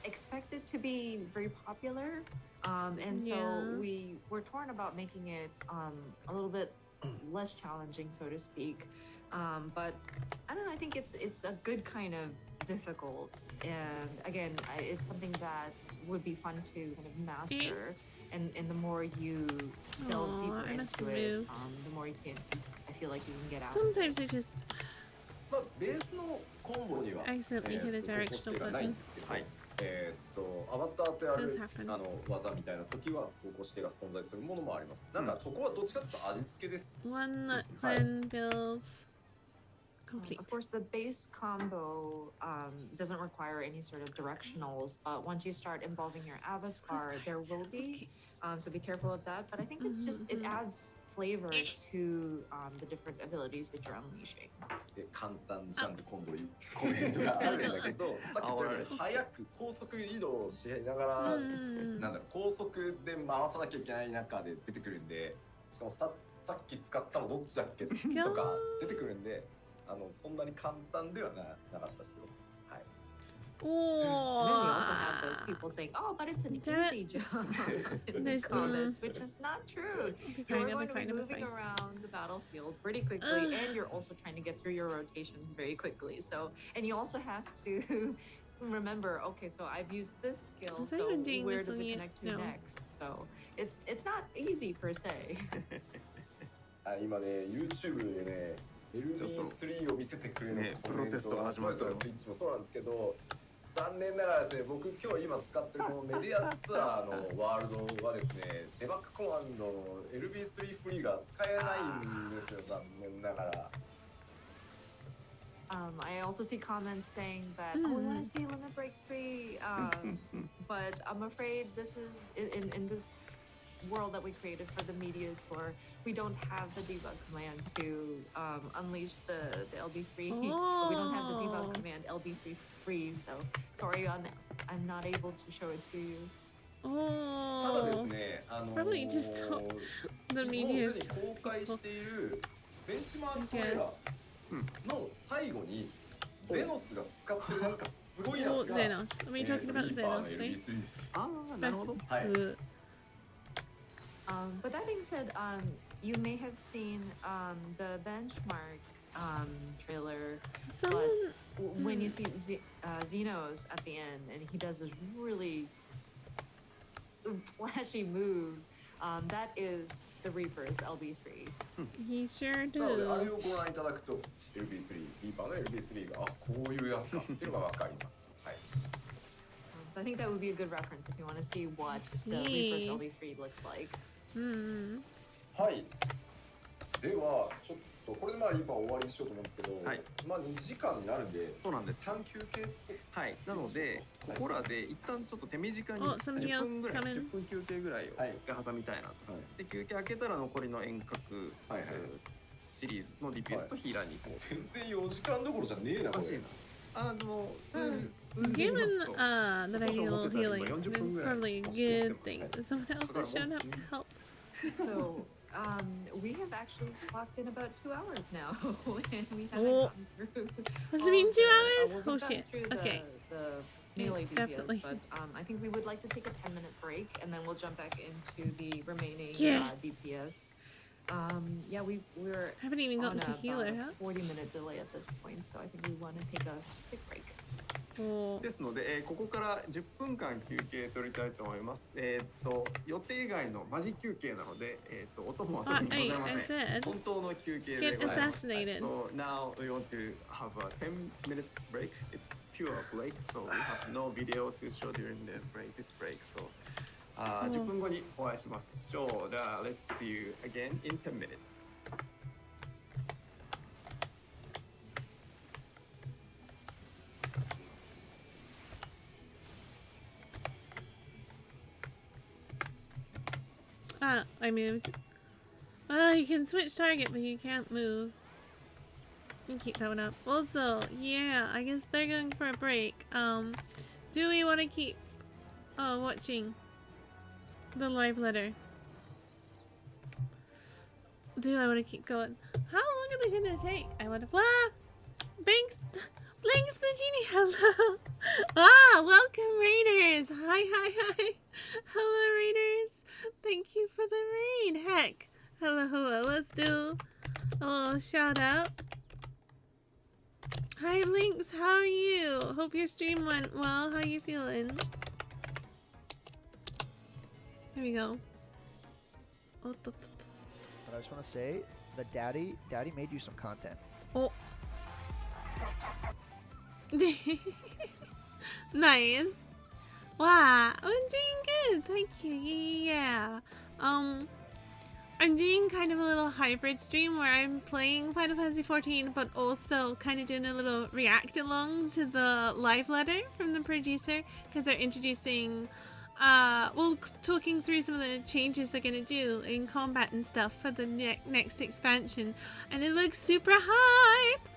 expect it to be very popular. And so we were torn about making it a little bit less challenging, so to speak. But I don't know, I think it's a good kind of difficult. And again, it's something that would be fun to kind of master. And the more you delve deeper into it, the more you can, I feel like you can get out. Sometimes I just まあベースのコンボには accidentally hit a 方向 directional 性がないん button. ですけど、アバターとや Does る happen. 技みたいな時は方向指定が存在するものもあります。なんかそこはどっちかというと味付けです。 One that Glenn builds complete. Of course, the base combo doesn't require any sort of directionals, but once you start involving your avatar, there will be. So be careful of that. But I think it's just, it adds flavor to the different abilities that you're unleashing. 簡単じゃんって今度コメントがあるんだけど、さっき言ったように早く高速移動しながら、なんだろう、高速で回さなきゃいけない中で出てくるんで、しかもさっき使ったのどっちだっけとか出てくるんで、そんなに簡単ではなかったですよ。はい。And then we also have those people saying, "Oh, but it's an easy job," in the comments, which is not true. You're going to be moving around the battlefield pretty quickly, and you're also trying to get through your rotations very quickly. So, and you also have to remember, okay, so I've used this skill, so where does it connect to next? So it's not easy per se. 今ね YouTube でね LB3 を見せてくれるプロテストが始まってます。Twitch もそうなんですけど、残念ながらですね、僕今日今使ってるこのメディアツアーのワールドはですね、デバッグコマンドの LB3 フリーが使えないんですよ、残念ながら。I also see comments saying that, oh, we want to see Limit Break 3, but I'm afraid this is, in this world that we created for the media tour, we don't have the debug command to unleash the LB3. We don't have the debug command LB3 freeze, so sorry, I'm not able to show it to you. ただですね、Probably just the media. もうすでに公開しているベンチマークトレーラーの最後にゼノスが使ってるなんかすごいやつが Xenos. Are we talking about Xenos? Right? ああ、なるほど。はい。 But that being said, you may have seen the benchmark trailer, Someone. but when you see Xenos at the end, and he does this really flashy move, that is the Reaper's LB3. He sure なのであれ do. をご覧いただくと LB3、リーパーの LB3 があこういうやつかっていうのがわかります。はい。So I think that would be a good reference if you want to see what the Reaper's LB3 looks like. はい。ではちょっとこれでまあ今終わりにしようと思うんですけど、はい、まあ2時間になるんで、そうなんです。3休憩。はい。なのでここらで一旦ちょっと手短に10分ぐらい、10分休憩ぐらいを挟みたいなと。で休憩開けたら残りの遠隔シリーズの DPS とヒーラーに行こう。全然4時間どころじゃねえなこれ。でも Given that I need a little healing, it's probably a good thing that someone else has shown up to help. So we have actually clocked in about 2 hours now, and we haven't gotten through. Has it been 2 hours? We've Oh gotten shit. through Okay. The melee DPS, Definitely. but I think we would like to take a 10-minute break, and then we'll jump back into the remaining DPS. Yeah, we're Haven't even gotten to healer, huh? 40-minute delay at this point, so I think we want to take a quick break. ですので、ここから10分間休憩取りたいと思います。予定外のマジ休憩なので、音も後にございません。本当の休憩でございます。So now we want to have a 10 minutes break. It's pure break, so we have no video to show during this break. So 10分後にお会いしましょう。Let's see you again in 10 minutes. I moved. You can switch target, but you can't move. You can keep that one up. Also, yeah, I guess they're going for a break. Do we want to keep watching the live letter? Do I want to keep going? How long are they gonna take? I would have. Blinks the genie. Hello. Welcome Raiders. Hi. Hello Raiders. Thank you for the raid. Heck. Hello. Let's do a little shout out. Hi Blinks, how are you? Hope your stream went well. How you feeling? There we go. But I just want to say that Daddy made you some content. Oh. Nice. Wow, I'm doing good. Thank you. Yeah. I'm doing kind of a little hybrid stream where I'm playing Final Fantasy XIV, but also kind of doing a little react along to the live letter from the producer, because they're introducing, talking through some of the changes they're going to do in combat and stuff for the next expansion, and it looks super hype!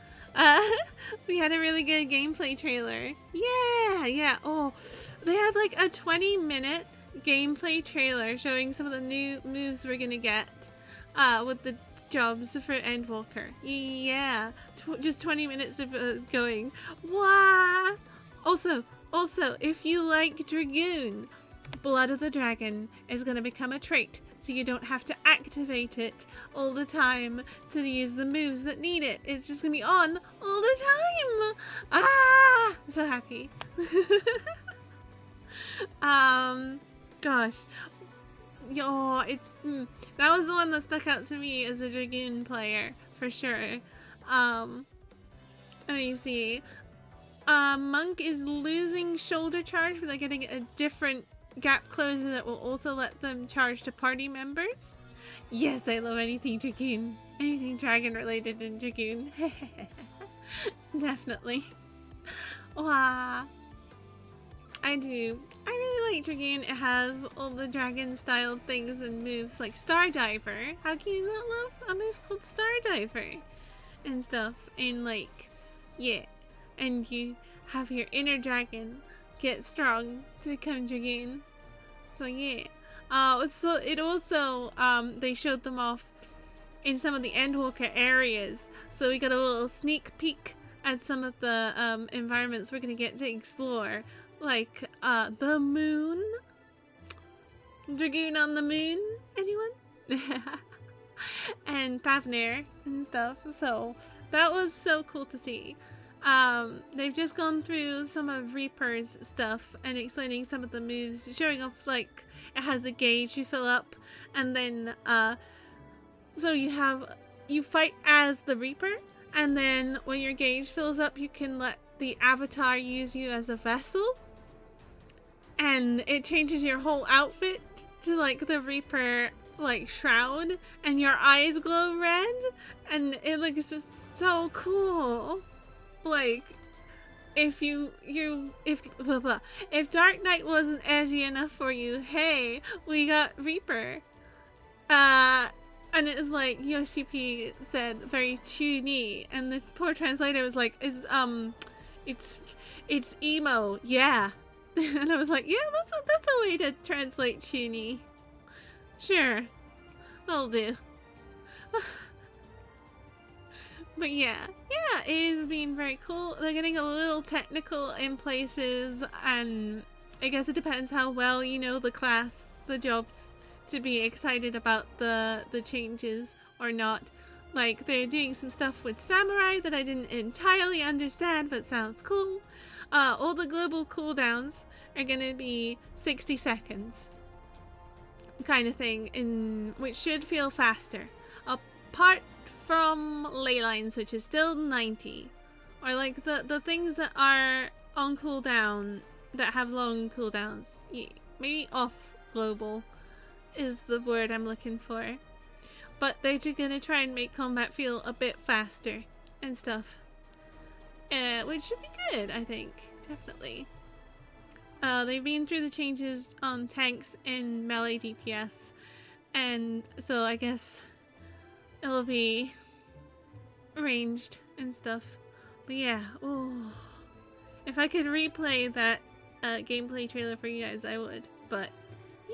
We had a really good gameplay trailer. Yeah. Oh, they had like a 20-minute gameplay trailer showing some of the new moves we're gonna get with the jobs for Endwalker. Yeah, just 20 minutes of going. Wow. Also, if you like Dragoon, Blood of the Dragon is gonna become a trait, so you don't have to activate it all the time to use the moves that need it. It's just gonna be on all the time. I'm so happy. Gosh, that was the one that stuck out to me as a Dragoon player for sure. Let me see. Monk is losing shoulder charge, but they're getting a different gap closer that will also let them charge to party members. Yes, I love anything Dragoon. Anything dragon related in Dragoon. Definitely. Wow. I do. I really like Dragoon. It has all the dragon style things and moves like Stardiver. How can you not love a move called Stardiver? And stuff. And like, yeah. And you have your inner dragon get strong to become Dragoon. So yeah. So it also, they showed them off in some of the Endwalker areas. So we got a little sneak peek at some of the environments we're going to get to explore. Like, the moon? Dragoon on the moon? Anyone? And Thavnir and stuff. So, that was so cool to see. They've just gone through some of Reaper's stuff and explaining some of the moves, showing off, like, it has a gauge you fill up, and then, so you fight as the Reaper, and then when your gauge fills up, you can let the avatar use you as a vessel. And it changes your whole outfit to like the Reaper like shroud, and your eyes glow red, and it looks just so cool. Like if Dark Knight wasn't edgy enough for you, hey, we got Reaper. And it was like Yoshi P said, very chuni, and the poor translator was like, it's emo, yeah. And I was like, yeah, that's a way to translate chuni. Sure, that'll do. But yeah, it has been very cool. They're getting a little technical in places, and I guess it depends how well you know the class, the jobs, to be excited about the changes or not. Like, they're doing some stuff with Samurai that I didn't entirely understand, but sounds cool. All the global cooldowns are gonna be 60 seconds. Kind of thing, which should feel faster. Apart from ley lines, which is still 90. Or like the things that are on cooldown, that have long cooldowns. Maybe off global is the word I'm looking for. But they're just gonna try and make combat feel a bit faster and stuff. Which should be good, I think. Definitely. They've been through the changes on tanks and melee DPS. And so I guess it'll be ranged and stuff. But yeah, oh, if I could replay that gameplay trailer for you guys, I would. But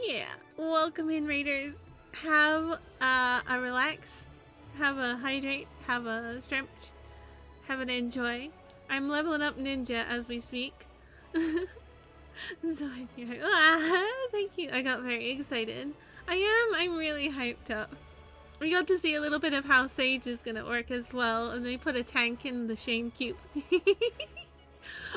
yeah, welcome in, Raiders. Have a relax, have a hydrate, have a stretch, have an enjoy. I'm leveling up Ninja as we speak. So thank you. I got very excited. I'm really hyped up. We got to see a little bit of how Sage is gonna work as well, and they put a tank in the Shane cube.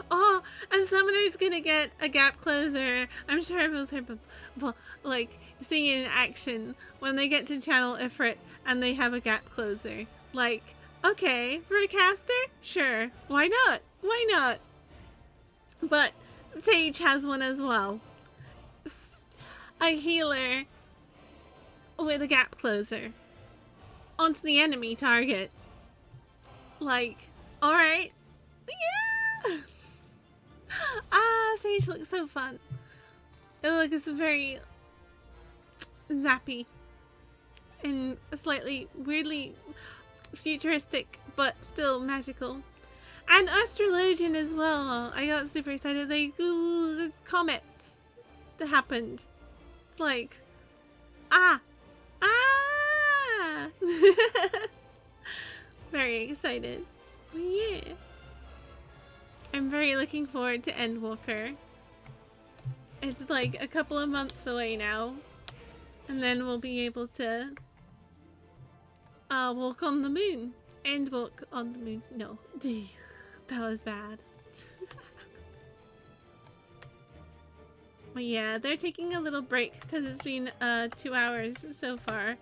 Oh, and Summoner's gonna get a gap closer. I'm sure everyone's heard, but like seeing it in action when they get to channel Ifrit and they have a gap closer. Like, okay, for a caster, sure, why not? Why not? But Sage has one as well. A healer with a gap closer onto the enemy target. Like, alright. Yeah! Sage looks so fun. It looks very zappy and slightly weirdly futuristic, but still magical. And Astrologian as well. I got super excited. Like, comets that happened. Like, very excited. Yeah. I'm very looking forward to Endwalker. It's like a couple of months away now. And then we'll be able to walk on the moon. Endwalk on the moon. No. That was bad. But yeah, they're taking a little break because it's been 2 hours so far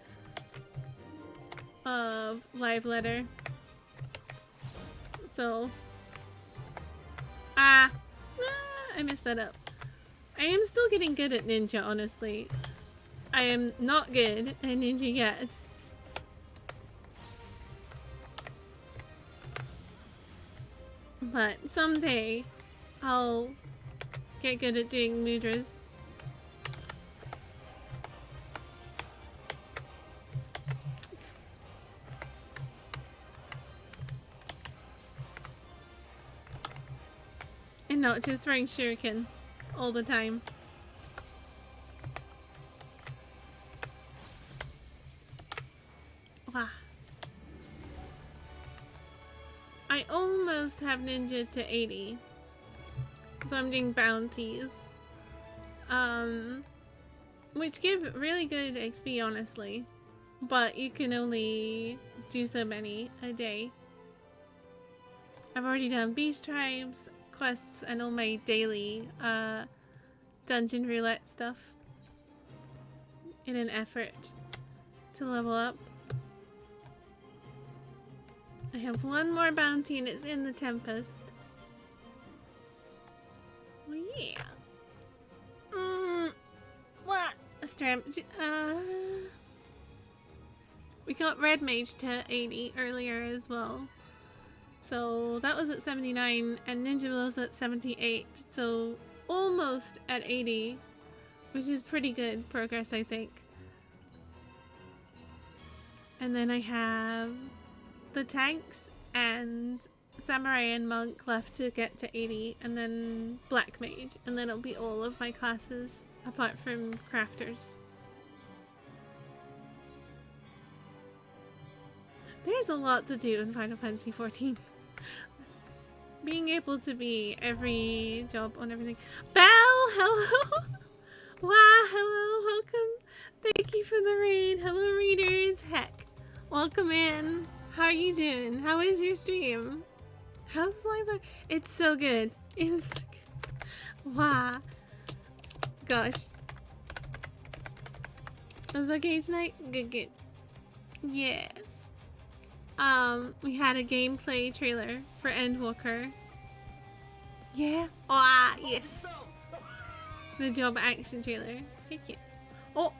of live letter. So I messed that up. I am still getting good at ninja, honestly. I am not good at ninja yet. But someday I'll get good at doing mudras. And not just throwing shuriken all the time. Wow. I almost have ninja to 80. So I'm doing bounties. Which give really good XP, honestly. But you can only do so many a day. I've already done beast tribes, quests, and all my daily dungeon roulette stuff in an effort to level up. I have one more bounty and it's in the Tempest. Well, yeah. What? We got Red Mage to 80 earlier as well. So that was at 79 and Ninja was at 78. So almost at 80, which is pretty good progress, I think. And then I have the tanks and samurai and monk left to get to 80, and then black mage, and then it'll be all of my classes apart from crafters. There's a lot to do in Final Fantasy XIV. Being able to be every job on everything. Belle, hello. Wow, hello, welcome. Thank you for the raid. Hello, readers. Heck, welcome in. How are you doing? How is your stream? How's life? It's so good. It's so good. Wow. Gosh. Was okay tonight? Good, good. Yeah. We had a gameplay trailer for Endwalker. Yeah. Ah, yes. The job action trailer. Thank you. Oh.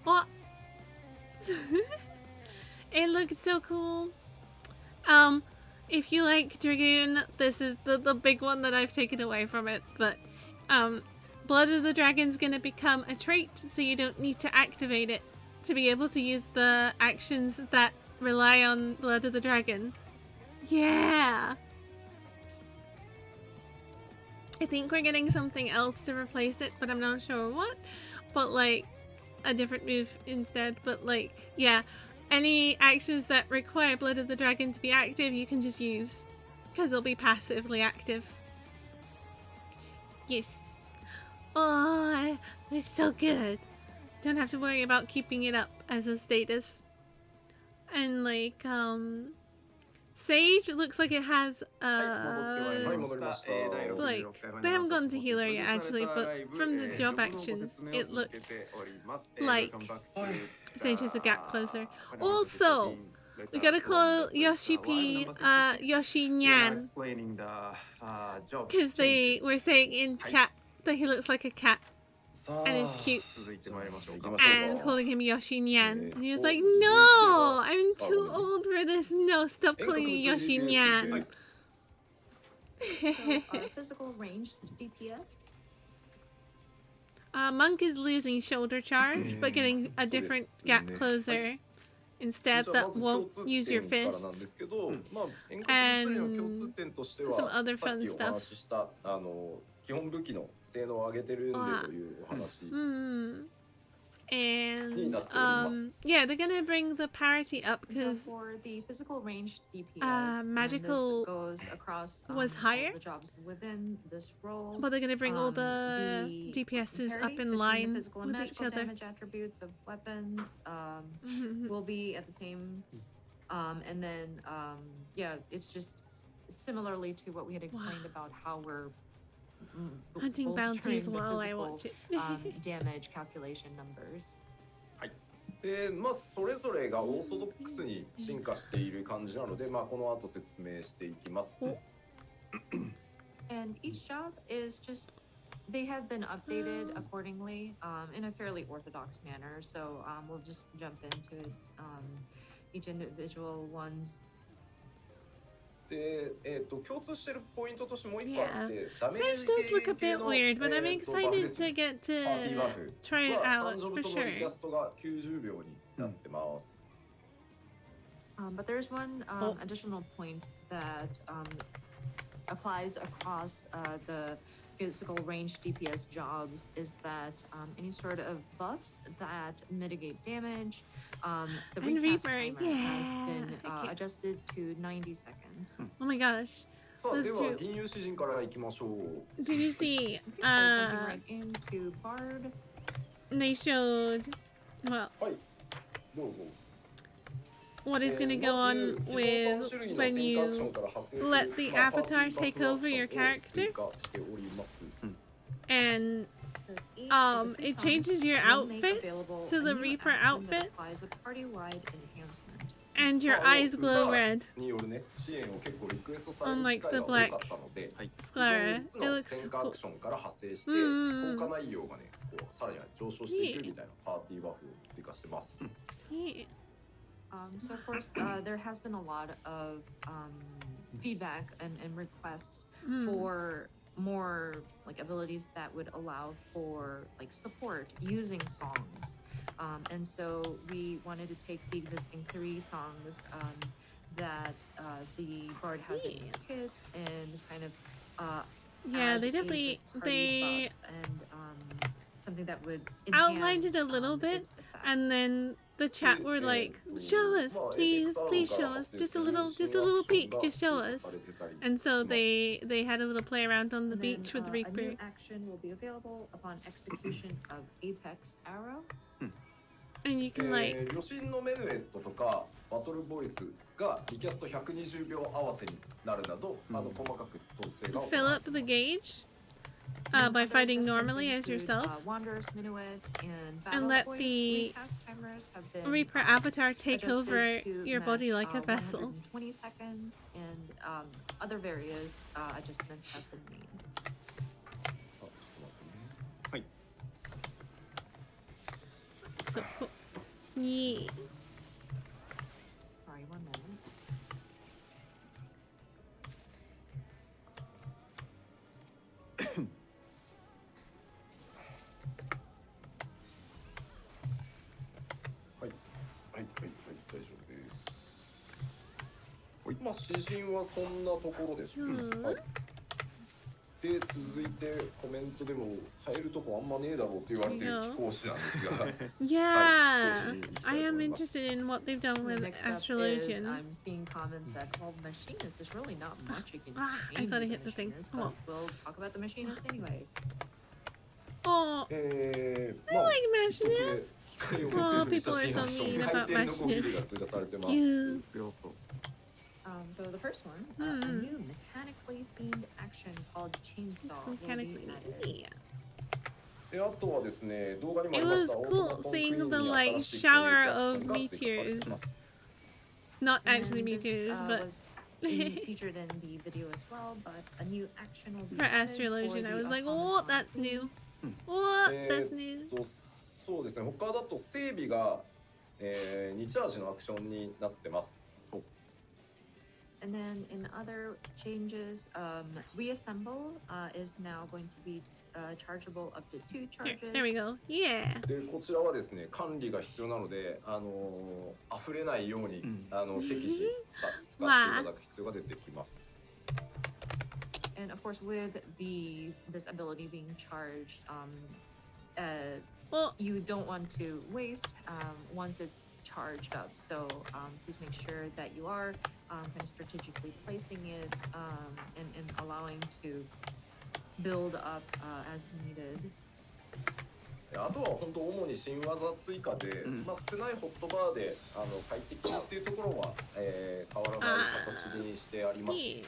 What? It looks so cool. If you like Dragoon, this is the big one that I've taken away from it, but Blood of the Dragon's gonna become a trait, so you don't need to activate it to be able to use the actions that rely on Blood of the Dragon. Yeah! I think we're getting something else to replace it, but I'm not sure what. But like, a different move instead, but like, yeah. Any actions that require Blood of the Dragon to be active, you can just use. Because it'll be passively active. Yes. Oh, it's so good. Don't have to worry about keeping it up as a status. And like, Sage looks like it has, like, they haven't gotten to healer yet actually, but from the job actions, it looked like Sage is a gap closer. Also, we gotta call Yoshi P, Yoshi Nyan, because they were saying in chat that he looks like a cat. And it's cute. 続いてまいりましょうか。 And calling him Yoshi Nyan. And he was like, Oh, no, I'm too old for this. No, stop calling me Yoshi Nyan. So, physical range DPS. Monk is losing shoulder charge, but getting a different gap closer instead that won't use your fists. And some other fun stuff. 基本武器の性能を上げてるんでというお話。 And yeah, they're gonna bring the parity up So because for the physical range DPS, magical and this goes across was all higher. the jobs within this role. but they're gonna bring all the the DPSs parity up in between the line physical and with each magical other. damage attributes of weapons will be at the same, and then yeah, it's just similarly to what we had explained about how we're Hunting bolstering bounties the while I physical, watch it. damage calculation numbers. でまあそれぞれがオーソドックスに進化している感じなので、まあこの後説明していきます。 And each job is just, they have been updated accordingly in a fairly orthodox manner. So we'll just jump into each individual ones. で、共通してるポイントとしてもう一個あって、 Yeah. ダメー Sage ジ does look a 系 bit の weird, but I'm バフ excited です to ね get パーティーバ to フ try it は out 3ジョ for ブともリ sure. キャストが90秒になってます。 But there's one Oh. additional point that applies across the physical range DPS jobs is that any sort of buffs that mitigate damage, the And recast Reaper, timer has been yeah. Okay. adjusted to 90 seconds. Oh my gosh. さあ That's では true. 銀融詩人からいきましょう。 Did you see? So jumping right into Bard. They showed, well, はい、どうぞ。 what is going to go on with when you let the avatar take over your character. And Says each it of the three songs changes your will make outfit available to a the new Reaper action that outfit. applies a party-wide enhancement. and your eyes glow red. によるね、支援を結構リクエストされ On る like 機 the 会が多 black かったので、 Sclera. 3 It つの looks 選 so 択ア cool. クションから派生して、うん効果内容がね、こうさらに上昇していくみたいなパーティーバフを追加してます。 Yeah. So of course, there has been a lot of feedback and requests for more like abilities that would allow for like support using songs. And so we wanted to take the existing 3 songs that the Bard has in his kit and kind of Yeah, add they a definitely party buff and something that would outlined enhance, it a little bit, its effect. and then the chat were like, "Show us, please, please show us, just a little peek, just show us." And so they had a little play around on the And beach then, with a Reaper. new action will be available upon execution of Apex Arrow. And you can like 余震のメヌエットとかバトルボイスがリキャスト120秒合わせになるなど、細かく調整が行 fill われ up the gauge by Other fighting adjustments normally as include, yourself, Wanderer's Minuet and and Battle let Voice the recast timers have been Reaper avatar take adjusted over to your body match, like a vessel. 120 seconds, and other various adjustments have been made. はい So cool. Yeah. Sorry, one moment. はいはいはいはい大丈夫です。まあ詩人はそんなところです。はい。で続いてコメントでも入るとこあんまねえだろうって言われてる貴公子なんですが。 Yeah, I am interested in what they've done with Next up is Astrologian. I'm seeing comments that, well, machinist is really not much you can Ah, I change thought I with hit the thing. machinist, Oh. but we'll talk about the machinist anyway. Oh, まあ I like 一つで Machinist. 機械を Oh, 別にした people are 新 so アクショ mean ン about 回転のコギル Machinist. が追加されてます You. 強そう。 So the first one, a new mechanically themed action called Chainsaw It's will be mechanically. added. Yeah. であとはですね動画にもあ It りまし was たオート cool マトンクイ seeing ーン the に like 新しい shower アク of ションが追加されて meteors. ます Not And actually this, meteors, but was featured in the video as well, but a new action will be for added Astrologian, for I the was like, upcoming oh, that's campaign. new. What? え That's new. そうですね、他だと整備が、2チャージのアクションになってます。 And then in other changes, reassemble is now going to be chargeable up to 2 Here, charges. there we go. Yeah. でこちらはですね、管理が必要なので、溢れないように、適宜使っていただく必要が出てきます。 And of course, with this ability being charged, Well, you don't want to waste once it's charged up. So please make sure that you are kind of strategically placing it and allowing to build up as needed. あとは本当主に新技追加で、まあ、少ないホットバーで快適なっていうところは、変わらない形にしてあります。 yeah.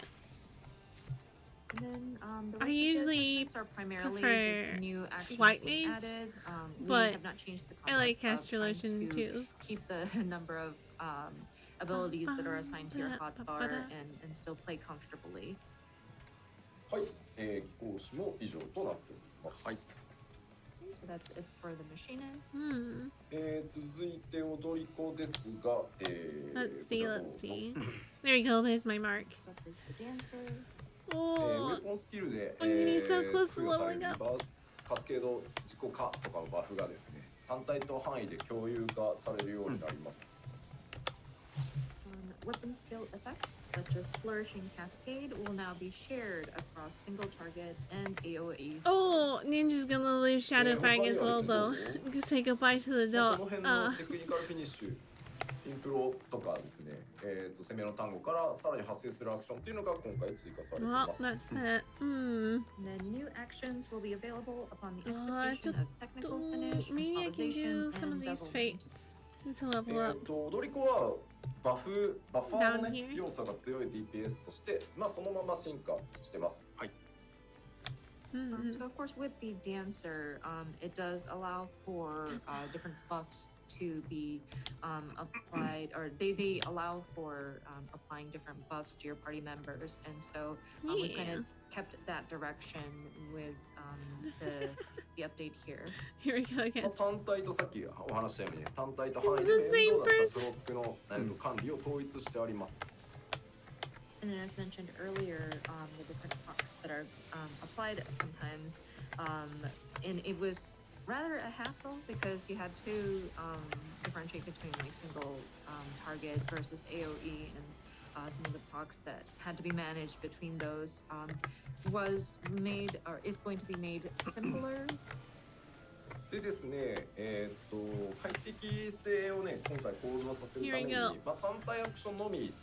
And then the I rest usually of the adjustments are primarily prefer just new actions white being maids, added. We but have not changed the I like concept of Caster trying Lotion to too. keep the number of abilities that are assigned to your hotbar and still play comfortably. はい、寄稿紙も以上となっております。はい。 So that's it for the machinists. Hmm. 続いて踊り子ですが、Let's see, let's see. There we go. There's my mark. So that is the dancer. ウ Oh, ェポンスキルで、 I'm getting so close to 付与される leveling リ up. バースカスケード自己化とかのバフがですね、単体と範囲で共有化されるようになります。 Weapon skill effects such as Flourishing Cascade will now be shared across single target and AoE. Oh, Ninja's gonna lose Shadow Fang as well, though. Go say goodbye to the この dog. 辺のテクニカルフィニッシュ、インプロとかですね、攻めの単語からさらに発生するアクションっていうのが今回追加されてい Well, ます。 that's that. Hmm. And then new actions will be available upon the I execution of technical finish, Maybe I can do improvisation, some of and these devilment. fates to level up. 踊り子はバファーの Down ね here? 要素が強い DPS として、まあそのまま進化してます。はい。 Hmm. So of course, with the dancer, it does allow for different buffs to be applied, or they allow for applying different buffs to your party members, and so we kind Yeah. of kept that direction with the update here. Here we go まあ again. 単体とさっきお話したようにね、単体と範囲 It's で the 面 same 倒だったブロックの、管理を統一してあります。 And then, as mentioned earlier, the different pucks that are applied sometimes, and it was rather a hassle because you had to differentiate between like single target versus AOE, and some of the pucks that had to be managed between those was made or is going to be made simpler. でですね、快適性をね、今回向上させるために、 Here we go. まあ、単体アクションのみ、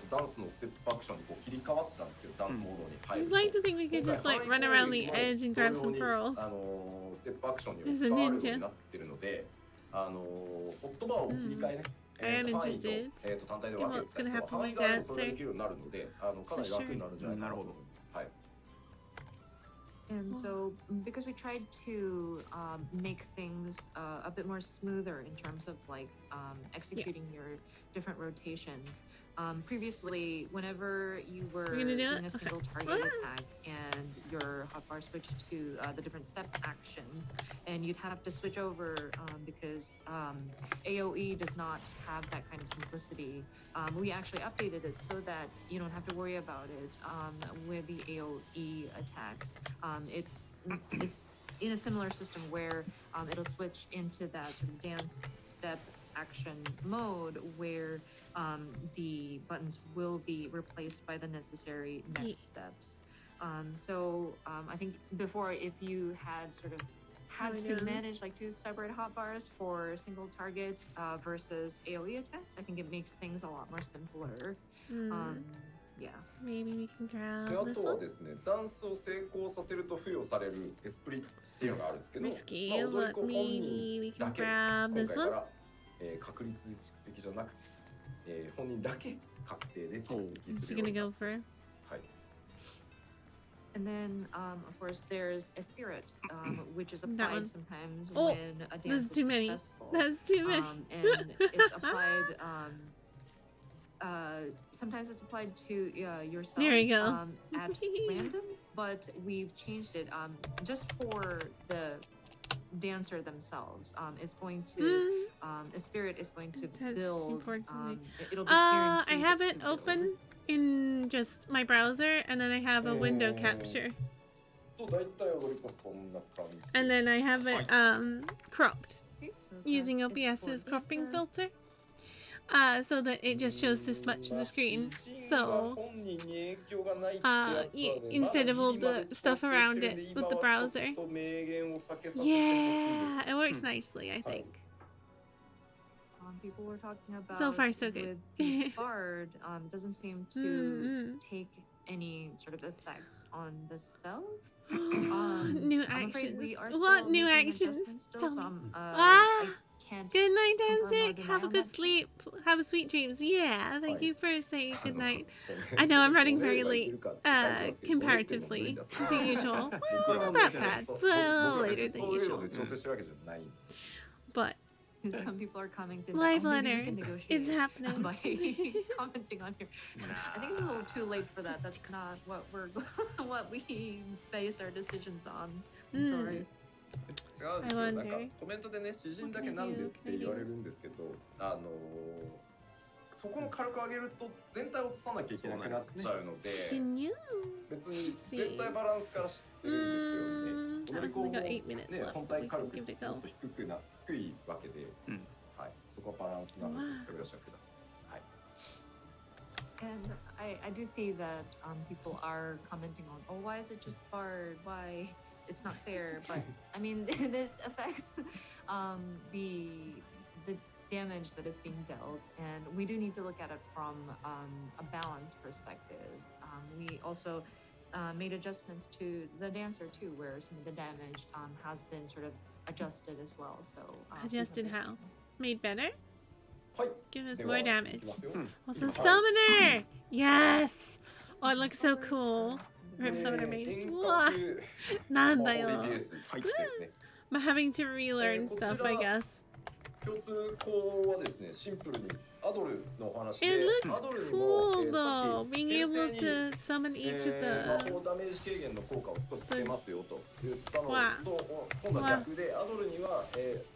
ダンスのステップアクションにこう切り替わったんですけど、ダンスモードに入 I'd ると。 like to think we could just like run around the edge and grab some 同様に pearls. ステップアクションに As 使 a われるよう ninja. になってるので、ホットバーを切り替えね、 I am 範囲と interested. 単体で分け What's て gonna た happen 範 with 囲があればそれが dancer? できるようになるので、かなり楽になるんじゃないかなと思います。はい。 And so, because we tried to make things a bit more smoother in terms of like executing your different rotations. Previously, whenever you were We're gonna do doing it? a single Okay. target attack and your hotbar switched to the different step actions, and you'd have to switch over because AOE does not have that kind of simplicity. We actually updated it so that you don't have to worry about it with the AOE attacks. It's in a similar system where it'll switch into that sort of dance step action mode where the buttons will be replaced by the necessary next steps. So I think before, if you had sort of had to manage like 2 separate hotbars for single targets versus AOE attacks, I think it makes things a lot more simpler. Yeah. Maybe we can で grab あ this とは one. ですね、ダンスを成功させると付与されるエスプリっていうのがあるんですけど、 Risky, まあ、踊り but 子本 maybe 人 we だ can け grab 今 this 回か one. ら、確率蓄積じゃなくて、本人だけ確定で蓄積 Is す she るよう gonna にな go る。 first? はい。 And then, of course, there's a spirit, which is That applied one. sometimes Oh, when a There's dance is too many. successful. That's too many. And it's applied. Sometimes it's applied to yourself There you go. at random, but we've changed it just for the dancer themselves. It's going to a spirit is going to That's build. important to me. It'll be I guaranteed have to it build. open in just my browser, and then I have a window capture, と大体踊り子そんな感じ。 and then I have it cropped Okay, so using that's it for OBS's cropping dancer. filter, so that it just shows this much of the screen. So instead of all the stuff around it with the browser. Yeah, it works nicely, I think. People were talking about So far, so good. with the Bard doesn't seem to take any sort of effect on the self. New I'm afraid actions. we are What still new making actions? adjustments still, Tell so me. I can't. Good night, confirm or Danzig. deny Have a on good that. sleep. Have sweet dreams. Yeah, thank you for saying good あの night. ごめん I know I'm running ごめ very んがいけ late, るかって書いてますけど、ごめんっていうのは無理 comparatively だ to usual. それ Well, は not 申 that し訳ない bad, そう but a 僕 little ら later 別に than そういう usual. ので調整してるわけじゃないんで But Some people are commenting live that maybe we letter, can negotiate it's happening. by commenting on here. I think it's a little too late for that. That's not what we're what we base our decisions on. I'm Mm. sorry. 違うんですよ。なんか wonder. コメントでね、詩人だけなんでって言われるんですけど、そこの火力上げると全体を落とさなきゃいけなくなっちゃうので、 Can you? 別に全体バランスから知ってるんですよね。踊り子 I've も only got 8 minutes ね、 left. 本 We 体火 can 力 give it a もっ go. と低いわけで、はい、そこはバランスなので、それをしゃください。はい。 And I do see that people are commenting on, oh, why is it just Bard? Why? It's not fair. But I mean, this affects the damage that is being dealt, and we do need to look at it from a balance perspective. We also made adjustments to the dancer too, where some of the damage has been sort of adjusted as well. So please Adjusted how? understand. Made better? はい。 Give us で more は damage. いきますよ。 Also, summoner! Yes! Oh, it looks so cool. Rip で summoner base. 遠 Wow. 隔なんだ魔よ。法ベースですね。 I'm having to relearn stuff, I guess. 共通項はですね、シンプルにアドルのお話で、 It ア looks ドルにも、 cool さ though. っき Being 牽 able 制に to summon each of 魔 the. 法ダメージ軽減の効果を少しつけますよと言ったのわと、今度は逆で、アドルには、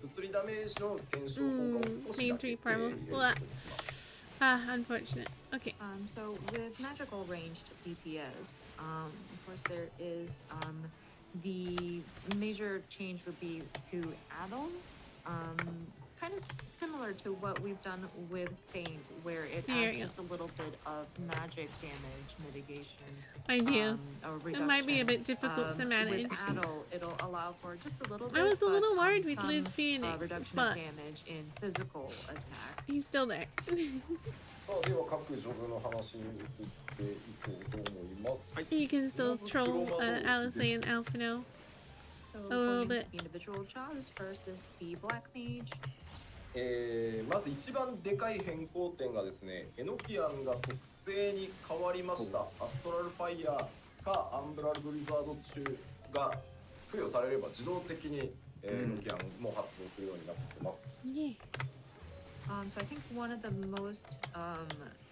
物理ダメージの減少効果を少しだけ、 Main three primals. 入れることにします。 Ah, unfortunate. Okay. So with magical ranged DPS, of course there is the major change would be to add-on, kind of similar to what we've done with Feint, where it There adds you go. just a little bit of magic damage mitigation. I do. Or It might be a reduction. bit difficult to manage. With Addle, it'll allow for just a little bit. I was a but, little worried with some, Liv Phoenix, reduction but of damage in physical attack. he's still there. さあでは各ジョブの話に移っていこうと思います。 You can still troll Alice and Alphino. So A little going bit. into the individual jobs, first is the Black Mage. まず一番でかい変更点がですね、エノキアンが特性に変わりました。アストラルファイヤーかアンブラルブリザード中が付与されれば自動的に、エノキアンも発動するようになってます。 Yeah. So I think one of the most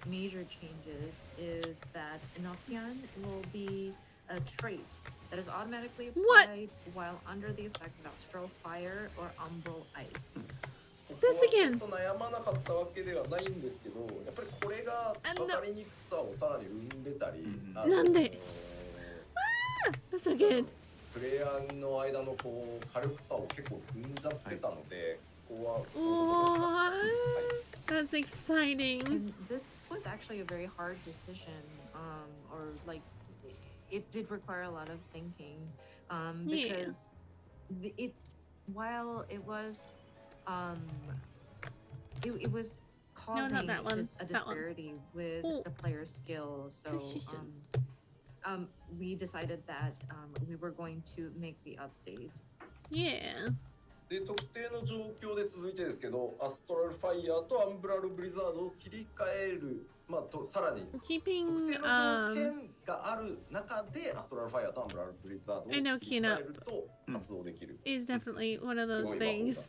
major changes is that Enochian will be a trait that is automatically What? applied while under the effect of Astral Fire or Umbral Ice. This ちょ again. っと悩まなかったわけではないんですけど、やっぱりこれが分かりにくさをさらに生んでたり、なんでThat's so good. プレイヤーの間のこう火力差を結構生んじゃってたので、ここは What? That's exciting. And this was actually a very hard decision, or like it did require a lot of thinking, Yeah. because it while it was it was causing not that one. a That one. disparity with Oh. the player's skill. So Precision. we decided that we were going to make the update. Yeah. で特定の状況で続いてですけど、アストラルファイヤーとアンブラルブリザードを切り替える、まあとさらに特 Keeping 定の条件がある中でアストラルファイヤーとアンブラルブリザードを切り替えると発動できる。 is definitely one of す those ごい魔法 things. が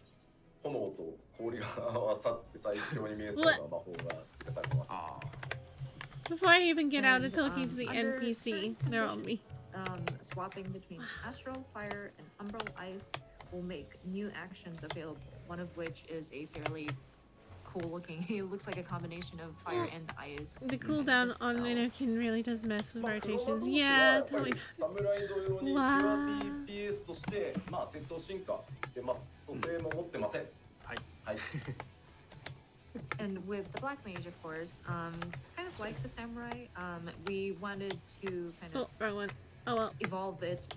炎と氷が合わさって最強に見えそうな魔法が追加されてます。Before I even get out of And, talking to the under NPC, certain they're on me. conditions, swapping between astral, fire, and umbral ice will make new actions available. One of which is a fairly cool-looking. It looks like a combination of fire and ice. The kind of cooldown on spell. Anakin really does mess with まあ、黒魔 rotations. 同士は Yeah, やっぱ tell me. り侍同様にピュわアー DPS としてまあ戦闘進化してます。蘇生も持ってません。はい。はい。 And with the black mage, of course, kind of like the samurai, we wanted to kind of Oh, wrong one. Oh well. evolve it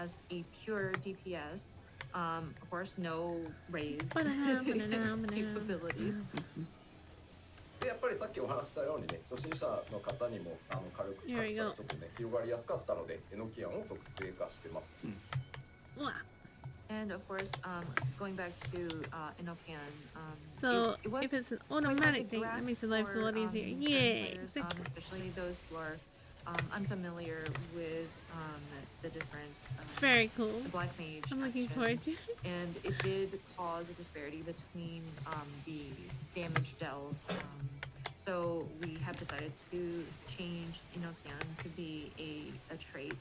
as a pure DPS. Of course, no raise Banana, banana, banana. capabilities. でやっぱりさっきお話ししたようにね、初心者の方にも軽く Here we 格 go. 差がちょっとね広がりやすかったので、エノキアンを特性化してます。 Mwah. And of course, going back to Enochian, So it was if it's an quite hard to automatic thing, that grasp makes the life a for, lot easier. certain Yay! players, Sick. especially those who are unfamiliar with the different Very cool. the black mage. I'm looking action. forward to it. And it did cause a disparity between the damage dealt. So we have decided to change Enochian to be a trait.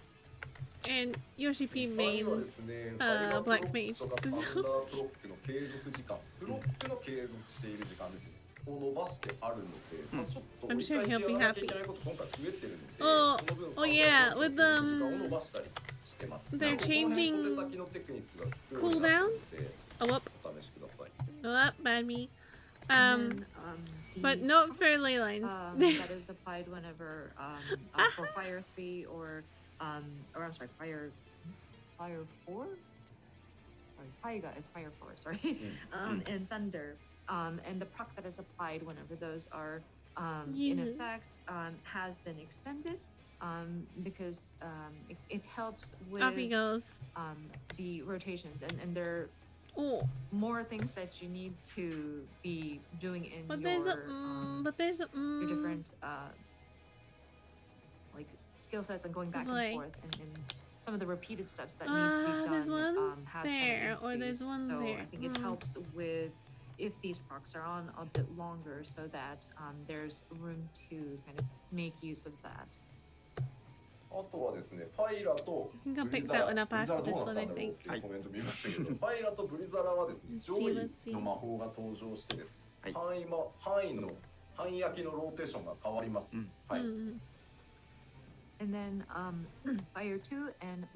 And Yoshi P ファイはで mains すね、ファイは Black プロッ Mage. クとかスタンダードプロックの継続時間、プロックの継続している時間ですね。を伸ばしてあるので、まあちょっと I'm 折り sure 返し he'll や be らなきゃい happy. けないこと今回増えてるので、 Oh, その分 oh yeah, スタンダードプロッ with クの時間を伸ばしたりしてます。 They're なのでこの辺 changing 小手先のテクニックが効くようになってるので、 Oh, whoop. お試しください。 Oh, bad me. And then, But the not for ley lines. that is applied whenever for Fire 3 or I'm sorry, Fire 4? Sorry, Faiga is Fire 4, sorry. And Thunder. And the proc that is applied whenever those are in effect has been extended because it helps with Off he goes. the rotations and there Oh, are more things that you need to be doing in but your there's a your different like skill sets and going back Like- and forth and some of the repeated steps that need to be done there's one has there, kind of or there's increased. one so there. I think it helps with if these procs are on a bit longer so that there's room to kind of make use of that. あとはですね、ファイラと I think ブ I'll リ pick ザ that ラ、 one ブ up リザラ after どう this なった one, ん I だろうっ think. ていうコメント見ましたけど、ファイラとブリザラはですね、上 Let's 位 see. の魔法が登場してですね、はい範囲焼きのローテーションが変わります。はい。 Mm. And then Fire 2 and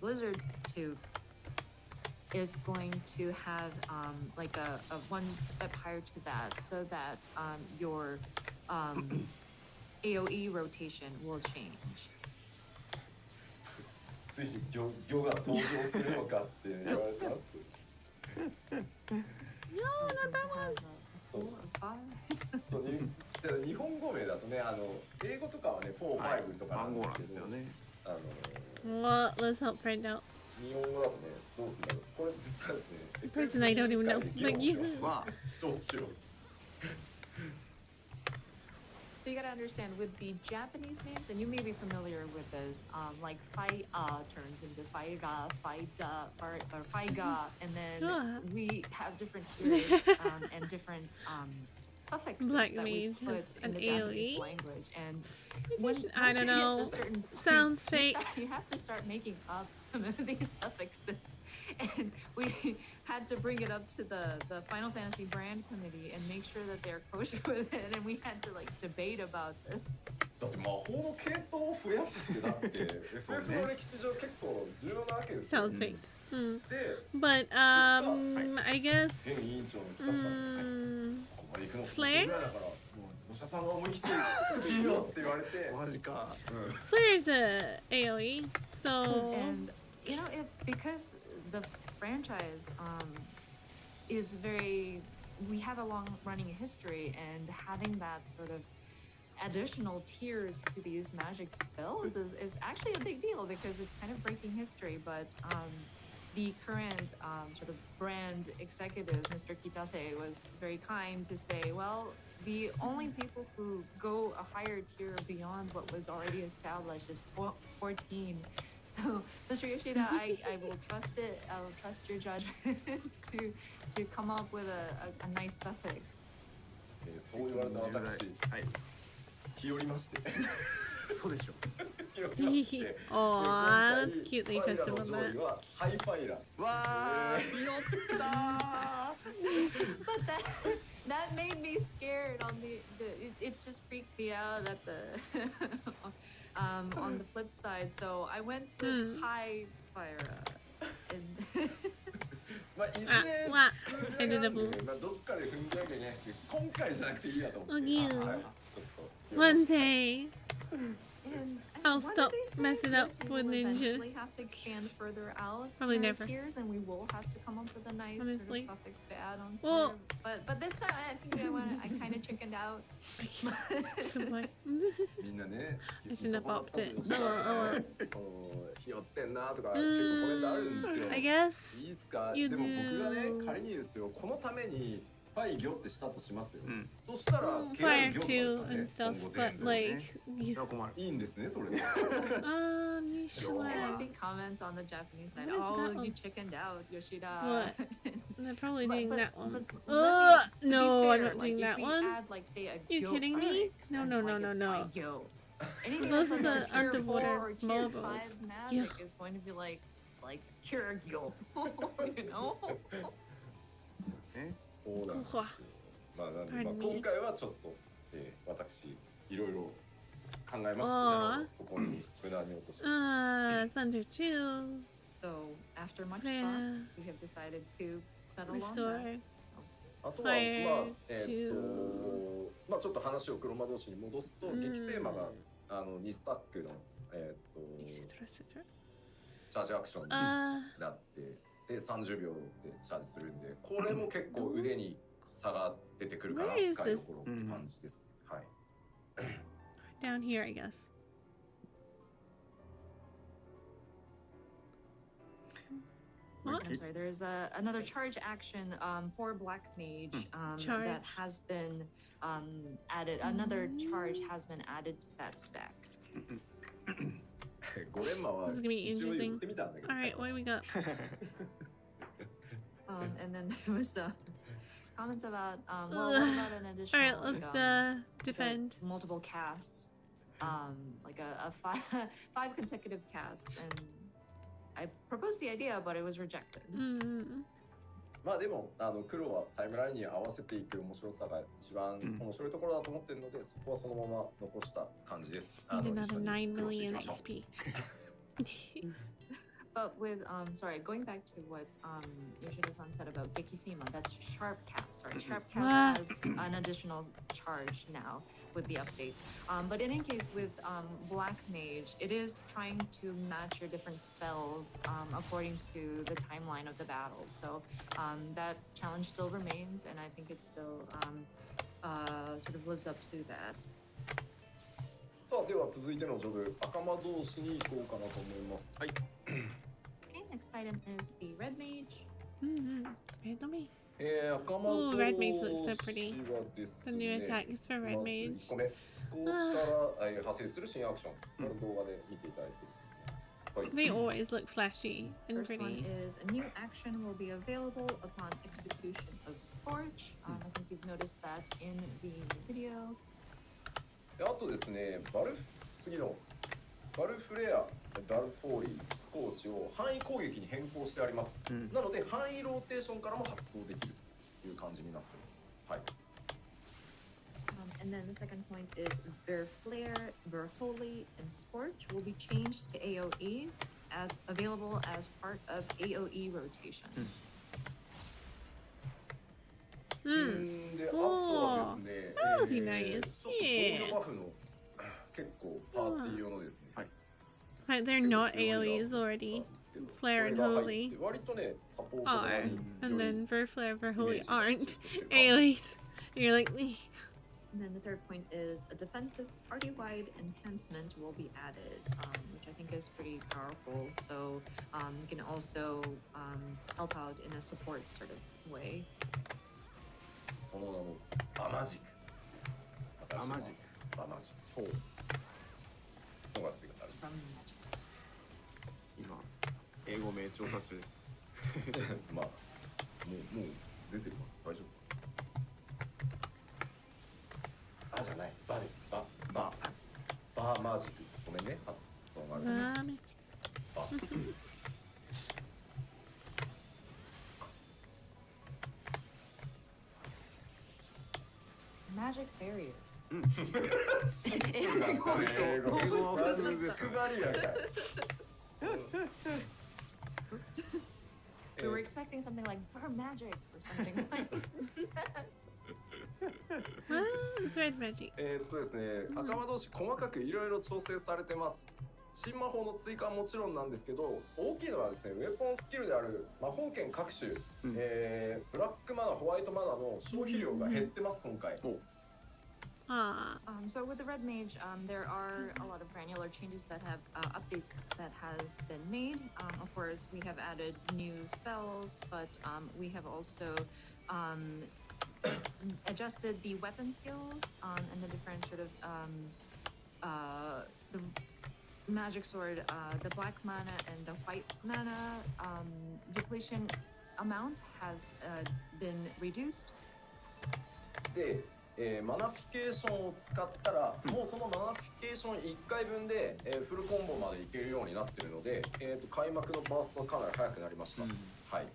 Blizzard 2 is going to have like a one step higher to that so that your AoE rotation will change. ついに魚が登場するのかって言われてます。 No, not that one. そう Five? そうただ日本語名だとね、英語とかはね、4、5とかな番号んですけど、なんですよね。Well, let's help find out. 日本語だとね、どうするんだろう。これ実はですね、 The person I don't even know, 議論 like し you. ましたまあ、どうしよう。 So you gotta understand with the Japanese names, and you may be familiar with this, like Fai turns into Faira, Faida, or Faiga, and then Sure. we have different tiers and different suffixes Black that we Mage put has in an the Japanese AoE. language. And Maybe when I should- I once don't you hit know. a certain point, Sounds you fake. You have to start making up some of these suffixes, and we had to bring it up to the Final Fantasy brand committee and make sure that they're kosher with it, and we had to like debate about this. だって魔法の系統を増やすってだって FF の歴史上結構重要なわけですよ。 Sounds fake. Mm. で、 But I guess 現委員長の北さんに、そこまで行くのってぐらいだから、もうお医者さんは思い切って作っていいよって言われて、マジか。 Flare's a AoE, so And you know, because the franchise is very, we have a long running history, and having that sort of additional tiers to these magic spells is actually a big deal because it's kind of breaking history. But the current sort of brand executive, Mr. Kitase, was very kind to say, well, the only people who go a higher tier beyond what was already established is 14. So, Mr. Yoshida, I will trust it. I will trust your judgment to come up with a nice suffix. そう言われた私、はい。日和まして。そうでしょ。日和まして。 Aw, that's cute that you ファイラ tested の on 勝 that. 利はハイファイラ。わー、ひよったー。 But that made me scared on it just freaked me out at the on the flip side. So I went with high fire and まあいずれ わ通じ上がるんでね、まあどっかで踏んじゃなきゃいけないですけど、今回じゃなくていいやと思って。おぎゅーはい、ちょっと。 One day, and I'll one of stop these days, messing up yes, we with will Ninja. eventually have to expand further out Probably in our never. tiers, and we will have to come up with a nice sort Honestly. of suffix to add on. Well- But this time I think I kind of chickened out. Good boy. みんなね、 I shouldn't have popped it. そのひよってんなとか結構コメントあるんですよ。 I guess いいっすか？ you でも僕がね do. 仮にですよ、このためにファイギョってしたとしますよ。うんそしたら Fire ギョ too とか and ですか stuff, ね。今後 but 全然 like, それは困る。いいんですねそれで。you I should. see comments on the Japanese side. What is Oh, that you one? chickened out, Yoshida. What? They're probably doing that one. But Ugh, to be no, I'm fair, not like, doing if that we one. Add, like, say, a You gyo kidding me? suffix, No, and, no, like, no, no, it's no. by gyo. Anything Those that's are like the a tier 4 underwater or tier mobiles. 5 magic is going to be like Kiragyo, you know? ね。そうなんですよ。まあなんで、まあ Pardon me. 今回はちょっと、私いろいろ考えまして、あーそこに無難に落として。 Thunder too. So, after much Yeah. thought, we have decided to settle on that. Restore. あとは、 Fire まあ to- まあちょっと話を黒魔同士に戻すと、激星魔が2スタックのチャージアクションになってで30秒でチャージするんで、これも結構腕に差が出てくるかな、 Where is 使いど this? ころって感じです。はい。 Down here, I guess. What? I'm sorry, there's another charge action for Black Mage Charge. that has been added. Another charge has been added to that stack. 5連魔は This is gonna be 一応 interesting. 言ってみたんだけど。 Alright, what do we got? And then there was comments about, well, what about an additional Alright, let's like, like defend. multiple casts, like a five consecutive casts, and I proposed the idea, but it was rejected. まあでも黒はタイムラインに合わせていく面白さが一番面白いところだと思ってるので、そこはそのまま残した感じです。 Need another 一緒に 9 苦労してい million きましょう。 XP. But with sorry, going back to what Yoshida-san said about Gekisima, that's Sharp Cast. Sorry, Sharp Cast has an additional charge now with the update. But in any case, with Black Mage, it is trying to match your different spells according to the timeline of the battle. So that challenge still remains, and I think it still sort of lives up to that. さあでは続いてのジョブ、赤魔同士に行こうかなと思います。はい。 Okay, next item is the Red Mage. Red me. 赤魔 Ooh, 同士 Red Mage looks so は pretty. です The new ね。 attack is for ま Red ず Mage. 1個目、飛行地から派生する新アクション。これ動画で見ていただいて。はい。 They always look flashy and First one pretty. is a new action will be available upon execution of Scorch. I think you've noticed that in the video. であとですね、次のバルフレア、バルフォーリー、スコーチを範囲攻撃に変更してあります。なので範囲ローテーションからも発動できるという感じになっています。はい。And then the second point is Verflare, Verholy, and Scorch will be changed to AoEs as available as part of AoE rotations. で、あとはですね、That would be nice. ちょっと防御バフの結構パーティー用のですね。はい。 Right, they're not AoEs already. Flare and Holy 割とね、サポートが are, いい and then Verflare, Verholy イメージが aren't ちょっとしてる AoEs. And you're like, "Eh." And then the third point is a defensive party-wide enhancement will be added, which I think is pretty powerful. So you can also help out in a support sort of way. その名もバマジック。バマジック。バマジック。のが追加され From magic. 今英語名調査中です。まあもう出てるわ。大丈夫。あじゃない。バでバめんね。そうなる。 Ramen. あ Magic barrier. 英語は普通です。配りやから。 Oops. We were expecting something like burr magic or something like Ah, it's red magic. ですね、赤魔同士細かくいろいろ調整されてます。新魔法の追加はもちろんなんですけど、大きいのはですね、ウェポンスキルである魔法剣各種、ブラックマナー、ホワイトマナーの消費量が減ってます、今回。 Ah. So with the red mage, there are a lot of granular changes that have updates that have been made. Of course, we have added new spells, but we have also adjusted the weapon skills and the different sort of the magic sword, the black mana and the white mana depletion amount has been reduced. で、マナフィケーションを使ったら、もうそのマナフィケーション1回分で、フルコンボまでいけるようになってるので、開幕のバーストがかなり速くなりました。はい。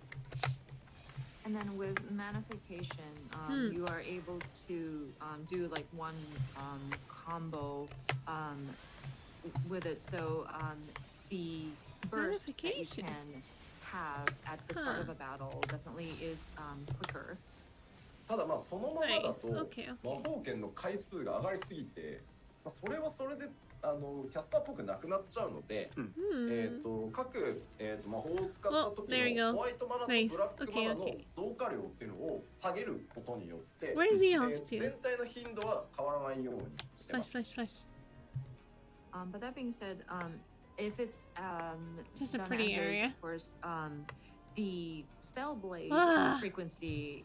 And then with manification, you are able to do like one combo with it. So the burst that you Manification. can have at the start of a battle definitely is quicker. ただまあそのままだと Nice. Okay, 魔法剣の回数が上がりすぎて、まあ、それはそれでキャスターっぽくなくなっちゃうので、各、魔法を使った時 there you の go. ホワイトマナとブ Nice. ラックマナ Okay, の okay. 増加量っていうのを下げることによって、 Where is he off 全 to? 体の頻度は変わらないようにしてま Splash, す。 splash, splash. But that being said, if it's Just a done pretty as is, area. of course, the spell blade Ah. frequency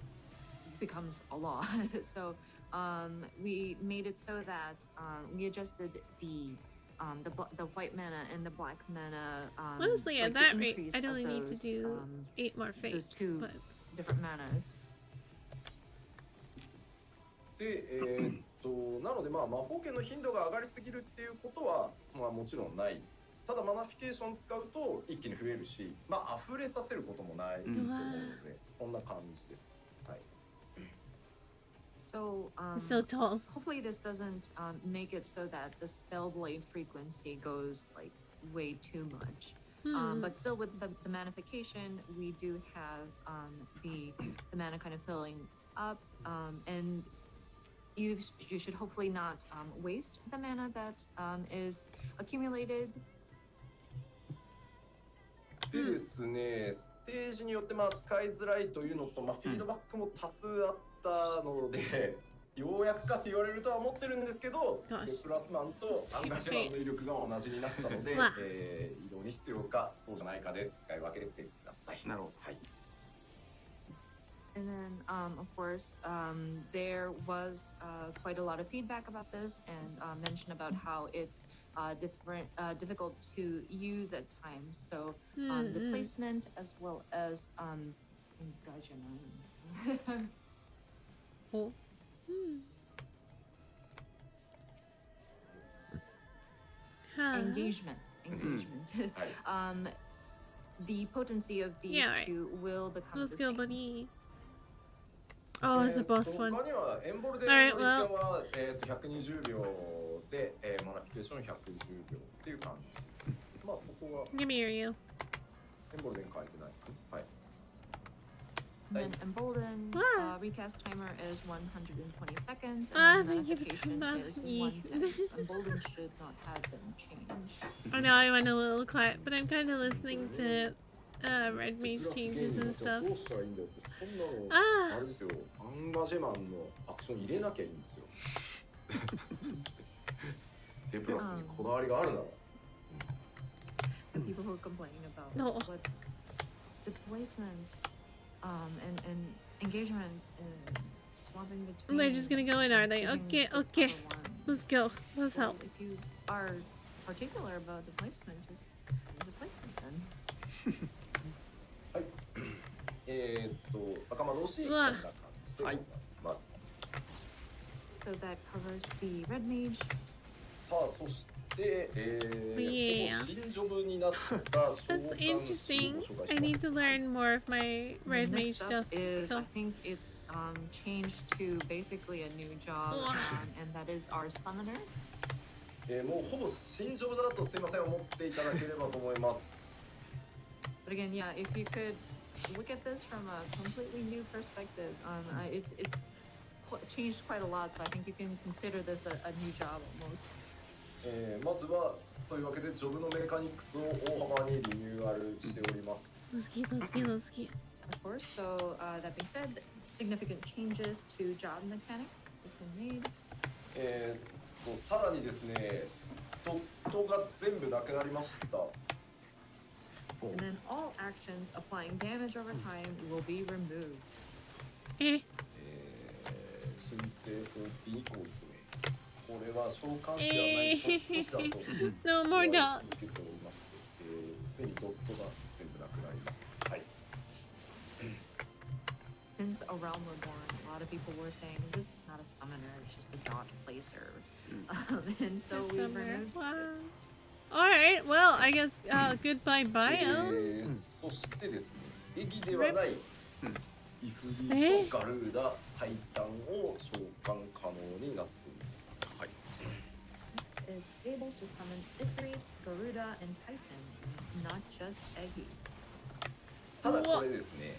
becomes a lot. So we made it so that we adjusted the white mana and the black mana. Honestly, at like the that rate, increase I'd of only need to those, do 8 more those fates. two But different manas. で、なのでまあ魔法剣の頻度が上がりすぎるっていうことはまあもちろんない。ただマナフィケーション使うと一気に増えるし、まあ溢れさせることもないと思うので、こんな感じです。はい。 So it's so tall. hopefully this doesn't make it so that the spell blade frequency goes like way too much. But still with the manification, we do have the mana kind of filling up, and you should hopefully not waste the mana that is accumulated. でですね、ステージによってまあ使いづらいというのと、まあ、フィードバックも多数あったので、ようやくかって言われるとは思ってるんですけど、プラスマンとアンガジマンの威力が同じになったので、移動に必要かそうじゃないかで使い分けてください。なるほど。はい。 And then, of course, there was quite a lot of feedback about this and mention about how it's difficult to use at times. So the placement as well as Oh. engagement. The potency of these Yeah, right. two will become Let's the go, same. buddy. Oh, it's the boss one. 他にはエンボルデン Alright, の well. 時間は120秒で、マナフィケーション110秒っていう感じ。まあそこは Give me your you. エンボルデン書いてないですね。はい。 And then embolden Ah. recast timer is 120 seconds, Ah, and then thank you for manification that. is Yeah. 110. So embolden should not have been changed. I know I went a little quiet, but I'm kind of listening to Red Mage changes and stuff. どうしたらいいんだってそんなのあーあれですよ。アンガジェマンのアクション入れなきゃいいんですよ。でプラスにこだわりがあるなら。 The people who are complaining about No. what the placement and engagement and swapping between. They're just gonna go in, are they? choosing Okay, the okay. proper one. Let's go. Let's Well, help. if you are particular about the placement, just change the placement then. はい。赤魔同士こんな感じでございます。 So that covers the red mage. さあそしてで、Yeah. ほぼ新ジョブになった召 That's 喚士を interesting. ご紹介 I しま need す。 to learn more of my red mage Next stuff. up is, So I think it's changed to basically a new job, Ugh. and that is our summoner. もうほぼ新ジョブだとすいません思っていただければと思います。 But again, yeah, if you could look at this from a completely new perspective, it's changed quite a lot. So I think you can consider this a new job almost. まずはというわけでジョブのメカニクスを大幅にリニューアルしております。 Of course. So that being said, significant changes to job mechanics has been made. さらにですね、ドットが全部なくなりました。 And then all actions applying damage over time will be removed. eh. 申請と B コースね。これは召喚士ではない都市だと No more 言わ dots. れ続けておりまして、ついにドットが全部なくなります。はい。 Since A Realm Reborn, a lot of people were saying this is not a summoner, it's just a dot placer. And so we Somewhere. removed Wow. Alright, well, I guess goodbye そ bio. してですね、駅ではないイフリーとガルーダ、タイタンを召喚可能になっております。はい。 is able to summon Ifrit, Garuda, and Titan, not just Eggies. ただこれですね、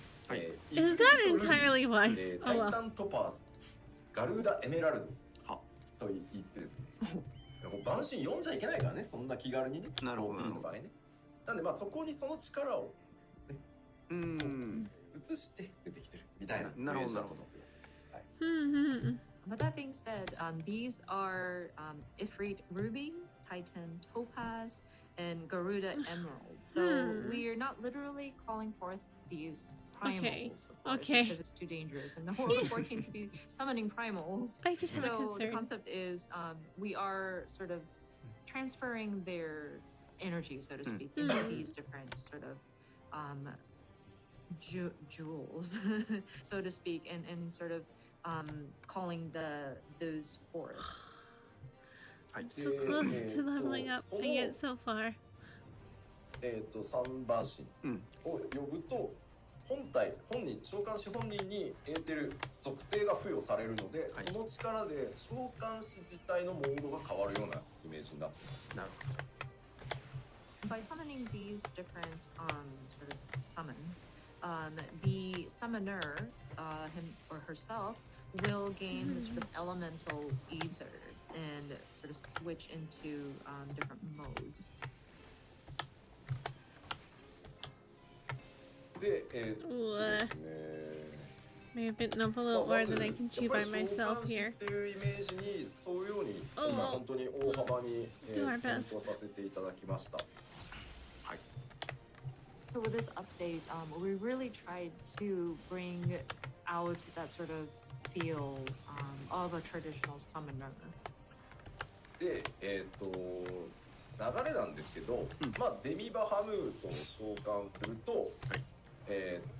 Is that entirely wise? タ Oh イ well. タントパーズ、ガルーダエメラルドと言ってですね、晩神読んじゃいけないからね、そんな気軽にね。なるほどいいの場合ね。なんでまあそこにその力を、ね、移して出てきてるみたいな。なるほどなるほど。But that being said, these are Ifrit Ruby, Titan Topaz, and Garuda Emerald. So we are not literally calling forth these primals, of course, because it's too dangerous and we're 14 to be summoning primals. I just have a So the concern. concept is we are sort of transferring their energy, so to speak, into these different sort of jewels, so to speak, and sort of calling those forth. I'm so close to leveling up. I get so far. 三番神を呼ぶと本人召喚士本人にエーテル属性が付与されるので、その力で召喚士自体のモードが変わるようなイメージになっています。なるほど。By summoning these different sort of summons, the summoner, him or herself, will gain the sort of elemental ether and sort of switch into different modes. で、ですね。 May have bitten up a little more than I can chew by myself here. っていうイメージに沿うように今本当に大幅に検討させていただきました。はい。 So with this update, we really tried to bring out that sort of feel of a traditional summoner. で、流れなんですけど、まあデミバハムートを召喚すると、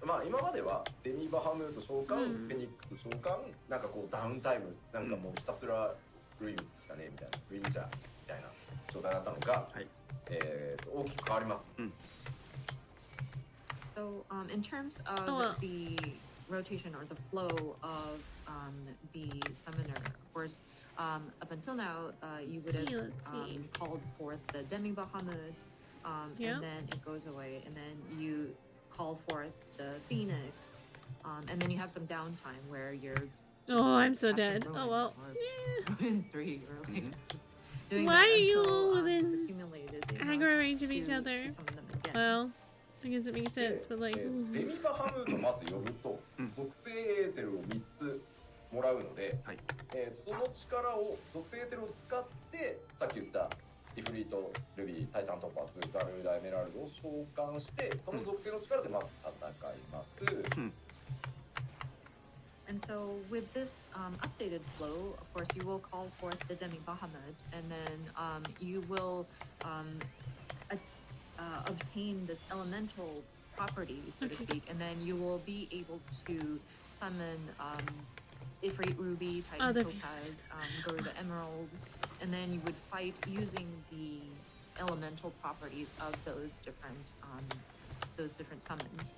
まあ今まではデミバハムート召喚、フェニックス召喚、なんかこうダウンタイム、なんかもうひたすらルイムしかねえみたいな、ルイムジャーみたいな状態だったのが、大きく変わります。So in terms of the rotation or the flow of the summoner, of course, up until now, you would have called forth the Demi Bahamut, and then it goes away, and then you call forth the Phoenix, and then you have some downtime where you're. Oh, I'm so dead. Oh well. Three, or like just doing Why that are you until, within accumulated aggro range of each to other? summon them again. Well, I guess it makes sense, but like. デミバハムートをまず呼ぶと、属性エーテルを3つもらうので、その力を属性エーテルを使ってさっき言ったイフリート、ルビー、タイタントパス、ガルーダ、エメラルドを召喚してその属性の力でまず戦います。And so with this updated flow, of course, you will call forth the Demi Bahamut, and then you will obtain this elemental property, so to speak, and then you will be able to summon Ifrit Ruby, Titan Topaz, Garuda Emerald, and then you would fight using the elemental properties of those different summons.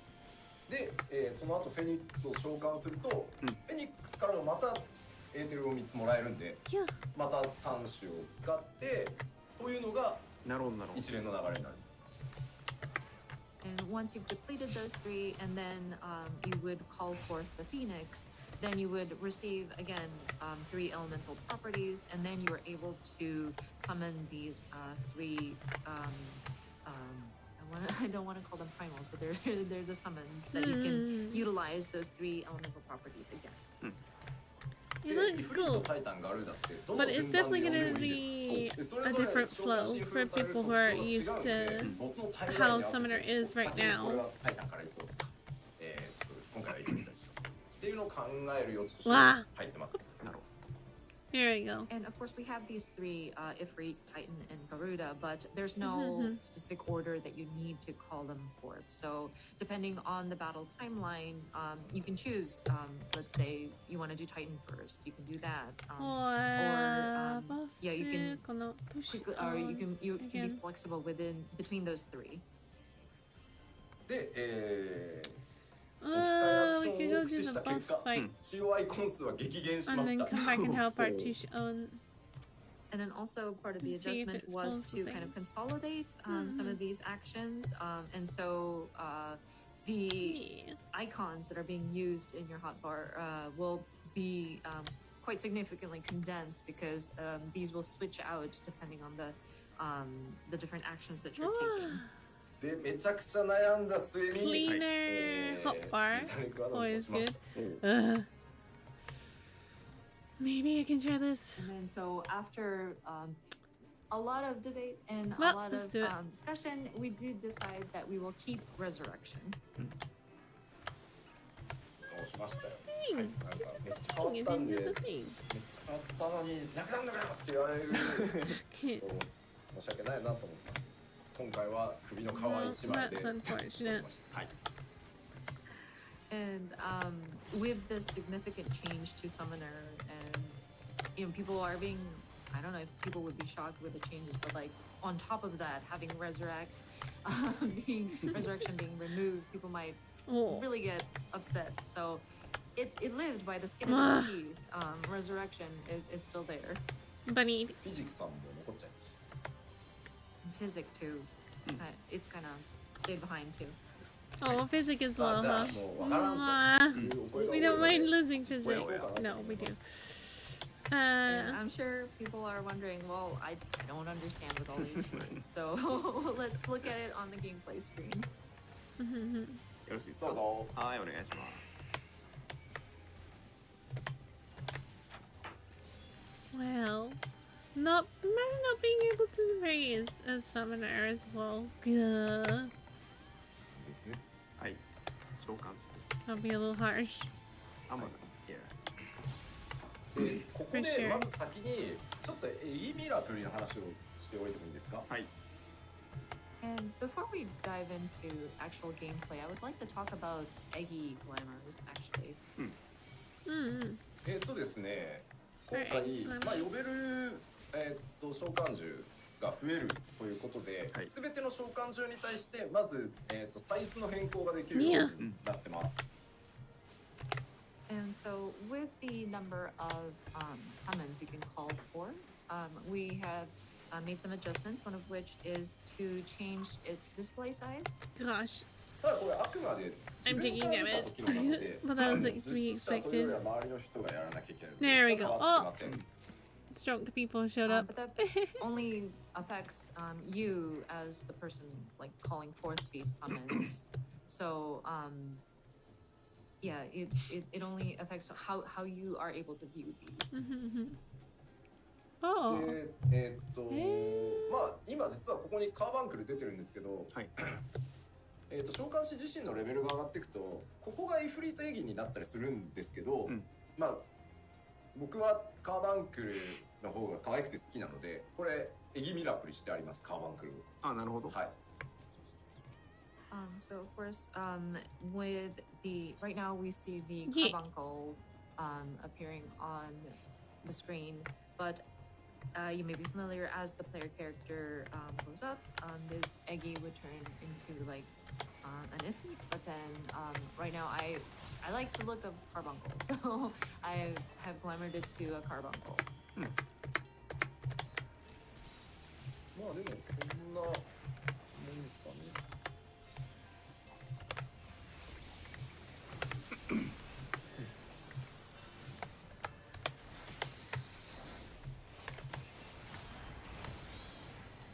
で、その後フェニックスを召喚すると、フェニックスからもまたエーテルを3つもらえるんで、また3種を使ってというのが一連の流れになります。And once you've depleted those 3, and then you would call forth the Phoenix, then you would receive again 3 elemental properties, and then you are able to summon these 3. I don't want to call them primals, but they're the summons that you can utilize those 3 elemental properties again. It looks cool, but it's definitely going to be a different flow for people who are used to how Summoner is right now. Wow. Here we go. And of course, we have these 3, Ifrit, Titan, and Garuda, but there's no specific order that you need to call them forth. So depending on the battle timeline, you can choose, let's say you want to do Titan first, you can do that. Yeah, you can quickly, or you can be flexible between those 3. で、 Oh, we can go do the boss fight COI コン数は激減しま and し then た。 come back and help our two own. And then also part of the Let's see if adjustment it was spells the to thing. kind of consolidate some of these actions. And so the icons that are being used in your hotbar will be quite significantly condensed because these will switch out depending on the different actions that you're taking. で、めちゃくちゃ悩んだ末に、 Cleaner hotbar. リザリクアド Always しまし good. た。 Maybe I can try this. And then so after a lot of debate and Well, a lot let's of do it. discussion, we did decide that we will keep Resurrection. どうしましたよ。 Thing. なんかめっちゃ変わ Thing. っ It たん didn't で、 do めっ the ち thing. ゃ変わったのになくなんだかよって言われる。 Can't. 申し訳ないなと思った。今回は首の皮一枚で。 That's unfortunate. はい。 And with this significant change to Summoner, and people are being, I don't know if people would be shocked with the changes, but like on top of that, having Resurrection being removed, people might really get upset. So it lived by the skin of its teeth. Resurrection is still there. Bunny. フィジクさんも残っちゃいました。 Physic too. It's kind of stayed behind too. Oh, physic is あ、 low, じゃ huh? あもうわからんというお声が We 多い don't ので mind losing physic. Well. No, we do. And I'm sure people are wondering, well, I don't understand with all these words. So let's look at it on the gameplay screen. よろしいですか。どうぞ。はい、お願いします。 Well, imagine not being able to raise a summoner as well. Gah. ですね。はい、召喚師です。 That'll be a little harsh. サマナ、いや、で、ここ For で sure. まず先にちょっとエギミラプリの話をしておいてもいいですか。はい。 And before we dive into actual gameplay, I would like to talk about Eggy Glamours, actually. ですね、今 Alright, 回、 glamour. まあ呼べる召喚獣が増えるということで、はいすべての召喚獣に対してまずサイズの変更ができるようになってます。 And so, with the number of summons you can call for, we have made some adjustments, one of which is to change its display size. Gosh. ただこれあくまで I'm 自分 taking から見た damage. 時のなので、 But that was like to be 術者というより expected. は周りの人がやらなきゃいけないの There we で、 go. 変わってきません。 Stroke people showed up. But that only affects you as the person like calling forth these summons. So, yeah, it only affects how you are able to view these. Oh. で、まあ今実はここにカーバンクル出てるんですけど、はい。召喚師自身のレベルが上がっていくと、ここがイフリートエギになったりするんですけど、まあ僕はカーバンクルの方が可愛くて好きなので、これエギミラプリしてありますカーバンクルを。あ、なるほど。はい。So of course, with the right now we see the Yeah. carbuncle appearing on the screen, but you may be familiar, as the player character goes up, this Eggy would turn into like an Ifrit, but then right now I like the look of Carbuncle, so I have glamored it to a Carbuncle. まあでもそんなもんですかね。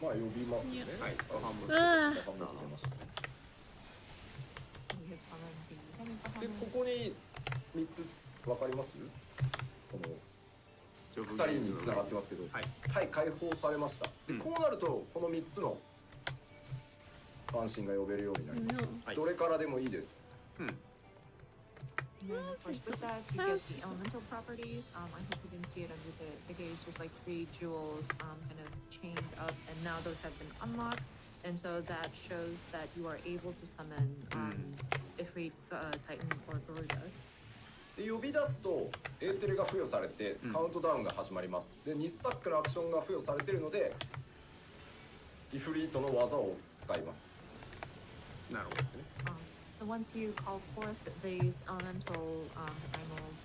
まあ呼びますね。はい。半分。半分入れましたね。 We have summoned the でここに3つ分かります？この鎖に繋がってますけど、はい、解放されました。でこうなるとこの3つの関心が呼べるようになります。どれからでもいいです。 And then, of course, with that, you get the elemental properties. I hope you can see it under the gauge. There's like 3 jewels kind of chained up, and now those have been unlocked. And so that shows that you are able to summon Ifrit, Titan, or Garuda. で呼び出すとエーテルが付与されてカウントダウンが始まります。で2スタックのアクションが付与されているのでイフリートの技を使います。なるほどね。So once you call forth these elemental animals,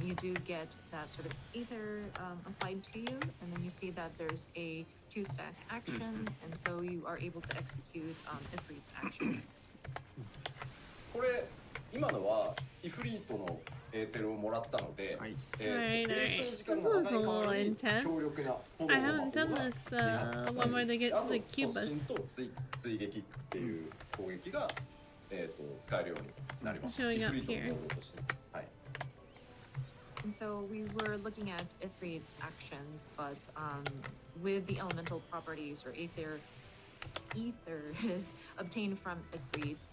you do get that sort of ether applied to you, and then you see that there's a 2-stack action, and so you are able to execute Ifrit's actions. これ今のはイフリートのエーテルをもらったので、Right, right. This was a little intense. I haven't done this one where they get to the Cubus. 追撃っていう攻撃が使えるようになります。 Showing up here. はい。 And so we were looking at Ifrit's actions, but with the elemental properties or ether obtained from Ifrit,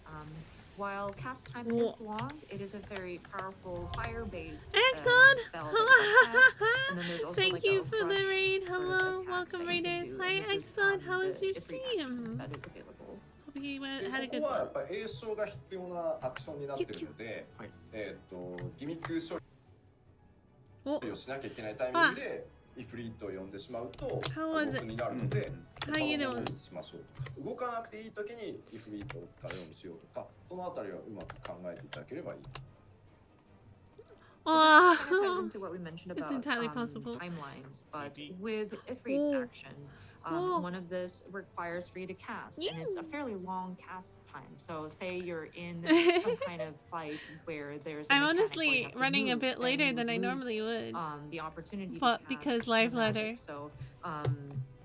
while cast time is long, it is a very powerful fire-based Exxon! spell that you can cast. And then there's also Thank like you a for the rush raid. sort of Hello, attack welcome that you can raiders. do, Hi and this is, Exxon, how was the your Ifrit actions stream? that is available. Hope you で had a こ good こはや one. っぱり栄唱が必要なアクションになっているので、ギミック処理をしなきゃいけないタイミングでイフリートを呼んでしまうとボスになるので、他のものにしましょうとか、動かなくていい時にイフリートを使うようにしようとか、そのあたりはうまく考えていただければいい。Oh, Kind of ties into what we mentioned it's about entirely possible. timelines, but with Ifrit's action, one of this requires for you to cast, and it's a fairly long cast time. So, say you're in some kind of fight where there's a I'm mechanic where honestly you have to running a move, bit then later you than I lose, normally would. the opportunity But to cast because the live magic. letter. So,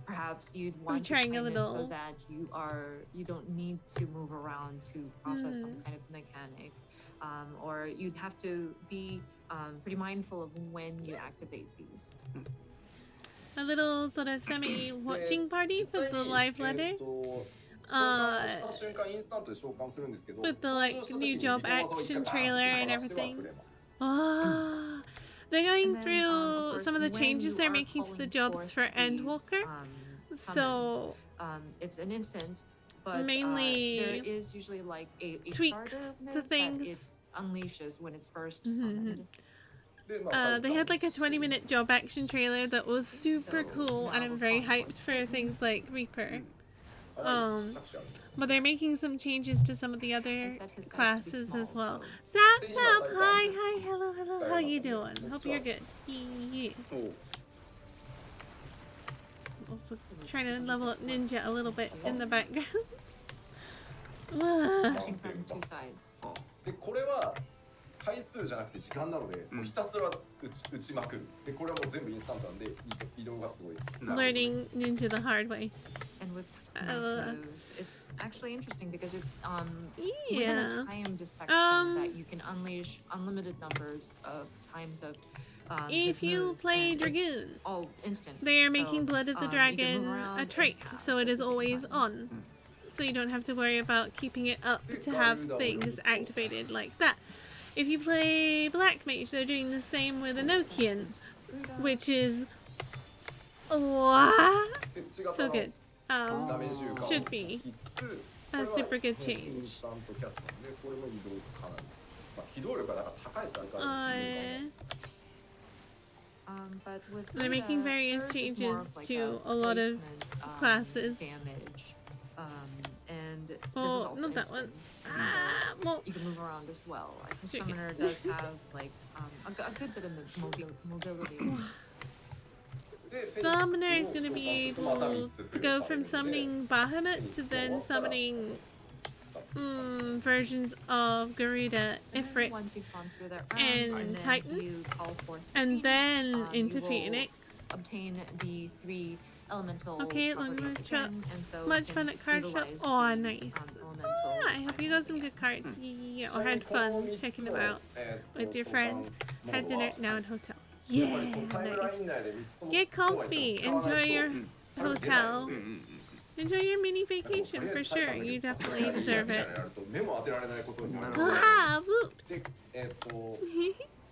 perhaps you'd want to trying a time it so little. that you don't need to move around to process some kind of mechanic, or you'd have to be pretty mindful of when you activate these. A little sort of semi-watching party for the live letter. 召喚した瞬間インスタントで召喚するんですけど、 With the like new job action trailer and everything. Oh, they're going And then, through of course, some of the when changes you they're are making to the calling jobs forth for these, Endwalker. So it's an instant, but mainly there is usually like a tweaks starter to move that it things. unleashes when it's first summoned. They had like a 20-minute job action trailer that was super cool, and I'm very hyped for things like Reaper. But they're making some changes to some of the other classes as well. Sap, hi, hello, how you doing? Hope you're good. Yeah. Also trying to level up Ninja a little bit in the background. Punching from two sides. でこれは回数じゃなくて時間なので、もうひたすら打ちまくる。でこれはもう全部インスタントなんで移動がすごい。Learning Ninja the hard way. And with nice moves, it's actually interesting because it's Yeah. within a timed section that you can unleash unlimited numbers of times of If his you moves, play and it's Dragoon, all instant. they are So, making Blood of the you can Dragon move around a and trait, cast so at it the is same always time. on. So you don't have to worry about keeping it up to have things activated like that. If you play Black Mage, they're doing the same with Enochian, which is so good. Should be a super good change. 機動力がだから高いですから。But with They're making Rita, various hers is more changes of like to a lot of placement, classes. damage, and this is Oh, also not that one. instant, and so Well, you can move around as well. I think Shit. Summoner does have like a good bit of mobility. Summoner is going to be able to go from summoning Bahamut to then summoning versions of Garuda, And then Ifrit, once you've gone through that round, and then Titan, you call forth and Phoenix, then you into will Phoenix. obtain the 3 elemental Okay, properties long shop. again, and so Much you fun can at card shop. utilize Oh, these, nice. elemental I hope you got some good cards. Yeah, or had fun checking them out with your friends. Had dinner now in hotel. Yeah, nice. Get comfy. Enjoy your hotel. Enjoy your mini vacation for sure. You definitely deserve it. Ah, whoops.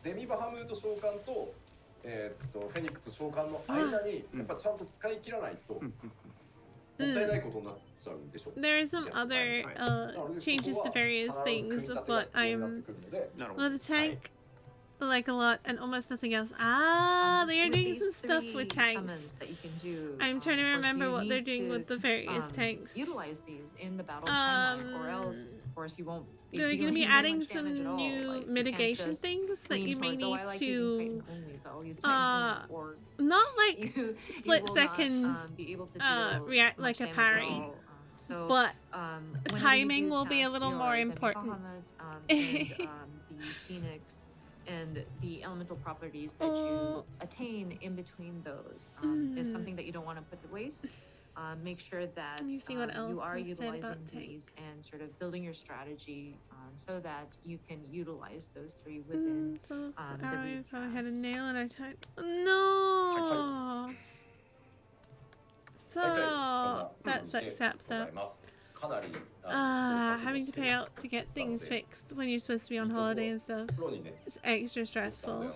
デミバハムート召喚と、フェニックス召喚の間にやっぱちゃんと使い切らないともったいないことになっちゃうんでしょう。 There are some other changes to various things, but I'm well, the tank, like a lot, and almost nothing else. Ah, they are with doing these some stuff 3 with tanks. summons that you can do, I'm trying to of course, remember you what they're need doing to, with the various tanks. Utilize these in the battle timeline, or else, of course, you won't. They're going to be adding some new mitigation things that you may need to, not like split second react like a parry, but timing will be a little more important. The Phoenix and the elemental properties that you attain in between those is something that you don't want to put to waste. Make sure that Let me see what else you are they said utilizing about tank. these and sort of building your strategy so that you can utilize those 3 within So the I probably had a recast. nail in our time. No. So that sucks. Having to pay out to get things fixed when you're supposed to be on holiday and stuff. It's extra stressful.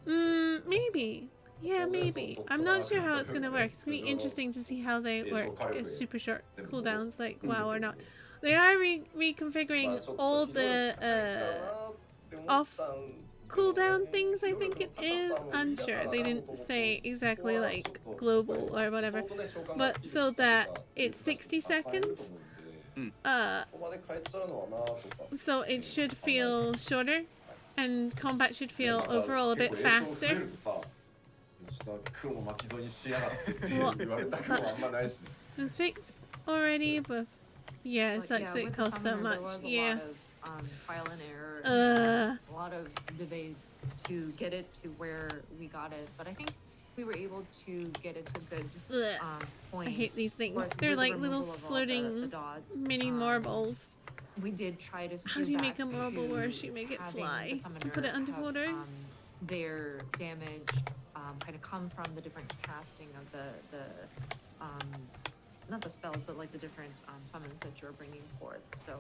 Maybe. Yeah, maybe. I'm not sure how it's gonna work. It's gonna be interesting to see how they work. It's super short cooldowns, like WoW or not. They are reconfiguring all the off cooldown things, I think it is. Unsure. They didn't say exactly like global or whatever. But so that it's 60 seconds. So it should feel shorter and combat should feel overall a bit faster. It was fixed already, but yeah, it sucks that it costs so much. Yeah. Trial and error, a lot of debates to get it to where we got it, but I think we were able to get it to a good point. I hate these things. Course, They're with the like little removal of all floating the dots, mini marbles. We did try to How do you make a marble worse? You make it fly and put it underwater. Their damage kind of come from the different casting of the not the spells, but like the different summons that you're bringing forth. So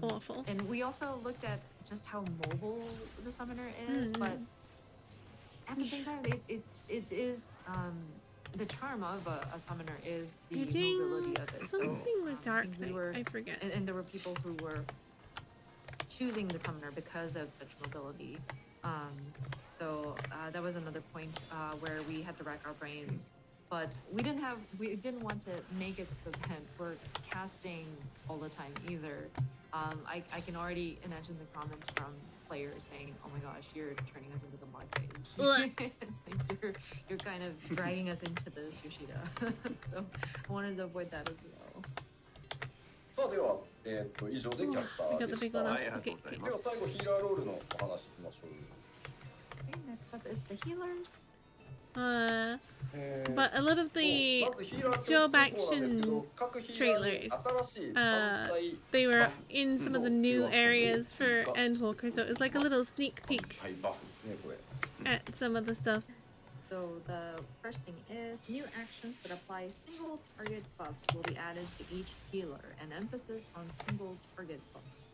awful. And we also looked at just how mobile the summoner is, but at the same time, it is the charm of a summoner is the mobility of it. Something with dark we were, I forget. And there were people who were choosing the summoner because of such mobility. So that was another point where we had to rack our brains. But we didn't want to make it so that we're casting all the time either. I can already imagine the comments from players saying, "Oh my gosh, you're turning us into the mud page. Like you're kind of dragging us into this, Yoshida." So I wanted to avoid that as well. さあでは、以上でキャスターでした。では Okay, 最後ヒーラーロールのお話しましょう。 Okay, next up is the healers. But a lot of the job action trailers, they were in some of the new areas for Endwalker, so it was like a little sneak peek at some of the stuff. So the first thing is new actions that apply single target buffs will be added to each healer, and emphasis on single target buffs.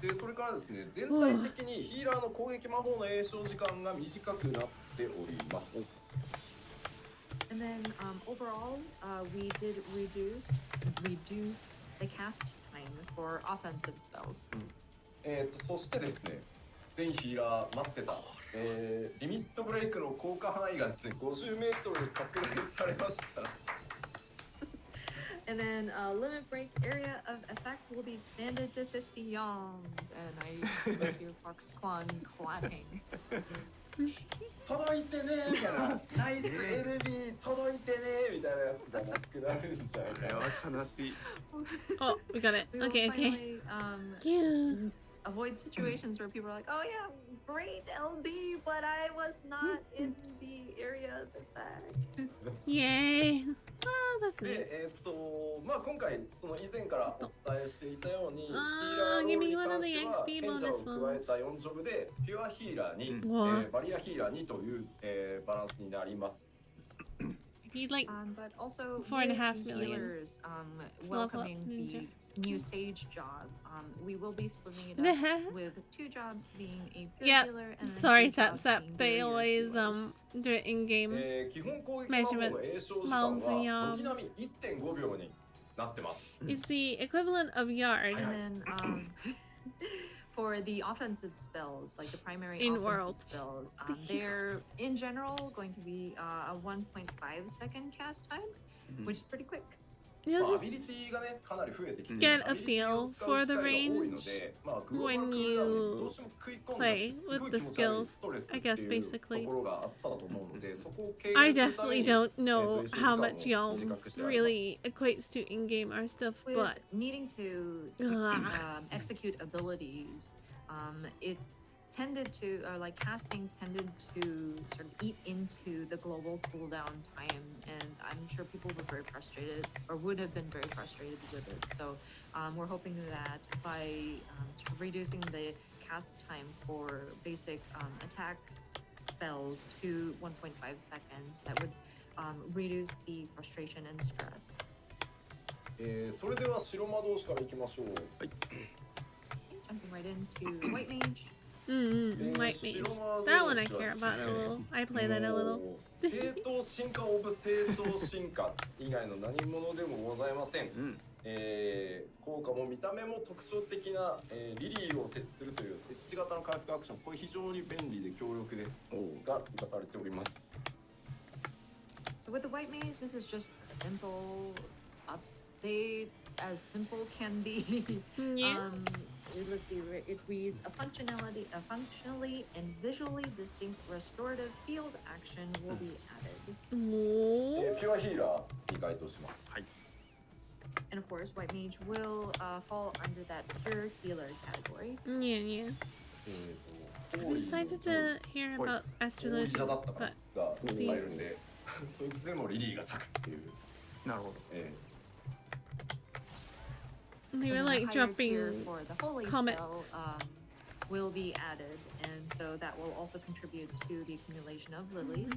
でそれからですね、全体的にヒーラーの攻撃魔法の詠唱時間が短くなっております。 And then overall, we did reduce the cast time for offensive spells. そしてですね、全ヒーラー待ってた、リミットブレイクの効果範囲がですね50メートル拡大されました。 And then limit break area of effect will be expanded to 50 yongs. And I hear Foxconn clapping. 届いてねみたいな、ナイス LB 届いてねみたいなやつがなくなるんじゃないかな。これは悲しい。 Oh, we got it. We will Okay, okay. finally, Cute. avoid situations where people are like, oh yeah, great LB, but I was not in the area of effect. Yay. Oh, that's nice. で、まあ今回その以前からお伝えしていたように、ヒーラあーーロールに give me one of 関 the しては XP 賢者を bonus 加えた4ジョブでピュアヒーラーに、バリアヒーラーにという、バランスになります。 If you'd like But also 4.5 with the million healers, level up welcoming ninja. the new sage job. We will be splitting it up with 2 jobs being a pure Yep. healer and then Sorry, 2 Sap jobs Sap. being They barrier always healers. do it in game. 基本攻撃魔法の詠唱時間は mounts and 軒並み 1.5 秒になってます。 It's the equivalent of yard And then for the offensive spells, like the primary In offensive world. spells, they're in general going to be a 1.5 second cast time, which is pretty quick. ま You'll あ、アビリ just ティがねかなり増えてきて、 get a アビリティを feel 使う for 機 the 会が多いの range で、まあ、グローバ when ルクールダウンにど you うしても食い込ん play だす with ごい the 気持ち悪い skills, ストレス I って guess, いう basically. ところがあったと思うので、そこを軽 I 減するため definitely に don't know 詠唱時 how 間を much 短 yalms くしてあります。 really equates to in-game or stuff, With but needing to Ugh. execute abilities, it tended to, like casting tended to sort of eat into the global cooldown time, and I'm sure people were very frustrated, or would have been very frustrated with it. So we're hoping that by sort of reducing the cast time for basic attack spells to 1.5 seconds, that would reduce the frustration and stress. それでは白魔導士からいきましょう。 Jumping right into White Mage. white mage. That one I care about a little. I play that a little. 正当進化オブ正当進化以外の何者でもございません。効果も見た目も特徴的な、リリーを設置するという設置型の回復アクション、これ非常に便利で強力ですが追加されております。 So with the White Mage, this is just a simple update, as simple can be. Yeah. Let's see, it reads a functionally and visually distinct restorative field action will be added. Whoa. ピュアヒーラーに該当します。 And of course, White Mage will fall under that pure healer category. Yeah, yeah. I'm excited to hear about 当 astrology, 事者だったか but らがいっぱいいるんで、そいつでもリリーが咲くっていう。なるほど。they were And then like a higher tier dropping for the holy comets. spell will be added, and so that will also contribute to the accumulation of lilies.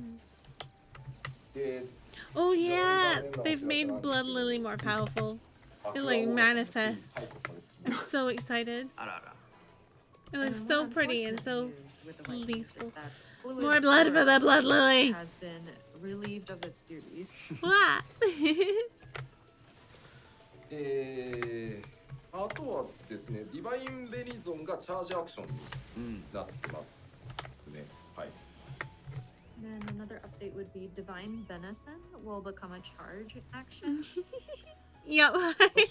で、 Oh yeah, they've made Blood Lily more powerful. It like manifests. I'm so excited. あらあら。 It looks And so one pretty and unfortunate so news with the White Mage is lethal. that fluid More blood for the Blood Lily. has been relieved of its duties. What? あとはですね、ディバインベリゾンがチャージアクションになってますね。はい。 And then another update would be Divine Venison will become a charge action. Yep.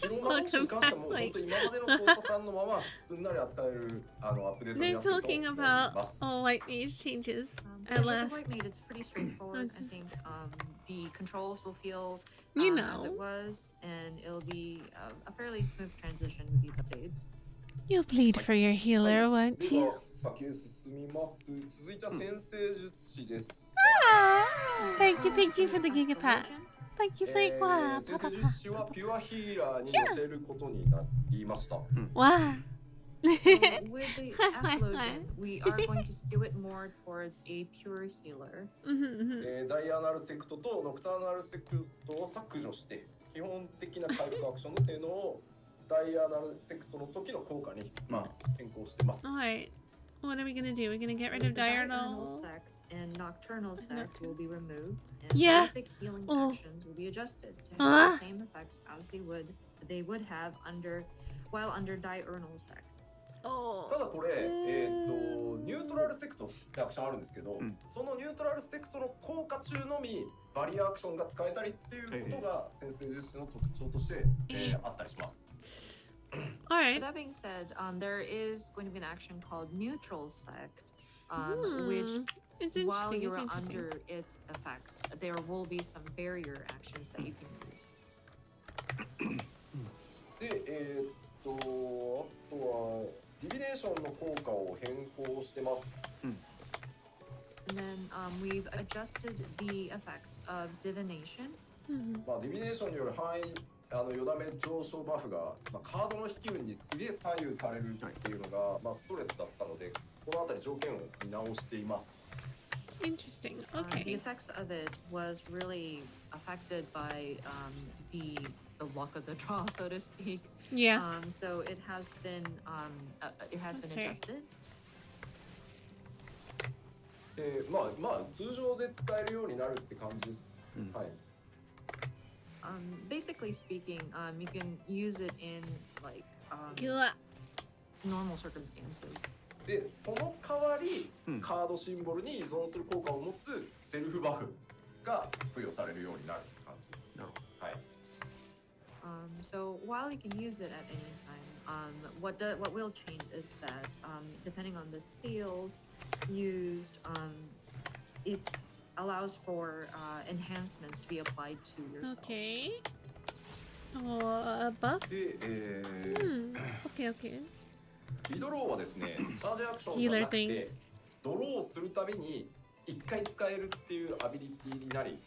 白魔導士に Welcome 関しては back. もう本 Like 当今までの操作感のまますんなり扱えるアップデートに they're なっていると talking 思い about ます。 all white mage changes But at with the last. White Maid, it's pretty straightforward. I think the controls will feel You as it know, was, and it'll be a fairly smooth transition with these updates. you'll bleed for your healer, won't で you? は先へ進みます。続いては先生術師です。 Ah, thank you for the gigapat. Religion? Thank you for the wow, 先 papa. 生術師はピュアヒーラーに寄せることになりました。 Wow. With the Astrologian, we are going to skew it more towards a pure healer. ダイアナルセクトとノクターナルセクトを削除して基本的な回復アクションの性能をダイアナルセクトの時の効果に、変更してます。 Alright. What are we gonna do? We're gonna get rid of The diurnal diurnal. sect and nocturnal sect will be removed, and Yeah. basic healing Oh. actions will be adjusted to Ah. have the same effects as they would have under diurnal sect. ただこれ、ニュートラルセクトってアクションあるんですけど、そのニュートラルセクトの効果中のみバリアアクションが使えたりっていうことが先生術師の特徴として、あったりします。All right. That being said, there is going to be an action called neutral sect, which It's while interesting. you're It's interesting. under its effect, there will be some barrier actions that you can use. で、あとはディビネーションの効果を変更してます。And then we've adjusted the effects of divination. まあディビネーションによる範囲よだめ上昇バフが、カードの引き運にすげえ左右されるっていうのが、ストレスだったので、このあたり条件を見直しています。Interesting. The Okay. effects of it was really affected by the luck of the draw, so to speak. Yeah. So it has been That's fair. adjusted. 通常で使えるようになるって感じです。はい。Basically speaking, you can use it in like Good. normal circumstances. で、その代わり、カードシンボルに依存する効果を持つセルフバフが付与されるようになるって感じ。なるほど。はい。So while you can use it at any time, what will change is that depending on the seals used, it allows for enhancements to be applied to yourself. Okay. Oh, a buff? で、Okay, okay. リドローはですね、チャージアクションじゃ Healer なくて things.、ドローするたびに1回使えるっていうアビリティになり、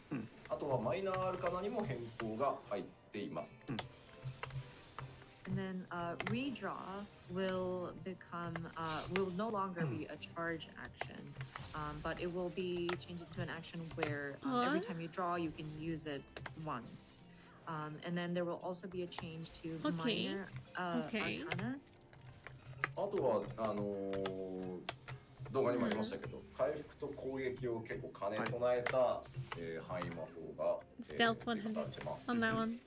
あとはマイナーアルカナにも変更が入っています。And then redraw will no longer be a charge action, but it will be changed into an action where every time you draw, you can use it once. And then there will also be a change to Okay. minor Okay. arcana. あとは動画にもありましたけど、回復と攻撃を結構兼ね備えた、範囲魔法が、Stealth 追加され 100 てます。 on that one.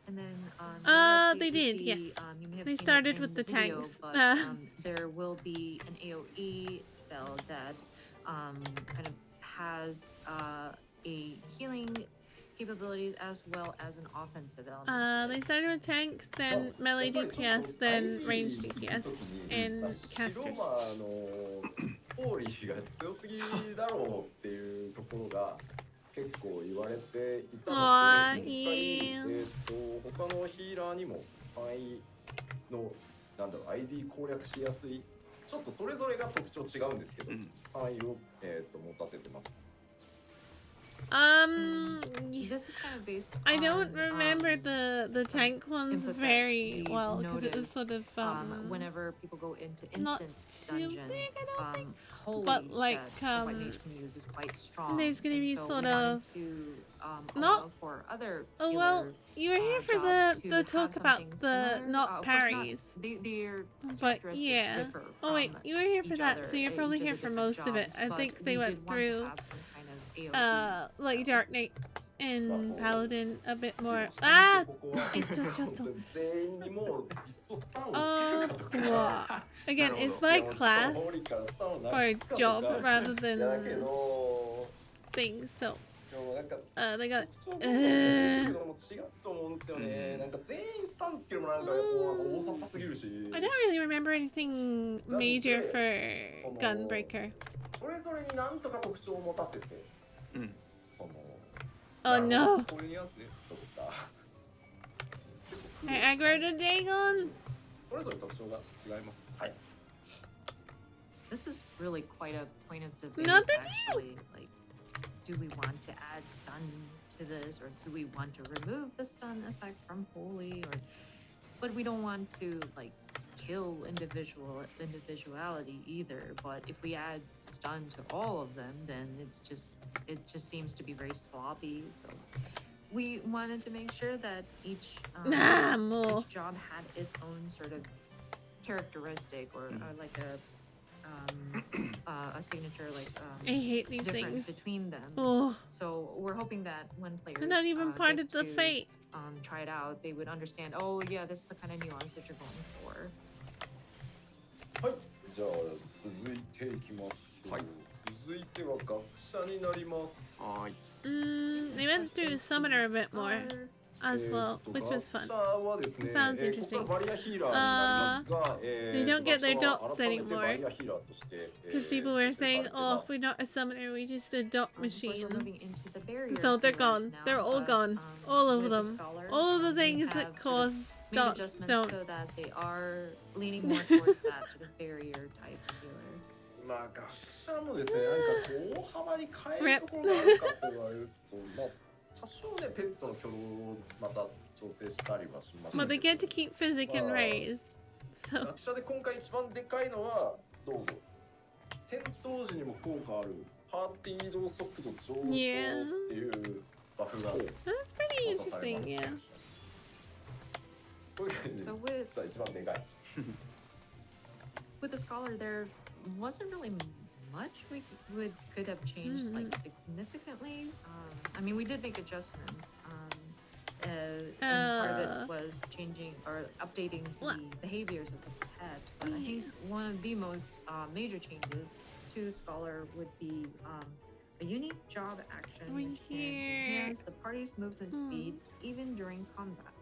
And then They did, yes. You may have They seen it started in with the video, tanks. but there will be an AoE spell that kind of has a healing capabilities as well as an offensive element. They started with tanks, then melee DPS, then range DPS, and 白 casters. 馬のポーリーが強すぎだろうっていうところが結構言われていたので、今回他のヒーラーにも範囲のID 攻略しやすい、ちょっとそれぞれが特徴違うんですけど、範囲を持たせてます。This is kind of based I on, don't remember the some tank ones input that very we well because it was noticed, sort of whenever people go into not instance too dungeon, big, I don't think. holy But, like, that the white mage can use is quite strong. there's gonna and be so sort we wanted of to, not- allow for other Oh well, healer, you were here for jobs to the have talk about something the similar. not Of course parries. Their But characteristics yeah. differ Oh wait, from you were here for each that, other, so you're probably each here of the for different most of it. jobs, I but think they we went did want to through have some kind of AoE like spell. Dark Knight and Paladin a bit more. ここは全員にもういっそスタンをつけるかとか。 Again, it's my class or job rather だけ than ど、 things, so でもなんか they got 特徴も違うと思うんですよね。なんか全員スタンつけるもなんか大雑把すぎるし。 I don't really remember anything major for Gunbreaker. それぞれになんとか特徴を持たせて、その Oh no! こういうニュアンスでとか。 I aggroed a Dagon! それぞれ特徴が違います。はい。 This was really quite a point of debate. Not the actually, like, do we want to add stun to this, or do we want to remove the stun effect from Holy, or? But we don't want to like kill individuality either. But if we add stun to all of them, then it just seems to be very sloppy. So we wanted to make sure that each job had its own sort of characteristic or like a signature, like I hate these difference things. between them. Oh, So we're hoping that when players they're not even part get of the to, fate. try it out, they would understand, oh yeah, this is the kind of nuance that you're going for. はい、じゃあ続いていきましょう。はい。続いては学者になります。はーい。They went through Summoner a bit more as well, which was fun. 学者はですね、 Sounds こ interesting. こからバリアヒーラーになりますが、 They don't get their 学者は dots 改めて anymore. バリアヒーラーとして、Because people were 設定され saying, て oh, ます。 we're not a summoner, we just a dot Of course, we're machine. moving into the barrier So they're healers gone. now, They're all but, gone. All of with the them. scholar, All of the we things have that sort cause of made dots adjustments don't. so that they are leaning more towards that sort of barrier type healer. まあ学者もですね、なんか大幅に変えるところがあるかと言われると、まあ多少ねペットの挙動をまた調整したりはしました Well, they け get ど。 to keep physic and raise. So, 学者で今回一番でかいのはどうぞ。戦闘時にも効果あるパーティー移動速度上昇っていうバフが that's pretty 渡され interesting, ます。 yeah. こういう感じで So with 実は一番でかい。 with the scholar, there wasn't really much we could have changed like significantly. I mean, we did make adjustments. And part of it was changing or updating the behaviors of the pet. But I think one of the most major changes to Scholar would be a unique job action Right which can here. enhance the party's movement speed even during combat.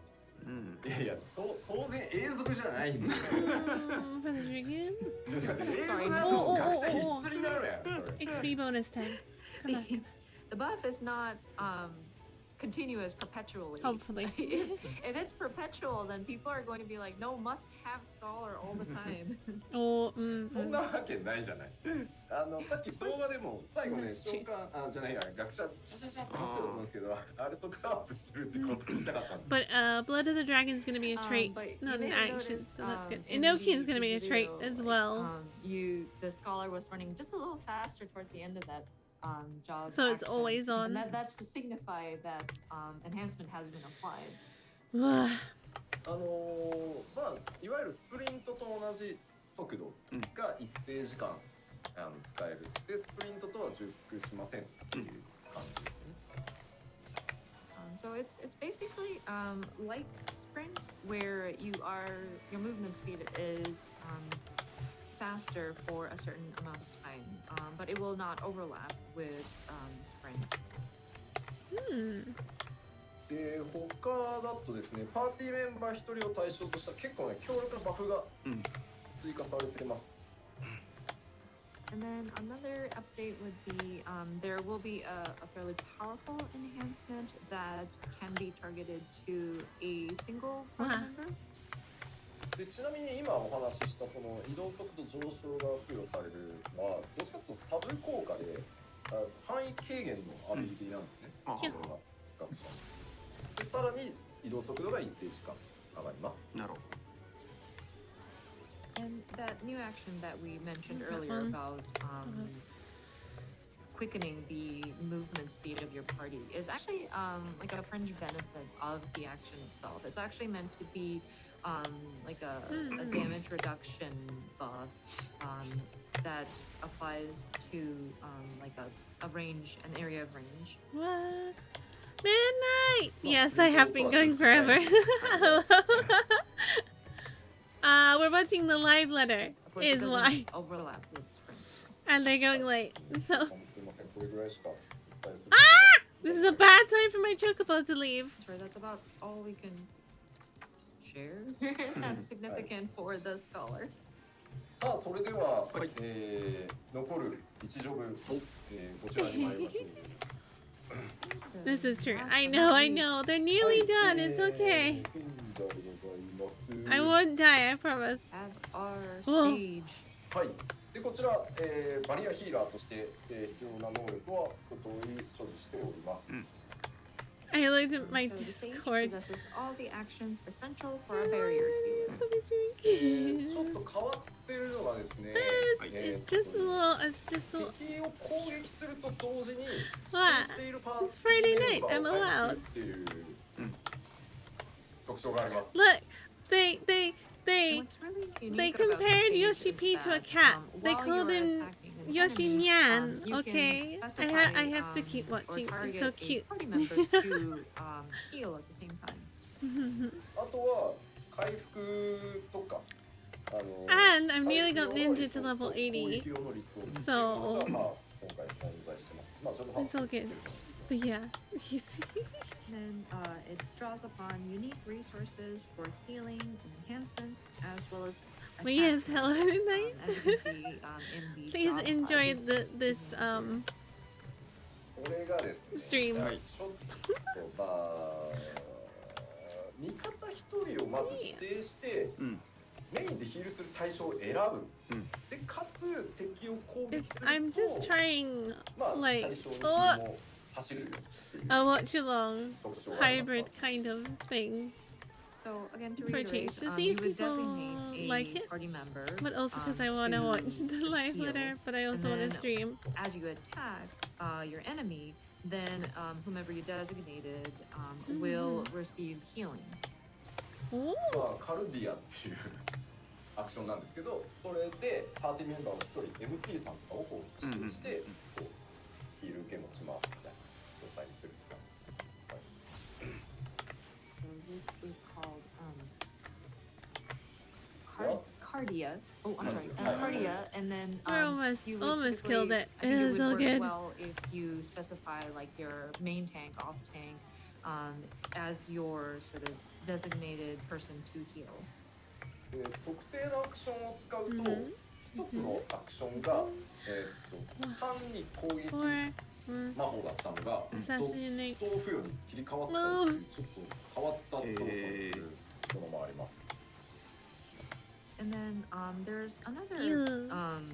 うん。いやいや、当然永続じゃないんだよ。 For the dragon. ちょっと待って永続だと学者必須になるやん。それ。 XP bonus 10. Come on. The buff is not continuous perpetually. Hopefully. If it's perpetual, then people are going to be like, no, must have scholar all the time. Oh, そんなわけないじゃない。さっき動画でも最後ね、 That's 召 true. 喚じゃないや、学者チャチャチャって走ってると思うんですけど、あれそこからアップしてるってこと言いたかったんです But Blood of the Dragon is going to be a trait, But you not may an have action, noticed, so that's good. in Inoki is the going to be a trait video, as like, well. The scholar was running just a little faster towards the end of that job. So it's action. always on. And that's to signify that enhancement has been applied. まあいわゆるスプリントと同じ速度が一定時間使える。でスプリントとは重複しませんっていう感じですね。So it's basically like sprint, where your movement speed is faster for a certain amount of time, but it will not overlap with sprint. で他だとですね、パーティーメンバー一人を対象とした結構ね強力なバフが追加されています。 And then another update would be there will be a fairly powerful enhancement that can be targeted to a single party member. でちなみに今お話ししたその移動速度上昇が付与されるのはどっちかというとサブ効果で範囲軽減のアビリティなんですね。あそれが学者でさらに移動速度が一定時間上がります。なるほ And that new action that we mentioned earlier about quickening the movement speed of your party is actually like a fringe benefit of the action itself. It's actually meant to be like a damage reduction buff that applies to like a range, an area of range. What? Midnight! Yes, I have been going forever. We're watching the live letter, Of course, it is doesn't why. overlap with sprint. And they're going late, so... すいません、これぐらいしかお伝えする。 This is a bad time for my chocobo to leave. Sure, that's about all we can share. That's significant for the scholar. さあそれでは、残る一ジョブ、こちらに参りましょう。 This is true. I know. They're nearly done. It's okay. I won't die, I promise. At our Oh. stage. はい。でこちら、バリアヒーラーとして、必要な能力は一通り所持しております。 I looked at my So the sage Discord. possesses all the actions essential for a barrier healer. So it's very ちょっ cute. と変わってるのがですね、 It's just a little. It's just a. 敵を攻撃すると同時に What? しているパー It's Friday メン night. バー I'm を回 allowed. 復するっていう特徴があります。 Look, they And what's really unique they about the compared sage Yoshi is P to a that, cat. They while called you are him attacking an Yoshi enemy, Nyan. you can Okay, specify, I have to keep or watching. It's target so a cute. party member to heal at the same time. あとは回復とか And I've nearly got ninja to level 80, 攻撃用のリソースっていうの so が、まあ、今回存在してます。まあ、ちょっと it's all good. But yeah, you see. Then it draws upon unique resources for healing and enhancements, as well as Well, yes, attack hello, mode, night. as you can see in the Please job enjoy HUD. this これがですね、 stream. はいちょっとまあ味方一人をまず指定して、うんメインでヒールする対象を選ぶ、うんでかつ敵を攻撃 It's, すると I'm just trying, まあ like, 対象に oh, も走るよっていう a watch along 特徴があります hybrid kind of thing. So again, to For a change, reiterate, to see you if would people designate a like it, party member, But also because I want to watch the live heal. letter, but I also want then to stream. As you attack your enemy, then whomever you designated will receive healing. Oh, まあカルディアっていうアクションなんですけど、それでパーティーメンバーの一人 MT さんとかをこう指定して、こうヒール受け持ちますみたいな状態にするって感じです。 So this is called What? cardia. Oh, I'm sorry, Cardia. cardia, and then We're almost- you would almost typically- killed it. I think It it was would so work good. well if you specify like your main tank, off tank, as your sort of designated person to heal. で特定のアクションを使うと、Mhm. 一つのアクションが、単に攻撃 or 魔法だったのが、 assassinate. ドット付与に切り替わったっていうちょっと変わった動作をするものもあります。 And then there's another Ew.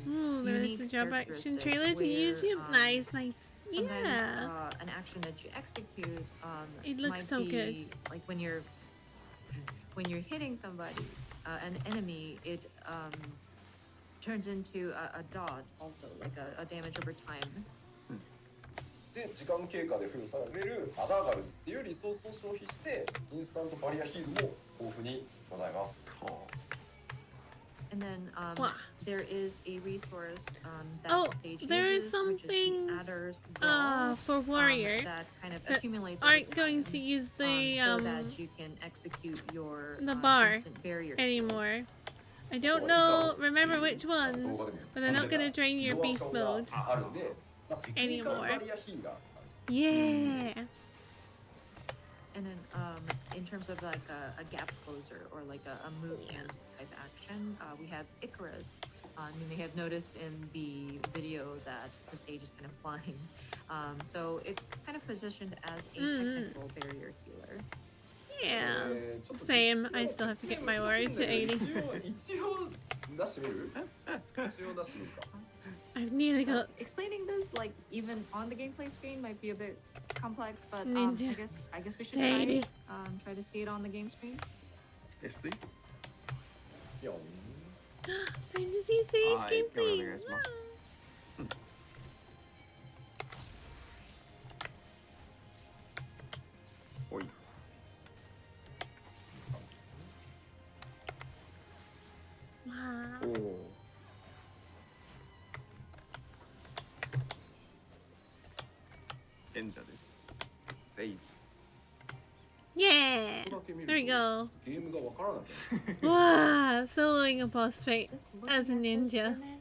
Ooh, there's the unique job action characteristic trailer to where, YouTube. Nice, nice. sometimes Yeah. an action that you execute It looks might so be good. like when you're hitting somebody, an enemy, it turns into a dot also, like a damage over time. で、時間経過で付与されるアダーガルっていうリソースを消費してインスタントバリアヒールも豊富にございます。 And then Wow. there is a resource that Oh, Sage there uses, is some which is things, the Adder's Draw, for warrior that kind of that accumulates over aren't going time, to use the so that you can execute your the bar instant barrier heal. anymore. I don't know, remember which ones, but they're not gonna drain your beast mode. あるんで、まあ、テクニカルバリアヒーラー。 Yeah. And then in terms of like a gap closer or like a movement type action, we have Icarus. You may have noticed in the video that the sage is kind of flying. So it's kind of positioned as a technical barrier healer. Yeah. Same. I still have to get my warrior to 80. 一応出してみる？一応出してみるか。 I've nearly got Explaining this like even on the gameplay screen might be a bit complex, but Ninja. I guess we should Daddy. try to see it on the game screen. Yes, please. 4 time to see Sage はい、お gameplay. 願いします。おい。 Wow. おお。賢者です。セイジ。 Yeah. だけ見る There we と go. ゲームがわからなくなる。 Wow. Soloing a boss fight Just as a looking at this ninja. image,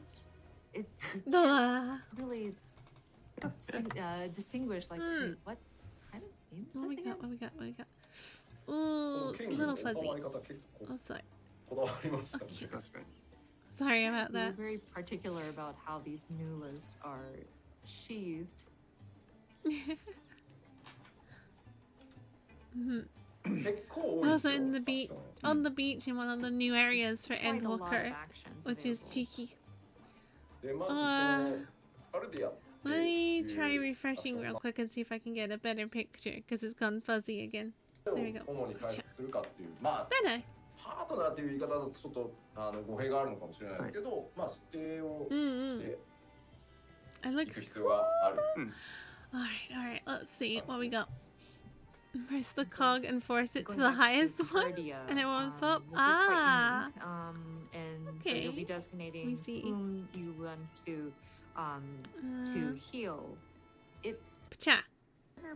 it Wow. really distinguish like wait, what kind of game is What we this got? again? What we got? What we got? こ Ooh, の it's 剣 a の little 収 fuzzy. まり方結構 Oh, sorry. こだわりましたね。 Okay. 確かに。 Sorry about We're that. very particular about how these nulas are sheathed. 結構多いです Also よ in the beach, 確か on the beach in one of the new areas for Quite a lot of Endwalker, actions which is available. cheeky. にでまずこのアルディアって Let い me う try refreshing アクション real quick and see if I can get a better picture because it's gone fuzzy again. を There we go. 主に回復するかっていうまあ Better. パートナーっていう言い方だとちょっと語弊があるのかもしれないですけど、まあ指定をして It い looks く必要がある。 alright. Let's see what we got. Press the cog and force it to Going the back highest one, Cardia, and it won't swap. this is quite Ah. unique, and so you'll be Okay. designating We see. whom you want to heal. It, Pacha.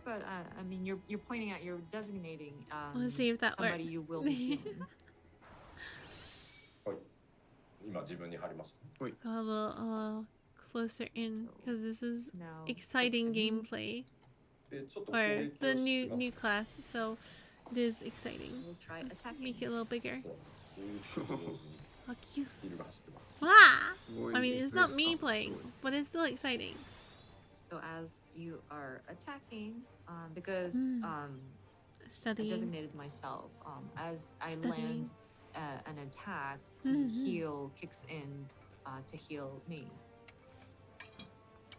but I mean, you're pointing out, you're designating Let's see if that somebody works. you will be healing. はい。今自分に貼りました。 Got a little closer in because this is Now, exciting switching. gameplay でちょっと or 攻撃を the し new ます。 new class, so it is exciting. We'll try Let's attacking. make it a little bigger. こういう人と同時に Oh, cute. ヒールが走ってます。 Wow! I mean, it's not me playing, but it's still exciting. So as you are attacking, because I Studying. designated myself, as I Studying. land an attack, Mhm. the heal kicks in to heal me.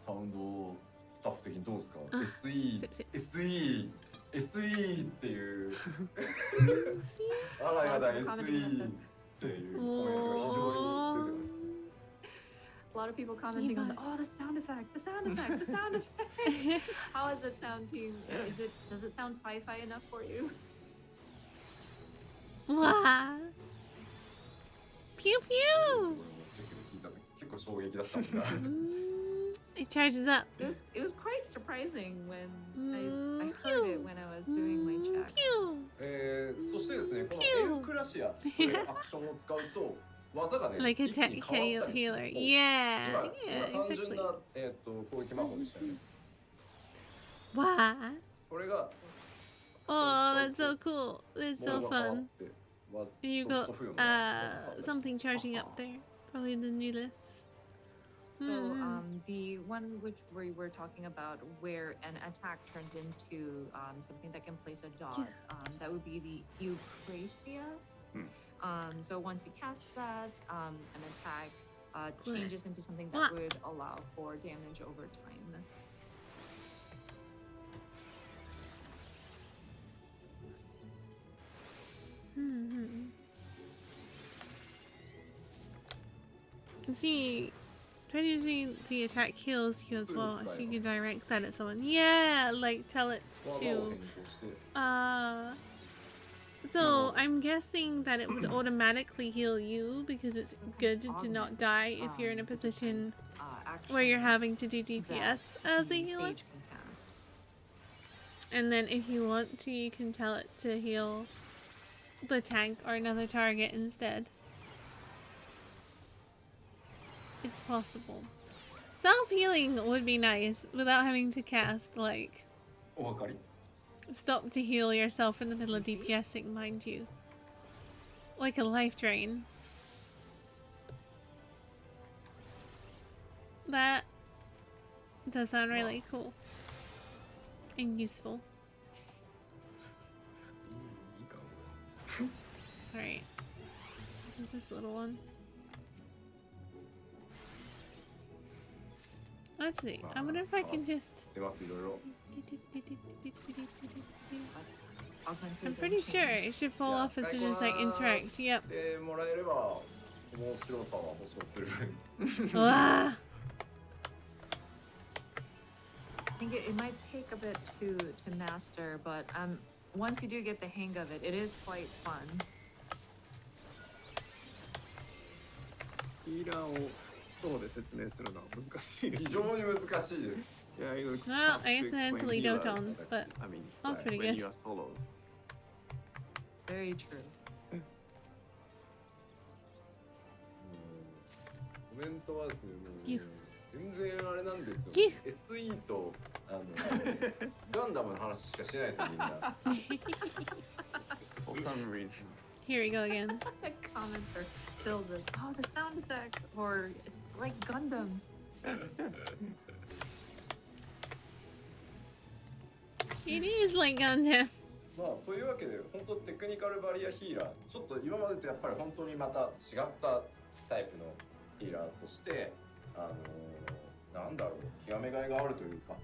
サウンドスタッフ的にどうですか？ あ SE っていうあらやだ SE っていうコメントが非常に出てます。 A lot of people commenting on the the sound effect, the sound effect, the sound effect. How is it sounding? Does it sound sci-fi enough for you? Wow! Pew こ pew! れも聞いた時結構衝撃だったんだ。 It charges up. It was quite surprising when I heard it when I was doing my check. Pew! そしてですね、このエルクラシアというアクションを使うと技がね、 Like a 一気に tech 変わったりする healer. 今 Yeah, 単 yeah, 純 exactly. な、攻撃魔法でしたよね。 Wow. これが Oh, that's so cool. It's モー so ドが変わっ fun. て、 And you ド got ット付与のが変わったり something charging up there. Probably the new lists. So Mhm. the one which we were talking about, where an attack turns into something that can place a dot, that would be the Euphrasia. So once you cast that, an attack changes into something that would allow for damage over time. See, try to use the attack heals you as well, so you can direct that at someone. Yeah, like tell it 技を to. 変更して So I'm guessing that it would automatically heal you because it's good to not die if you're in a position where you're having to do DPS as a healer. Sage can cast. And then if you want to, you can tell it to heal the tank or another target instead. It's possible. Self-healing would be nice without having to cast, like, お分かり stop to heal yourself in the middle of DPSing, mind you. Like a life drain. That does sound really cool. And useful. いいかも Alright. This is this little one. Let's see. I wonder if I can just... 出ますいろいろ I'm pretty sure it should fall off as soon as I interact. Yep. でもらえれば面白さは保証する Ah. I think it might take a bit to master, but once you do get the hang of it, it is quite fun. ヒーラーをそうで説明するのは難しいです。非常に難しいです Yeah, it looks Well, tough I to explain accidentally healers. dote on, but I mean, that's pretty when good. you are solo. Very true. コメントはですねもうギフ全然あれなんですよギフ SE とガンダムの話しかしないですよみんな For some reason. Here we go again. The comments are filled with, oh, the sound effect, or it's like Gundam. It is like Gundam. まあというわけで本当テクニカルバリアヒーラーちょっと今までとやっぱり本当にまた違ったタイプのヒーラーとしてなんだろう極めがいがあるというか、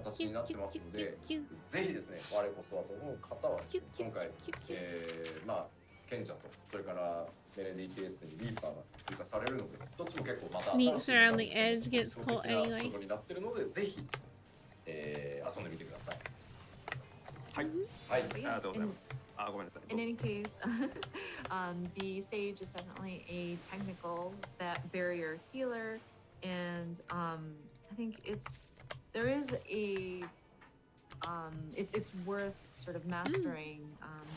形になってますのでぜひですね我こそはと思う方はですね今回、まあ賢者とそれからメレディ PS にリーパーが追加されるのでどっちも結構また Sneaks around the edge, gets caught 的な anyway. ことになってるのでぜひ、遊んでみてください。はい。はい。 But あり yeah, がとうございます。あ、ごめんなさい。 in any case, the Sage is definitely a technical barrier healer, and I think there is a it's worth sort of mastering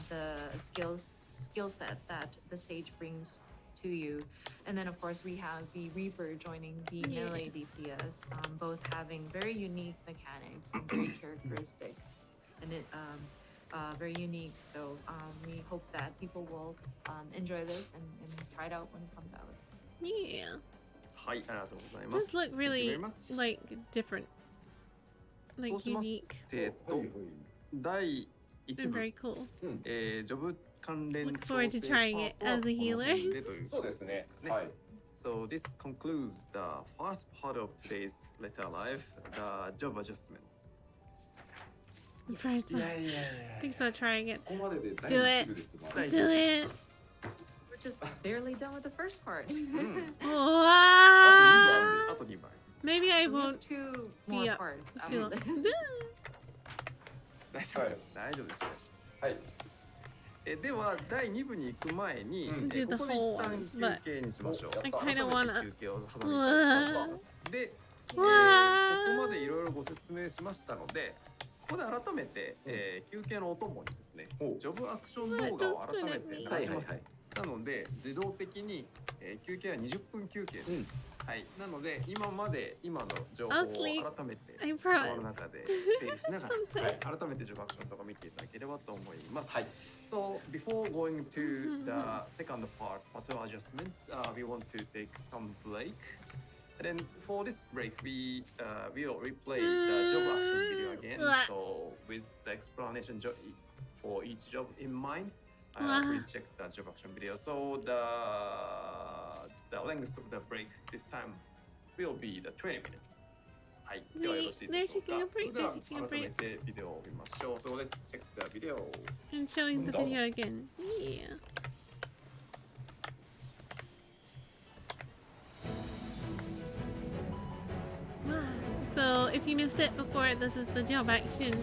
the skill set that the Sage brings to you. And then of course we have the Reaper joining the melee DPS, both having very unique mechanics and very characteristic, and it very unique. So we hope that people will enjoy this and try it out when it comes out. Yeah. はい、ありがとうございます。 Does look really Thank you very much. like different, そ like うします unique 第1 and 部、 very cool. ジョブ関連 Look forward to 調整 trying it パートは as a この healer. 辺でというそうですね。ねはい。 So this concludes the first part of today's letter life, the job adjustments. First い one. やいやいや。 Thanks for trying it. ここまでで Do 第 it. 1部ですもん。 Right. Do it. We're just barely done with the first part. wow. あと2番。 Maybe I We have won't two be more up parts too out long. of this. 大丈夫です。大丈夫ですよ。はい。では第2部に行く前に、うんDo the ここで whole 一旦 ones, 休 but 憩にしましょう。I kinda 改めて wanna- 休憩を挟みたいと思います。で、ここまでいろいろご説明しましたので、ここで改めて、休憩のお供にですね、おジョブアクション動画を改めて流します。はいはいはいなので自動的に、休憩は20分休憩です。うんはい。なので今まで今の情報 I'll を sleep. 改めて I 頭 promise. の中で整理しながら、 Sometime. はい、改めてジョブアクションとか見ていただければと思います。はい。 So before going to the second part, pattern adjustments, we want to take some break. And then for this break, we will replay the job action video again. So with the explanation for each job in mind, please check the job action video. So the length of the break this time will be the 20 minutes. はい。ではよろしいでしょうか。 They're taking a break. それでは They're taking a 改め break. てビデオを見ましょう。So let's check the video. And showing the video again. Yeah. Wow. So if you missed it before, this is the job action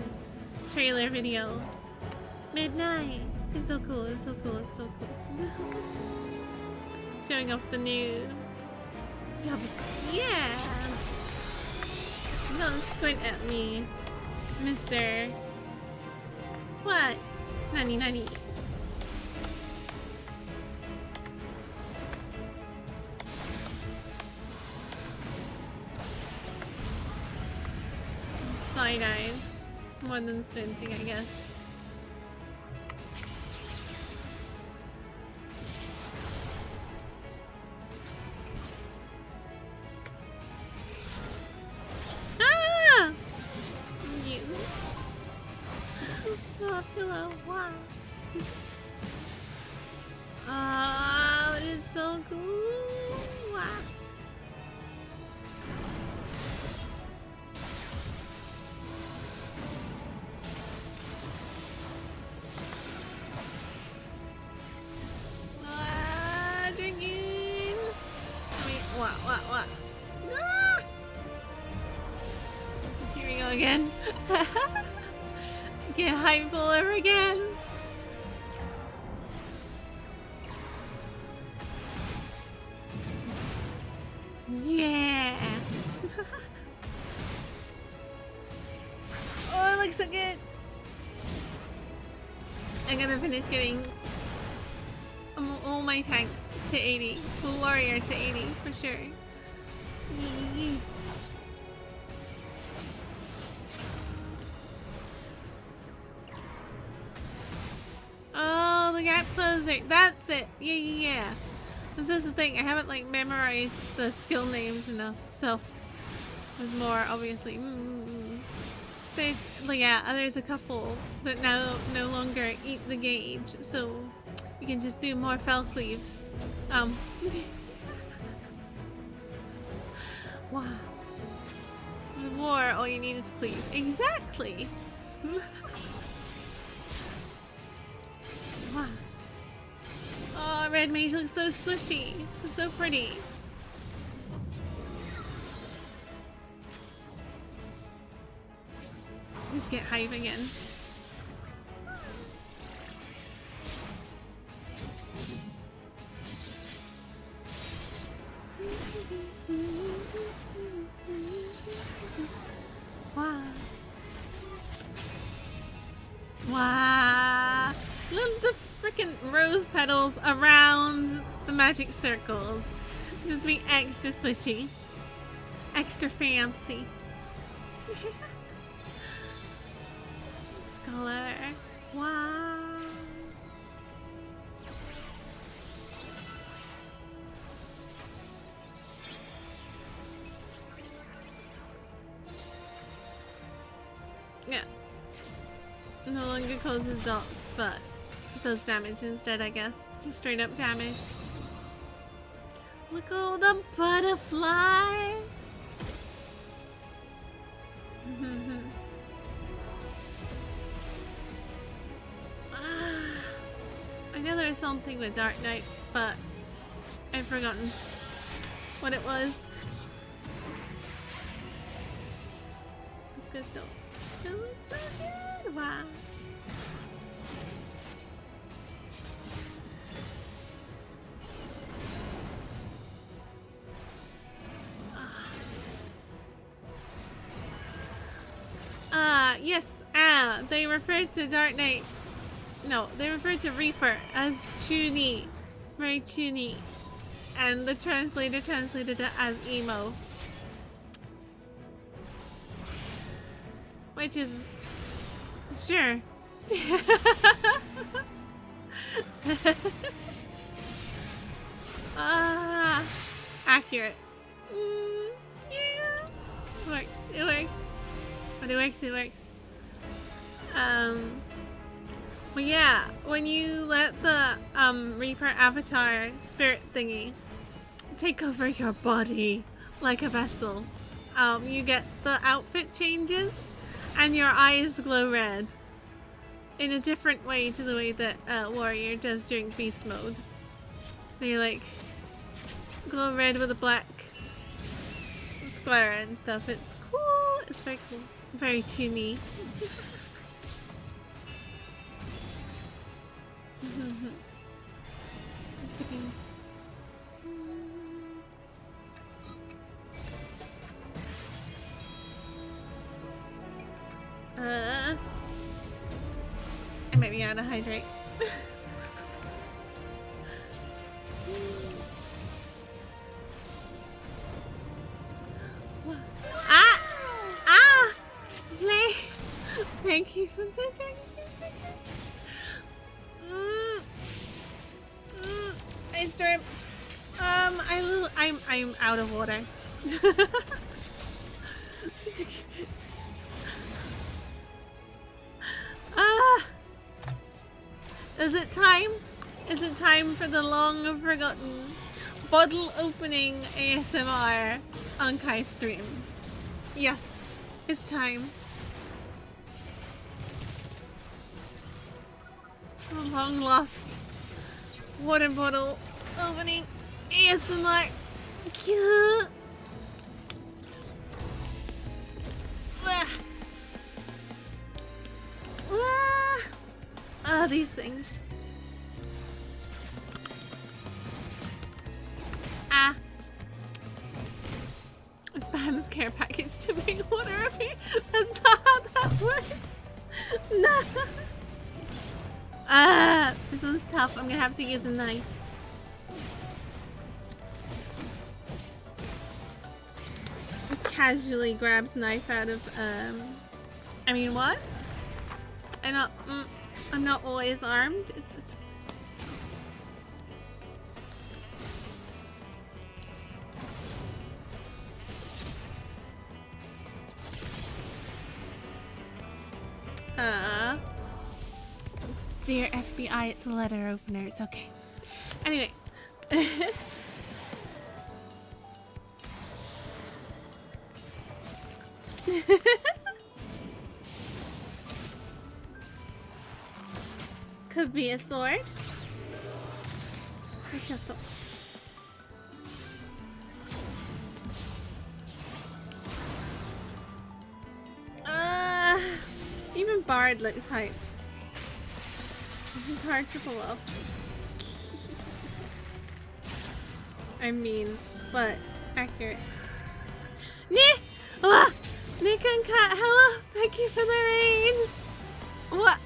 trailer video. Midnight. It's so cool. It's so cool. It's so cool. Showing off the new jobs. Yeah. Don't squint at me, Mr. What? Nani nani. Side-eyed. More than squinting, I guess. Ah! You. Oh, pillow. Wow. Oh, it's so cool. Wow. Ah, drinking. Wait, what? Ah! Here we go again. Get hype over again. Yeah. Oh, it looks so good. I'm gonna finish getting all my tanks to 80. Full warrior to 80 for sure. Yee. Oh, the gap closer. That's it. Yeah. This is the thing. I haven't like memorized the skill names enough, so there's more obviously. There's there's a couple that now no longer eat the gauge, so you can just do more fell cleaves. Wow. With war, all you need is cleave. Exactly. Wow. Oh, red mage looks so swishy. It's so pretty. Just get hype again. Wow. Wow. Look at the freaking rose petals around the magic circles. Just to be extra swishy. Extra fancy. Scholar. Wow. Yeah. No longer causes dots, but does damage instead, I guess. Just straight up damage. Look at all the butterflies! I know there was something with Dark Knight, but I've forgotten what it was. Look at those. They look so good! Wow. Yes, they referred to Dark Knight. No, they referred to Reaper as Chuni. Very Chuni. And the translator translated it as emo. Which is... sure. Accurate. Yeah. It works. It works. But it works, it works. Well, yeah, when you let the Reaper avatar spirit thingy take over your body like a vessel, you get the outfit changes and your eyes glow red in a different way to the way that Warrior does during Beast mode. They like glow red with a black sclera and stuff. It's cool. It's very cool. Very toony. I might be out of hydrate. Thank you for the dragon. I stripped. I'm out of water. Is it time? Is it time for the long forgotten bottle opening ASMR on Kai's stream? Yes, it's time. A long lost water bottle opening ASMR. Cute. These things. Spam's care package to make water appear. That's not how that works. No. This one's tough. I'm gonna have to use a knife. Casually grabs knife out of I mean what? I'm not always armed. It's dear FBI, it's a letter opener. It's okay. Anyway. Could be a sword. Even Bard looks hype. This is hard to pull off. I mean, but accurate. Nick and Kat, hello! Thank you for the raid! What?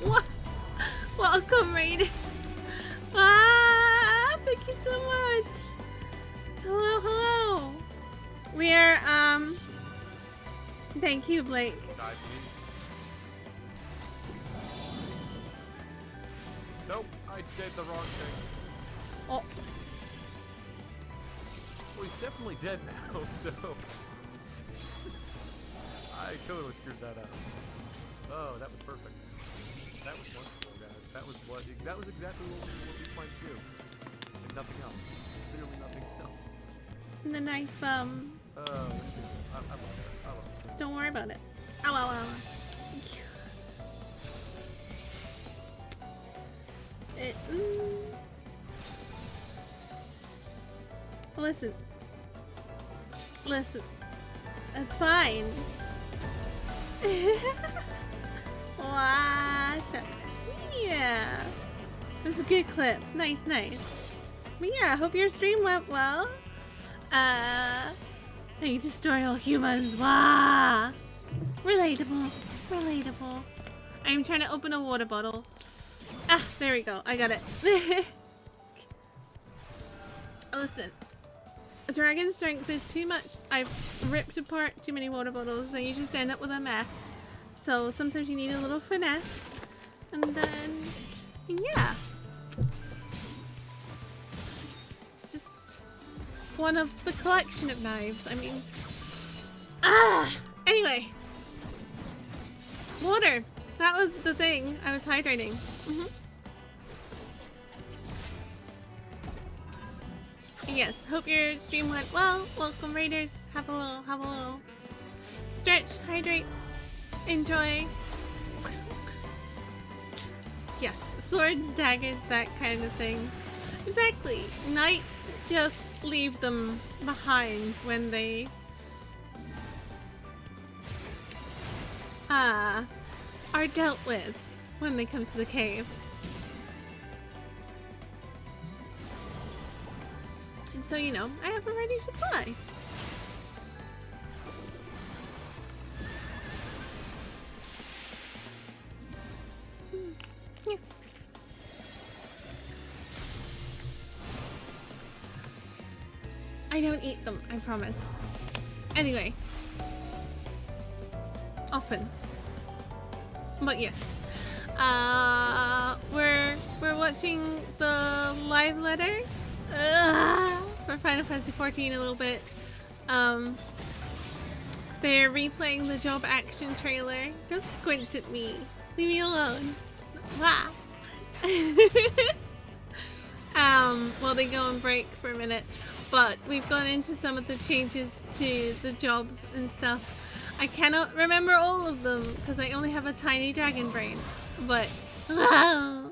What? Welcome, Raiders. Ah, thank you so much. Hello, hello. We are, thank you, Blake. Nope, I did the wrong thing. Oh, Well, he's definitely dead now, so I totally screwed that up. Oh, that was perfect. That was wonderful, guys. That was exactly what we planned to do, and nothing else. Literally nothing else. the knife, Let's see this. I love it. I love it. don't worry about it. Ow, ow, ow. Listen. Listen. That's fine. Wow, shucks. Yeah. This is a good clip. Nice, nice. But yeah, I hope your stream went well. You destroy all humans. Wow. Relatable. Relatable. I'm trying to open a water bottle. Ah, there we go. I got it. Listen. Dragon strength is too much. I've ripped apart too many water bottles and you just end up with a mess. So sometimes you need a little finesse. And then, yeah. It's just one of the collection of knives. I mean, anyway. Water. That was the thing. I was hydrating. Yes, hope your stream went well. Welcome, Raiders. Have a little stretch, hydrate, enjoy. Yes, swords, daggers, that kind of thing. Exactly. Knights just leave them behind when they are dealt with when they come to the cave. And so, you know, I have a ready supply. Yeah. I don't eat them, I promise. Anyway. Often. But yes. We're watching the live letter for Final Fantasy XIV a little bit. They're replaying the job action trailer. Don't squint at me. Leave me alone. Wow. While they go on break for a minute. But we've gone into some of the changes to the jobs and stuff. I cannot remember all of them because I only have a tiny dragon brain. But wow.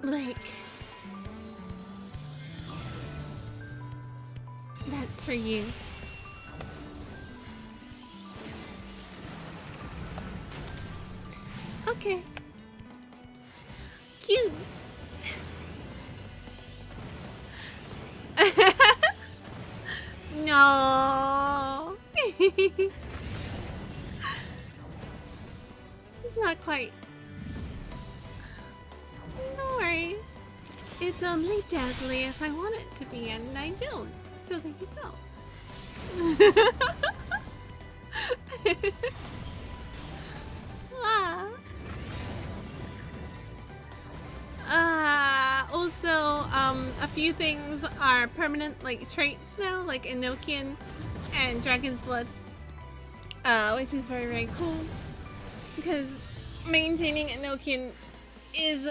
Like, that's for you. Okay. Cute. No. It's not quite. Don't worry. It's only deadly if I want it to be, and I don't. So there you go. Also, a few things are permanent, like traits now, like Enochian and Dragon's Blood, which is very, very cool. Because maintaining Enochian is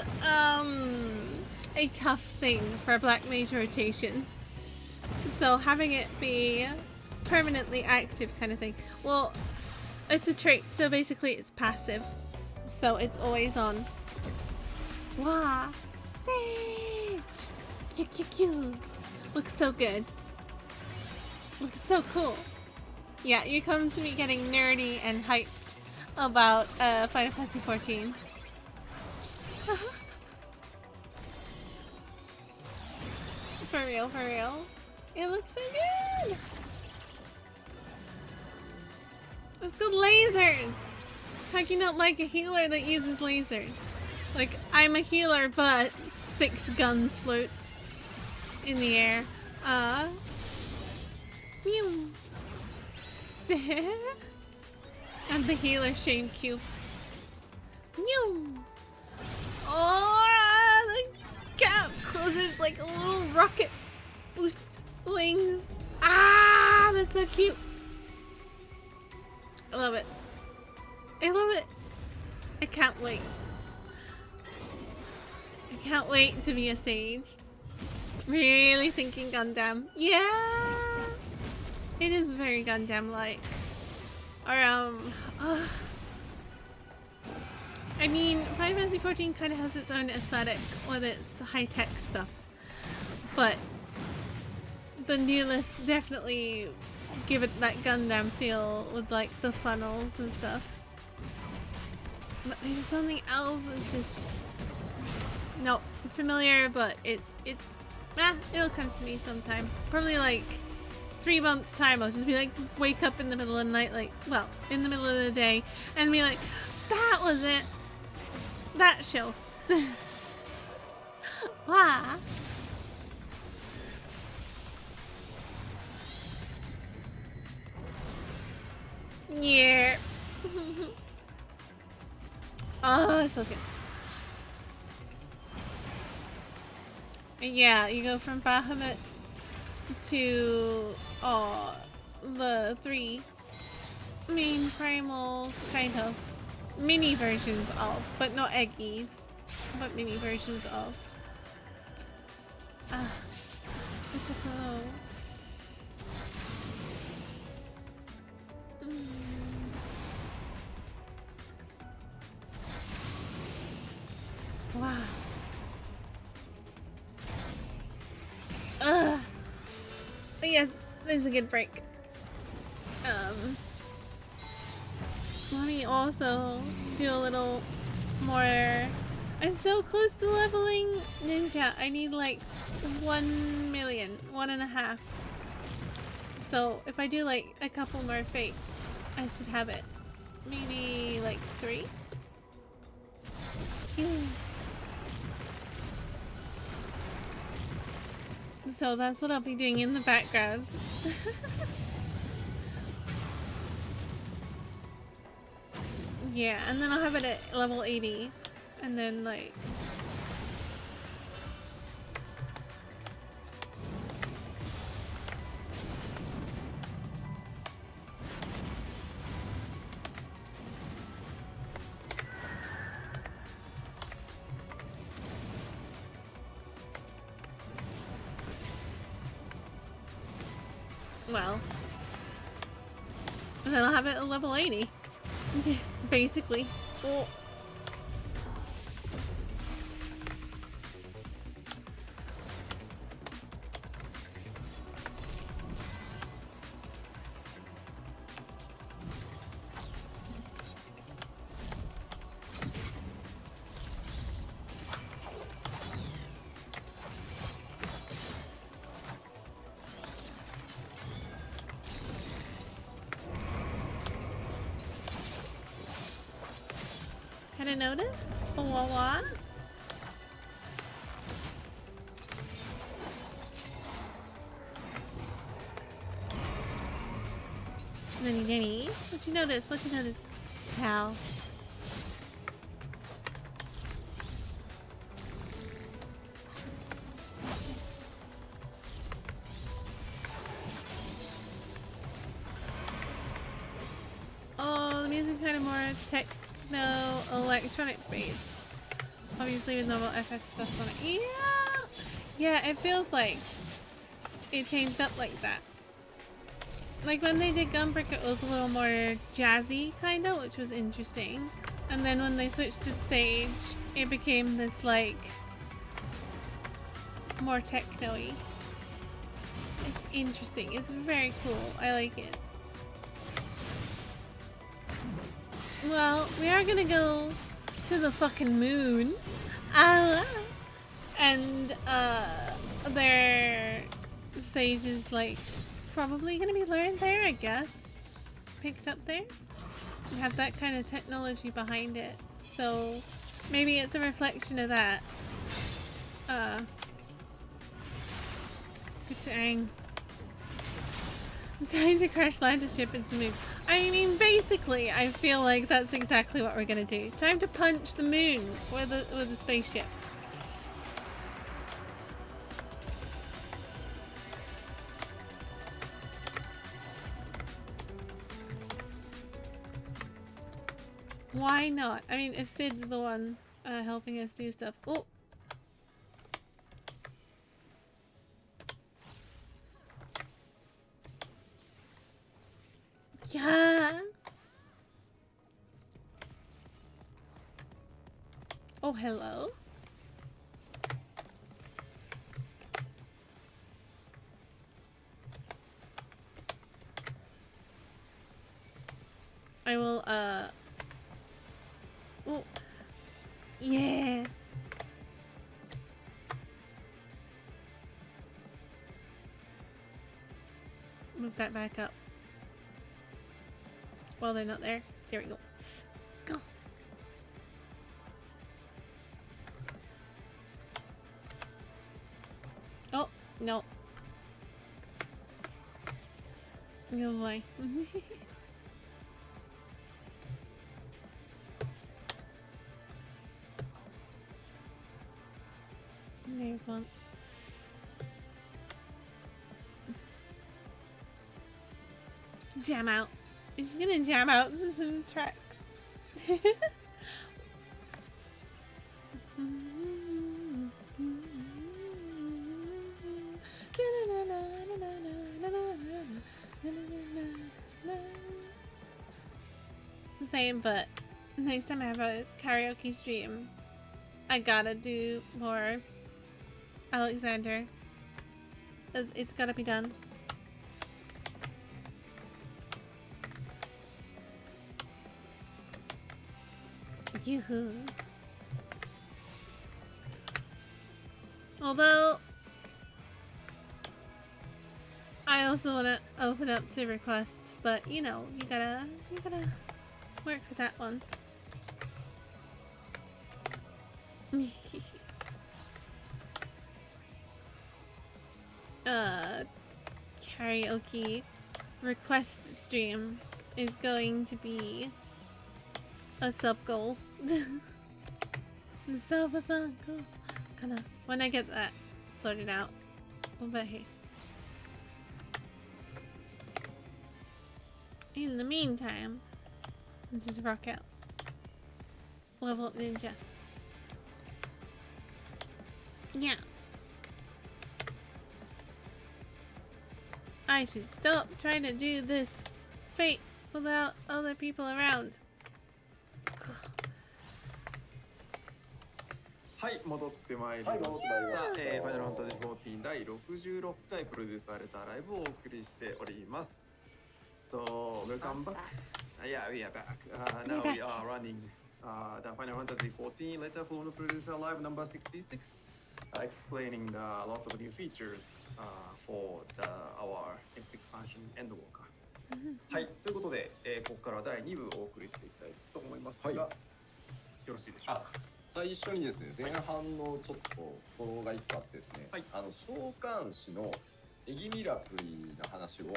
a tough thing for a Black Mage rotation. So having it be permanently active kind of thing. Well, it's a trait, so basically it's passive. So it's always on. Wow. Sage! Cute, cute, cute. Looks so good. Looks so cool. Yeah, you come to me getting nerdy and hyped about Final Fantasy XIV. real, for real. It looks so good. Let's go lasers. How can you not like a healer that uses lasers? Like, I'm a healer, but 6 guns float in the air. Mew. And the healer shade cube. Mew. Oh, the cap closes like a little rocket boost wings. Ah, that's so cute. I love it. I love it. I can't wait. I can't wait to be a sage. Really thinking Gundam. Yeah! It is very Gundam-like. Or, I mean, Final Fantasy XIV kind of has its own aesthetic with its high-tech stuff. But the new lists definitely give it that Gundam feel with, like, the funnels and stuff. But there's something else that's just... No, familiar, but it's it'll come to me sometime. Probably like 3 months time. I'll just be like, wake up in the middle of the night, like, well, in the middle of the day, and be like, that was it. That show. Wow. Yeah. Oh, so good. Yeah, you go from Bahamut to the 3 main primals, kind of mini versions of, but not eggies, but mini versions of. It's just wow. But yes, this is a good break. Let me also do a little more. I'm so close to leveling Ninja. I need like 1 million, 1.5. So if I do like a couple more fates, I should have it. Maybe like 3. So that's what I'll be doing in the background. Yeah, and then I'll have it at level 80. And then like... Well, and then I'll have it at level 80, basically. Oh. Hadn't noticed? What? Nanny, what you notice? What you notice? Tal. Oh, the music kind of more techno electronic based. Obviously with normal FX stuff on it. Yeah, it feels like it changed up like that. Like when they did Gunbreaker, it was a little more jazzy kinda, which was interesting. And then when they switched to Sage, it became this like more techno-y. It's interesting. It's very cool. I like it. Well, we are gonna go to the fucking moon. And they're Sage is like probably gonna be learned there, I guess. Picked up there. You have that kind of technology behind it. So maybe it's a reflection of that. Dang. Time to crash land a ship into the moon. I mean, basically, I feel like that's exactly what we're gonna do. Time to punch the moon with a spaceship. Why not? I mean, if Sid's the one helping us do stuff. Oh! Yeah! Oh, hello? I will, oh. Yeah! Move that back up. Well, they're not there. There we go. Go! Oh, no. Go away. There's one. Jam out. I'm just gonna jam out some tracks. Same, but next time I have a karaoke stream, I gotta do more Alexander. It's gotta be done. Yoo-hoo. Although I also want to open up to requests, but you know, you gotta work with that one. Karaoke request stream is going to be a sub goal. The subathon goal. Kinda when I get that sorted out. But hey. In the meantime, let's just rock out. Level up ninja. Yeah. I should stop trying to do this fate without other people around. はい、戻ってまいりました。はい戻ってまいりましたファイナルファンタジー14第66回プロデュースされたライブをお送りしております。So, welcome back. Yeah, we are back. Now we are running the Final Fantasy 14 letter from the producer live number 66, explaining lots of new features for our X expansion Endwalker. はい、ということで、ここから第2部をお送りしていきたいと思いますが、はいよろしいでしょうか。最初にですね、前半のちょっとフォローが1個あってですね、はい、召喚士のエギミラプリの話を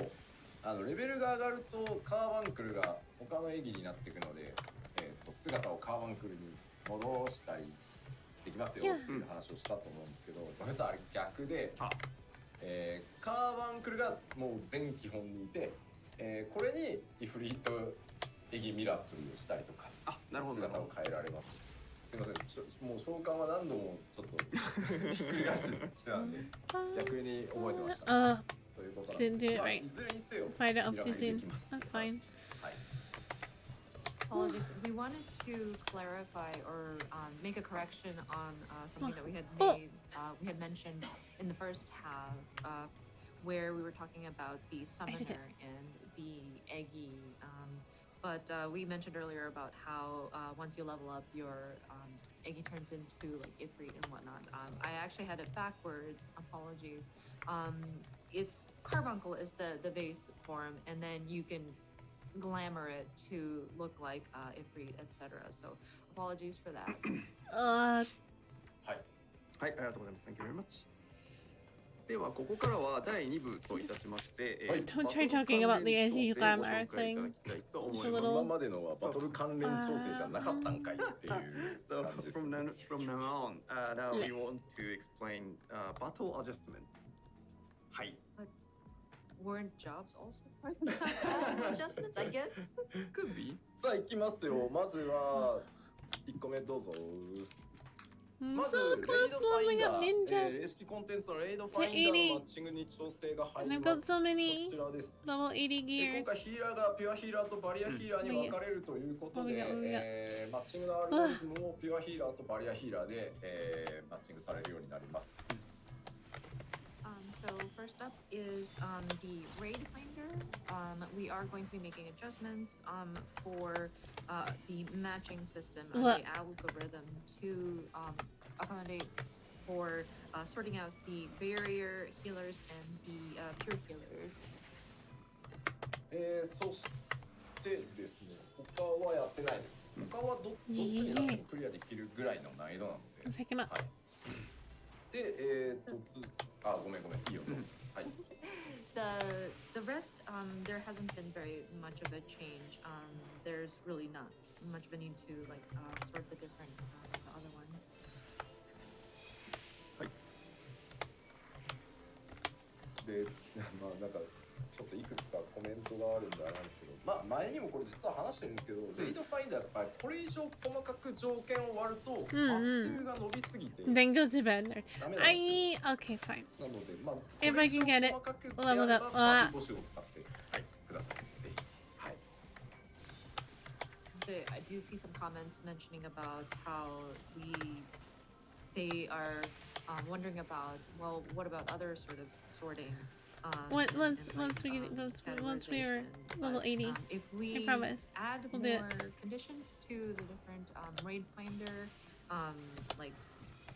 レベルが上がるとカーバンクルが他のエギになっていくので、姿をカーバンクルに戻したりできますよっていう話をしたと思うんですけど、ごめんなさい、あれ逆で、カーバンクルがもう全基本にいて、これにイフリートエギミラプリをしたりとか、なるほど姿を変えられます。すいません、もう召喚は何度もちょっとひっくり返してきてたんで逆に覚えてました。ということなんで、 Didn't do it まあ right. いずれにせよ Fired it up ミラ too プリで soon. きます。 That's fine. はい。 Apologies. We wanted to clarify or make a correction on something that we had mentioned in the first half, where we were talking about the summoner and the Eggy. But we mentioned earlier about how once you level up, your Eggy turns into like Ifrit and whatnot. I actually had it backwards. Apologies. it's carbuncle is the base form, and then you can glamour it to look like Ifrit, etc. So apologies for that. はいはい、ありがとうございます。Thank you very much. ではここからは第2部といたしまして、はい Don't try talking about the anti-glamour thing. 今までのはバトル関連調整じゃなかったんかいっていう So 感じです from ね now on, now we want to explain battle adjustments. はい。 Weren't jobs also part of that adjustments? I guess. Could be. さあ行きますよまずは1個目どうぞ I'm まず so レイ close ド to ファイン leveling ダ up ー、 ninja. 霊式コンテンツのレイドファインダーのマッチングに調整が入 And り I've ま got す so こ many ちらです level 80今 gears. 回ヒーラーがピュアヒーラーとバリアヒーラーに分かれるということで、 Oh my god. マッチングのアルゴリズムもピュアヒーラーとバリアヒーラーで、マッチングされるようになります。 So first up is the raid finder. We are going to be making adjustments for the matching system of What? the algorithm to accommodate for sorting out the barrier healers and the pure healers. そしてですね、他はやってないです。他はどっちになってもクリアできるぐらいの難易度なので。 Let's take him up. はい。で、ごめん、いいよ。はい。 The rest there hasn't been very much of a change. There's really not much of a need to like sort the different the other ones. で、まあなんかちょっといくつかコメントがあるんであれなんですけど、まあ前にもこれ実は話してるんですけど、レイドファインダーやっぱりこれ以上細かく条件を割ると、マッチングが伸びすぎて Then go to bed. ダメなんですよ。 Okay, fine. なので、まあ、 If I can get it, 細かく leveled up. パーティー募集を使って、はい、ください。ぜひ。はい。 I do see some comments mentioning about how they are wondering about, well, what about other sort of sorting? Once and, once we like, once we are categorization. level But, 80, if I we promise. add We'll do it. more conditions to the different raid finder, like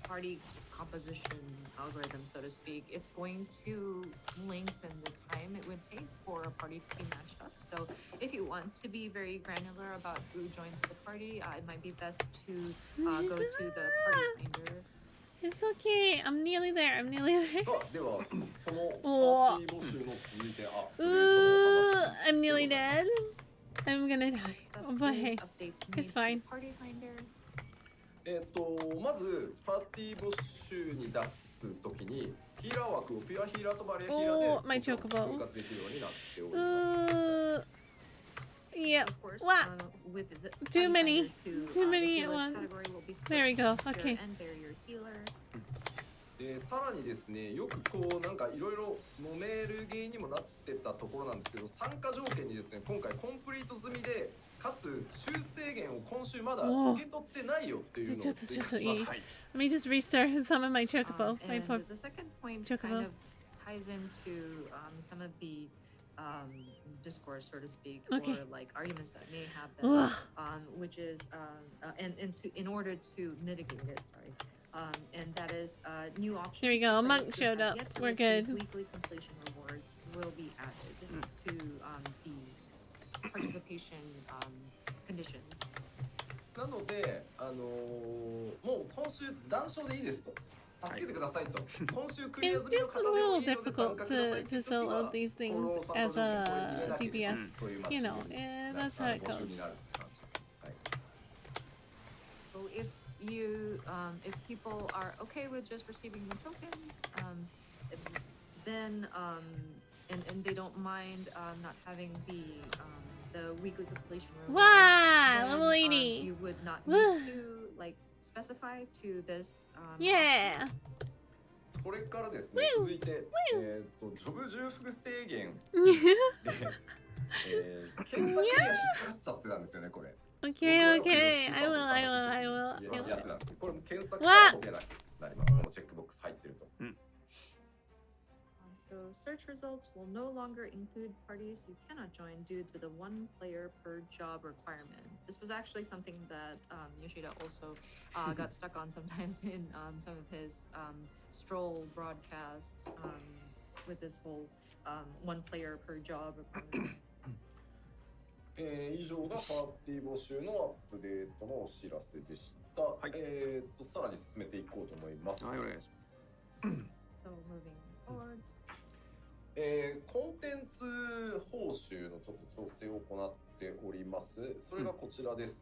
party composition algorithm, so to speak, it's going to lengthen the time it would take for a party to be matched up. So if you want to be very granular about who joins the party, it might be best to go to the party finder. It's okay. I'm nearly there. I'm nearly there. さあ、では、そのパーティー募集の続いて、Ooh, I'm nearly dead. I'm gonna die. Next up Oh, but is hey, updates it's made to fine. Party finder. まずパーティー募集に出すときにヒーラー枠をピュアヒーラーとバリアヒーラーで Oh, my chocobo. 分割できるようになっております。 Yep. Of course, What? With the Too party many. finder to, Too many the at healer once. category will be split There we go. pure Okay. and barrier healer. でさらにですね、よくこうなんかいろいろ揉める原因にもなってたところなんですけど、参加条件にですね、今回コンプリート済みでかつ修正源を今週まだ受け取ってないよっていうのを追加します。はい。 Let me just restart some of my chocobo. My And poor the second point chocobo. kind of ties into some of the discourse, so to speak, Okay. or like arguments that may happen, Ugh. which is in order to mitigate it. Sorry. And that is new options. There we go. A for monk players who showed have up. yet to We're receive good. Weekly completion rewards will be added to the participation conditions. なので、もう今週断賞でいいですと。助けてくださいと。今週クリア It's 済みの just 方 a でも little いいので参 difficult 加ください to っていう時 sell は out these こ things の参加 as 条件これ入れ a なければ DPS. そういうマッチ You ング know, に that's how it 募 goes. 集になるって感じです。はい。 So if people are okay with just receiving the tokens, then and they don't mind not having the weekly completion reward, Wow, then, level 80. you would not need to like specify to this. Yeah. それからですね、続いて、ジョブ重複制限で、検索には引っかかっちゃってたんですよね、これ。 Okay, okay. I will. やってたんですけど、これも検索から解けなくなります。このチェックボックス入ってると。 So search results will no longer include parties you cannot join due to the one player per job requirement. This was actually something that Yoshida also got stuck on sometimes in some of his stroll broadcasts with this whole one player per job approach. 以上がパーティー募集のアップデートのお知らせでした。はい。さらに進めていこうと思います。はい、お願いします。So moving forward. コンテンツ報酬のちょっと調整を行っております。それがこちらです。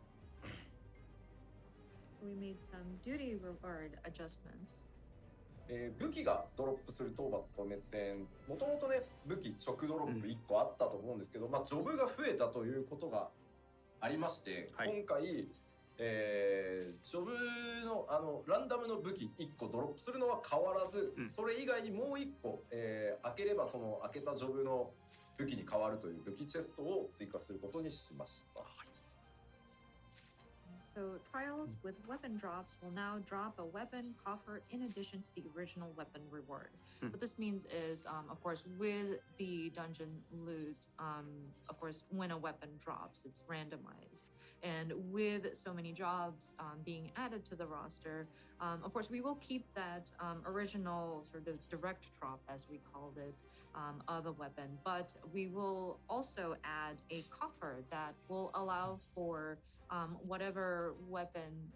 We made some duty reward adjustments. 武器がドロップする討伐と滅戦、もともとね武器直ドロップ1個あったと思うんですけど、まあジョブが増えたということがありまして、はい、今回、ジョブのランダムの武器1個ドロップするのは変わらず、それ以外にもう1個、開ければその開けたジョブの武器に変わるという武器チェストを追加することにしました。So trials with weapon drops will now drop a weapon coffer in addition to the original weapon reward. What this means is, of course, with the dungeon loot, of course, when a weapon drops, it's randomized. And with so many jobs being added to the roster, of course, we will keep that original sort of direct drop, as we called it, of a weapon, but we will also add a coffer that will allow for whatever weapon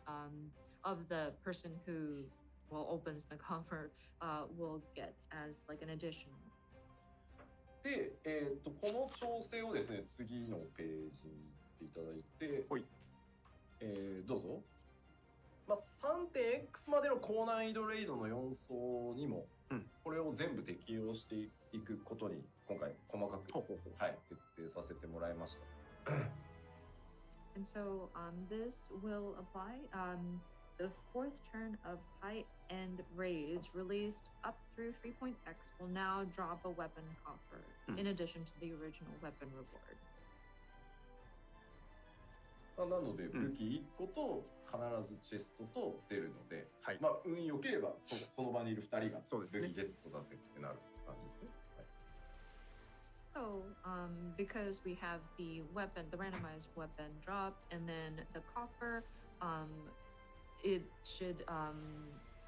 of the person who opens the coffer will get as like an additional. で、この調整をですね、次のページに行っていただいて、はい、どうぞ。まあ、3.x までの高難易度レイドの4層にも、これを全部適用していくことに今回細かく、はい、徹底させてもらいました。And so this will apply. The fourth turn of high-end raids released up through 3.x will now drop a weapon coffer in addition to the original weapon reward. なので武器1個と必ずチェストと出るので、はい、まあ運良ければその場にいる2人が武器ゲット出せってなる感じですね。So, because we have the weapon, the randomized weapon drop, and then the coffer, it should,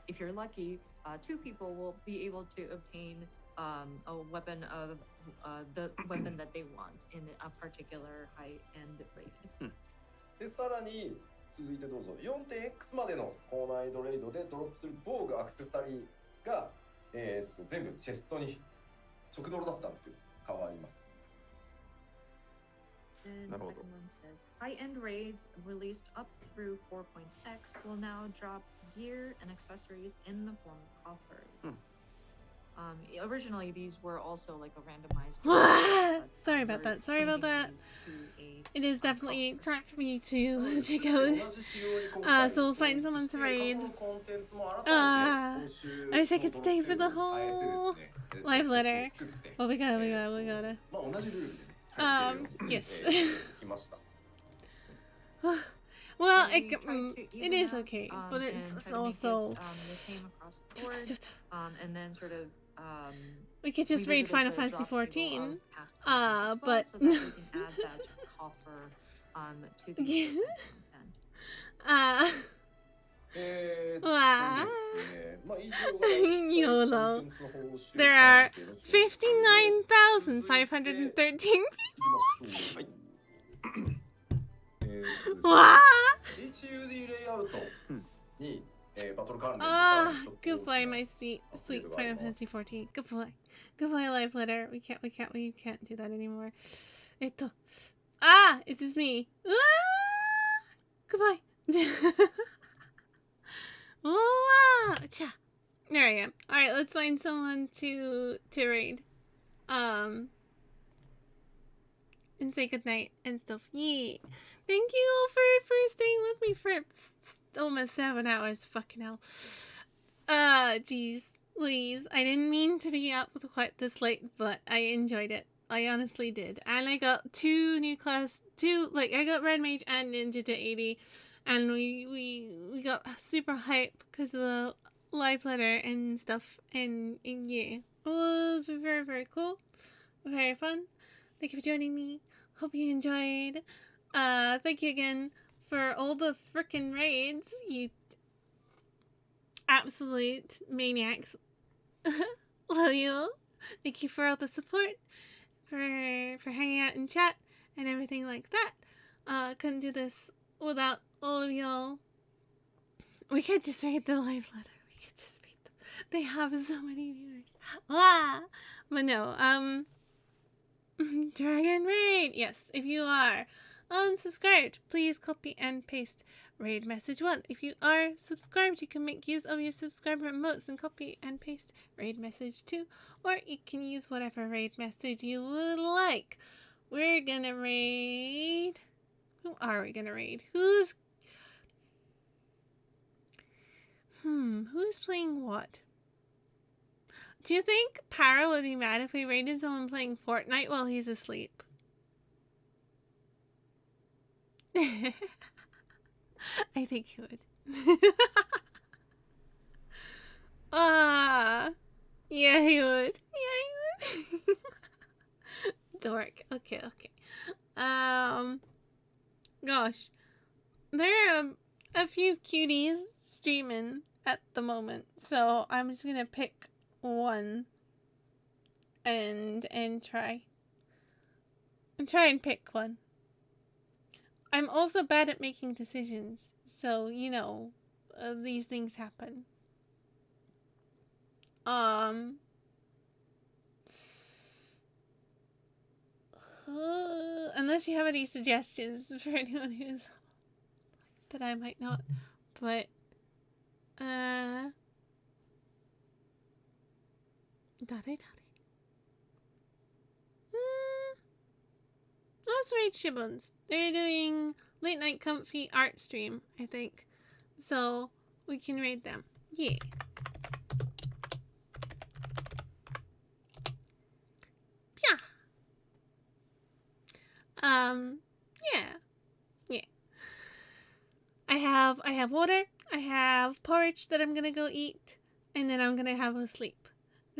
if you're lucky, 2 people will be able to obtain a weapon of the weapon that they want in a particular high-end raid. で、さらに続いてどうぞ。4.x までの高難易度レイドでドロップする防具アクセサリーが、全部チェストに直ドロだったんですけど変わります。And the second one says, high-end raids released up through 4.x will now drop gear and accessories in the form of coffers. Originally, these were also like a randomized. Sorry about that. Sorry about that. It is definitely time for me to go. So we'll find someone to raid. I wish I could stay for the whole live letter. Oh, we gotta. Yes. Well, it is okay, but it's also. And then sort of. We could just raid Final Fantasy XIV, but. So that we can add that coffer to the YOLO. There are 59,513 people. Wow. Goodbye, my sweet Final Fantasy XIV. Goodbye, live letter. We can't do that anymore. It's just me. Goodbye. There I am. All right, let's find someone to raid, and say goodnight and stuff. Yeah. Thank you for staying with me for almost 7 hours. Fucking hell. Jeez, Louise. I didn't mean to be up quite this late, but I enjoyed it. I honestly did. And I got I got Red Mage and Ninja to 80. And we got super hype because of the live letter and stuff. And yeah, it was very, very cool. Very fun. Thank you for joining me. Hope you enjoyed. Thank you again for all the frickin' raids, you absolute maniacs. Love you. Thank you for all the support, for hanging out in chat and everything like that. Couldn't do this without all of y'all. We could just read the live letter. We could just read them. They have so many viewers. But no, Dragon Raid. Yes, if you are unsubscribed, please copy and paste raid message 1. If you are subscribed, you can make use of your subscriber emotes and copy and paste raid message 2, or you can use whatever raid message you would like. We're gonna raid. Who are we gonna raid? Who's playing what? Do you think Para would be mad if we raided someone playing Fortnite while he's asleep? I think he would. Yeah, he would. Yeah, he would. Dork. Okay. Gosh. There are a few cuties streaming at the moment, so I'm just gonna pick one and try and pick one. I'm also bad at making decisions, so you know, these things happen. Unless you have any suggestions for anyone who's that I might not, but let's read Shibuns. They're doing late night comfy art stream, I think, so we can raid them. Yeah. Yeah. I have water, I have porridge that I'm gonna go eat, and then I'm gonna have a sleep.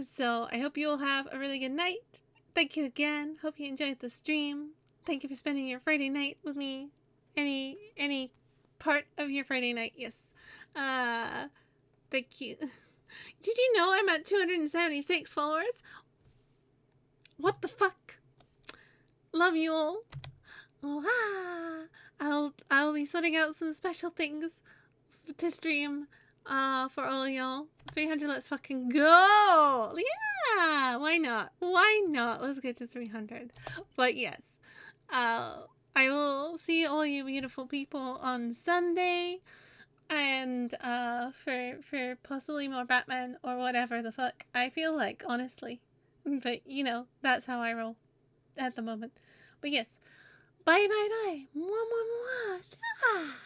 So I hope you all have a really good night. Thank you again. Hope you enjoyed the stream. Thank you for spending your Friday night with me. Any part of your Friday night, yes. Thank you. Did you know I'm at 276 followers? What the fuck? Love you all. I'll be sorting out some special things to stream for all y'all. 300, let's fucking go. Yeah, why not? Let's get to 300. But yes, I will see all you beautiful people on Sunday, and for possibly more Batman or whatever the fuck I feel like, honestly. But you know, that's how I roll at the moment. But yes, bye. Mwah, mwah, mwah. Ah.